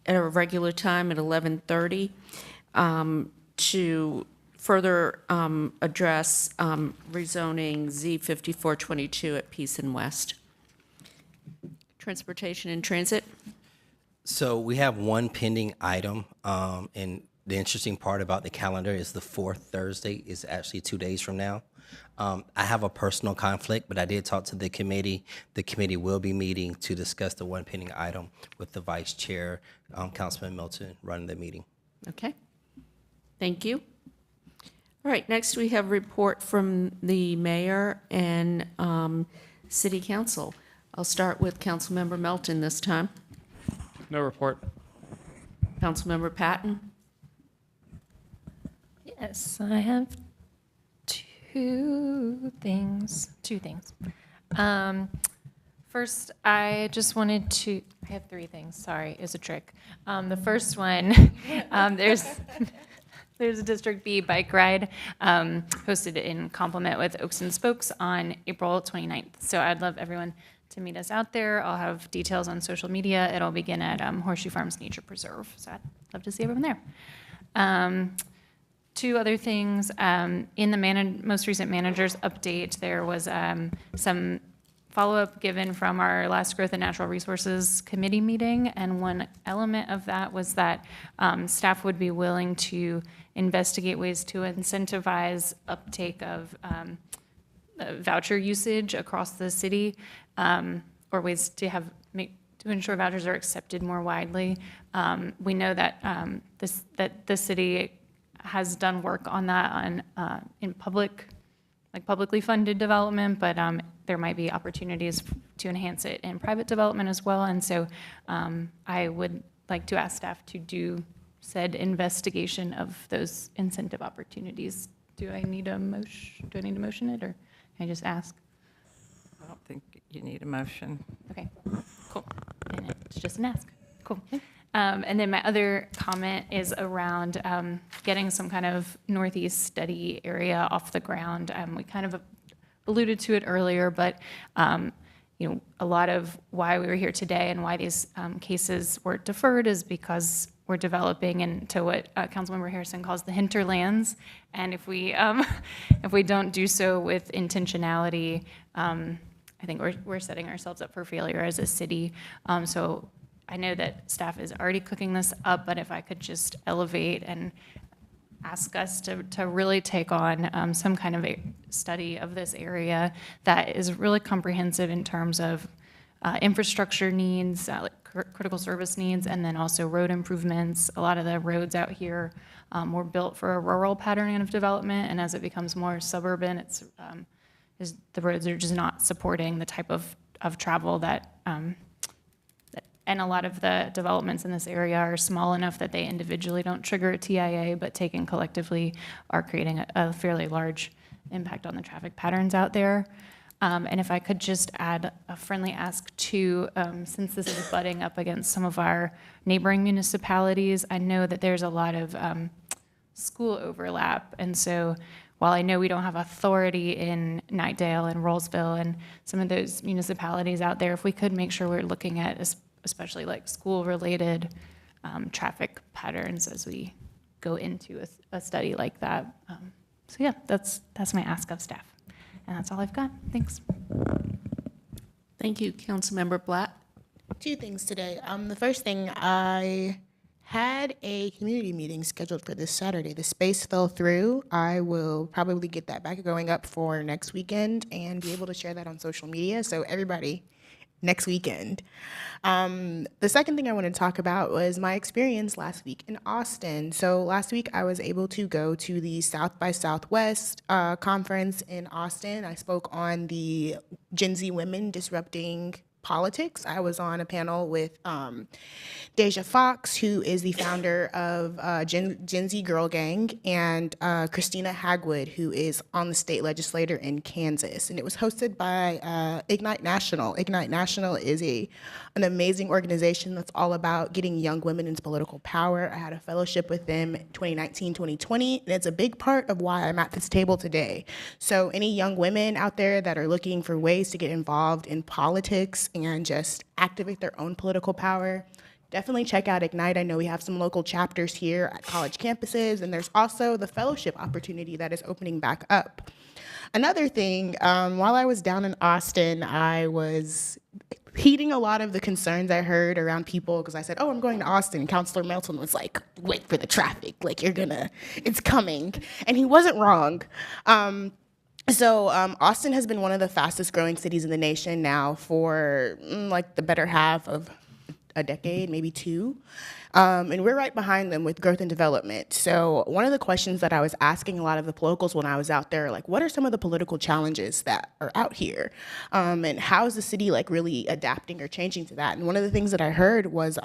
at a regular time at 11:30 to further address rezoning Z5422 at Peace and West. Transportation and Transit? So we have one pending item, and the interesting part about the calendar is the fourth Thursday is actually 2 days from now. I have a personal conflict, but I did talk to the committee. The committee will be meeting to discuss the one pending item with the vice chair, Councilman Milton, running the meeting. Okay. Thank you. All right, next we have report from the mayor and city council. I'll start with Councilmember Melton this time. No report. Councilmember Patton? Yes, I have two things. First, I just wanted to, I have three things, sorry, it's a trick. The first one, there's a District B bike ride hosted in complement with Oaks and Spokes on April 29th. So I'd love everyone to meet us out there. I'll have details on social media. It'll begin at Horseshoe Farms Nature Preserve. So I'd love to see everyone there. Two other things, in the most recent manager's update, there was some follow-up given from our last Growth and Natural Resources Committee meeting, and one element of that was that staff would be willing to investigate ways to incentivize uptake of voucher usage across the city, or ways to ensure vouchers are accepted more widely. We know that that the city has done work on that in publicly funded development, but there might be opportunities to enhance it in private development as well. And so I would like to ask staff to do said investigation of those incentive opportunities. Do I need to motion it, or can I just ask? I don't think you need a motion. Okay, cool. And it's just an ask. Cool. And then my other comment is around getting some kind of northeast study area off the ground. We kind of alluded to it earlier, but a lot of why we were here today and why these cases were deferred is because we're developing into what Councilmember Harrison calls the hinterlands, and if we don't do so with intentionality, I think we're setting ourselves up for failure as a city. So I know that staff is already cooking this up, but if I could just elevate and ask us to really take on some kind of a study of this area that is really comprehensive in terms of infrastructure needs, like critical service needs, and then also road improvements. A lot of the roads out here were built for a rural pattern of development, and as it becomes more suburban, the roads are just not supporting the type of travel that and a lot of the developments in this area are small enough that they individually don't trigger a TIA, but taken collectively are creating a fairly large impact on the traffic patterns out there. And if I could just add a friendly ask too, since this is butting up against some of our neighboring municipalities, I know that there's a lot of school overlap, and so while I know we don't have authority in Knightdale and Rollsville and some of those municipalities out there, if we could make sure we're looking at especially like school-related traffic patterns as we go into a study like that. So yeah, that's my ask of staff. And that's all I've got. Thanks. Thank you, Councilmember Black. Two things today. The first thing, I had a community meeting scheduled for this Saturday. The space fell through. I will probably get that back going up for next weekend and be able to share that on social media. So everybody, next weekend. The second thing I wanted to talk about was my experience last week in Austin. So last week I was able to go to the South by Southwest conference in Austin. I spoke on the Gen Z women disrupting politics. I was on a panel with Deja Fox, who is the founder of Gen Z Girl Gang, and Christina Hagwood, who is on the state legislature in Kansas. And it was hosted by Ignite National. Ignite National is an amazing organization that's all about getting young women into political power. I had a fellowship with them 2019, 2020, and it's a big part of why I'm at this table today. So any young women out there that are looking for ways to get involved in politics and just activate their own political power, definitely check out Ignite. I know we have some local chapters here at college campuses, and there's also the fellowship opportunity that is opening back up. Another thing, while I was down in Austin, I was heeding a lot of the concerns I heard around people because I said, oh, I'm going to Austin. Councilor Melton was like, wait for the traffic. Like, it's coming. And he wasn't wrong. So Austin has been one of the fastest growing cities in the nation now for like the better half of a decade, maybe two. And we're right behind them with growth and development. So one of the questions that I was asking a lot of the locals when I was out there, like, what are some of the political challenges that are out here? And how is the city like really adapting or changing to that? And one of the things that I heard was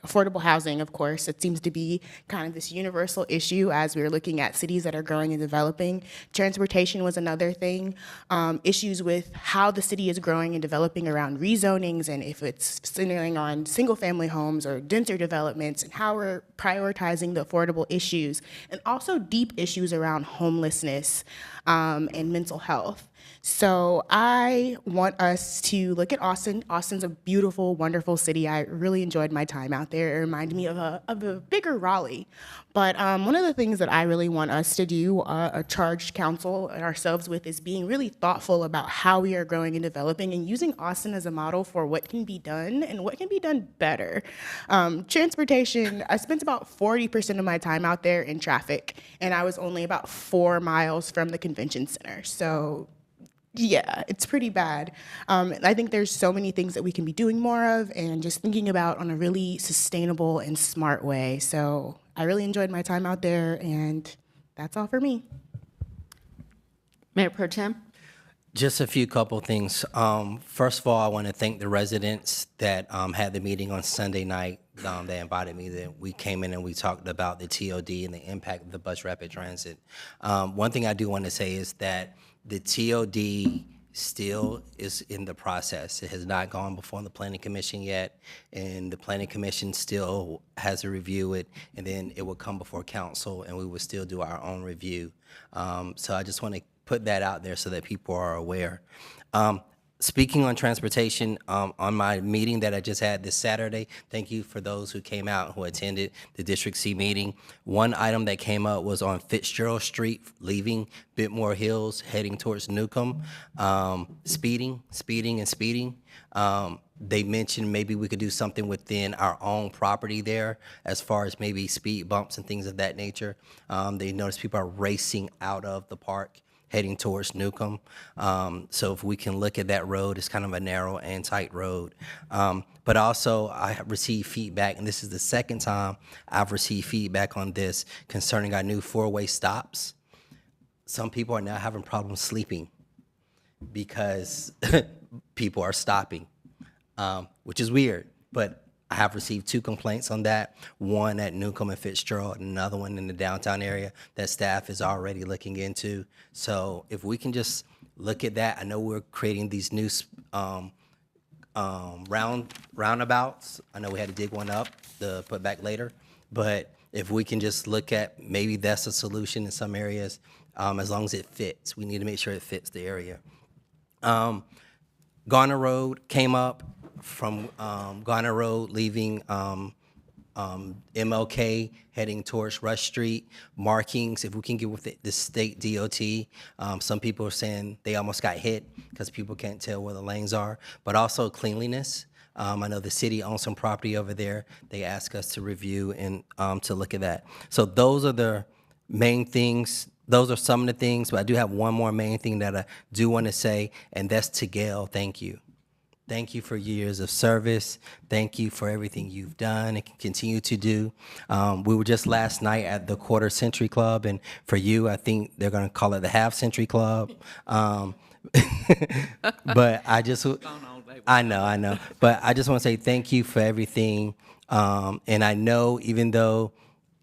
affordable housing, of course. It seems to be kind of this universal issue as we're looking at cities that are growing and developing. Transportation was another thing. Issues with how the city is growing and developing around rezonings and if it's centering on single family homes or denser developments and how we're prioritizing the affordable issues, and also deep issues around homelessness and mental health. So I want us to look at Austin. Austin's a beautiful, wonderful city. I really enjoyed my time out there. It reminded me of a bigger Raleigh. But one of the things that I really want us to do, a charged council and ourselves with, is being really thoughtful about how we are growing and developing and using Austin as a model for what can be done and what can be done better. Transportation, I spent about 40% of my time out there in traffic, and I was only about 4 miles from the convention center. So yeah, it's pretty bad. I think there's so many things that we can be doing more of and just thinking about on a really sustainable and smart way. So I really enjoyed my time out there, and that's all for me. Mayor Pro Tem? Just a few couple things. First of all, I want to thank the residents that had the meeting on Sunday night. They invited me. That we came in and we talked about the TOD and the impact of the bus rapid transit. One thing I do want to say is that the TOD still is in the process. It has not gone before the Planning Commission yet, and the Planning Commission still has to review it, and then it will come before council, and we will still do our own review. So I just want to put that out there so that people are aware. Speaking on transportation, on my meeting that I just had this Saturday, thank you for those who came out, who attended the District C meeting. One item that came up was on Fitzgerald Street, leaving Bitmore Hills, heading towards Newcomb, speeding. They mentioned maybe we could do something within our own property there as far as maybe speed bumps and things of that nature. They noticed people are racing out of the park, heading towards Newcomb. So if we can look at that road, it's kind of a narrow and tight road. But also I have received feedback, and this is the second time I've received feedback on this concerning our new 4-way stops. Some people are now having problems sleeping because people are stopping, which is weird, but I have received 2 complaints on that, one at Newcomb and Fitzgerald, and another one in the downtown area that staff is already looking into. So if we can just look at that, I know we're creating these new roundabouts. I know we had to dig one up to put back later, but if we can just look at maybe that's a solution in some areas, as long as it fits. We need to make sure it fits the area. Garner Road came up from Garner Road, leaving MLK, heading towards Rush Street. Markings, if we can get with the state DOT. Some people are saying they almost got hit because people can't tell where the lanes are, but also cleanliness. I know the city owns some property over there. They ask us to review and to look at that. So those are the main things. Those are some of the things, but I do have one more main thing that I do want to say, and that's to Gail. Thank you. Thank you for years of service. Thank you for everything you've done and can continue to do. We were just last night at the Quarter Century Club, and for you, I think they're going to call it the Half Century Club. But I know. But I just want to say thank you for everything. And I know even though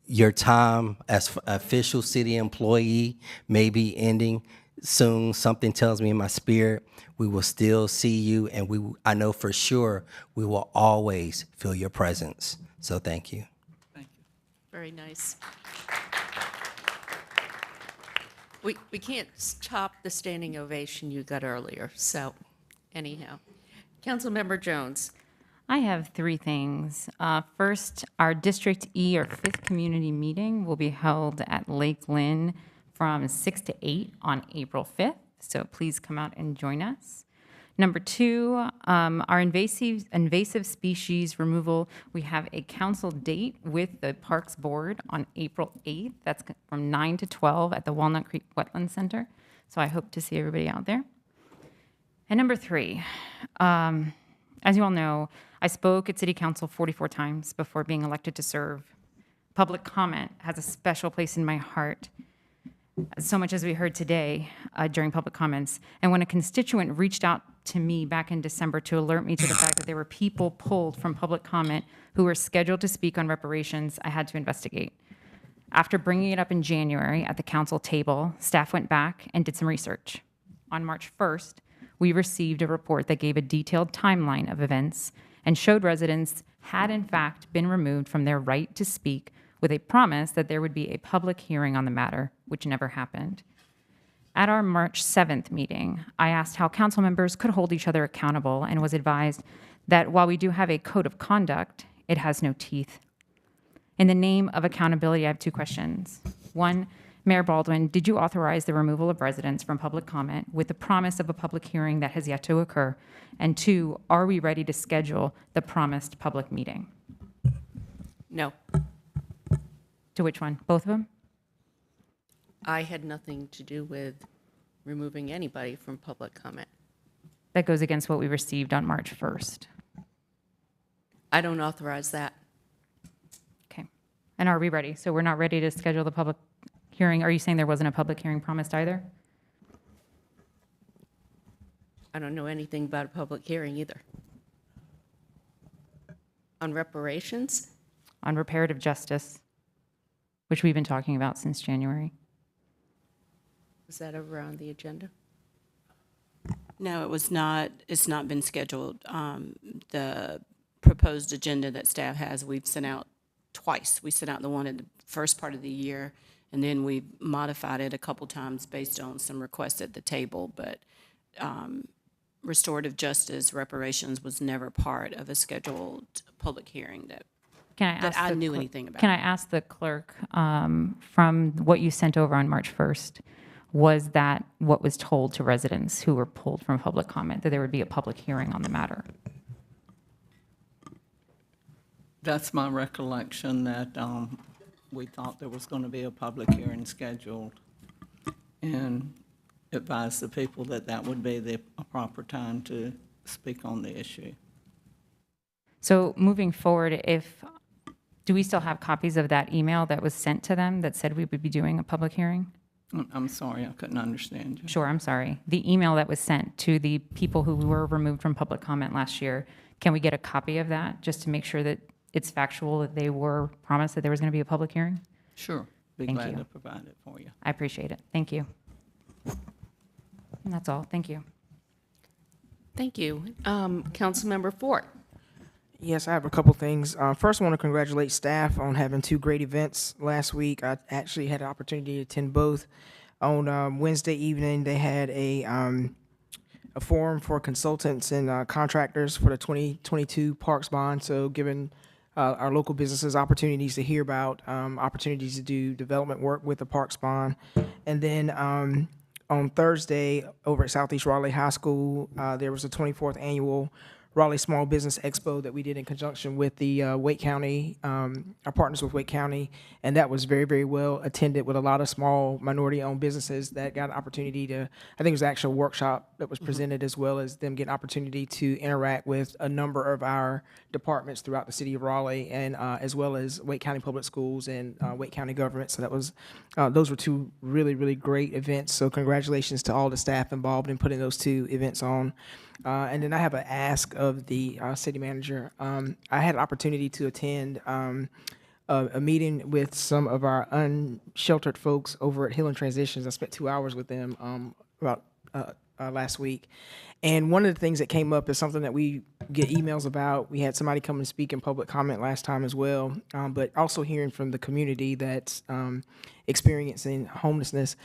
your time as official city employee may be ending soon, something tells me in my spirit we will still see you, and I know for sure we will always feel your presence. So thank you. Very nice. We can't top the standing ovation you got earlier, so anyhow. Councilmember Jones. I have three things. First, our District E, or 5th community meeting, will be held at Lake Lynn from 6 to 8 on April 5th, so please come out and join us. Number two, our invasive species removal, we have a council date with the Parks Board on April 8th. That's from 9 to 12 at the Walnut Creek Wetland Center, so I hope to see everybody out there. And number three, as you all know, I spoke at City Council 44 times before being elected to serve. Public comment has a special place in my heart, so much as we heard today during public comments. And when a constituent reached out to me back in December to alert me to the fact that there were people pulled from public comment who were scheduled to speak on reparations, I had to investigate. After bringing it up in January at the council table, staff went back and did some research. On March 1st, we received a report that gave a detailed timeline of events and showed residents had in fact been removed from their right to speak with a promise that there would be a public hearing on the matter, which never happened. At our March 7th meeting, I asked how council members could hold each other accountable and was advised that while we do have a code of conduct, it has no teeth. In the name of accountability, I have two questions. One, Mayor Baldwin, did you authorize the removal of residents from public comment with the promise of a public hearing that has yet to occur? And two, are we ready to schedule the promised public meeting? No. To which one? Both of them? I had nothing to do with removing anybody from public comment. That goes against what we received on March 1st. I don't authorize that. Okay. And are we ready? So we're not ready to schedule the public hearing. Are you saying there wasn't a public hearing promised either? I don't know anything about a public hearing either. On reparations? On reparative justice, which we've been talking about since January. Was that ever on the agenda? No, it was not. It's not been scheduled. The proposed agenda that staff has, we've sent out twice. We sent out the one at the first part of the year, and then we modified it a couple times based on some requests at the table. But restorative justice reparations was never part of a scheduled public hearing that I knew anything about. Can I ask the clerk, from what you sent over on March 1st, was that what was told to residents who were pulled from public comment, that there would be a public hearing on the matter? That's my recollection, that we thought there was going to be a public hearing scheduled, and advised the people that that would be the proper time to speak on the issue. So moving forward, do we still have copies of that email that was sent to them that said we would be doing a public hearing? I'm sorry, I couldn't understand you. Sure, I'm sorry. The email that was sent to the people who were removed from public comment last year, can we get a copy of that just to make sure that it's factual that they were promised that there was going to be a public hearing? Sure, be Thank glad you. to provide it for you. I appreciate it. Thank you. And that's all. Thank you. Thank you. Councilmember Fort. Yes, I have a couple things. First, I want to congratulate staff on having two great events last week. I actually had an opportunity to attend both. On Wednesday evening, they had a forum for consultants and contractors for the 2022 Parks Bond. So giving our local businesses opportunities to hear about opportunities to do development work with the Parks Bond. And then on Thursday over at Southeast Raleigh High School, there was a 24th annual Raleigh Small Business Expo that we did in conjunction with the Wake County, our partners with Wake County, and that was very, very well attended with a lot of small minority-owned businesses that got an opportunity to, I think it was an actual workshop that was presented, as well as them getting opportunity to interact with a number of our departments throughout the city of Raleigh, and as well as Wake County Public Schools and Wake County government. So that was, those were two really, really great events. So congratulations to all the staff involved in putting those two events on. And then I have an ask of the city manager. I had an opportunity to attend a meeting with some of our unsheltered folks over at Hill and Transitions. I spent 2 hours with them about last week. And one of the things that came up is something that we get emails about. We had somebody come and speak in public comment last time as well, but also hearing from the community that's experiencing homelessness.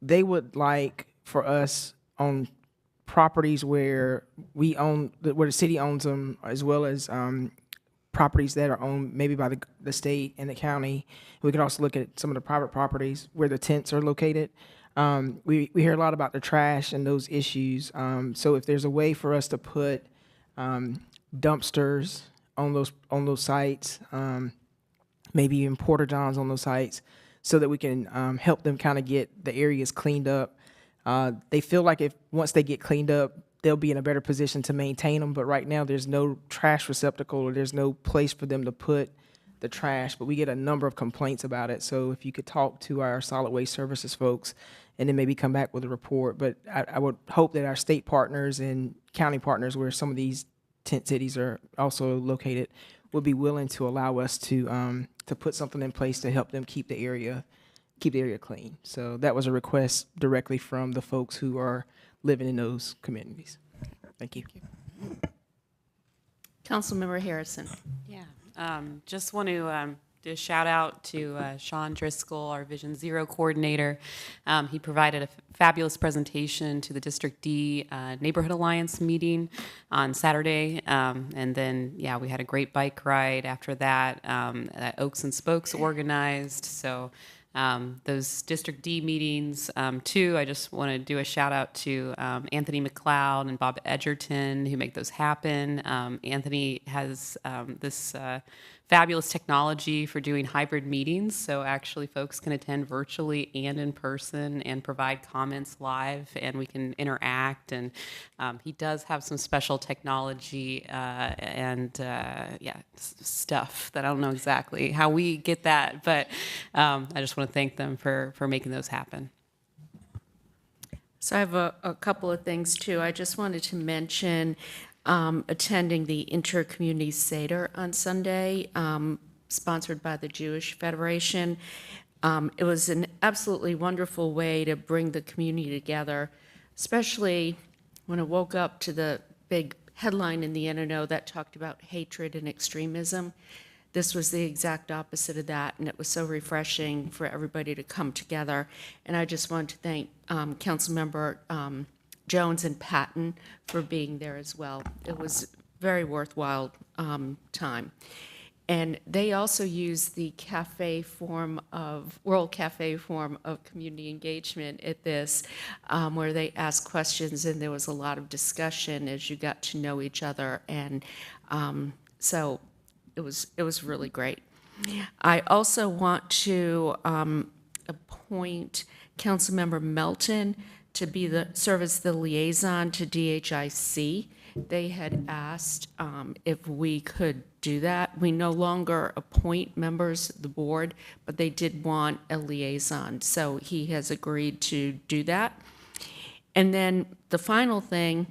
They would like for us on properties where we own, where the city owns them, as well as properties that are owned maybe by the state and the county. We could also look at some of the private properties where the tents are located. We hear a lot about the trash and those issues. So if there's a way for us to put dumpsters on those sites, maybe even porta johns on those sites, so that we can help them kind of get the areas cleaned up. They feel like if once they get cleaned up, they'll be in a better position to maintain them. But right now, there's no trash receptacle, or there's no place for them to put the trash. But we get a number of complaints about it. So if you could talk to our solid waste services folks, and then maybe come back with a report. But I would hope that our state partners and county partners, where some of these tent cities are also located, would be willing to allow us to put something in place to help them keep the area clean. So that was a request directly from the folks who are living in those communities. Thank you. Councilmember Harrison. Yeah, just want to do a shout out to Sean Driscoll, our Vision Zero coordinator. He provided a fabulous presentation to the District D Neighborhood Alliance meeting on Saturday. And then, yeah, we had a great bike ride after that that Oaks and Spokes organized. So those District D meetings, too, I just want to do a shout out to Anthony McLeod and Bob Edgerton, who make those happen. Anthony has this fabulous technology for doing hybrid meetings, so actually folks can attend virtually and in person and provide comments live, and we can interact. And he does have some special technology and stuff that I don't know exactly how we get that, but I just want to thank them for making those happen. So I have a couple of things, too. I just wanted to mention attending the Inter-Community Seder on Sunday, sponsored by the Jewish Federation. It was an absolutely wonderful way to bring the community together, especially when I woke up to the big headline in the NNO that talked about hatred and extremism. This was the exact opposite of that, and it was so refreshing for everybody to come together. And I just want to thank Councilmember Jones and Patton for being there as well. It was very worthwhile time. And they also use the World Cafe form of community engagement at this, where they ask questions, and there was a lot of discussion as you got to know each other. And so it was really great. I also want to appoint Councilmember Melton to serve as the liaison to DHIC. They had asked if we could do that. We no longer appoint members of the board, but they did want a liaison, so he has agreed to do that. And then the final thing,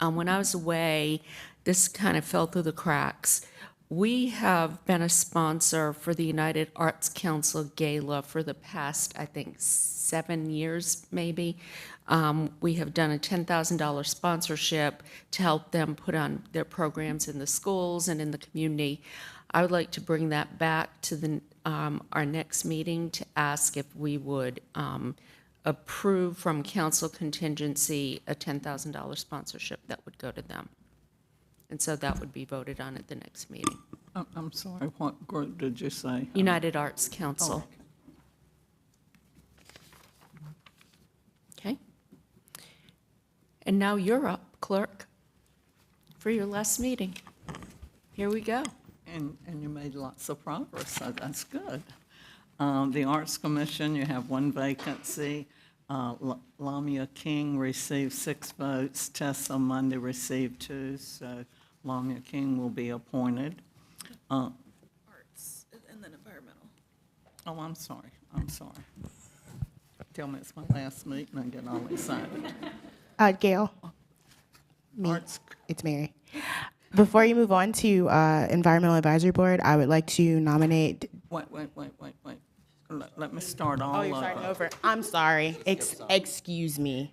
when I was away, this kind of fell through the cracks. We have been a sponsor for the United Arts Council Gala for the past, I think, 7 years, maybe. We have done a $10,000 sponsorship to help them put on their programs in the schools and in the community. I would like to bring that back to our next meeting to ask if we would approve from council contingency a $10,000 sponsorship that would go to them. And so that would be voted on at the next meeting. I'm sorry, what group did you say? United Arts Council. Okay. And now you're up, clerk, for your last meeting. Here we go. And you made lots of progress, so that's good. The Arts Commission, you have one vacancy. Lamia King received 6 votes. Tessa Mundy received 2, so Lamia King will be appointed. Arts and then environmental. Oh, I'm sorry. Tell me it's my last meeting, I get all excited. Gail. It's Mary. Before you move on to Environmental Advisory Board, I would like to nominate. Wait. Let me start all over. Oh, you're starting over. I'm sorry. Excuse me.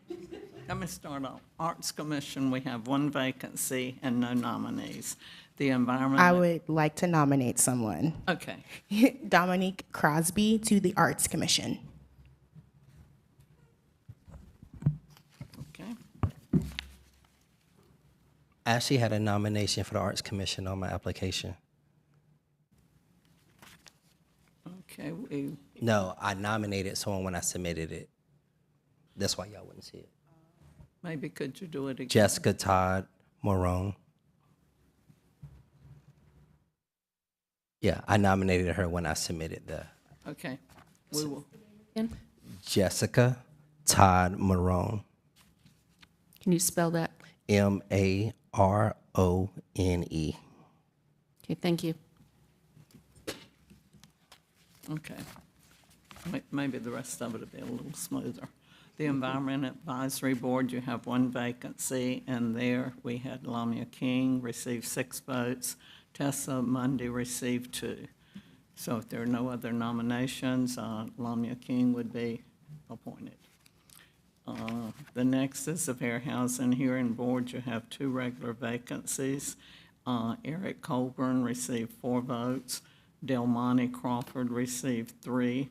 Let me start off. Arts Commission, we have 1 vacancy and no nominees. The Environment. I would like to nominate someone. Okay. Dominique Crosby to the Arts Commission. Okay. I actually had a nomination for the Arts Commission on my application. Okay, No, I nominated someone when I submitted it. That's why y'all wouldn't see it. maybe could you do it again? Jessica Todd Morone. Yeah, I nominated her when I submitted the. Okay, we will. Jessica Todd Morone. Can you spell that? Marone. Okay, thank you. Okay. Maybe the rest of it will be a little smoother. The Environment Advisory Board, you have 1 vacancy, and there we had Lamia King receive 6 votes. Tessa Mundy received 2. So if there are no other nominations, Lamia King would be appointed. The next is the Fair Housing Hearing Board. You have 2 regular vacancies. Eric Colburn received 4 votes. Del Monte Crawford received 3,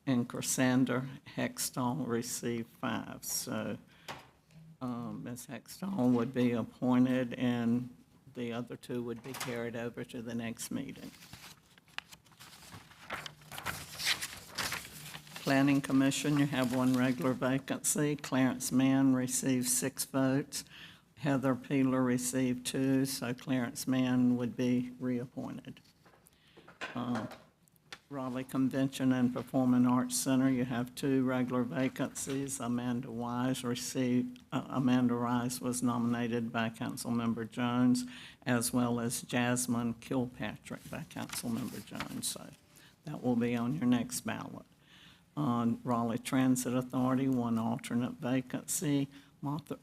and Cassandra Hextall received 5. So Ms. Hextall would be appointed, and the other 2 would be carried over to the next meeting. Planning Commission, you have 1 regular vacancy. Clarence Mann received 6 votes. Heather Peeler received 2, so Clarence Mann would be reappointed. Raleigh Convention and Performing Arts Center, you have 2 regular vacancies. Amanda Wise was nominated by Councilmember Jones, as well as Jasmine Kilpatrick by Councilmember Jones. So that will be on your next ballot. Raleigh Transit Authority, 1 alternate vacancy. Martha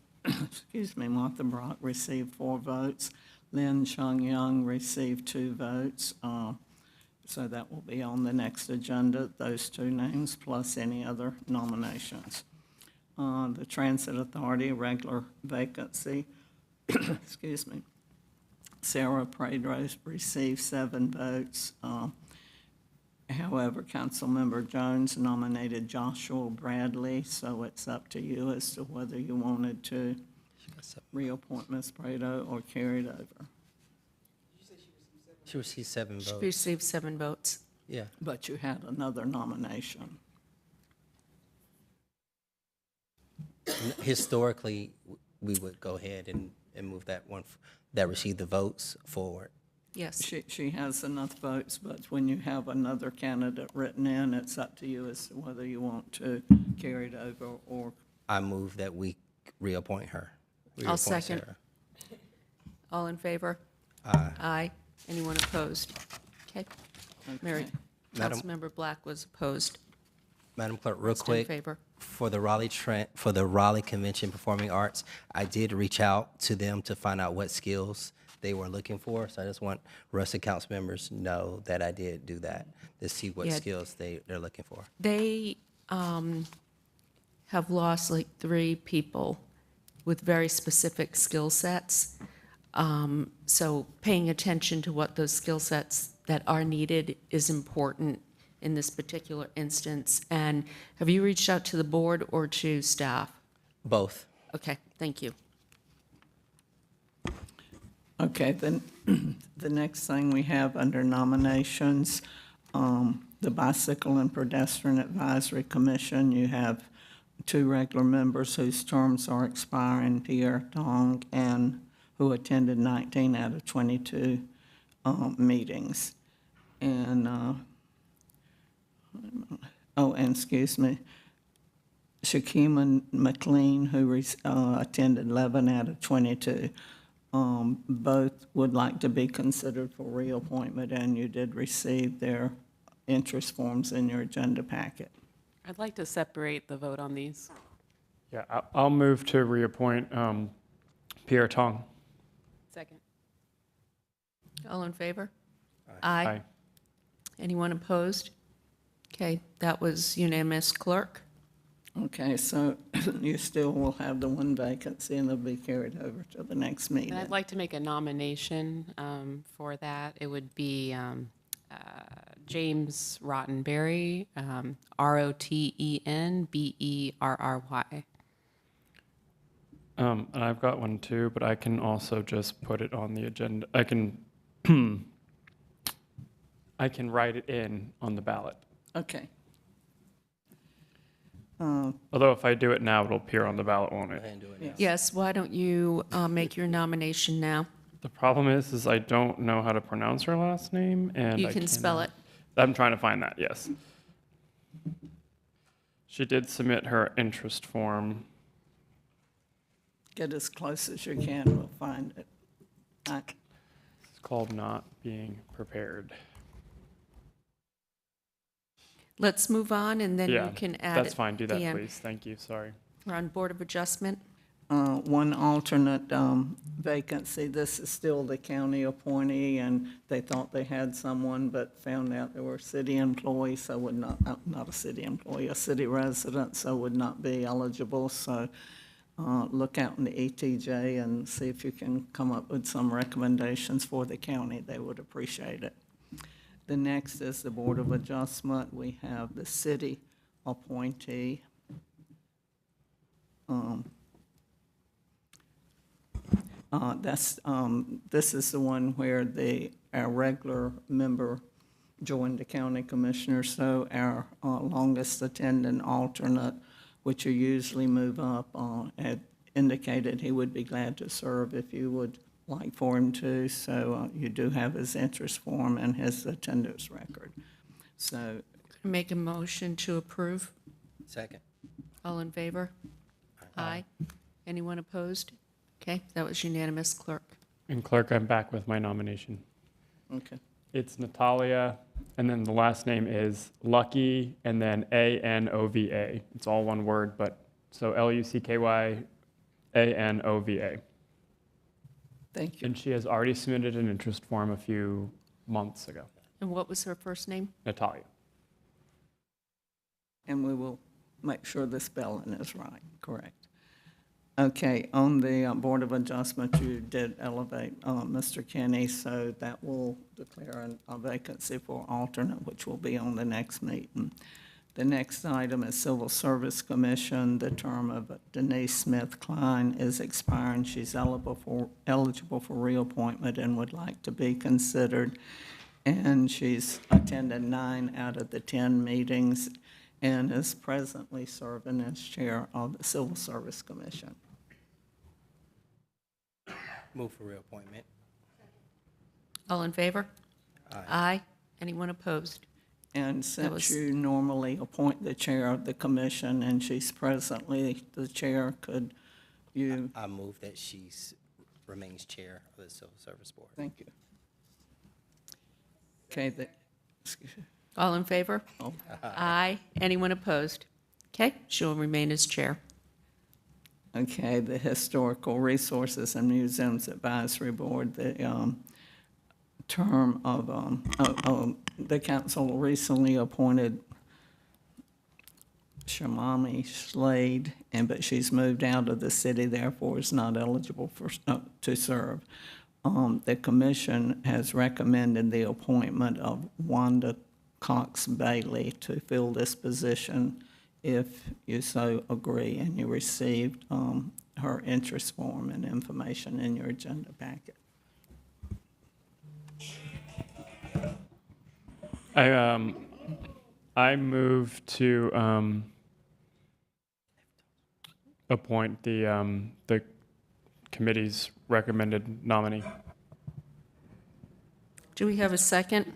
Brock received 4 votes. Lynn Chung Young received 2 votes. So that will be on the next agenda, those 2 names, plus any other nominations. The Transit Authority, regular vacancy. Excuse me. Sarah Pradros received 7 votes. However, Councilmember Jones nominated Joshua Bradley, so it's up to you as to whether you wanted to reappoint Ms. Prado or carry it over. She received 7 votes. She received 7 votes. Yeah. But you had another nomination. Historically, we would go ahead and move that one that received the votes forward. Yes. She has enough votes, but when you have another candidate written in, it's up to you as to whether you want to carry it over or. I move that we reappoint her. I'll second. Sarah. All in favor? Aye. Aye. Anyone opposed? Okay. Mary, Madam- Councilmember Black was opposed. Madam Clerk, real Rest in quick, favor. for the Raleigh Convention Performing Arts, I did reach out to them to find out what skills they were looking for. So I just want rest of council members know that I did do that to see what Yeah. skills they're looking for. They have lost like 3 people with very specific skill sets. So paying attention to what those skill sets that are needed is important in this particular instance. And have you reached out to the board or to staff? Both. Okay, thank you. Okay, then the next thing we have under nominations, the Bicycle and Pedestrian Advisory Commission, you have 2 regular members whose terms are expiring, Pierre Tong, and who attended 19 out of 22 meetings. And, and excuse me, Shakima McLean, who attended 11 out of 22. Both would like to be considered for reappointment, and you did receive their interest forms in your agenda packet. I'd like to separate the vote on these. Yeah, I'll move to reappoint Pierre Tong. Second. All in favor? Aye. Anyone opposed? Okay, that was unanimous. Clerk? Okay, so you still will have the 1 vacancy, and it'll be carried over to the next meeting. And I'd like to make a nomination for that. It would be James Rottenberry, Rotenberry. And I've got one too, but I can also just put it on the agenda. I can I can write it in on the ballot. Okay. Although if I do it now, it'll appear on the ballot, won't it? Yes, why don't you make your nomination now? The problem is I don't know how to pronounce her last name, and You I can spell cannot- it. I'm trying to find that. Yes. She did submit her interest form. Get as close as you can, we'll find it. It's called Not Being Prepared. Let's move on, and then Yeah, you can add that's at fine. Do the that, end. please. Thank you. Sorry. We're on Board of Adjustment. 1 alternate vacancy. This is still the county appointee, and they thought they had someone, but found out they were city employees, so would not a city employee, a city resident, so would not be eligible. So look out in the ETJ and see if you can come up with some recommendations for the county. They would appreciate it. The next is the Board of Adjustment. We have the city appointee. This is the one where our regular member joined the county commissioner, so our longest attending alternate, which you usually move up, had indicated he would be glad to serve if you would like for him to. So you do have his interest form and his attendance record. So Make a motion to approve. Second. All in favor? Aye. Anyone opposed? Okay, that was unanimous. Clerk? And clerk, I'm back with my nomination. Okay. It's Natalia, and then the last name is Lucky, and then Anova. It's all one word, but so LuckyAnova. Thank you. And she has already submitted an interest form a few months ago. And what was her first name? Natalia. And we will make sure the spelling is right, correct. Okay, on the Board of Adjustment, you did elevate Mr. Kenny, so that will declare a vacancy for alternate, which will be on the next meeting. The next item is Civil Service Commission. The term of Denise Smith Klein is expiring. She's eligible for reappointment and would like to be considered. And she's attended 9 out of the 10 meetings and is presently serving as chair of the Civil Service Commission. Move for reappointment. All in favor? Aye. Anyone opposed? And That since was- you normally appoint the chair of the commission and she's presently the chair, could you? I move that she remains chair of the Civil Service Board. Thank you. Okay, All in favor? Oh. Aye. Anyone opposed? Okay, she'll remain as chair. Okay, the Historical Resources and Museums Advisory Board, the term of, the council recently appointed Shamami Slade, but she's moved out of the city, therefore is not eligible to serve. the commission has recommended the appointment of Wanda Cox Bailey to fill this position if you so agree and you received her interest form and information in your agenda packet. I move to appoint the committee's recommended nominee. Do we have a second?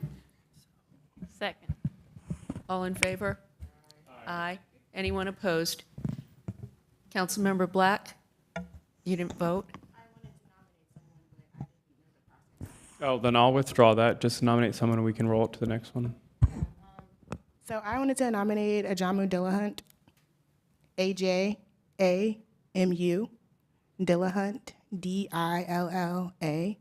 Second. All in favor? Aye. Anyone opposed? Councilmember Black? You didn't vote? Oh, then I'll withdraw that. Just nominate someone and we can roll it to the next one. So I wanted to nominate Ajamu Dillahunt, AJAMU, Dillahunt, DILLAHUNT.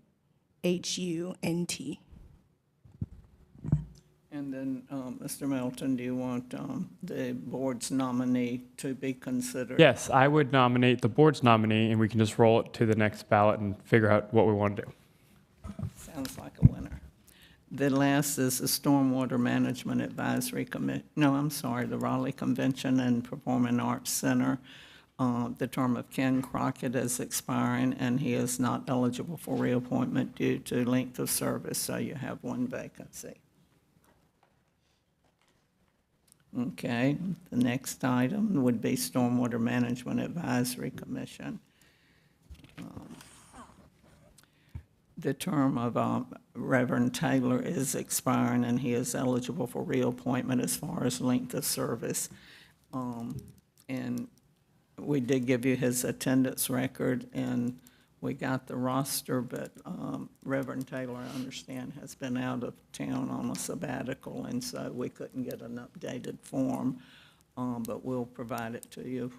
And then, Mr. Melton, do you want the board's nominee to be considered? Yes, I would nominate the board's nominee and we can just roll it to the next ballot and figure out what we want to do. Sounds like a winner. The last is the Stormwater Management Advisory Committee. No, I'm sorry, the Raleigh Convention and Performing Arts Center. The term of Ken Crockett is expiring, and he is not eligible for reappointment due to length of service, so you have one vacancy. Okay, the next item would be Stormwater Management Advisory Commission. The term of Reverend Taylor is expiring, and he is eligible for reappointment as far as length of service. And we did give you his attendance record, and we got the roster, but Reverend Taylor, I understand, has been out of town on a sabbatical, and so we couldn't get an updated form, but we'll provide it to you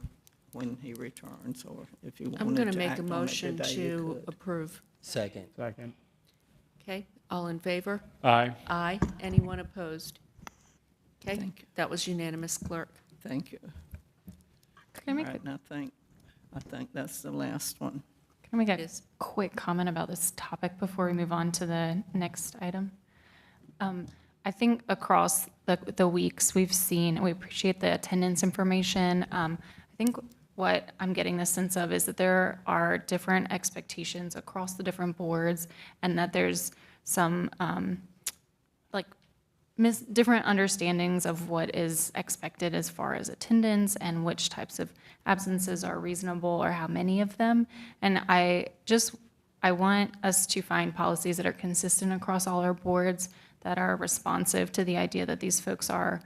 when he returns, or if you I'm wanted going to to make act a on it motion today, you to could. approve. Second. Second. Okay, all in favor? Aye. Aye. Anyone opposed? Okay, Thank you. that was unanimous, clerk. Thank you. Can I make All right, and I think that's the last one. Can I make a quick comment about this topic before we move on to the next item? I think across the weeks we've seen, we appreciate the attendance information. I think what I'm getting the sense of is that there are different expectations across the different boards, and that there's some different understandings of what is expected as far as attendance and which types of absences are reasonable or how many of them. And I want us to find policies that are consistent across all our boards, that are responsive to the idea that these folks are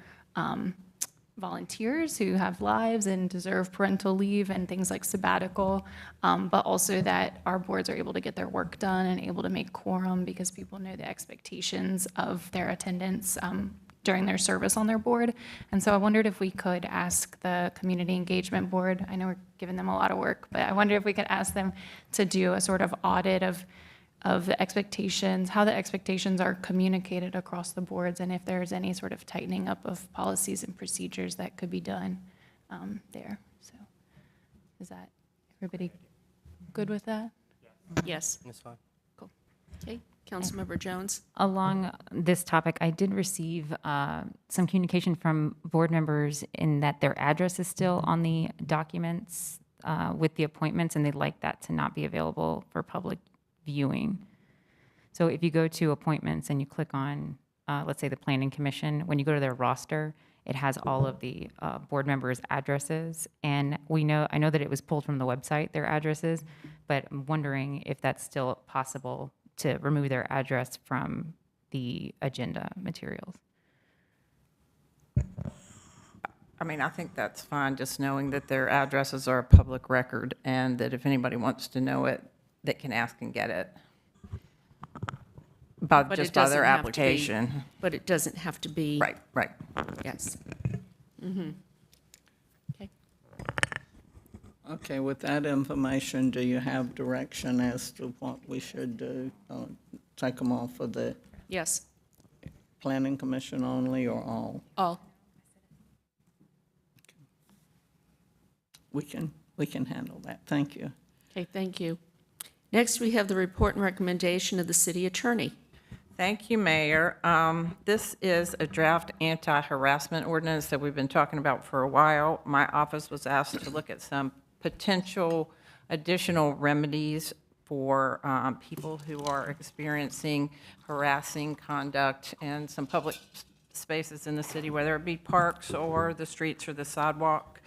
volunteers who have lives and deserve parental leave and things like sabbatical, but also that our boards are able to get their work done and able to make quorum because people know the expectations of their attendance during their service on their board. And so I wondered if we could ask the Community Engagement Board, I know we're giving them a lot of work, but I wonder if we could ask them to do a sort of audit of the expectations, how the expectations are communicated across the boards, and if there's any sort of tightening up of policies and procedures that could be done there. So is that, everybody good with that? Yes. That's fine. Cool. Okay, Councilmember Jones. Along this topic, I did receive some communication from board members in that their address is still on the documents with the appointments, and they'd like that to not be available for public viewing. So if you go to appointments and you click on, let's say the Planning Commission, when you go to their roster, it has all of the board members' addresses. And I know that it was pulled from the website, their addresses, but I'm wondering if that's still possible to remove their address from the agenda materials. I mean, I think that's fine, just knowing that their addresses are a public record, and that if anybody wants to know it, they can ask and get it But it just by doesn't their have to be- application. But it doesn't have to be. Right. Yes. Mm-hmm. Okay. Okay, with that information, do you have direction as to what we should do? Take them off of the Yes. Planning Commission only, or all? All. We can handle that. Thank you. Okay, thank you. Next, we have the report and recommendation of the city attorney. Thank you, Mayor. This is a draft anti-harassment ordinance that we've been talking about for a while. My office was asked to look at some potential additional remedies for people who are experiencing harassing conduct in some public spaces in the city, whether it be parks or the streets or the sidewalk.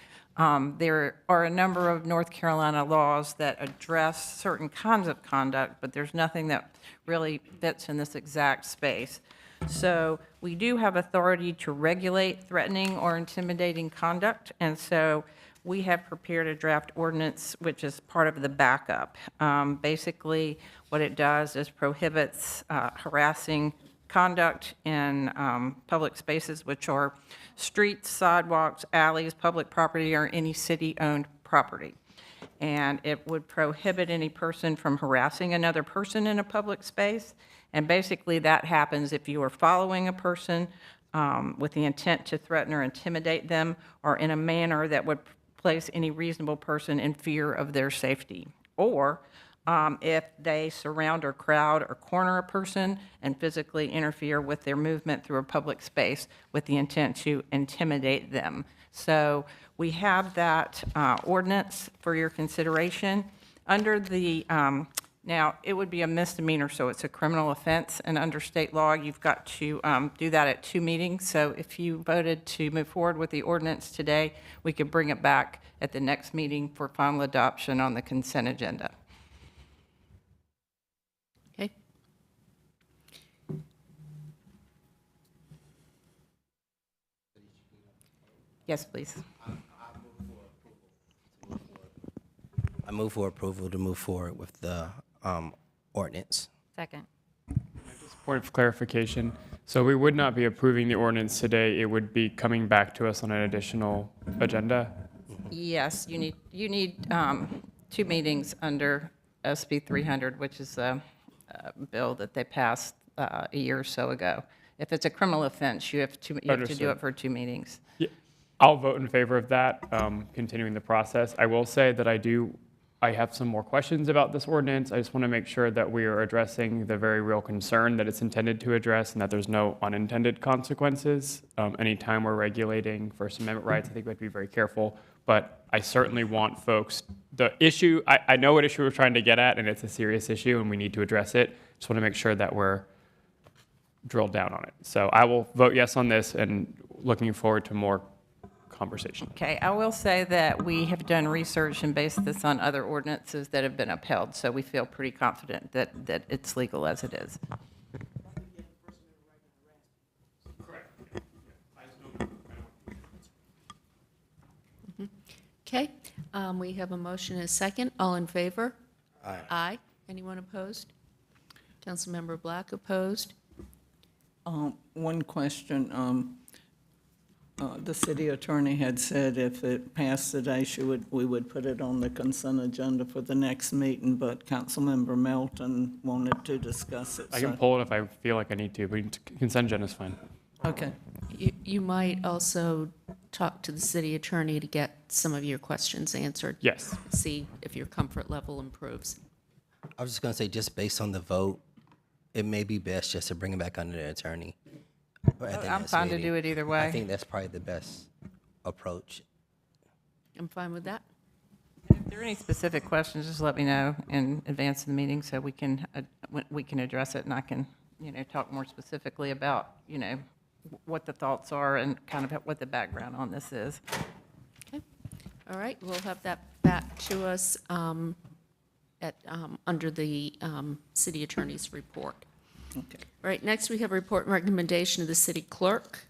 There are a number of North Carolina laws that address certain kinds of conduct, but there's nothing that really fits in this exact space. So we do have authority to regulate threatening or intimidating conduct, and so we have prepared a draft ordinance which is part of the backup. Basically, what it does is prohibits harassing conduct in public spaces, which are streets, sidewalks, alleys, public property, or any city-owned property. And it would prohibit any person from harassing another person in a public space. And basically, that happens if you are following a person with the intent to threaten or intimidate them, or in a manner that would place any reasonable person in fear of their safety. Or if they surround or crowd or corner a person and physically interfere with their movement through a public space with the intent to intimidate them. So we have that ordinance for your consideration. Under the, now, it would be a misdemeanor, so it's a criminal offense, and under state law, you've got to do that at 2 meetings. So if you voted to move forward with the ordinance today, we could bring it back at the next meeting for final adoption on the consent agenda. Okay. Yes, please. I move for approval to move forward with the ordinance. Second. Point of clarification. So we would not be approving the ordinance today. It would be coming back to us on an additional agenda. Yes, you need 2 meetings under SB 300, which is a bill that they passed a year or so ago. If it's a criminal offense, you have to do it for 2 meetings. Yeah, I'll vote in favor of that, continuing the process. I will say that I have some more questions about this ordinance. I just want to make sure that we are addressing the very real concern that it's intended to address and that there's no unintended consequences. Anytime we're regulating First Amendment rights, I think we have to be very careful. But I certainly want folks, the issue, I know what issue we're trying to get at, and it's a serious issue, and we need to address it. Just want to make sure that we're drilled down on it. So I will vote yes on this, and looking forward to more conversation. Okay, I will say that we have done research and based this on other ordinances that have been upheld, so we feel pretty confident that it's legal as it is. Okay, we have a motion and a second. All in favor? Aye. Aye. Anyone opposed? Councilmember Black opposed? One question. The city attorney had said if it passed today, we would put it on the consent agenda for the next meeting, but Councilmember Melton wanted to discuss it. I can pull it if I feel like I need to, but consent agenda is fine. Okay. You might also talk to the city attorney to get some of your questions answered. Yes. See if your comfort level improves. I was just going to say, just based on the vote, it may be best just to bring it back under the attorney. I'm fine to do it either way. I think that's probably the best approach. I'm fine with that. If there are any specific questions, just let me know in advance of the meeting so we can address it, and I can, talk more specifically about, what the thoughts are and kind of what the background on this is. Okay. All right, we'll have that back to us under the city attorney's report. Okay. All right, next we have a report and recommendation of the city clerk.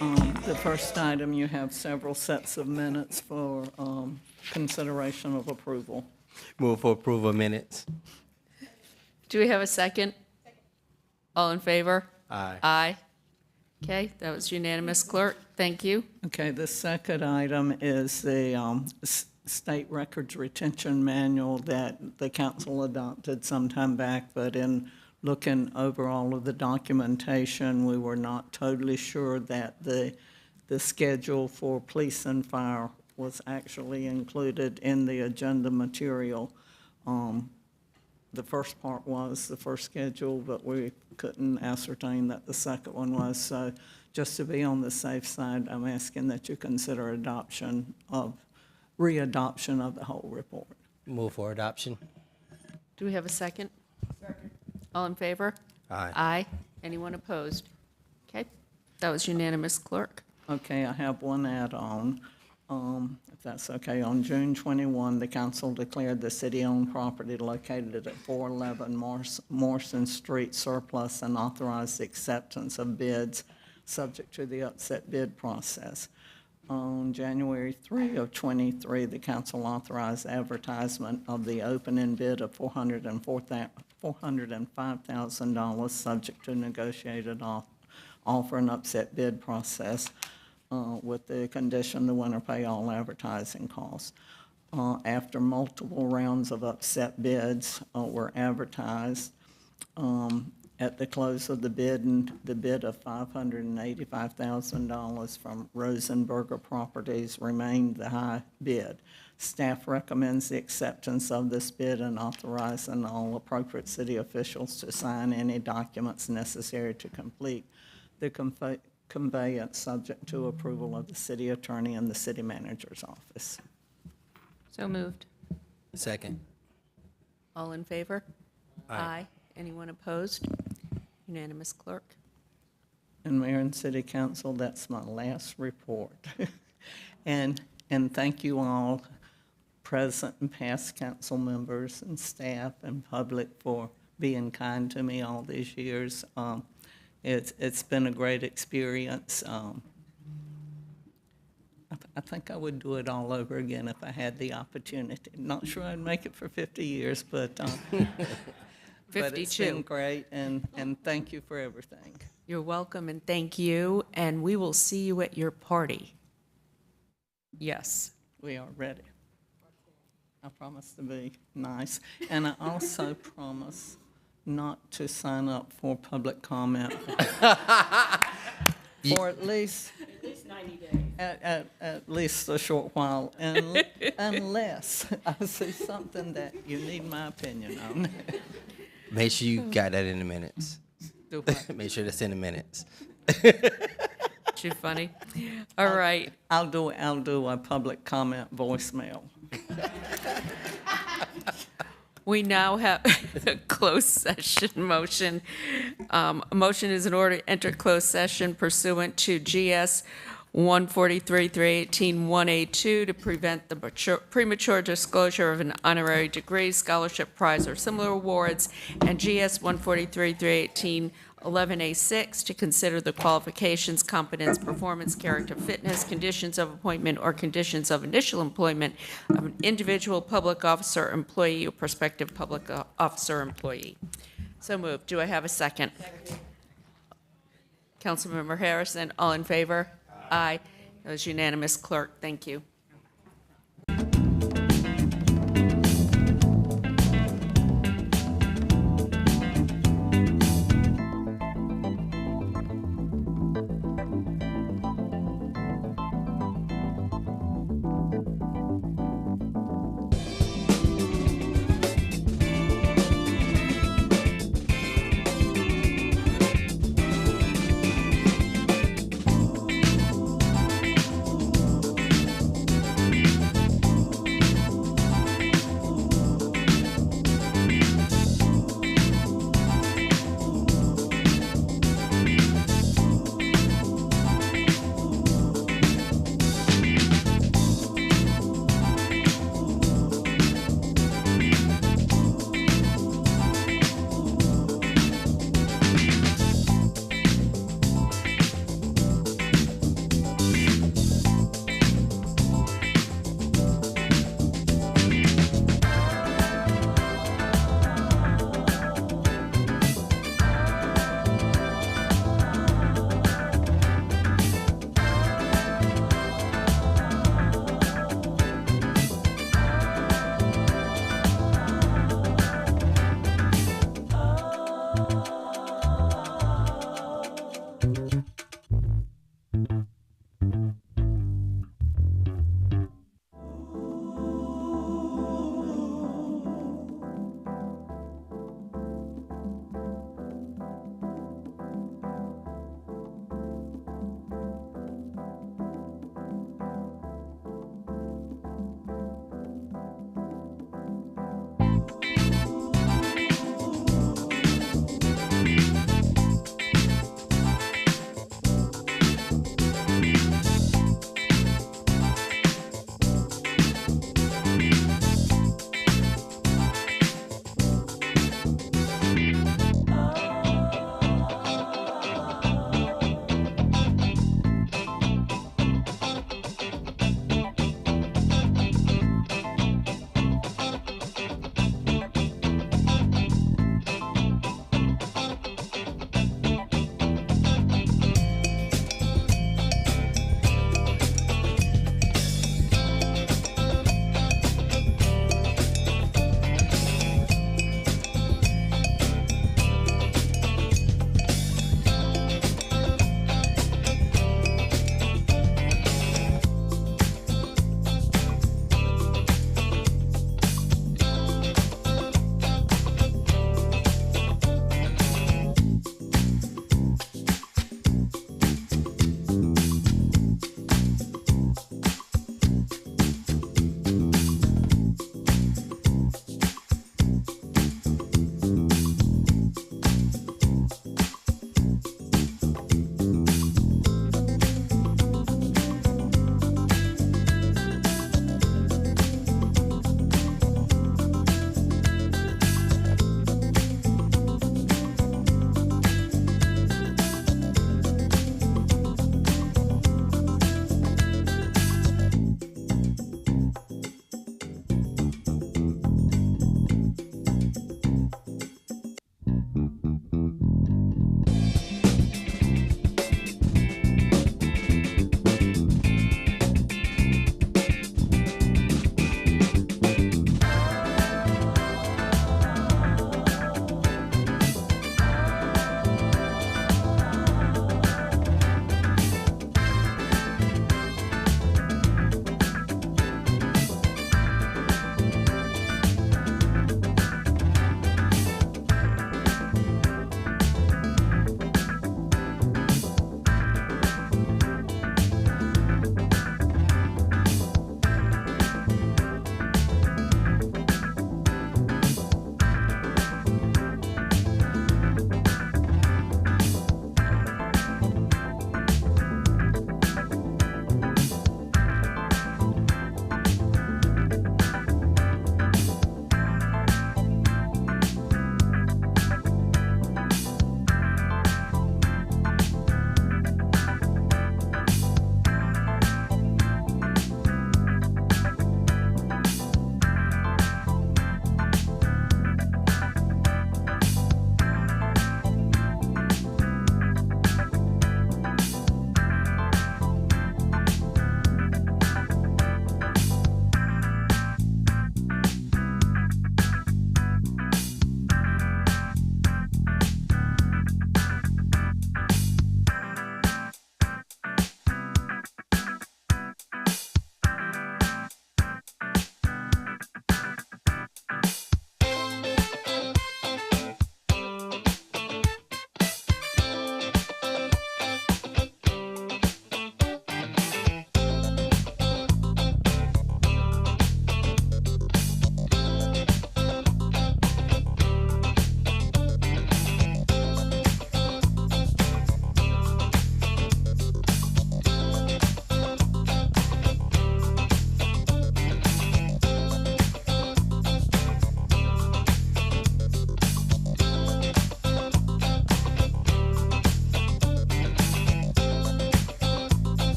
The first item, you have several sets of minutes for consideration of approval. Move for approval of minutes. Do we have a second? All in favor? Aye. Aye. Okay, that was unanimous, clerk. Thank you. Okay, the second item is the state records retention manual that the council adopted some time back, but in looking over all of the documentation, we were not totally sure that the schedule for police and fire was actually included in the agenda material. the first part was the first schedule, but we couldn't ascertain that the second one was. So just to be on the safe side, I'm asking that you consider readoption of the whole report. Move for adoption. Do we have a second? Second. All in favor? Aye. Aye. Anyone opposed? Okay, that was unanimous, clerk. Okay, I have one add-on, if that's okay. On June 21, the council declared the city-owned property located at 411 Morrison Street surplus and authorized acceptance of bids subject to the upset bid process. On January 3 of 23, the council authorized advertisement of the opening bid of $405,000 subject to negotiated offer and upset bid process with the condition the winner pay all advertising costs. After multiple rounds of upset bids were advertised, at the close of the bid of $585,000 from Rosenberger Properties remained the high bid. Staff recommends the acceptance of this bid and authorizing all appropriate city officials to sign any documents necessary to complete the conveyance subject to approval of the city attorney and the city manager's office. So moved. Second. All in favor? Aye. Anyone opposed? Unanimous, clerk. And Mayor and City Council, that's my last report. And thank you all, present and past council members and staff and public, for being kind to me all these years. It's been a great experience. I think I would do it all over again if I had the opportunity. Not sure I'd make it for 50 years, but but it's been great, and thank you for everything. You're welcome, and thank you, and we will see you at your party. Yes. We are ready. I promise to be nice, and I also promise not to sign up for public comment for at least 90 days. At least a short while, unless I see something that you need my opinion on. Make sure you got that in the minutes. Do what? Make sure that's in the minutes. Too funny. All right. I'll do a public comment voicemail. We now have a closed session motion. A motion is in order to enter closed session pursuant to GS 143-318-1A2 to prevent the premature disclosure of an honorary degree, scholarship prize, or similar awards, and GS 143-318-11A6 to consider the qualifications, competence, performance, character, fitness, conditions of appointment, or conditions of initial employment of an individual public officer, employee, or prospective public officer, employee. So moved. Do I have a second? Councilmember Harrison, all in favor? Aye. That was unanimous, clerk. Thank you.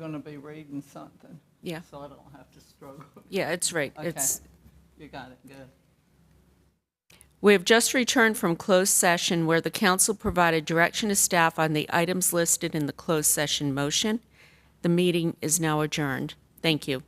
going to be reading something. Yeah. So I don't have to struggle. Yeah, it's right. Okay. It's. You got it, good. We have just returned from closed session where the council provided direction to staff on the items listed in the closed session motion. The meeting is now adjourned. Thank you.